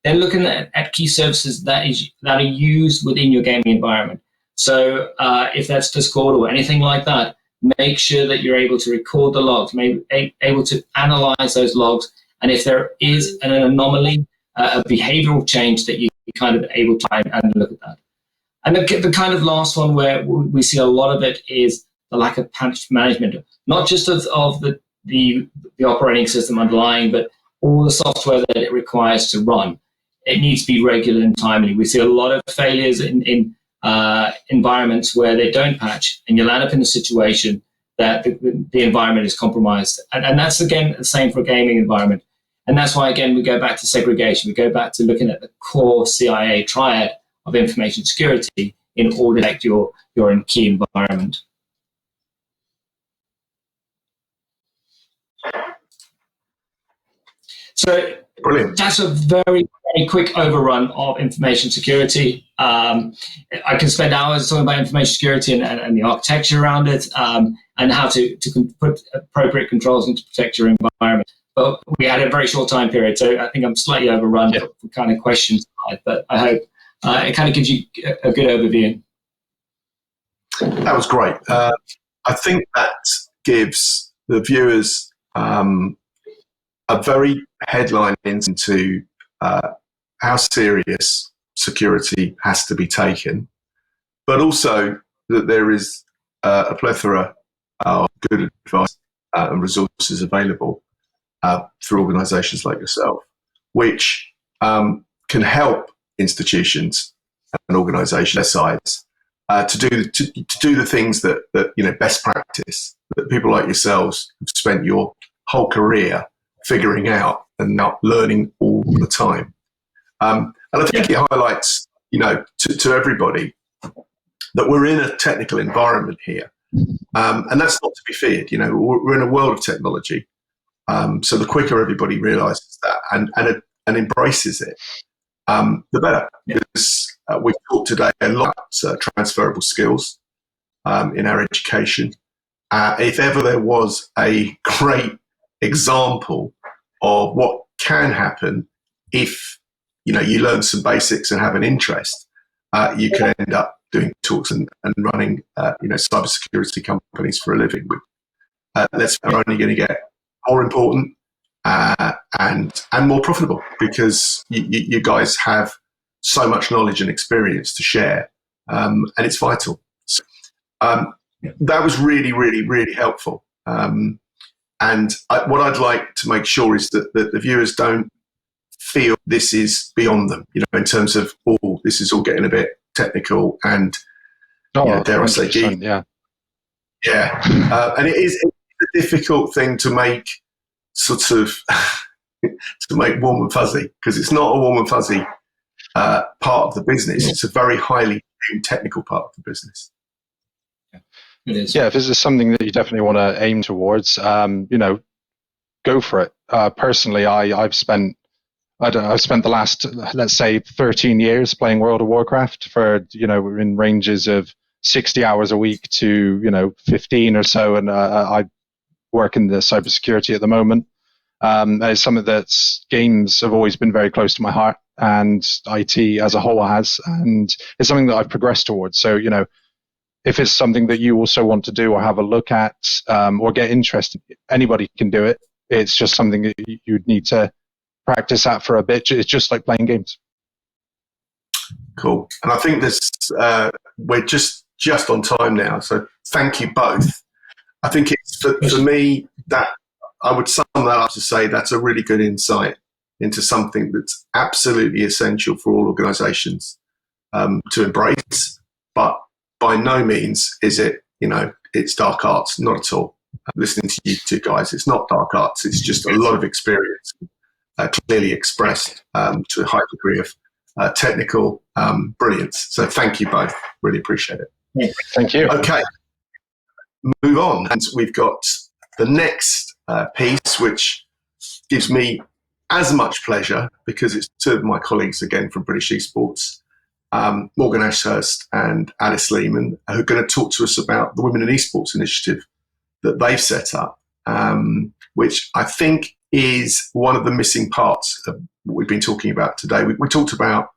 Then looking at key services that are used within your gaming environment. So if that's Discord or anything like that, make sure that you're able to record the logs, able to analyze those logs. And if there is an anomaly, a behavioral change, that you're kind of able to try and look at that. And the kind of last one where we see a lot of it is the lack of patch management, not just of the operating system underlying, but all the software that it requires to run. It needs to be regular and timely. We see a lot of failures in environments where they don't patch, and you land up in a situation that the environment is compromised. And that's, again, the same for a gaming environment. And that's why, again, we go back to segregation. We go back to looking at the core CIA triad of information security in order to protect your key environment. So brilliant. That's a very, very quick overrun of information security. I can spend hours talking about information security and the architecture around it, and how to put appropriate controls in to protect your environment. But we had a very short time period, so I think I'm slightly overrun for kind of questions, but I hope it kind of gives you a good overview. That was great. I think that gives the viewers a very headline into how serious security has to be taken, but also that there is a plethora of good advice and resources available through organisations like yourself, which can help institutions and organisations their size to do the things that best practice that people like yourselves have spent your whole career figuring out and not learning all the time. And I think it highlights, to everybody that we're in a technical environment here, and that's not to be feared. We're in a world of technology. So the quicker everybody realises that and embraces it, the better. Because we've talked today a lot about transferable skills in our education. If ever there was a great example of what can happen if you learn some basics and have an interest, you can end up doing talks and running cybersecurity companies for a living. That's only going to get more important and more profitable, because you guys have so much knowledge and experience to share, and it's vital. So, that was really, really, really helpful. And what I'd like to make sure is that the viewers don't feel this is beyond them, in terms of, this is all getting a bit technical and, dare I say, deep. Yeah. And it's a difficult thing to make sort of, to make warm and fuzzy, because it's not a warm and fuzzy part of the business. It's a very highly technical part of the business. It is. Yeah, if this is something that you definitely want to aim towards, go for it. Personally, I've spent the last, let's say, 13 years playing World of Warcraft for, in ranges of 60 hours a week to, 15 or so. And I work in the cybersecurity at the moment. It's something that's games have always been very close to my heart, and IT as a whole has. And it's something that I've progressed towards. So, if it's something that you also want to do or have a look at or get interested, anybody can do it. It's just something that you'd need to practice at for a bit. It's just like playing games. Cool. And I think this we're just on time now. So thank you both. I think it's for me that I would sum that up to say that's a really good insight into something that's absolutely essential for all organisations to embrace, but by no means is it, it's dark arts, not at all. Listening to you two guys, it's not dark arts, it's just a lot of experience clearly expressed to a high degree of technical brilliance. So thank you both, really appreciate it. Thank you. Okay, move on. And we've got the next piece, which gives me as much pleasure, because it's two of my colleagues again from British Esports, Morgan Ashurst and Alice Lehman, who are going to talk to us about the Women in Esports initiative that they've set up, which I think is one of the missing parts of what we've been talking about today. We talked about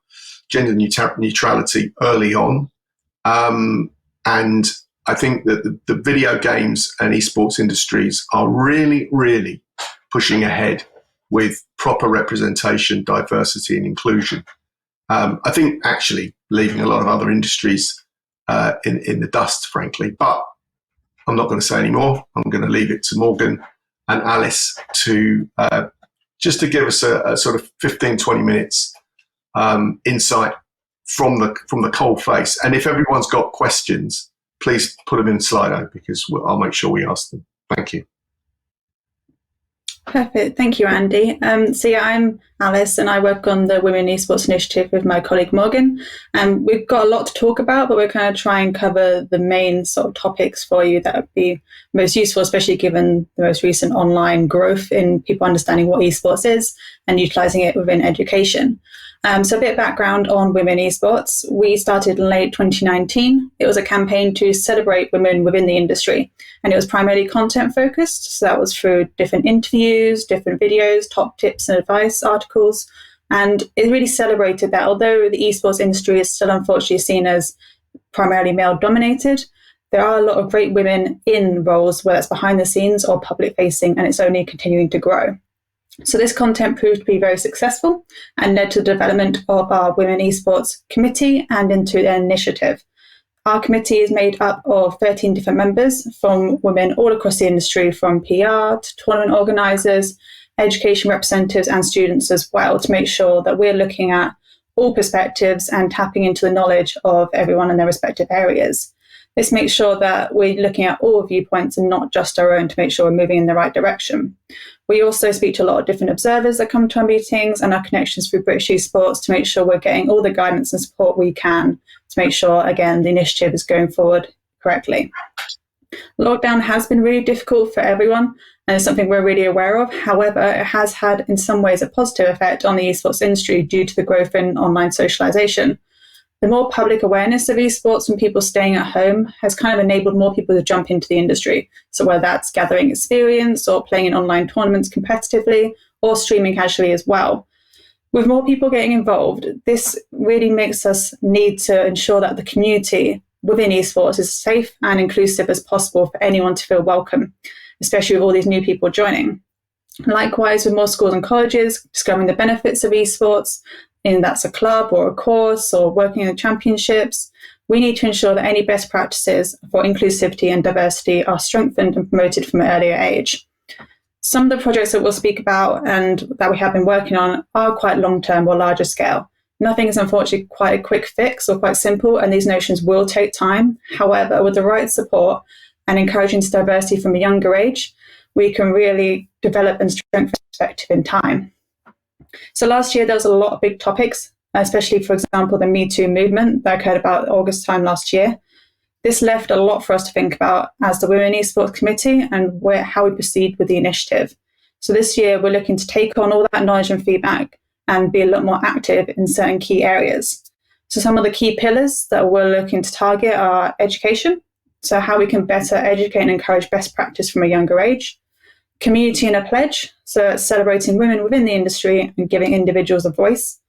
gender neutrality early on, and I think that the video games and esports industries are really, really pushing ahead with proper representation, diversity and inclusion. I think actually leaving a lot of other industries in the dust, frankly. But I'm not going to say any more. I'm going to leave it to Morgan and Alice to just to give us a sort of 15, 20 minutes insight from the cold face. And if everyone's got questions, please put them in Slido, because I'll make sure we ask them. Thank you. Perfect. Thank you, Andy. So yeah, I'm Alice and I work on the Women in Esports Initiative with my colleague Morgan. We've got a lot to talk about, but we're going to try and cover the main sort of topics for you that would be most useful, especially given the most recent online growth in people understanding what esports is and utilising it within education. So a bit of background on Women Esports. We started in late 2019. It was a campaign to celebrate women within the industry, and it was primarily content focused. So that was through different interviews, different videos, top tips and advice articles. And it really celebrated that although the esports industry is still unfortunately seen as primarily male dominated, there are a lot of great women in roles, whether it's behind the scenes or public facing, and it's only continuing to grow. So this content proved to be very successful and led to the development of our Women Esports Committee and into an initiative. Our committee is made up of 13 different members from women all across the industry, from PR to tournament organisers, education representatives and students as well, to make sure that we're looking at all perspectives and tapping into the knowledge of everyone in their respective areas. This makes sure that we're looking at all viewpoints and not just our own, to make sure we're moving in the right direction. We also speak to a lot of different observers that come to our meetings and our connections through British Esports to make sure we're getting all the guidance and support we can to make sure, again, the initiative is going forward correctly. Lockdown has been really difficult for everyone and it's something we're really aware of. However, it has had in some ways a positive effect on the esports industry due to the growth in online socialisation. The more public awareness of esports and people staying at home has kind of enabled more people to jump into the industry. So whether that's gathering experience or playing in online tournaments competitively or streaming casually as well. With more people getting involved, this really makes us need to ensure that the community within esports is as safe and inclusive as possible for anyone to feel welcome, especially with all these new people joining. Likewise, with more schools and colleges discovering the benefits of esports, and that's a club or a course or working in the championships, we need to ensure that any best practices for inclusivity and diversity are strengthened and promoted from an earlier age. Some of the projects that we'll speak about and that we have been working on are quite long-term or larger scale. Nothing is unfortunately quite a quick fix or quite simple, and these notions will take time. However, with the right support and encouraging diversity from a younger age, we can really develop and strengthen perspective in time. So last year, there was a lot of big topics, especially, for example, the Me Too movement that occurred about August time last year. This left a lot for us to think about as the Women Esports Committee and how we proceed with the initiative. So this year, we're looking to take on all that knowledge and feedback and be a lot more active in certain key areas. So some of the key pillars that we're looking to target are education, so how we can better educate and encourage best practice from a younger age. Community and a pledge, so celebrating women within the industry and giving individuals a voice.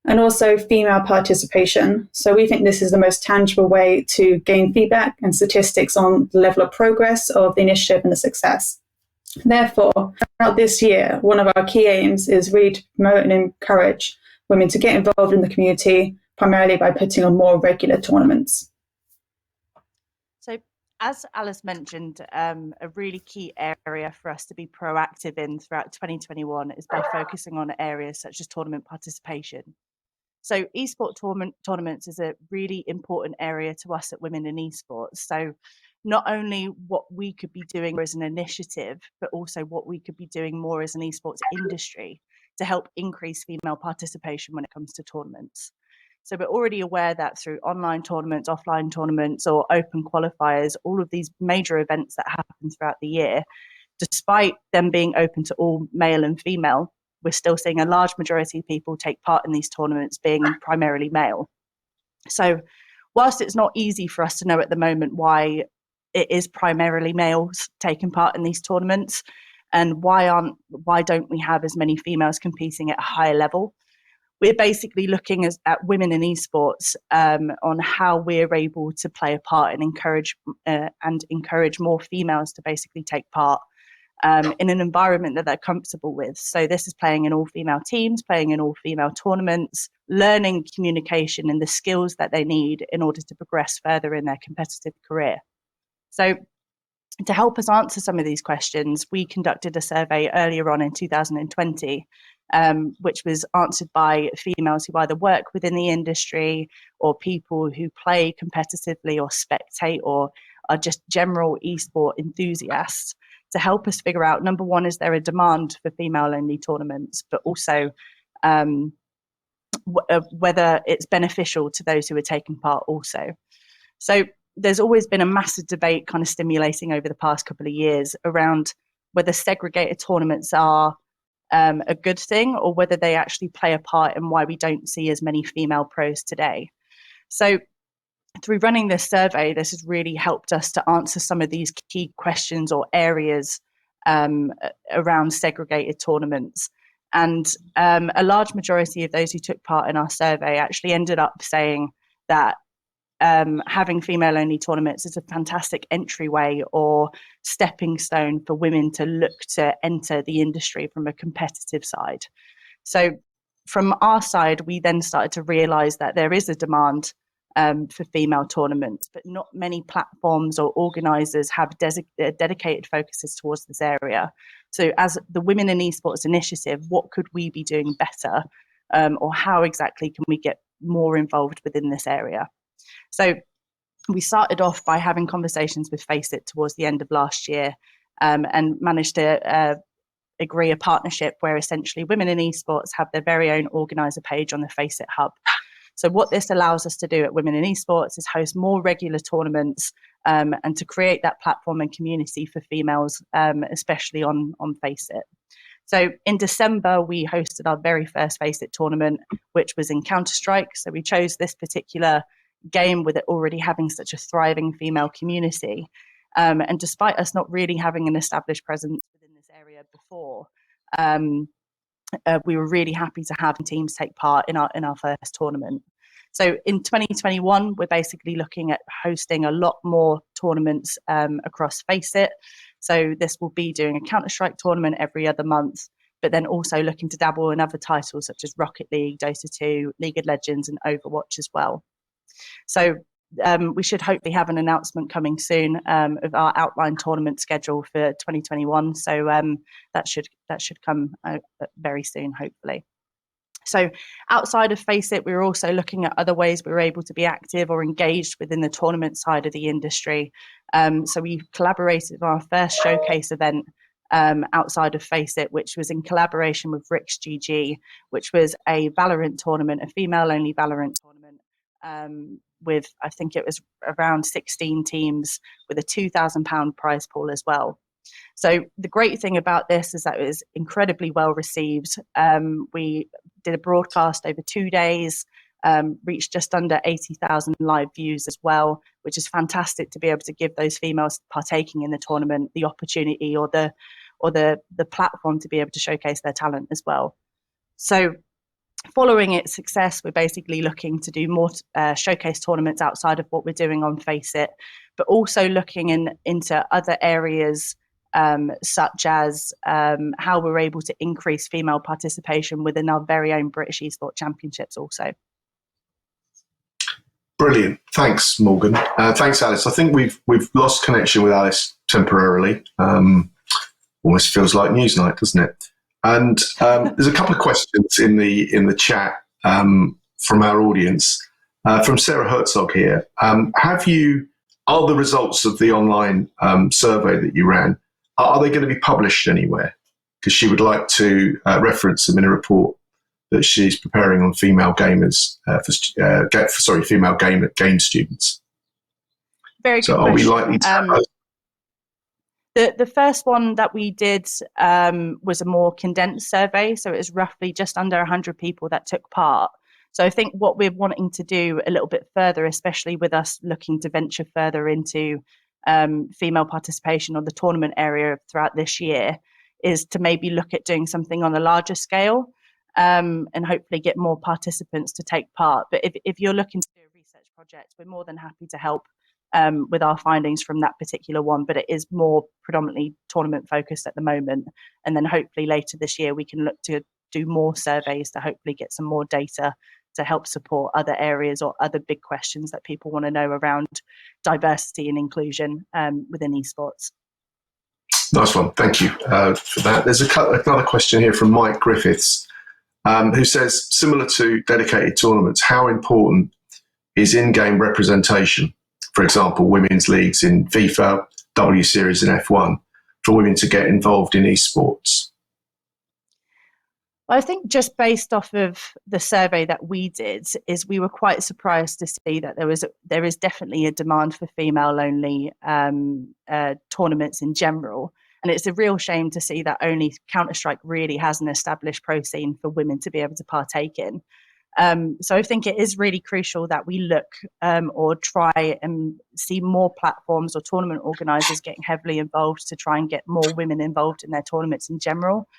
And also female participation. So we think this is the most tangible way to gain feedback and statistics on the level of progress of the initiative and the success. Therefore, throughout this year, one of our key aims is really to promote and encourage women to get involved in the community, primarily by putting on more regular tournaments. So, as Alice mentioned, a really key area for us to be proactive in throughout 2021 is by focusing on areas such as tournament participation. So eSport tournaments is a really important area to us at Women in Esports. So not only what we could be doing as an initiative, but also what we could be doing more as an esports industry to help increase female participation when it comes to tournaments. So we're already aware that through online tournaments, offline tournaments, or open qualifiers, all of these major events that happen throughout the year, despite them being open to all male and female, we're still seeing a large majority of people take part in these tournaments being primarily male. So whilst it's not easy for us to know at the moment why it is primarily males taking part in these tournaments, and why don't we have as many females competing at a higher level, we're basically looking at women in esports on how we're able to play a part and encourage more females to basically take part in an environment that they're comfortable with. So this is playing in all-female teams, playing in all-female tournaments, learning communication and the skills that they need in order to progress further in their competitive career. So to help us answer some of these questions, we conducted a survey earlier on in 2020, which was answered by females who either work within the industry or people who play competitively or spectate or are just general esport enthusiasts, to help us figure out, number one, is there a demand for female-only tournaments, but also whether it's beneficial to those who are taking part also. So there's always been a massive debate kind of stimulating over the past couple of years around whether segregated tournaments are a good thing or whether they actually play a part in why we don't see as many female pros today. So through running this survey, this has really helped us to answer some of these key questions or areas around segregated tournaments. And a large majority of those who took part in our survey actually ended up saying that having female-only tournaments is a fantastic entryway or stepping stone for women to look to enter the industry from a competitive side. So from our side, we then started to realise that there is a demand for female tournaments, but not many platforms or organisers have dedicated focuses towards this area. So as the Women in Esports initiative, what could we be doing better, or how exactly can we get more involved within this area? So we started off by having conversations with Faceit towards the end of last year, and managed to agree a partnership where essentially Women in Esports have their very own organiser page on the Faceit hub. So what this allows us to do at Women in Esports is host more regular tournaments and to create that platform and community for females, especially on Faceit. So in December, we hosted our very first Faceit tournament, which was in Counter-Strike. So we chose this particular game with it already having such a thriving female community. And despite us not really having an established presence within this area before, we were really happy to have teams take part in our first tournament. So in 2021, we're basically looking at hosting a lot more tournaments across Faceit. So this will be doing a Counter-Strike tournament every other month, but then also looking to dabble in other titles such as Rocket League, Dota 2, League of Legends, and Overwatch as well. So we should hopefully have an announcement coming soon of our outline tournament schedule for 2021. So that should come very soon, hopefully. So outside of Faceit, we were also looking at other ways we were able to be active or engaged within the tournament side of the industry. So we collaborated on our first showcase event outside of Faceit, which was in collaboration with Rick's GG, which was a Valorant tournament, a female-only Valorant tournament, with, I think it was around 16 teams with a £2,000 prize pool as well. So the great thing about this is that it was incredibly well received. We did a broadcast over 2 days, reached just under 80,000 live views as well, which is fantastic to be able to give those females partaking in the tournament the opportunity or the platform to be able to showcase their talent as well. So following its success, we're basically looking to do more showcase tournaments outside of what we're doing on Faceit, but also looking into other areas such as how we're able to increase female participation within our very own British Esports Championships also. Brilliant. Thanks, Morgan. Thanks, Alice. I think we've lost connection with Alice temporarily. Almost feels like Newsnight, doesn't it? And there's a couple of questions in the chat from our audience. From Sarah Herzog here. Are the results of the online survey that you ran, are they going to be published anywhere? Because she would like to reference them in a report that she's preparing on female gamers, female game students. Very good so question. Are we likely to The first one that we did was a more condensed survey. So it was roughly just under 100 people that took part. So I think what we're wanting to do a little bit further, especially with us looking to venture further into female participation on the tournament area throughout this year, is to maybe look at doing something on a larger scale and hopefully get more participants to take part. But if you're looking to do a research project, we're more than happy to help with our findings from that particular one, but it is more predominantly tournament focused at the moment. And then hopefully later this year, we can look to do more surveys to hopefully get some more data to help support other areas or other big questions that people want to know around diversity and inclusion within esports. Nice one. Thank you for that. There's another question here from Mike Griffiths, who says, similar to dedicated tournaments, how important is in-game representation? For example, women's leagues in FIFA, W Series and F1, for women to get involved in esports? I think just based off of the survey that we did, is we were quite surprised to see that there is definitely a demand for female-only tournaments in general. And it's a real shame to see that only Counter-Strike really has an established pro scene for women to be able to partake in. So I think it is really crucial that we look or try and see more platforms or tournament organisers getting heavily involved to try and get more women involved in their tournaments in general.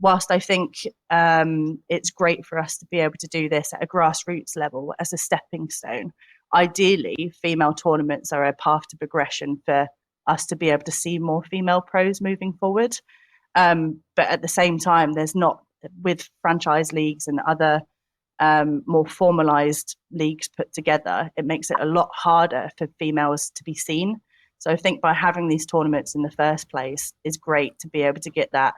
Whilst I think it's great for us to be able to do this at a grassroots level as a stepping stone, ideally female tournaments are a path to progression for us to be able to see more female pros moving forward. But at the same time, there's not, with franchise leagues and other more formalized leagues put together, it makes it a lot harder for females to be seen. So I think by having these tournaments in the first place is great to be able to get that,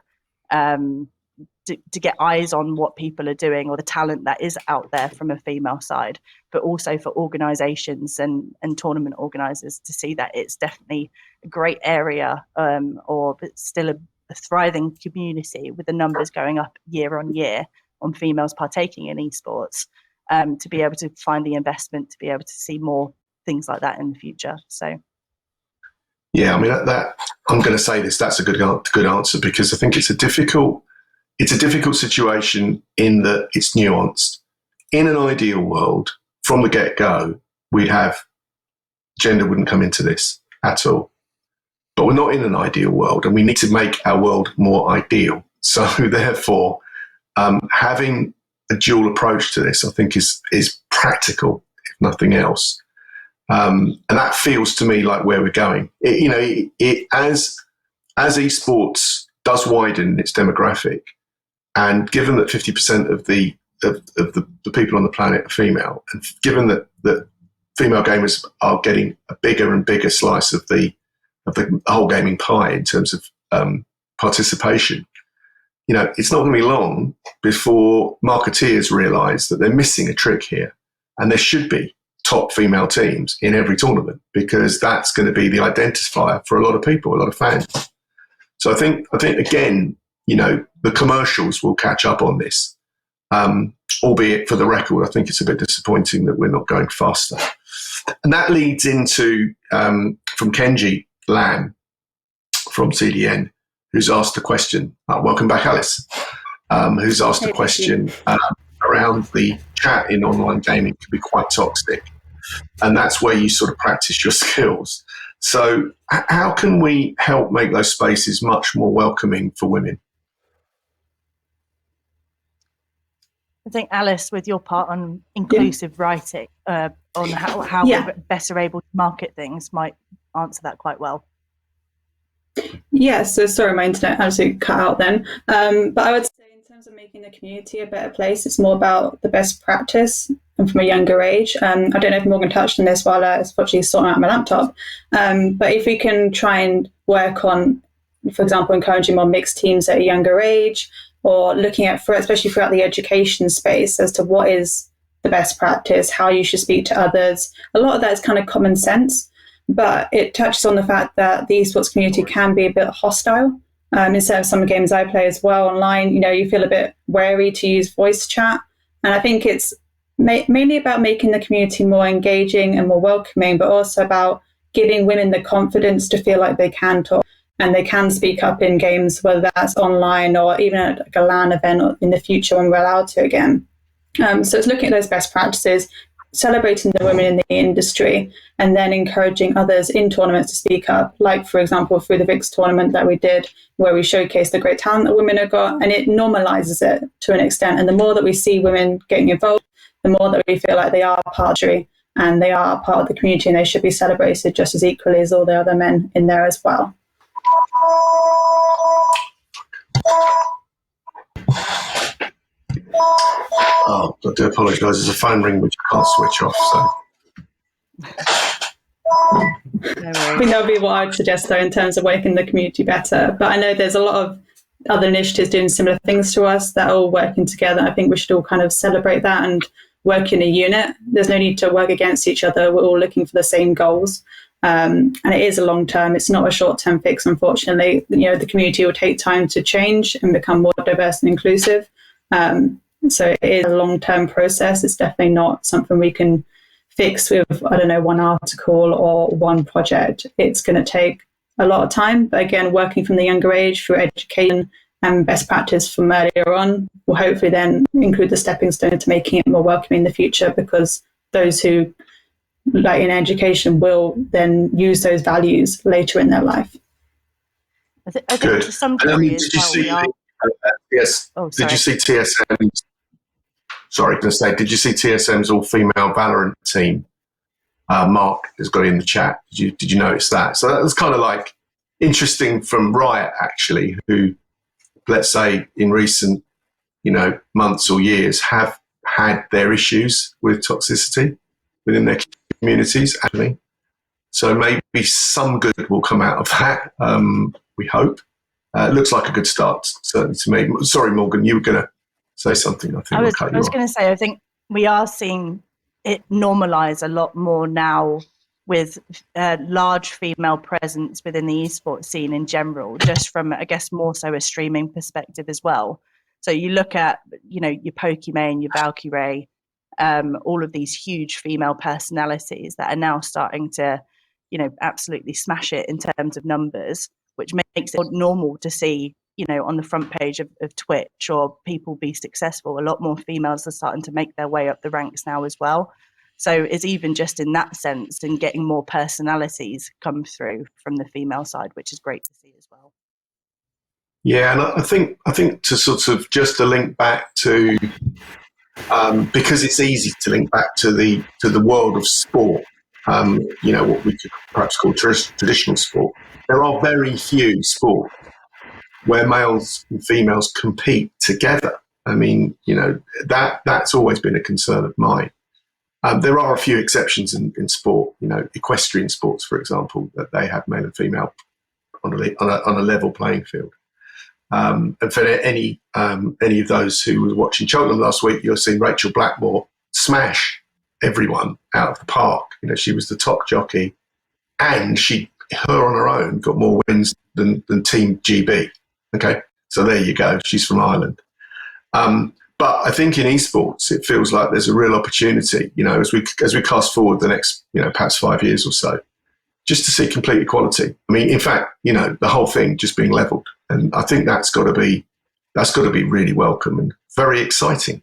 to get eyes on what people are doing or the talent that is out there from a female side, but also for organizations and tournament organizers to see that it's definitely a great area or still a thriving community with the numbers going up year on year on females partaking in esports, to be able to find the investment to be able to see more things like that in the future. So yeah, I mean that I'm going to say this, that's a good answer, because I think it's a difficult situation in that it's nuanced. In an ideal world, from the get-go, we'd have gender wouldn't come into this at all. But we're not in an ideal world, and we need to make our world more ideal. So therefore, having a dual approach to this, I think, is practical, if nothing else. And that feels to me like where we're going. As esports does widen its demographic, and given that 50% of the people on the planet are female, and given that female gamers are getting a bigger and bigger slice of the whole gaming pie in terms of participation, it's not going to be long before marketeers realise that they're missing a trick here, and there should be top female teams in every tournament, because that's going to be the identifier for a lot of people, a lot of fans. So I think again, the commercials will catch up on this, albeit for the record, I think it's a bit disappointing that we're not going faster. And that leads into, from Kenji Lam from CDN, who's asked a question. Welcome back, Alice. Who's asked a question around the chat in online gaming can be quite toxic. And that's where you sort of practice your skills. So how can we help make those spaces much more welcoming for women? I think, Alice, with your part on inclusive writing, on how we're better able to market things, might answer that quite well. Yeah, so sorry, my internet absolutely cut out then. But I would say in terms of making the community a better place, it's more about the best practice and from a younger age. I don't know if Morgan touched on this while I was actually sorting out my laptop. But if we can try and work on, for example, encouraging more mixed teams at a younger age, or looking at, especially throughout the education space, as to what is the best practice, how you should speak to others. A lot of that is kind of common sense, but it touches on the fact that the esports community can be a bit hostile. Instead of some games I play as well online, you feel a bit wary to use voice chat. And I think it's mainly about making the community more engaging and more welcoming, but also about giving women the confidence to feel like they can talk and they can speak up in games, whether that's online or even at like a LAN event or in the future when we're allowed to again. So it's looking at those best practices, celebrating the women in the industry, and then encouraging others in tournaments to speak up, like, for example, through the VIX tournament that we did, where we showcased the great talent that women have got, and it normalizes it to an extent. And the more that we see women getting involved, the more that we feel like they are part of the country and they are part of the community, and they should be celebrated just as equally as all the other men in there as well. Oh, I do apologise. There's a phone ring which I can't switch off. So. I think that would be what I'd suggest, though, in terms of making the community better. But I know there's a lot of other initiatives doing similar things to us that are all working together. I think we should all kind of celebrate that and work in a unit. There's no need to work against each other. We're all looking for the same goals. And it is a long term. It's not a short term fix, unfortunately. The community will take time to change and become more diverse and inclusive. So it is a long term process. It's definitely not something we can fix with, one article or one project. It's going to take a lot of time. But again, working from the younger age through education and best practice from earlier on will hopefully then include the stepping stone to making it more welcoming in the future, because those who, like in education, will then use those values later in their life. I think to some degree as well, we are... Yes. Oh, did you see TSM's? Sorry, going to say, did you see TSM's all-female Valorant team? Mark has got it in the chat. Did you notice that? So that was kind of like interesting from Riot, actually, who, let's say, in recent, months or years, have had their issues with toxicity within their communities, actually. So maybe some good will come out of that. We hope. It looks like a good start, certainly to me. Sorry, Morgan, you were going to say something. I think I was going to say, I think we are seeing it normalize a lot more now with large female presence within the esports scene in general, just from, I guess, more so a streaming perspective as well. So you look at, your Pokimane, your Valkyrie, all of these huge female personalities that are now starting to, absolutely smash it in terms of numbers, which makes it normal to see, on the front page of Twitch or people be successful. A lot more females are starting to make their way up the ranks now as well. So it's even just in that sense and getting more personalities come through from the female side, which is great to see as well. Yeah, and I think to sort of just to link back to, because it's easy to link back to the world of sport, what we could perhaps call traditional sport. There are very few sports where males and females compete together. I mean, that's always been a concern of mine. There are a few exceptions in sport, equestrian sports, for example, that they have male and female on a level playing field. And for any of those who were watching Cheltenham last week, you'll see Rachel Blackmore smash everyone out of the park. She was the top jockey, and her on her own got more wins than Team GB. Okay, so there you go. She's from Ireland. But I think in esports, it feels like there's a real opportunity, as we cast forward the next, perhaps 5 years or so, just to see complete equality. I mean, in fact, the whole thing just being leveled. And I think that's got to be really welcome and very exciting.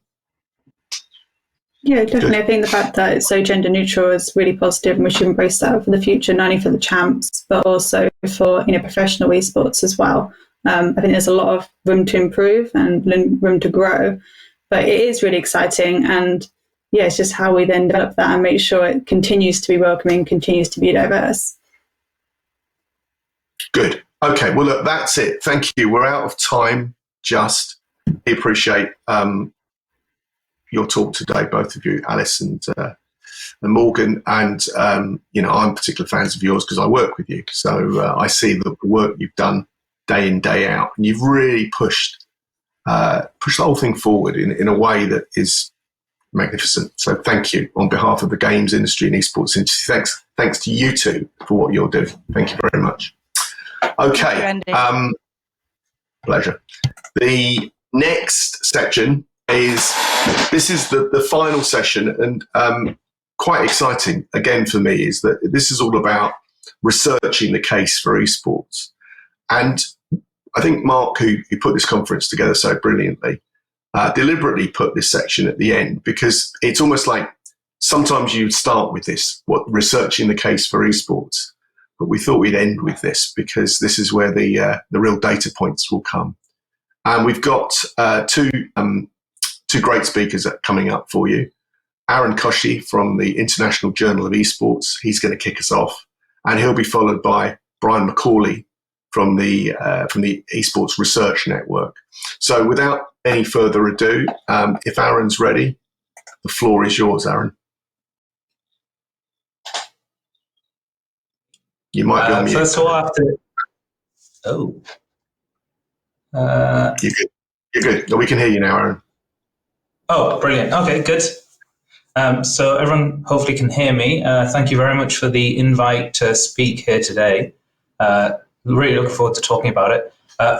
Yeah, definitely. I think the fact that it's so gender neutral is really positive, and we should embrace that for the future, not only for the champs, but also for professional esports as well. I think there's a lot of room to improve and room to grow, but it is really exciting. And yeah, it's just how we then develop that and make sure it continues to be welcoming, continues to be diverse. Good. Okay. Well, look, that's it. Thank you. We're out of time. Just appreciate your talk today, both of you, Alice and Morgan. And I'm particular fans of yours because I work with you. So I see the work you've done day in, day out, and you've really pushed the whole thing forward in a way that is magnificent. So thank you on behalf of the games industry and esports industry. Thanks to you two for what you're doing. Thank you very much. Okay. Pleasure. The next section is the final session, and quite exciting again for me is that this is all about researching the case for esports. And I think Mark, who put this conference together so brilliantly, deliberately put this section at the end, because it's almost like sometimes you start with this, researching the case for esports, but we thought we'd end with this because this is where the real data points will come. And we've got two great speakers coming up for you. Aaron Koshy from the International Journal of Esports, he's going to kick us off, and he'll be followed by Brian Macaulay from the Esports Research Network. So without any further ado, if Aaron's ready, the floor is yours, Aaron. You might be on mute. First of all, I have to... You're good. No, we can hear you now, Aaron. Oh, brilliant. Okay, good. So everyone hopefully can hear me. Thank you very much for the invite to speak here today. Really looking forward to talking about it.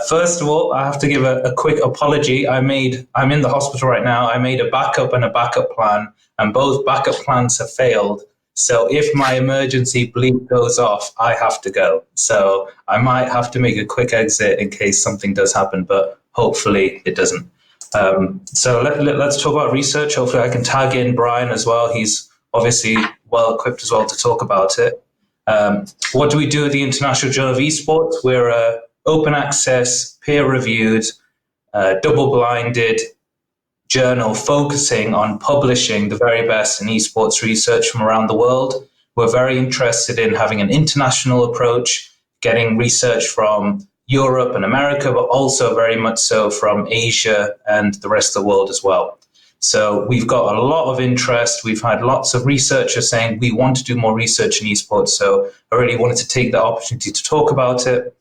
First of all, I have to give a quick apology. I'm in the hospital right now. I made a backup and a backup plan, and both backup plans have failed. So if my emergency bleep goes off, I have to go. So I might have to make a quick exit in case something does happen, but hopefully it doesn't. So let's talk about research. Hopefully I can tag in Brian as well. He's obviously well equipped as well to talk about it. What do we do at the International Journal of Esports? We're an open access, peer-reviewed, double-blinded journal focusing on publishing the very best in esports research from around the world. We're very interested in having an international approach, getting research from Europe and America, but also very much so from Asia and the rest of the world as well. So we've got a lot of interest. We've had lots of researchers saying we want to do more research in esports. So I really wanted to take the opportunity to talk about it.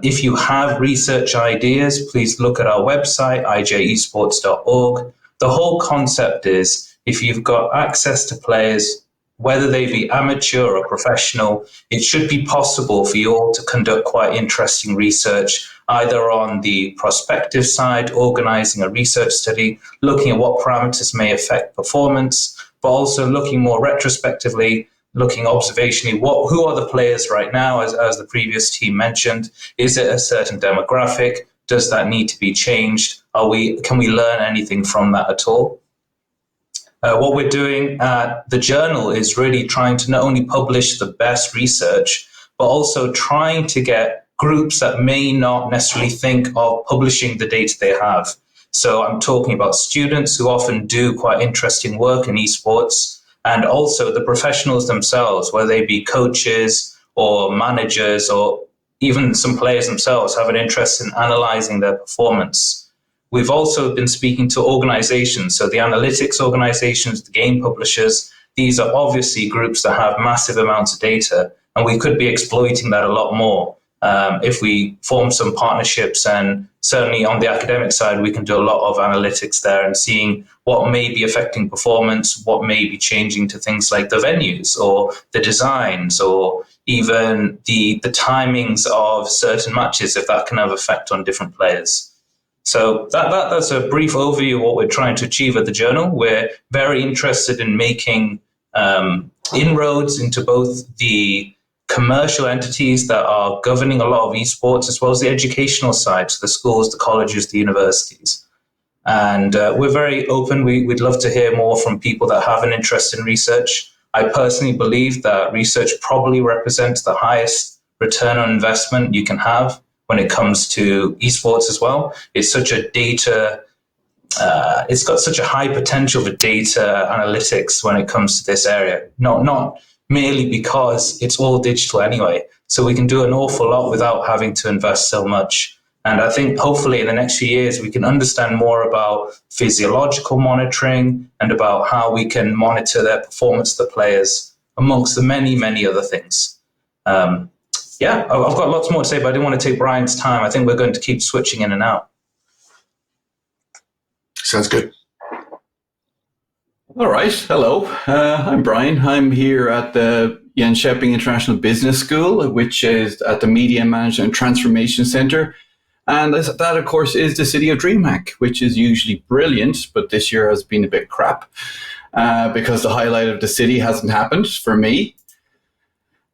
If you have research ideas, please look at our website, ijesports.org. The whole concept is if you've got access to players, whether they be amateur or professional, it should be possible for you all to conduct quite interesting research, either on the prospective side, organizing a research study, looking at what parameters may affect performance, but also looking more retrospectively, looking observationally, who are the players right now, as the previous team mentioned. Is it a certain demographic? Does that need to be changed? Can we learn anything from that at all? What we're doing at the journal is really trying to not only publish the best research, but also trying to get groups that may not necessarily think of publishing the data they have. So I'm talking about students who often do quite interesting work in esports, and also the professionals themselves, whether they be coaches or managers or even some players themselves have an interest in analyzing their performance. We've also been speaking to organizations, so the analytics organizations, the game publishers. These are obviously groups that have massive amounts of data, and we could be exploiting that a lot more if we form some partnerships. And certainly on the academic side, we can do a lot of analytics there and seeing what may be affecting performance, what may be changing to things like the venues or the designs or even the timings of certain matches, if that can have effect on different players. So that's a brief overview of what we're trying to achieve at the journal. We're very interested in making inroads into both the commercial entities that are governing a lot of esports, as well as the educational side, so the schools, the colleges, the universities. And we're very open. We'd love to hear more from people that have an interest in research. I personally believe that research probably represents the highest return on investment you can have when it comes to esports as well. It's such a data, it's got such a high potential for data analytics when it comes to this area, not merely because it's all digital anyway. So we can do an awful lot without having to invest so much. And I think hopefully in the next few years, we can understand more about physiological monitoring and about how we can monitor their performance, the players, amongst the many, many other things. Yeah, I've got lots more to say, but I didn't want to take Brian's time. I think we're going to keep switching in and out. Sounds good. All right. Hello. I'm Brian. I'm here at the Jönköping International Business School, which is at the Media Management and Transformation Center. And that, of course, is the city of DreamHack, which is usually brilliant, but this year has been a bit crap because the highlight of the city hasn't happened for me.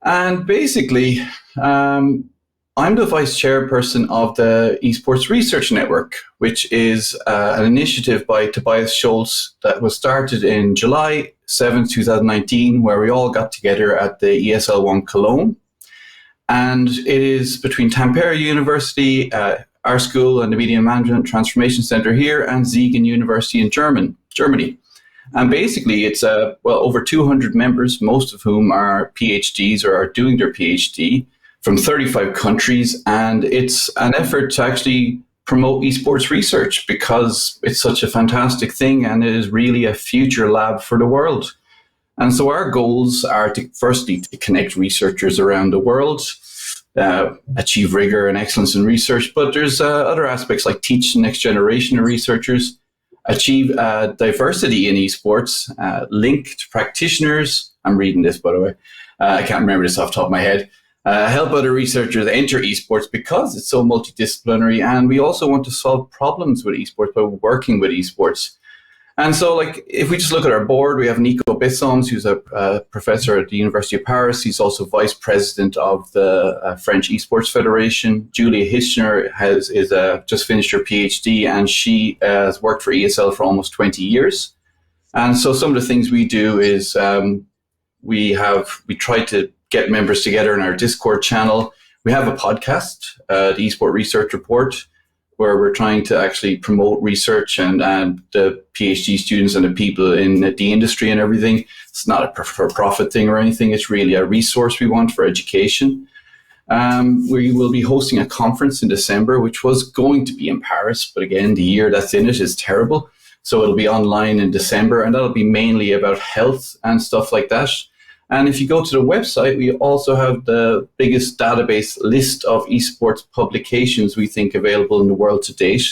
And basically, I'm the vice chairperson of the Esports Research Network, which is an initiative by Tobias Schultz that was started in July 7th, 2019, where we all got together at the ESL1 Cologne. And it is between Tampere University, our school, and the Media Management Transformation Center here, and Siegen University in Germany. And basically, it's over 200 members, most of whom are PhDs or are doing their PhD from 35 countries. And it's an effort to actually promote esports research because it's such a fantastic thing and it is really a future lab for the world. And so our goals are to firstly to connect researchers around the world, achieve rigor and excellence in research, but there's other aspects like teach the next generation of researchers, achieve diversity in esports, link to practitioners. I'm reading this, by the way. I can't remember this off the top of my head. Help other researchers enter esports because it's so multidisciplinary. And we also want to solve problems with esports by working with esports. And so, if we just look at our board, we have Nico Bessons, who's a professor at the University of Paris. He's also vice president of the French Esports Federation. Julia Hischner is just finished her PhD, and she has worked for ESL for almost 20 years. And so some of the things we do is we try to get members together in our Discord channel. We have a podcast, the Esport Research Report, where we're trying to actually promote research and the PhD students and the people in the industry and everything. It's not a for-profit thing or anything. It's really a resource we want for education. We will be hosting a conference in December, which was going to be in Paris. But again, the year that's in it is terrible. So it'll be online in December, and that'll be mainly about health and stuff like that. And if you go to the website, we also have the biggest database list of esports publications we think available in the world to date.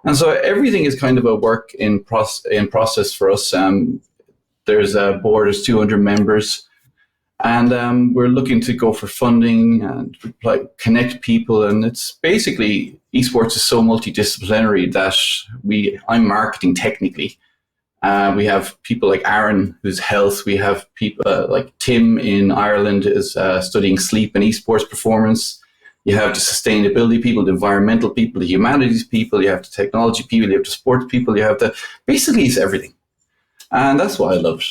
And so everything is kind of a work in process for us. There's a board, there's 200 members, and we're looking to go for funding and connect people. And it's basically, esports is so multidisciplinary that I'm marketing technically. We have people like Aaron, who's health. We have people like Tim in Ireland is studying sleep and esports performance. You have the sustainability people, the environmental people, the humanities people. You have the technology people. You have the sports people. You have basically it's everything. And that's what I loved.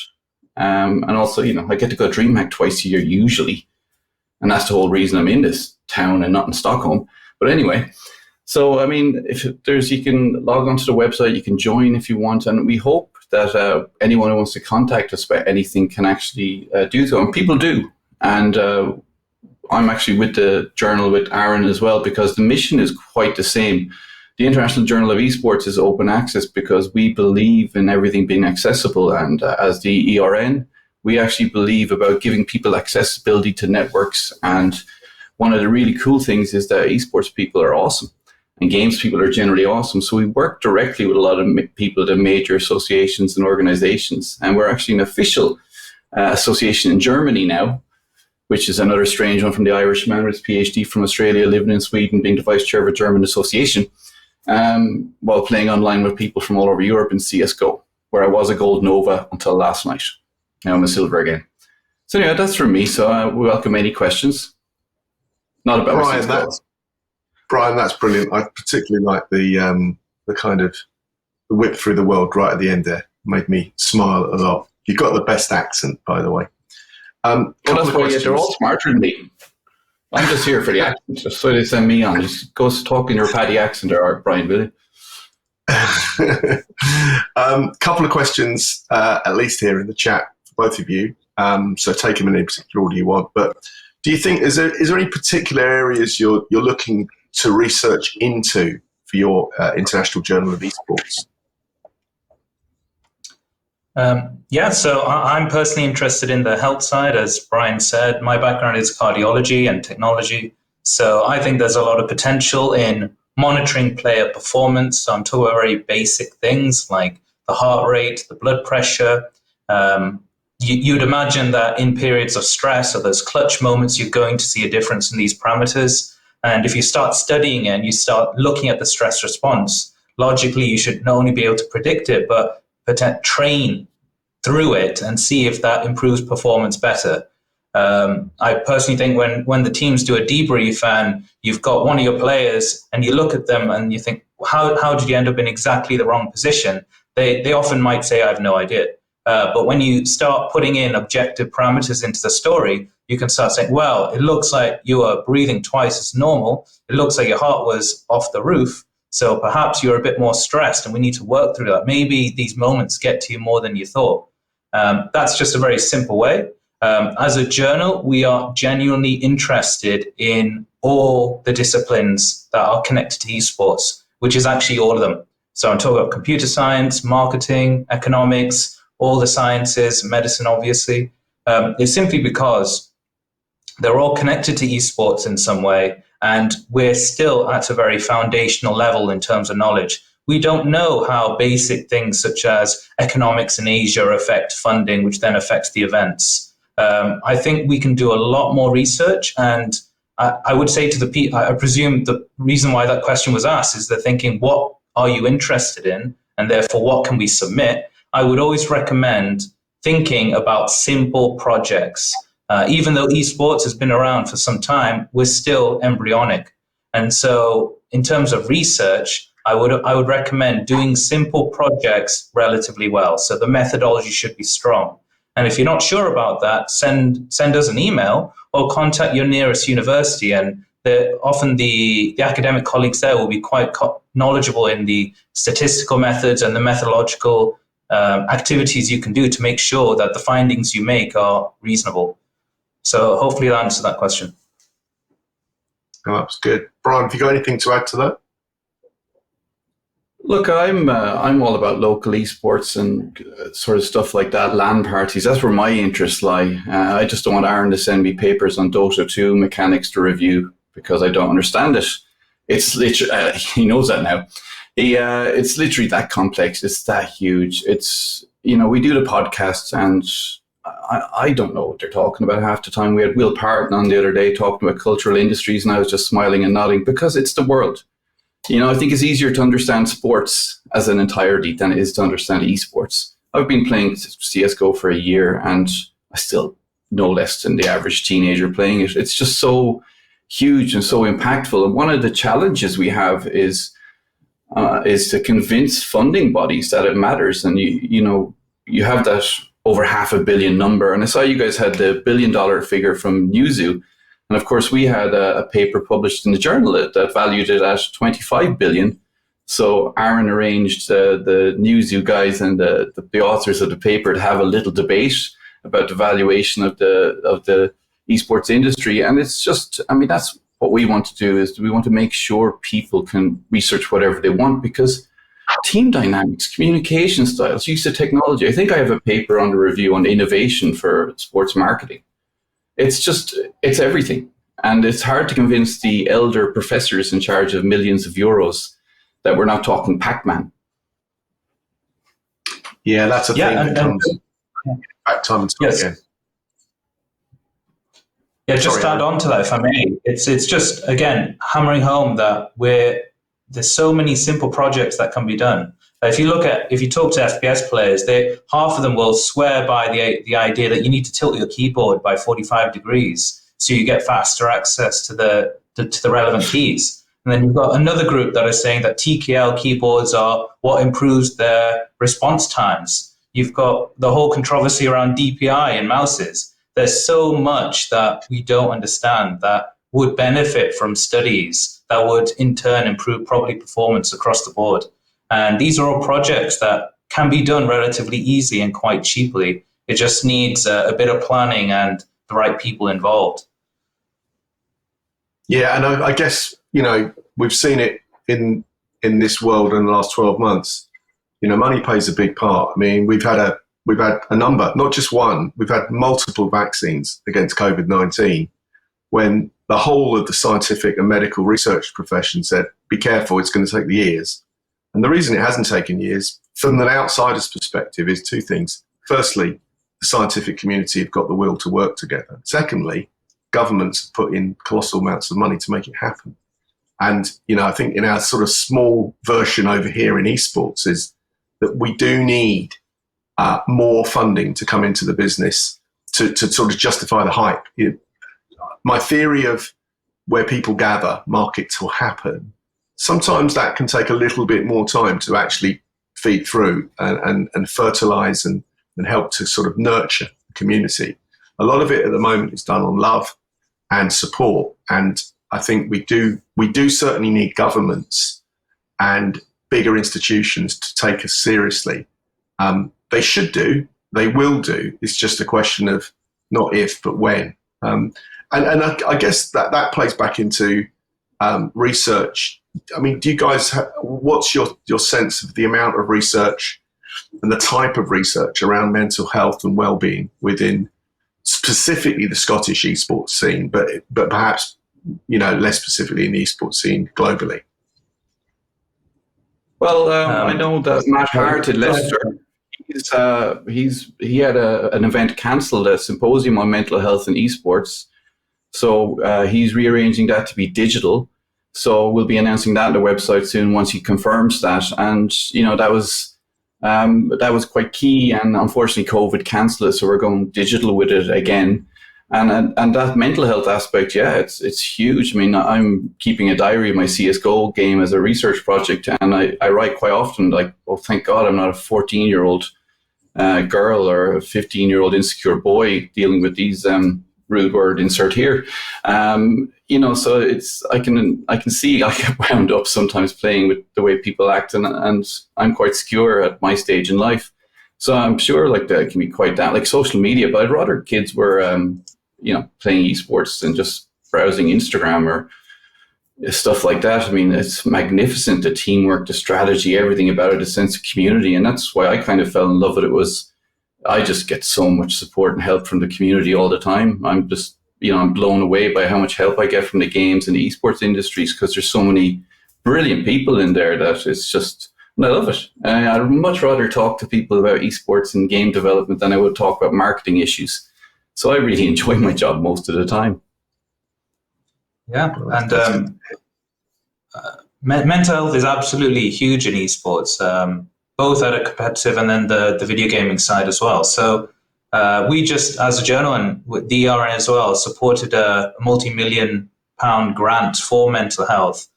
And also, I get to go to DreamHack twice a year usually. And that's the whole reason I'm in this town and not in Stockholm. But anyway, so, you can log onto the website, you can join if you want. And we hope that anyone who wants to contact us about anything can actually do so. And people do. And I'm actually with the journal with Aaron as well, because the mission is quite the same. The International Journal of Esports is open access because we believe in everything being accessible. And as the ERN, we actually believe about giving people accessibility to networks. And one of the really cool things is that esports people are awesome. And games people are generally awesome. So we work directly with a lot of people, the major associations and organizations. And we're actually an official association in Germany now, which is another strange one from the Irishman with his PhD from Australia, living in Sweden, being the vice chair of a German association, while playing online with people from all over Europe in CSGO, where I was a gold Nova until last night. Now I'm a silver again. So anyway, that's from me. So we welcome any questions. Not about CSGO. Brian, that's brilliant. I particularly like the kind of the whip through the world right at the end there. Made me smile a lot. You got the best accent, by the way. Well, that's why they're all smarter than me. I'm just here for the accent. Just so they send me on. Just go talk in your Paddy accent, or Brian, will you? Couple of questions, at least here in the chat, for both of you. So take them in any particular order you want. But do you think is there any particular areas you're looking to research into for your International Journal of Esports? So I'm personally interested in the health side, as Brian said. My background is cardiology and technology. So I think there's a lot of potential in monitoring player performance. So I'm talking about very basic things like the heart rate, the blood pressure. You'd imagine that in periods of stress or those clutch moments, you're going to see a difference in these parameters. And if you start studying it and you start looking at the stress response, logically, you should not only be able to predict it, but train through it and see if that improves performance better. I personally think when the teams do a debrief and you've got one of your players and you look at them and you think, how did you end up in exactly the wrong position? They often might say, I have no idea. But when you start putting in objective parameters into the story, you can start saying, well, it looks like you are breathing twice as normal. It looks like your heart was off the roof. So perhaps you're a bit more stressed and we need to work through that. Maybe these moments get to you more than you thought. That's just a very simple way. As a journal, we are genuinely interested in all the disciplines that are connected to esports, which is actually all of them. So I'm talking about computer science, marketing, economics, all the sciences, medicine, obviously. It's simply because they're all connected to esports in some way, and we're still at a very foundational level in terms of knowledge. We don't know how basic things such as economics in Asia affect funding, which then affects the events. I think we can do a lot more research, and I would say to the people, I presume the reason why that question was asked is they're thinking, what are you interested in? And therefore, what can we submit? I would always recommend thinking about simple projects. Even though esports has been around for some time, we're still embryonic. And so in terms of research, I would recommend doing simple projects relatively well. So the methodology should be strong. And if you're not sure about that, send us an email or contact your nearest university. And often the academic colleagues there will be quite knowledgeable in the statistical methods and the methodological activities you can do to make sure that the findings you make are reasonable. So hopefully that answers that question. Oh, that's good. Brian, have you got anything to add to that? Look, I'm all about local esports and sort of stuff like that, LAN parties. That's where my interests lie. I just don't want Aaron to send me papers on Dota 2 mechanics to review because I don't understand it. It's literally, he knows that now. It's literally that complex. It's that huge. It's, we do the podcasts and I don't know what they're talking about half the time. We had Will Parton on the other day talking about cultural industries, and I was just smiling and nodding because it's the world. I think it's easier to understand sports as an entirety than it is to understand esports. I've been playing CSGO for a year and I still know less than the average teenager playing it. It's just so huge and so impactful. And one of the challenges we have is to convince funding bodies that it matters. And you have that over $500 million number. And I saw you guys had the $1 billion figure from Newzoo. And of course, we had a paper published in the journal that valued it at $25 billion. So Aaron arranged the Newzoo guys and the authors of the paper to have a little debate about the valuation of the esports industry. And it's just, that's what we want to do, is we want to make sure people can research whatever they want, because team dynamics, communication styles, use of technology. I think I have a paper under review on innovation for sports marketing. It's everything. And it's hard to convince the elder professors in charge of millions of euros that we're not talking Pac-Man. Yeah, that's a thing that comes back time and time again. Yeah, just to add on to that, if I may, it's just, again, hammering home that there's so many simple projects that can be done. If you talk to FPS players, half of them will swear by the idea that you need to tilt your keyboard by 45 degrees so you get faster access to the relevant keys. And then you've got another group that are saying that TKL keyboards are what improves their response times. You've got the whole controversy around DPI and mouses. There's so much that we don't understand that would benefit from studies that would in turn improve probably performance across the board. And these are all projects that can be done relatively easily and quite cheaply. It just needs a bit of planning and the right people involved. Yeah, and I guess, we've seen it in this world in the last 12 months. Money plays a big part. I mean, we've had a number, not just one, we've had multiple vaccines against COVID-19 when the whole of the scientific and medical research profession said, be careful, it's going to take years. And the reason it hasn't taken years, from an outsider's perspective, is two things. Firstly, the scientific community have got the will to work together. Secondly, governments have put in colossal amounts of money to make it happen. And, I think in our sort of small version over here in esports is that we do need more funding to come into the business to sort of justify the hype. My theory of where people gather, markets will happen. Sometimes that can take a little bit more time to actually feed through and fertilize and help to sort of nurture the community. A lot of it at the moment is done on love and support. And I think we do certainly need governments and bigger institutions to take us seriously. They should do, they will do. It's just a question of not if, but when. And I guess that plays back into research. I mean, do you guys what's your sense of the amount of research and the type of research around mental health and well-being within specifically the Scottish esports scene, but perhaps, less specifically in the esports scene globally? Well, I know that Matt Hart at Leicester, he had an event cancelled, a symposium on mental health and esports. So he's rearranging that to be digital. So we'll be announcing that on the website soon once he confirms that. And, that was quite key. And unfortunately, COVID cancelled it. So we're going digital with it again. And that mental health aspect, it's huge. I mean, I'm keeping a diary of my CSGO game as a research project. And I write quite often, like, oh, thank God I'm not a 14-year-old girl or a 15-year-old insecure boy dealing with these rude word insert here. So I can see I get wound up sometimes playing with the way people act, and I'm quite secure at my stage in life. So I'm sure like that can be quite down, like social media, but I'd rather kids were playing esports than just browsing Instagram or stuff like that. I mean, it's magnificent, the teamwork, the strategy, everything about it, a sense of community. And that's why I kind of fell in love with it. I just get so much support and help from the community all the time. I'm just, I'm blown away by how much help I get from the games and the esports industries, because there's so many brilliant people in there that it's just, and I love it. I'd much rather talk to people about esports and game development than I would talk about marketing issues. So I really enjoy my job most of the time. Yeah, and mental health is absolutely huge in esports. Both at a competitive and then the video gaming side as well. So we just, as a journal and with the ERN as well, supported a multi-million-pound grant for mental health,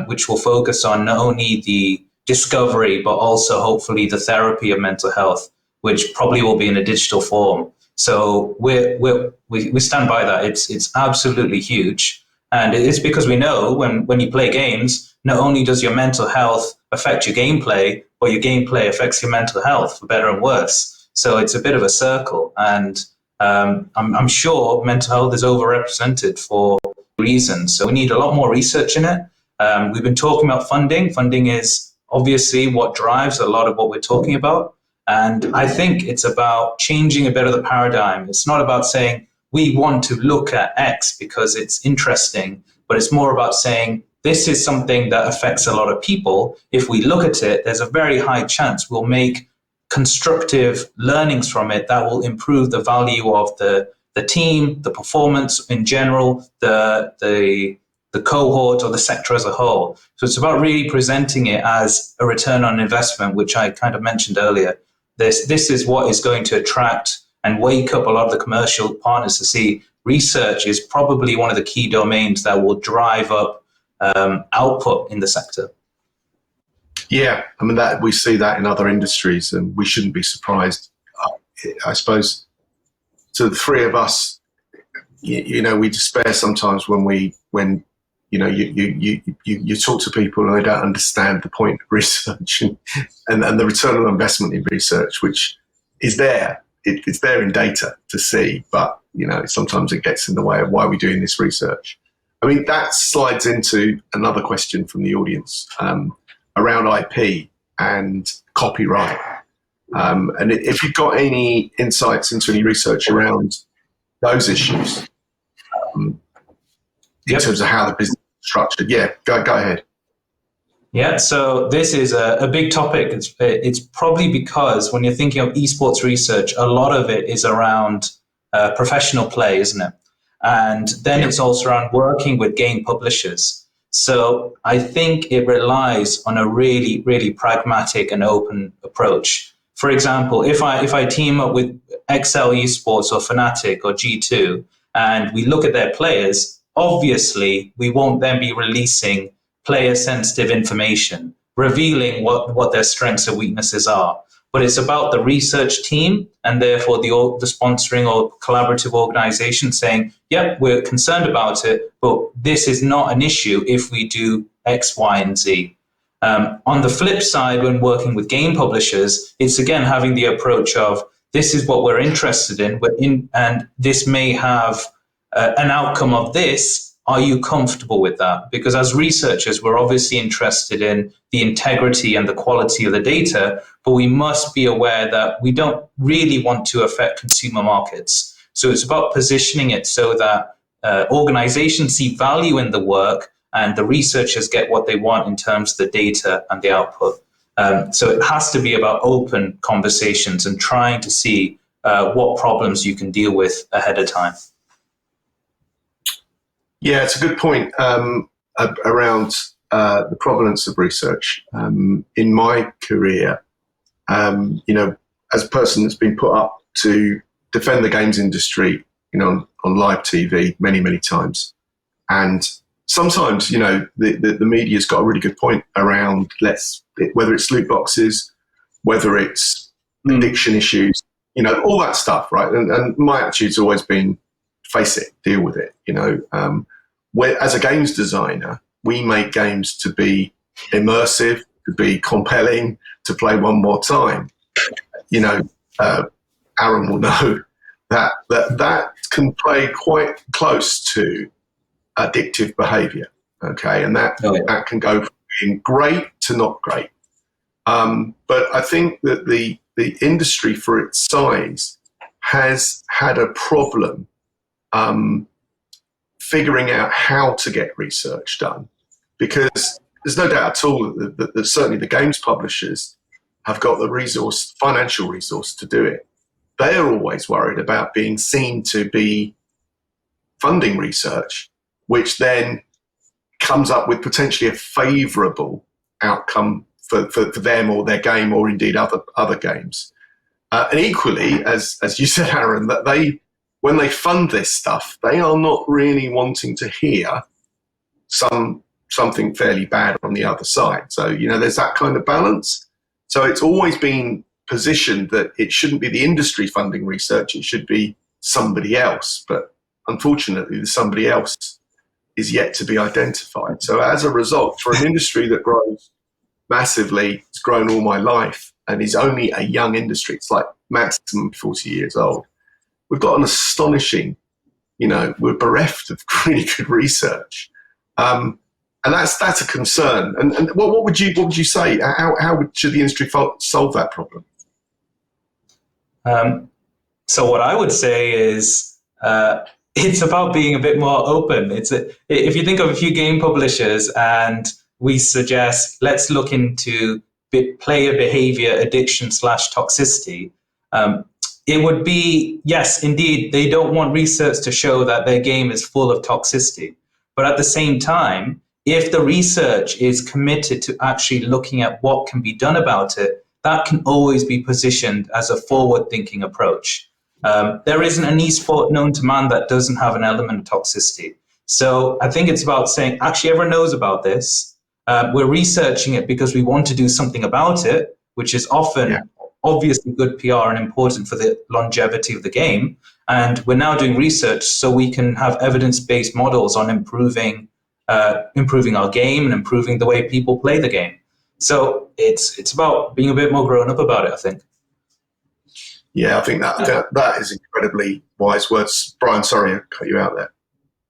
which will focus on not only the discovery, but also hopefully the therapy of mental health, which probably will be in a digital form. So we stand by that. It's absolutely huge. And it's because we know when you play games, not only does your mental health affect your gameplay, but your gameplay affects your mental health for better and worse. So it's a bit of a circle. And I'm sure mental health is overrepresented for reasons. So we need a lot more research in it. We've been talking about funding. Funding is obviously what drives a lot of what we're talking about. And I think it's about changing a bit of the paradigm. It's not about saying we want to look at X because it's interesting, but it's more about saying this is something that affects a lot of people. If we look at it, there's a very high chance we'll make constructive learnings from it that will improve the value of the team, the performance in general, the cohort or the sector as a whole. So it's about really presenting it as a return on investment, which I kind of mentioned earlier. This is what is going to attract and wake up a lot of the commercial partners to see research is probably one of the key domains that will drive up output in the sector. Yeah, I mean that we see that in other industries, and we shouldn't be surprised. I suppose to the three of us, we despair sometimes when you talk to people and they don't understand the point of research and the return on investment in research, which is there. It's there in data to see, but sometimes it gets in the way of why we're doing this research. I mean, that slides into another question from the audience around IP and copyright. And if you've got any insights into any research around those issues in terms of how the business is structured, go ahead. Yeah, so this is a big topic. It's probably because when you're thinking of esports research, a lot of it is around professional play, isn't it? And then it's also around working with game publishers. So I think it relies on a really, really pragmatic and open approach. For example, if I team up with Excel Esports or Fnatic or G2 and we look at their players, obviously we won't then be releasing player sensitive information, revealing what their strengths and weaknesses are. But it's about the research team and therefore the sponsoring or collaborative organization saying, yep, we're concerned about it, but this is not an issue if we do X, Y, and Z. On the flip side, when working with game publishers, it's again having the approach of this is what we're interested in, and this may have an outcome of this. Are you comfortable with that? Because as researchers, we're obviously interested in the integrity and the quality of the data, but we must be aware that we don't really want to affect consumer markets. So it's about positioning it so that organizations see value in the work and the researchers get what they want in terms of the data and the output. So it has to be about open conversations and trying to see what problems you can deal with ahead of time. Yeah, it's a good point around the provenance of research. In my career, as a person that's been put up to defend the games industry, on live TV many, many times, and sometimes, the media's got a really good point around whether it's loot boxes, whether it's addiction issues, all that stuff, right? And my attitude's always been, face it, deal with it. As a games designer, we make games to be immersive, to be compelling, to play one more time. Aaron will know that can play quite close to addictive behavior, okay, and that can go from being great to not great. But I think that the industry, for its size, has had a problem figuring out how to get research done, because there's no doubt at all that certainly the games publishers have got the financial resource to do it. They're always worried about being seen to be funding research, which then comes up with potentially a favourable outcome for them or their game, or indeed other games. And equally, as you said, Aaron, that when they fund this stuff, they are not really wanting to hear something fairly bad on the other side. So, there's that kind of balance. So it's always been positioned that it shouldn't be the industry funding research, it should be somebody else. But unfortunately, the somebody else is yet to be identified. So as a result, for an industry that grows massively, it's grown all my life, and is only a young industry, it's like maximum 40 years old, we've got an astonishing, we're bereft of really good research. And that's a concern. And what would you say? Should the industry solve that problem? So what I would say is it's about being a bit more open. If you think of a few game publishers and we suggest, let's look into player behavior, addiction / toxicity, it would be, yes, indeed, they don't want research to show that their game is full of toxicity. But at the same time, if the research is committed to actually looking at what can be done about it, that can always be positioned as a forward-thinking approach. There isn't an esport known to man that doesn't have an element of toxicity. So I think it's about saying, actually, everyone knows about this. We're researching it because we want to do something about it, which is often obviously good PR and important for the longevity of the game. And we're now doing research so we can have evidence-based models on improving our game and improving the way people play the game. So it's about being a bit more grown up about it, I think. Yeah, I think that is incredibly wise words. Brian, sorry I cut you out there.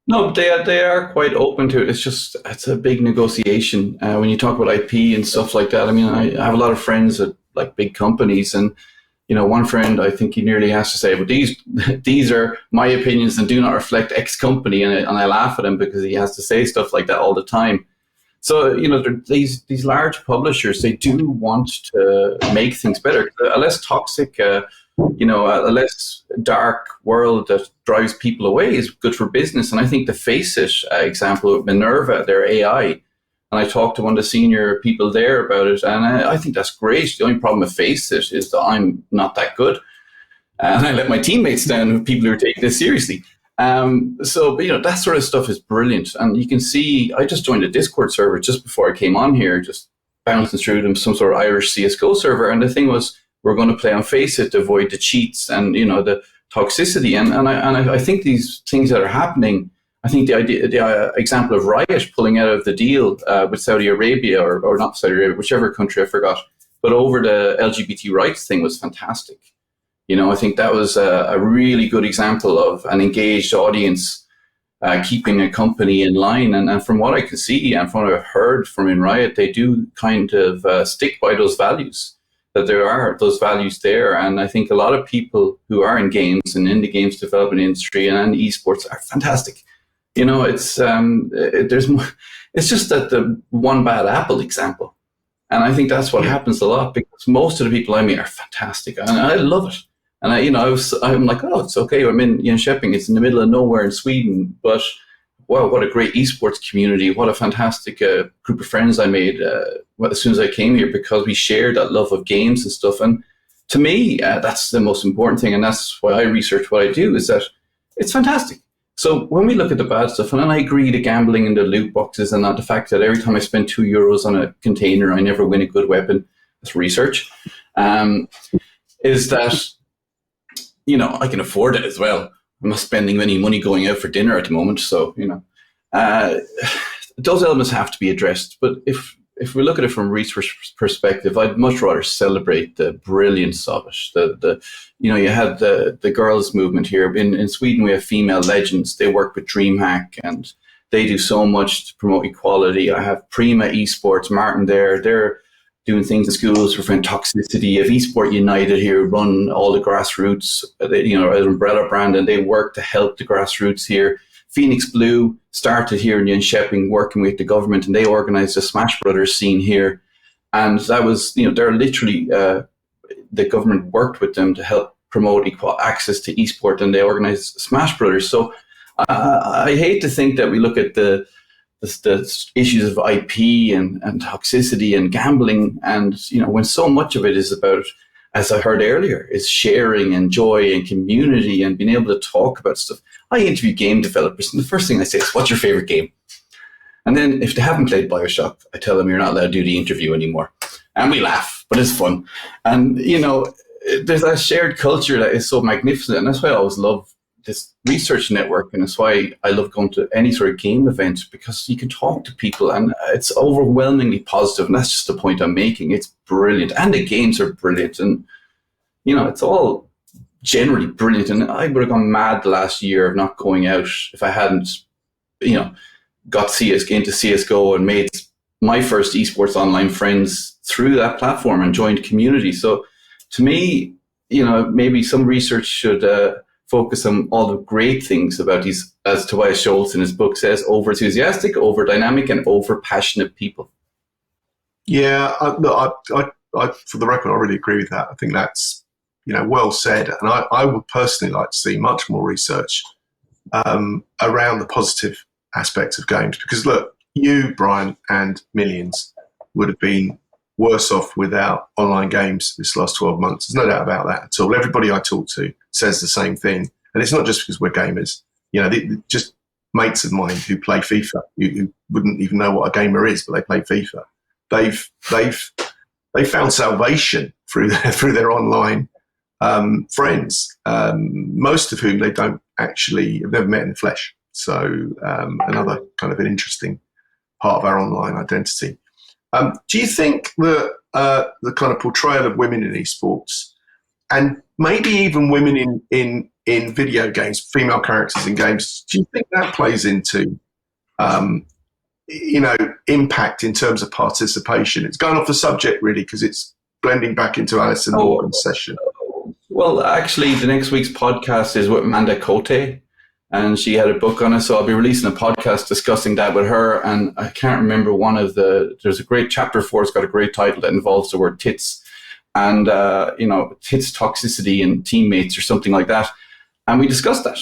No, they are quite open to it. It's a big negotiation when you talk about IP and stuff like that. I mean, I have a lot of friends at like big companies, and one friend, I think he nearly has to say, "Well, these are my opinions and do not reflect X company," and I laugh at him because he has to say stuff like that all the time. So these large publishers, they do want to make things better. A less toxic, a less dark world that drives people away is good for business. And I think the Faceit example of Minerva, their AI, and I talked to one of the senior people there about it, and I think that's great. The only problem I face it is that I'm not that good, and I let my teammates down, people who are taking this seriously. So, that sort of stuff is brilliant. And you can see, I just joined a Discord server just before I came on here, just bouncing through them, some sort of Irish CSGO server. And the thing was, we're going to play on Faceit to avoid the cheats and, the toxicity. And I think these things that are happening, I think the example of Riot pulling out of the deal with Saudi Arabia, or not Saudi Arabia, whichever country I forgot, but over the LGBT rights thing was fantastic. I think that was a really good example of an engaged audience keeping a company in line. And from what I can see and from what I've heard from in Riot, they do kind of stick by those values, that there are those values there. And I think a lot of people who are in games and in the games development industry and esports are fantastic. It's there's more, it's just that the one bad apple example. And I think that's what happens a lot, because most of the people I meet are fantastic and I love it. And I'm like, oh, it's okay. I'm in Jönköping. It's in the middle of nowhere in Sweden. But wow, what a great esports community. What a fantastic group of friends I made as soon as I came here, because we shared that love of games and stuff. And to me, that's the most important thing. And that's why I research what I do, is that it's fantastic. So when we look at the bad stuff, and I agree the gambling and the loot boxes, and not the fact that every time I spend €2 on a container, I never win a good weapon. That's research. Is that... I can afford it as well. I'm not spending any money going out for dinner at the moment. So, those elements have to be addressed. But if we look at it from a research perspective, I'd much rather celebrate the brilliance of it. You had the girls movement here. In Sweden, we have female legends. They work with DreamHack and they do so much to promote equality. I have Prima Esports, Martin there. They're doing things in schools to prevent toxicity. If Esport United here run all the grassroots, an umbrella brand, and they work to help the grassroots here. Phoenix Blue started here in Jönköping working with the government, and they organized the Smash Brothers scene here. And that was, they're literally, the government worked with them to help promote equal access to esport, and they organized Smash Brothers. So I hate to think that we look at the issues of IP and toxicity and gambling, and when so much of it is about, as I heard earlier, is sharing and joy and community and being able to talk about stuff. I interview game developers, and the first thing I say is, "What's your favorite game?" And then if they haven't played BioShock, I tell them, "You're not allowed to do the interview anymore," and we laugh, but it's fun. And there's that shared culture that is so magnificent, and that's why I always love this research network, and it's why I love going to any sort of game event, because you can talk to people and it's overwhelmingly positive, and that's just the point I'm making. It's brilliant, and the games are brilliant, and it's all generally brilliant. And I would have gone mad the last year of not going out if I hadn't got into CSGO and made my first esports online friends through that platform and joined community. So to me, maybe some research should focus on all the great things about these, as Tobias Schultz in his book says, over enthusiastic, over dynamic, and over passionate people. Yeah, I, for the record, I really agree with that. I think that's well said, and I would personally like to see much more research around the positive aspects of games, because look, you, Brian, and millions would have been worse off without online games this last 12 months. There's no doubt about that at all. Everybody I talk to says the same thing. And it's not just because we're gamers. Just mates of mine who play FIFA, who wouldn't even know what a gamer is, but they play FIFA. They've found salvation through their online friends, most of whom they don't actually have never met in the flesh. So another kind of an interesting part of our online identity. Do you think that the kind of portrayal of women in esports, and maybe even women in video games, female characters in games, do you think that plays into impact in terms of participation? It's going off the subject really, because it's blending back into Alison Morgan's session. Well, actually, the next week's podcast is with Amanda Cote, and she had a book on it, so I'll be releasing a podcast discussing that with her. And I can't remember there's a great chapter 4, it's got a great title that involves the word tits, and tits toxicity and teammates or something like that. And we discussed that,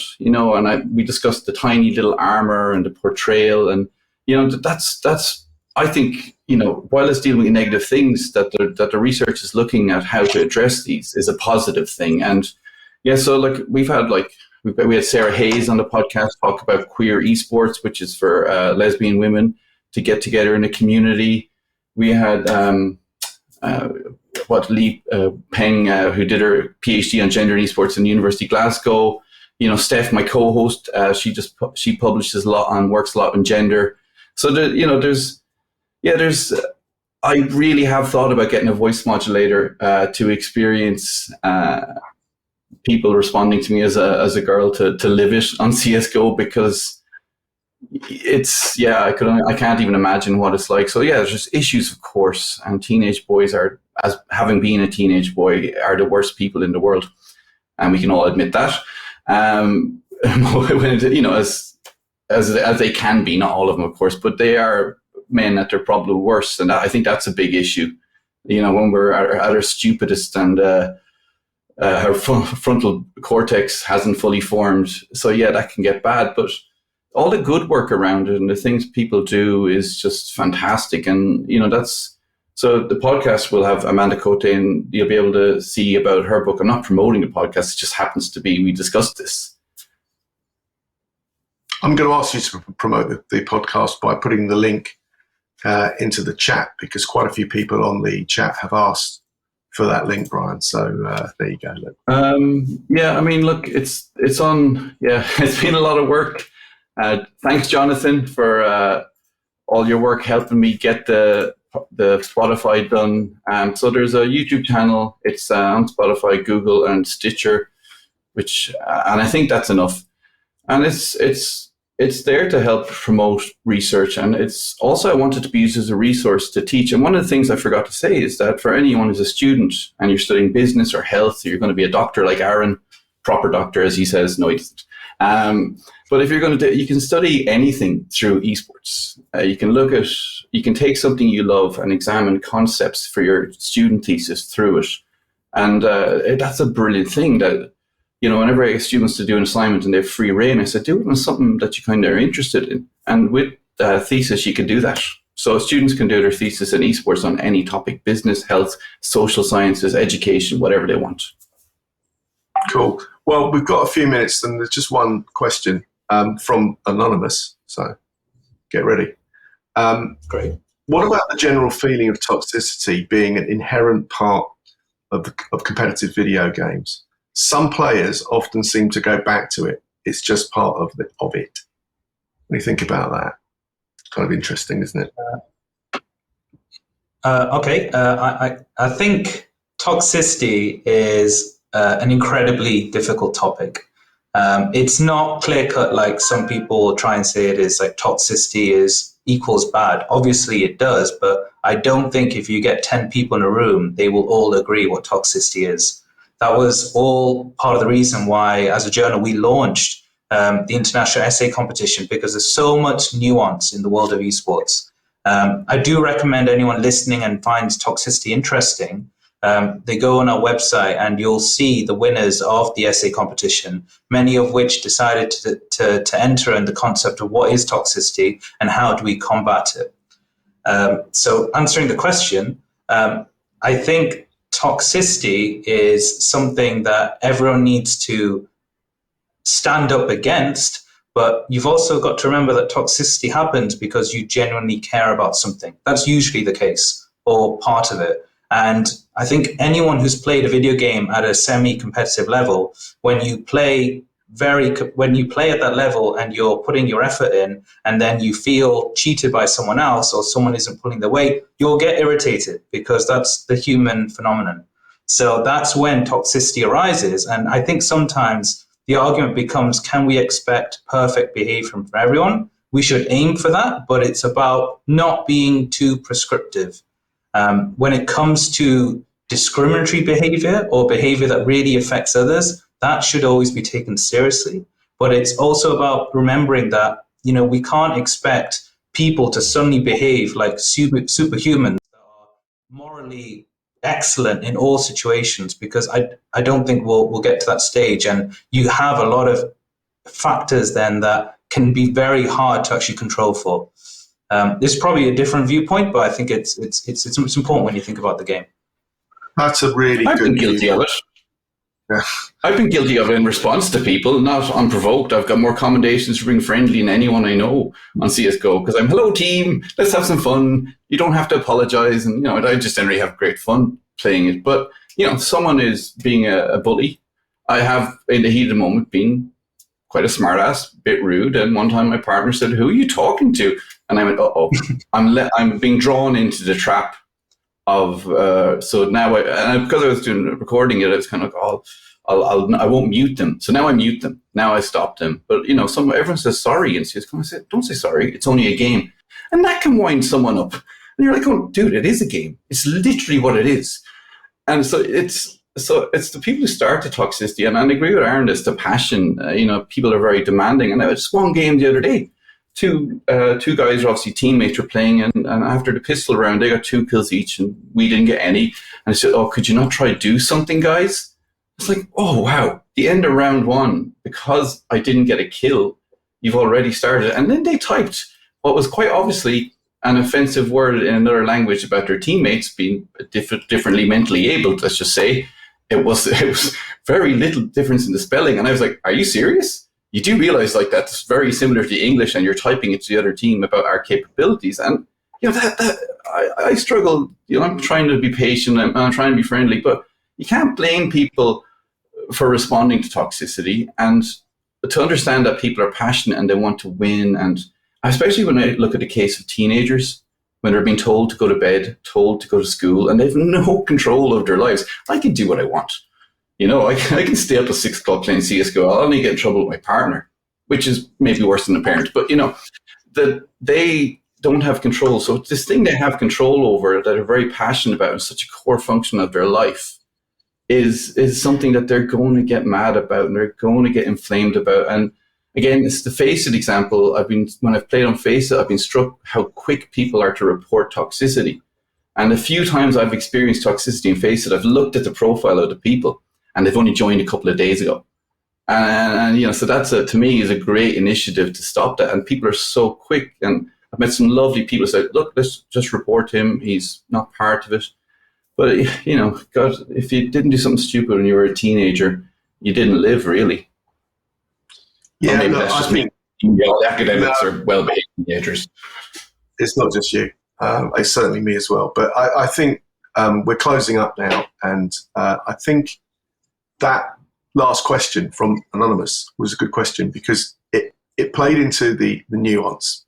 we discussed the tiny little armor and the portrayal, and that's I think, while it's dealing with negative things, that the research is looking at how to address these is a positive thing. And yeah, so like we had Sarah Hayes on the podcast talk about queer esports, which is for lesbian women to get together in a community. We had Lee Peng, who did her PhD on gender and esports in University of Glasgow. Steph, my co-host, she publishes works a lot on gender. So I really have thought about getting a voice modulator to experience people responding to me as a girl to live it on CS:GO, because I can't even imagine what it's like. So yeah, there's just issues, of course, and teenage boys are, as having been a teenage boy, are the worst people in the world, and we can all admit that. As they can be, not all of them, of course, but they are men at their probably worst, and I think that's a big issue. When we're at our stupidest and our frontal cortex hasn't fully formed. So yeah, that can get bad, but all the good work around it and the things people do is just fantastic. And, so the podcast will have Amanda Cote, and you'll be able to see about her book. I'm not promoting the podcast. It just happens to be, we discussed this. I'm going to ask you to promote the podcast by putting the link into the chat, because quite a few people on the chat have asked for that link, Brian. So there you go. Look. Look, it's on. Yeah, it's been a lot of work. Thanks, Jonathan, for all your work helping me get the Spotify done. So there's a YouTube channel. It's on Spotify, Google, and Stitcher, and I think that's enough. And it's there to help promote research, and it's also, I wanted to be used as a resource to teach. And one of the things I forgot to say is that for anyone who's a student and you're studying business or health, or you're going to be a doctor like Aaron, proper doctor, as he says. No, he doesn't. But if you're going to you can study anything through esports. You can take something you love and examine concepts for your student thesis through it. And that's a brilliant thing that, whenever I get students to do an assignment and they have free reign, I said, do it on something that you kind of are interested in. And with thesis, you can do that. So students can do their thesis in esports on any topic: business, health, social sciences, education, whatever they want. Cool. Well, we've got a few minutes, and there's just one question from Anonymous. So get ready. Great. What about the general feeling of toxicity being an inherent part of competitive video games? Some players often seem to go back to it. It's just part of it. What do you think about that? Kind of interesting, isn't it? Okay. I think toxicity is an incredibly difficult topic. It's not clear-cut like some people try and say it is, like toxicity equals bad. Obviously it does, but I don't think if you get 10 people in a room, they will all agree what toxicity is. That was all part of the reason why, as a journal, we launched the International Essay Competition, because there's so much nuance in the world of esports. I do recommend anyone listening and finds toxicity interesting, they go on our website and you'll see the winners of the essay competition, many of which decided to enter in the concept of what is toxicity and how do we combat it. So answering the question, I think toxicity is something that everyone needs to stand up against, but you've also got to remember that toxicity happens because you genuinely care about something. That's usually the case, or part of it. And I think anyone who's played a video game at a semi-competitive level, when you play at that level and you're putting your effort in, and then you feel cheated by someone else or someone isn't pulling their weight, you'll get irritated because that's the human phenomenon. So that's when toxicity arises. And I think sometimes the argument becomes, can we expect perfect behavior from everyone? We should aim for that, but it's about not being too prescriptive. When it comes to discriminatory behavior or behavior that really affects others, that should always be taken seriously. But it's also about remembering that, we can't expect people to suddenly behave like superhumans that are morally excellent in all situations, because I don't think we'll get to that stage. And you have a lot of factors then that can be very hard to actually control for. It's probably a different viewpoint, but I think it's important when you think about the game. That's a really I've good been guilty of it. Yeah. I've been guilty of it in response to people, not unprovoked. I've got more commendations for being friendly than anyone I know on CSGO because I'm, hello team, let's have some fun. You don't have to apologize. And, I just generally have great fun playing it. But, if someone is being a bully, I have, in the heat of the moment, been quite a smartass, bit rude. And one time my partner said, who are you talking to? And I went, uh-oh, I'm being drawn into the trap of, so now, because I was recording it, I was kind of like, I won't mute them. So now I mute them. Now I stop them. But, everyone says sorry. And CSGO, I said, don't say sorry. It's only a game. And that can wind someone up. And you're like, oh, dude, it is a game. It's literally what it is. And so it's the people who start the toxicity. And I agree with Aaron, it's the passion. People are very demanding. And I just one game the other day. Two guys are obviously teammates were playing, and after the pistol round, they got 2 kills each, and we didn't get any. And I said, oh, could you not try to do something, guys? It's like, oh, wow, the end of round 1, because I didn't get a kill, you've already started. And then they typed what was quite obviously an offensive word in another language about their teammates being differently mentally abled, let's just say. It was very little difference in the spelling. And I was like, are you serious? You do realize that's very similar to English, and you're typing it to the other team about our capabilities. And I struggle. I'm trying to be patient and I'm trying to be friendly, but you can't blame people for responding to toxicity, and to understand that people are passionate and they want to win. And especially when I look at the case of teenagers, when they're being told to go to bed, told to go to school, and they have no control of their lives. I can do what I want. I can stay up at 6 o'clock playing CSGO. I'll only get in trouble with my partner, which is maybe worse than a parent. But, that they don't have control. So this thing they have control over that they're very passionate about and such a core function of their life is something that they're going to get mad about and they're going to get inflamed about. And again, it's the Faceit example. When I've played on Faceit, I've been struck how quick people are to report toxicity. And a few times I've experienced toxicity in Faceit, I've looked at the profile of the people, and they've only joined a couple of days ago. And so that's to me is a great initiative to stop that. And people are so quick. And I've met some lovely people who said, look, let's just report him. He's not part of it. But, God, if you didn't do something stupid when you were a teenager, you didn't live, really. Yeah, maybe that's just me. All the academics are well-behaved teenagers. It's not just you. It's certainly me as well. But I think we're closing up now. And I think that last question from Anonymous was a good question because it played into the nuance.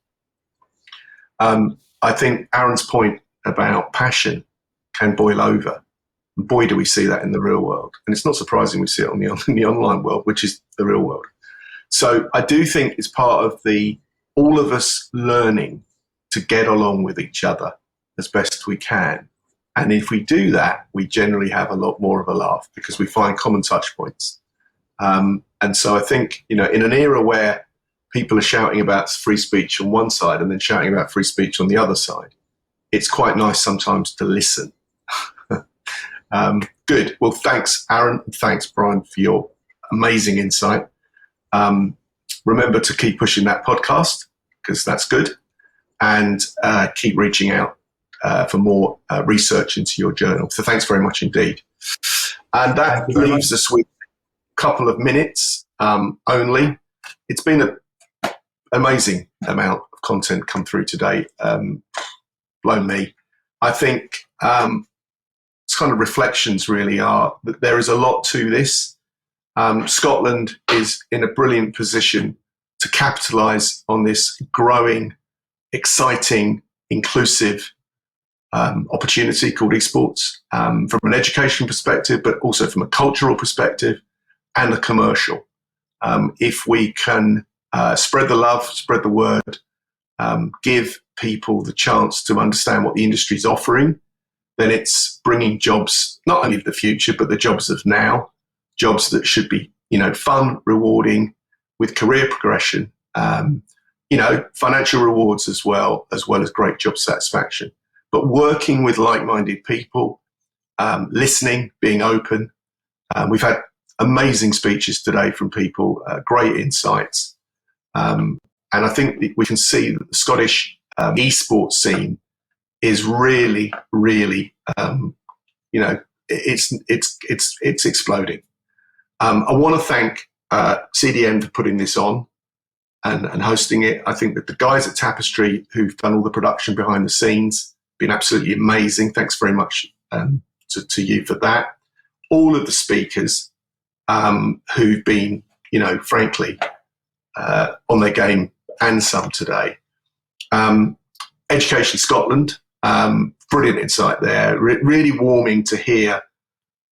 I think Aaron's point about passion can boil over. And boy, do we see that in the real world. And it's not surprising we see it in the online world, which is the real world. So I do think it's part of all of us learning to get along with each other as best we can. And if we do that, we generally have a lot more of a laugh because we find common touch points. And so I think, in an era where people are shouting about free speech on one side and then shouting about free speech on the other side, it's quite nice sometimes to listen. Good. Well, thanks, Aaron. Thanks, Brian, for your amazing insight. Remember to keep pushing that podcast because that's good. And keep reaching out for more research into your journal. So thanks very much indeed. And that leaves us with a couple of minutes only. It's been an amazing amount of content come through today. Blown me. I think it's kind of reflections really are that there is a lot to this. Scotland is in a brilliant position to capitalise on this growing, exciting, inclusive opportunity called esports from an education perspective, but also from a cultural perspective and a commercial. If we can spread the love, spread the word, give people the chance to understand what the industry is offering, then it's bringing jobs, not only of the future, but the jobs of now, jobs that should be, fun, rewarding, with career progression, financial rewards as well as great job satisfaction. But working with like-minded people, listening, being open. We've had amazing speeches today from people, great insights. And I think we can see that the Scottish esports scene is really, really, it's exploding. I want to thank CDN for putting this on and hosting it. I think that the guys at Tapestry who've done all the production behind the scenes been absolutely amazing. Thanks very much to you for that. All of the speakers who've been, frankly, on their game and some today. Education Scotland, brilliant insight there. Really warming to hear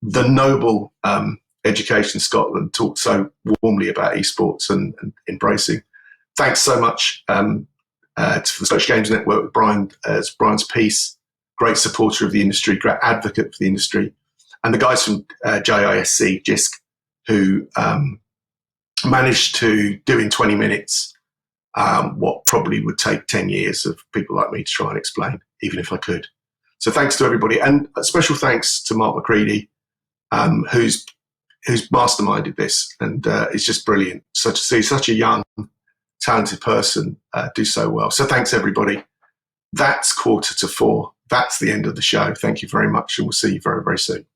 the noble Education Scotland talk so warmly about esports and embracing. Thanks so much to the Social Games Network with Brian, as Brian's piece, great supporter of the industry, great advocate for the industry, and the guys from JISC, who managed to do in 20 minutes what probably would take 10 years of people like me to try and explain, even if I could. So thanks to everybody, and a special thanks to Mark McCready, who's masterminded this, and it's just brilliant. So to see such a young, talented person do so well. So thanks, everybody. That's 4:45. That's the end of the show. Thank you very much, and we'll see you very, very soon.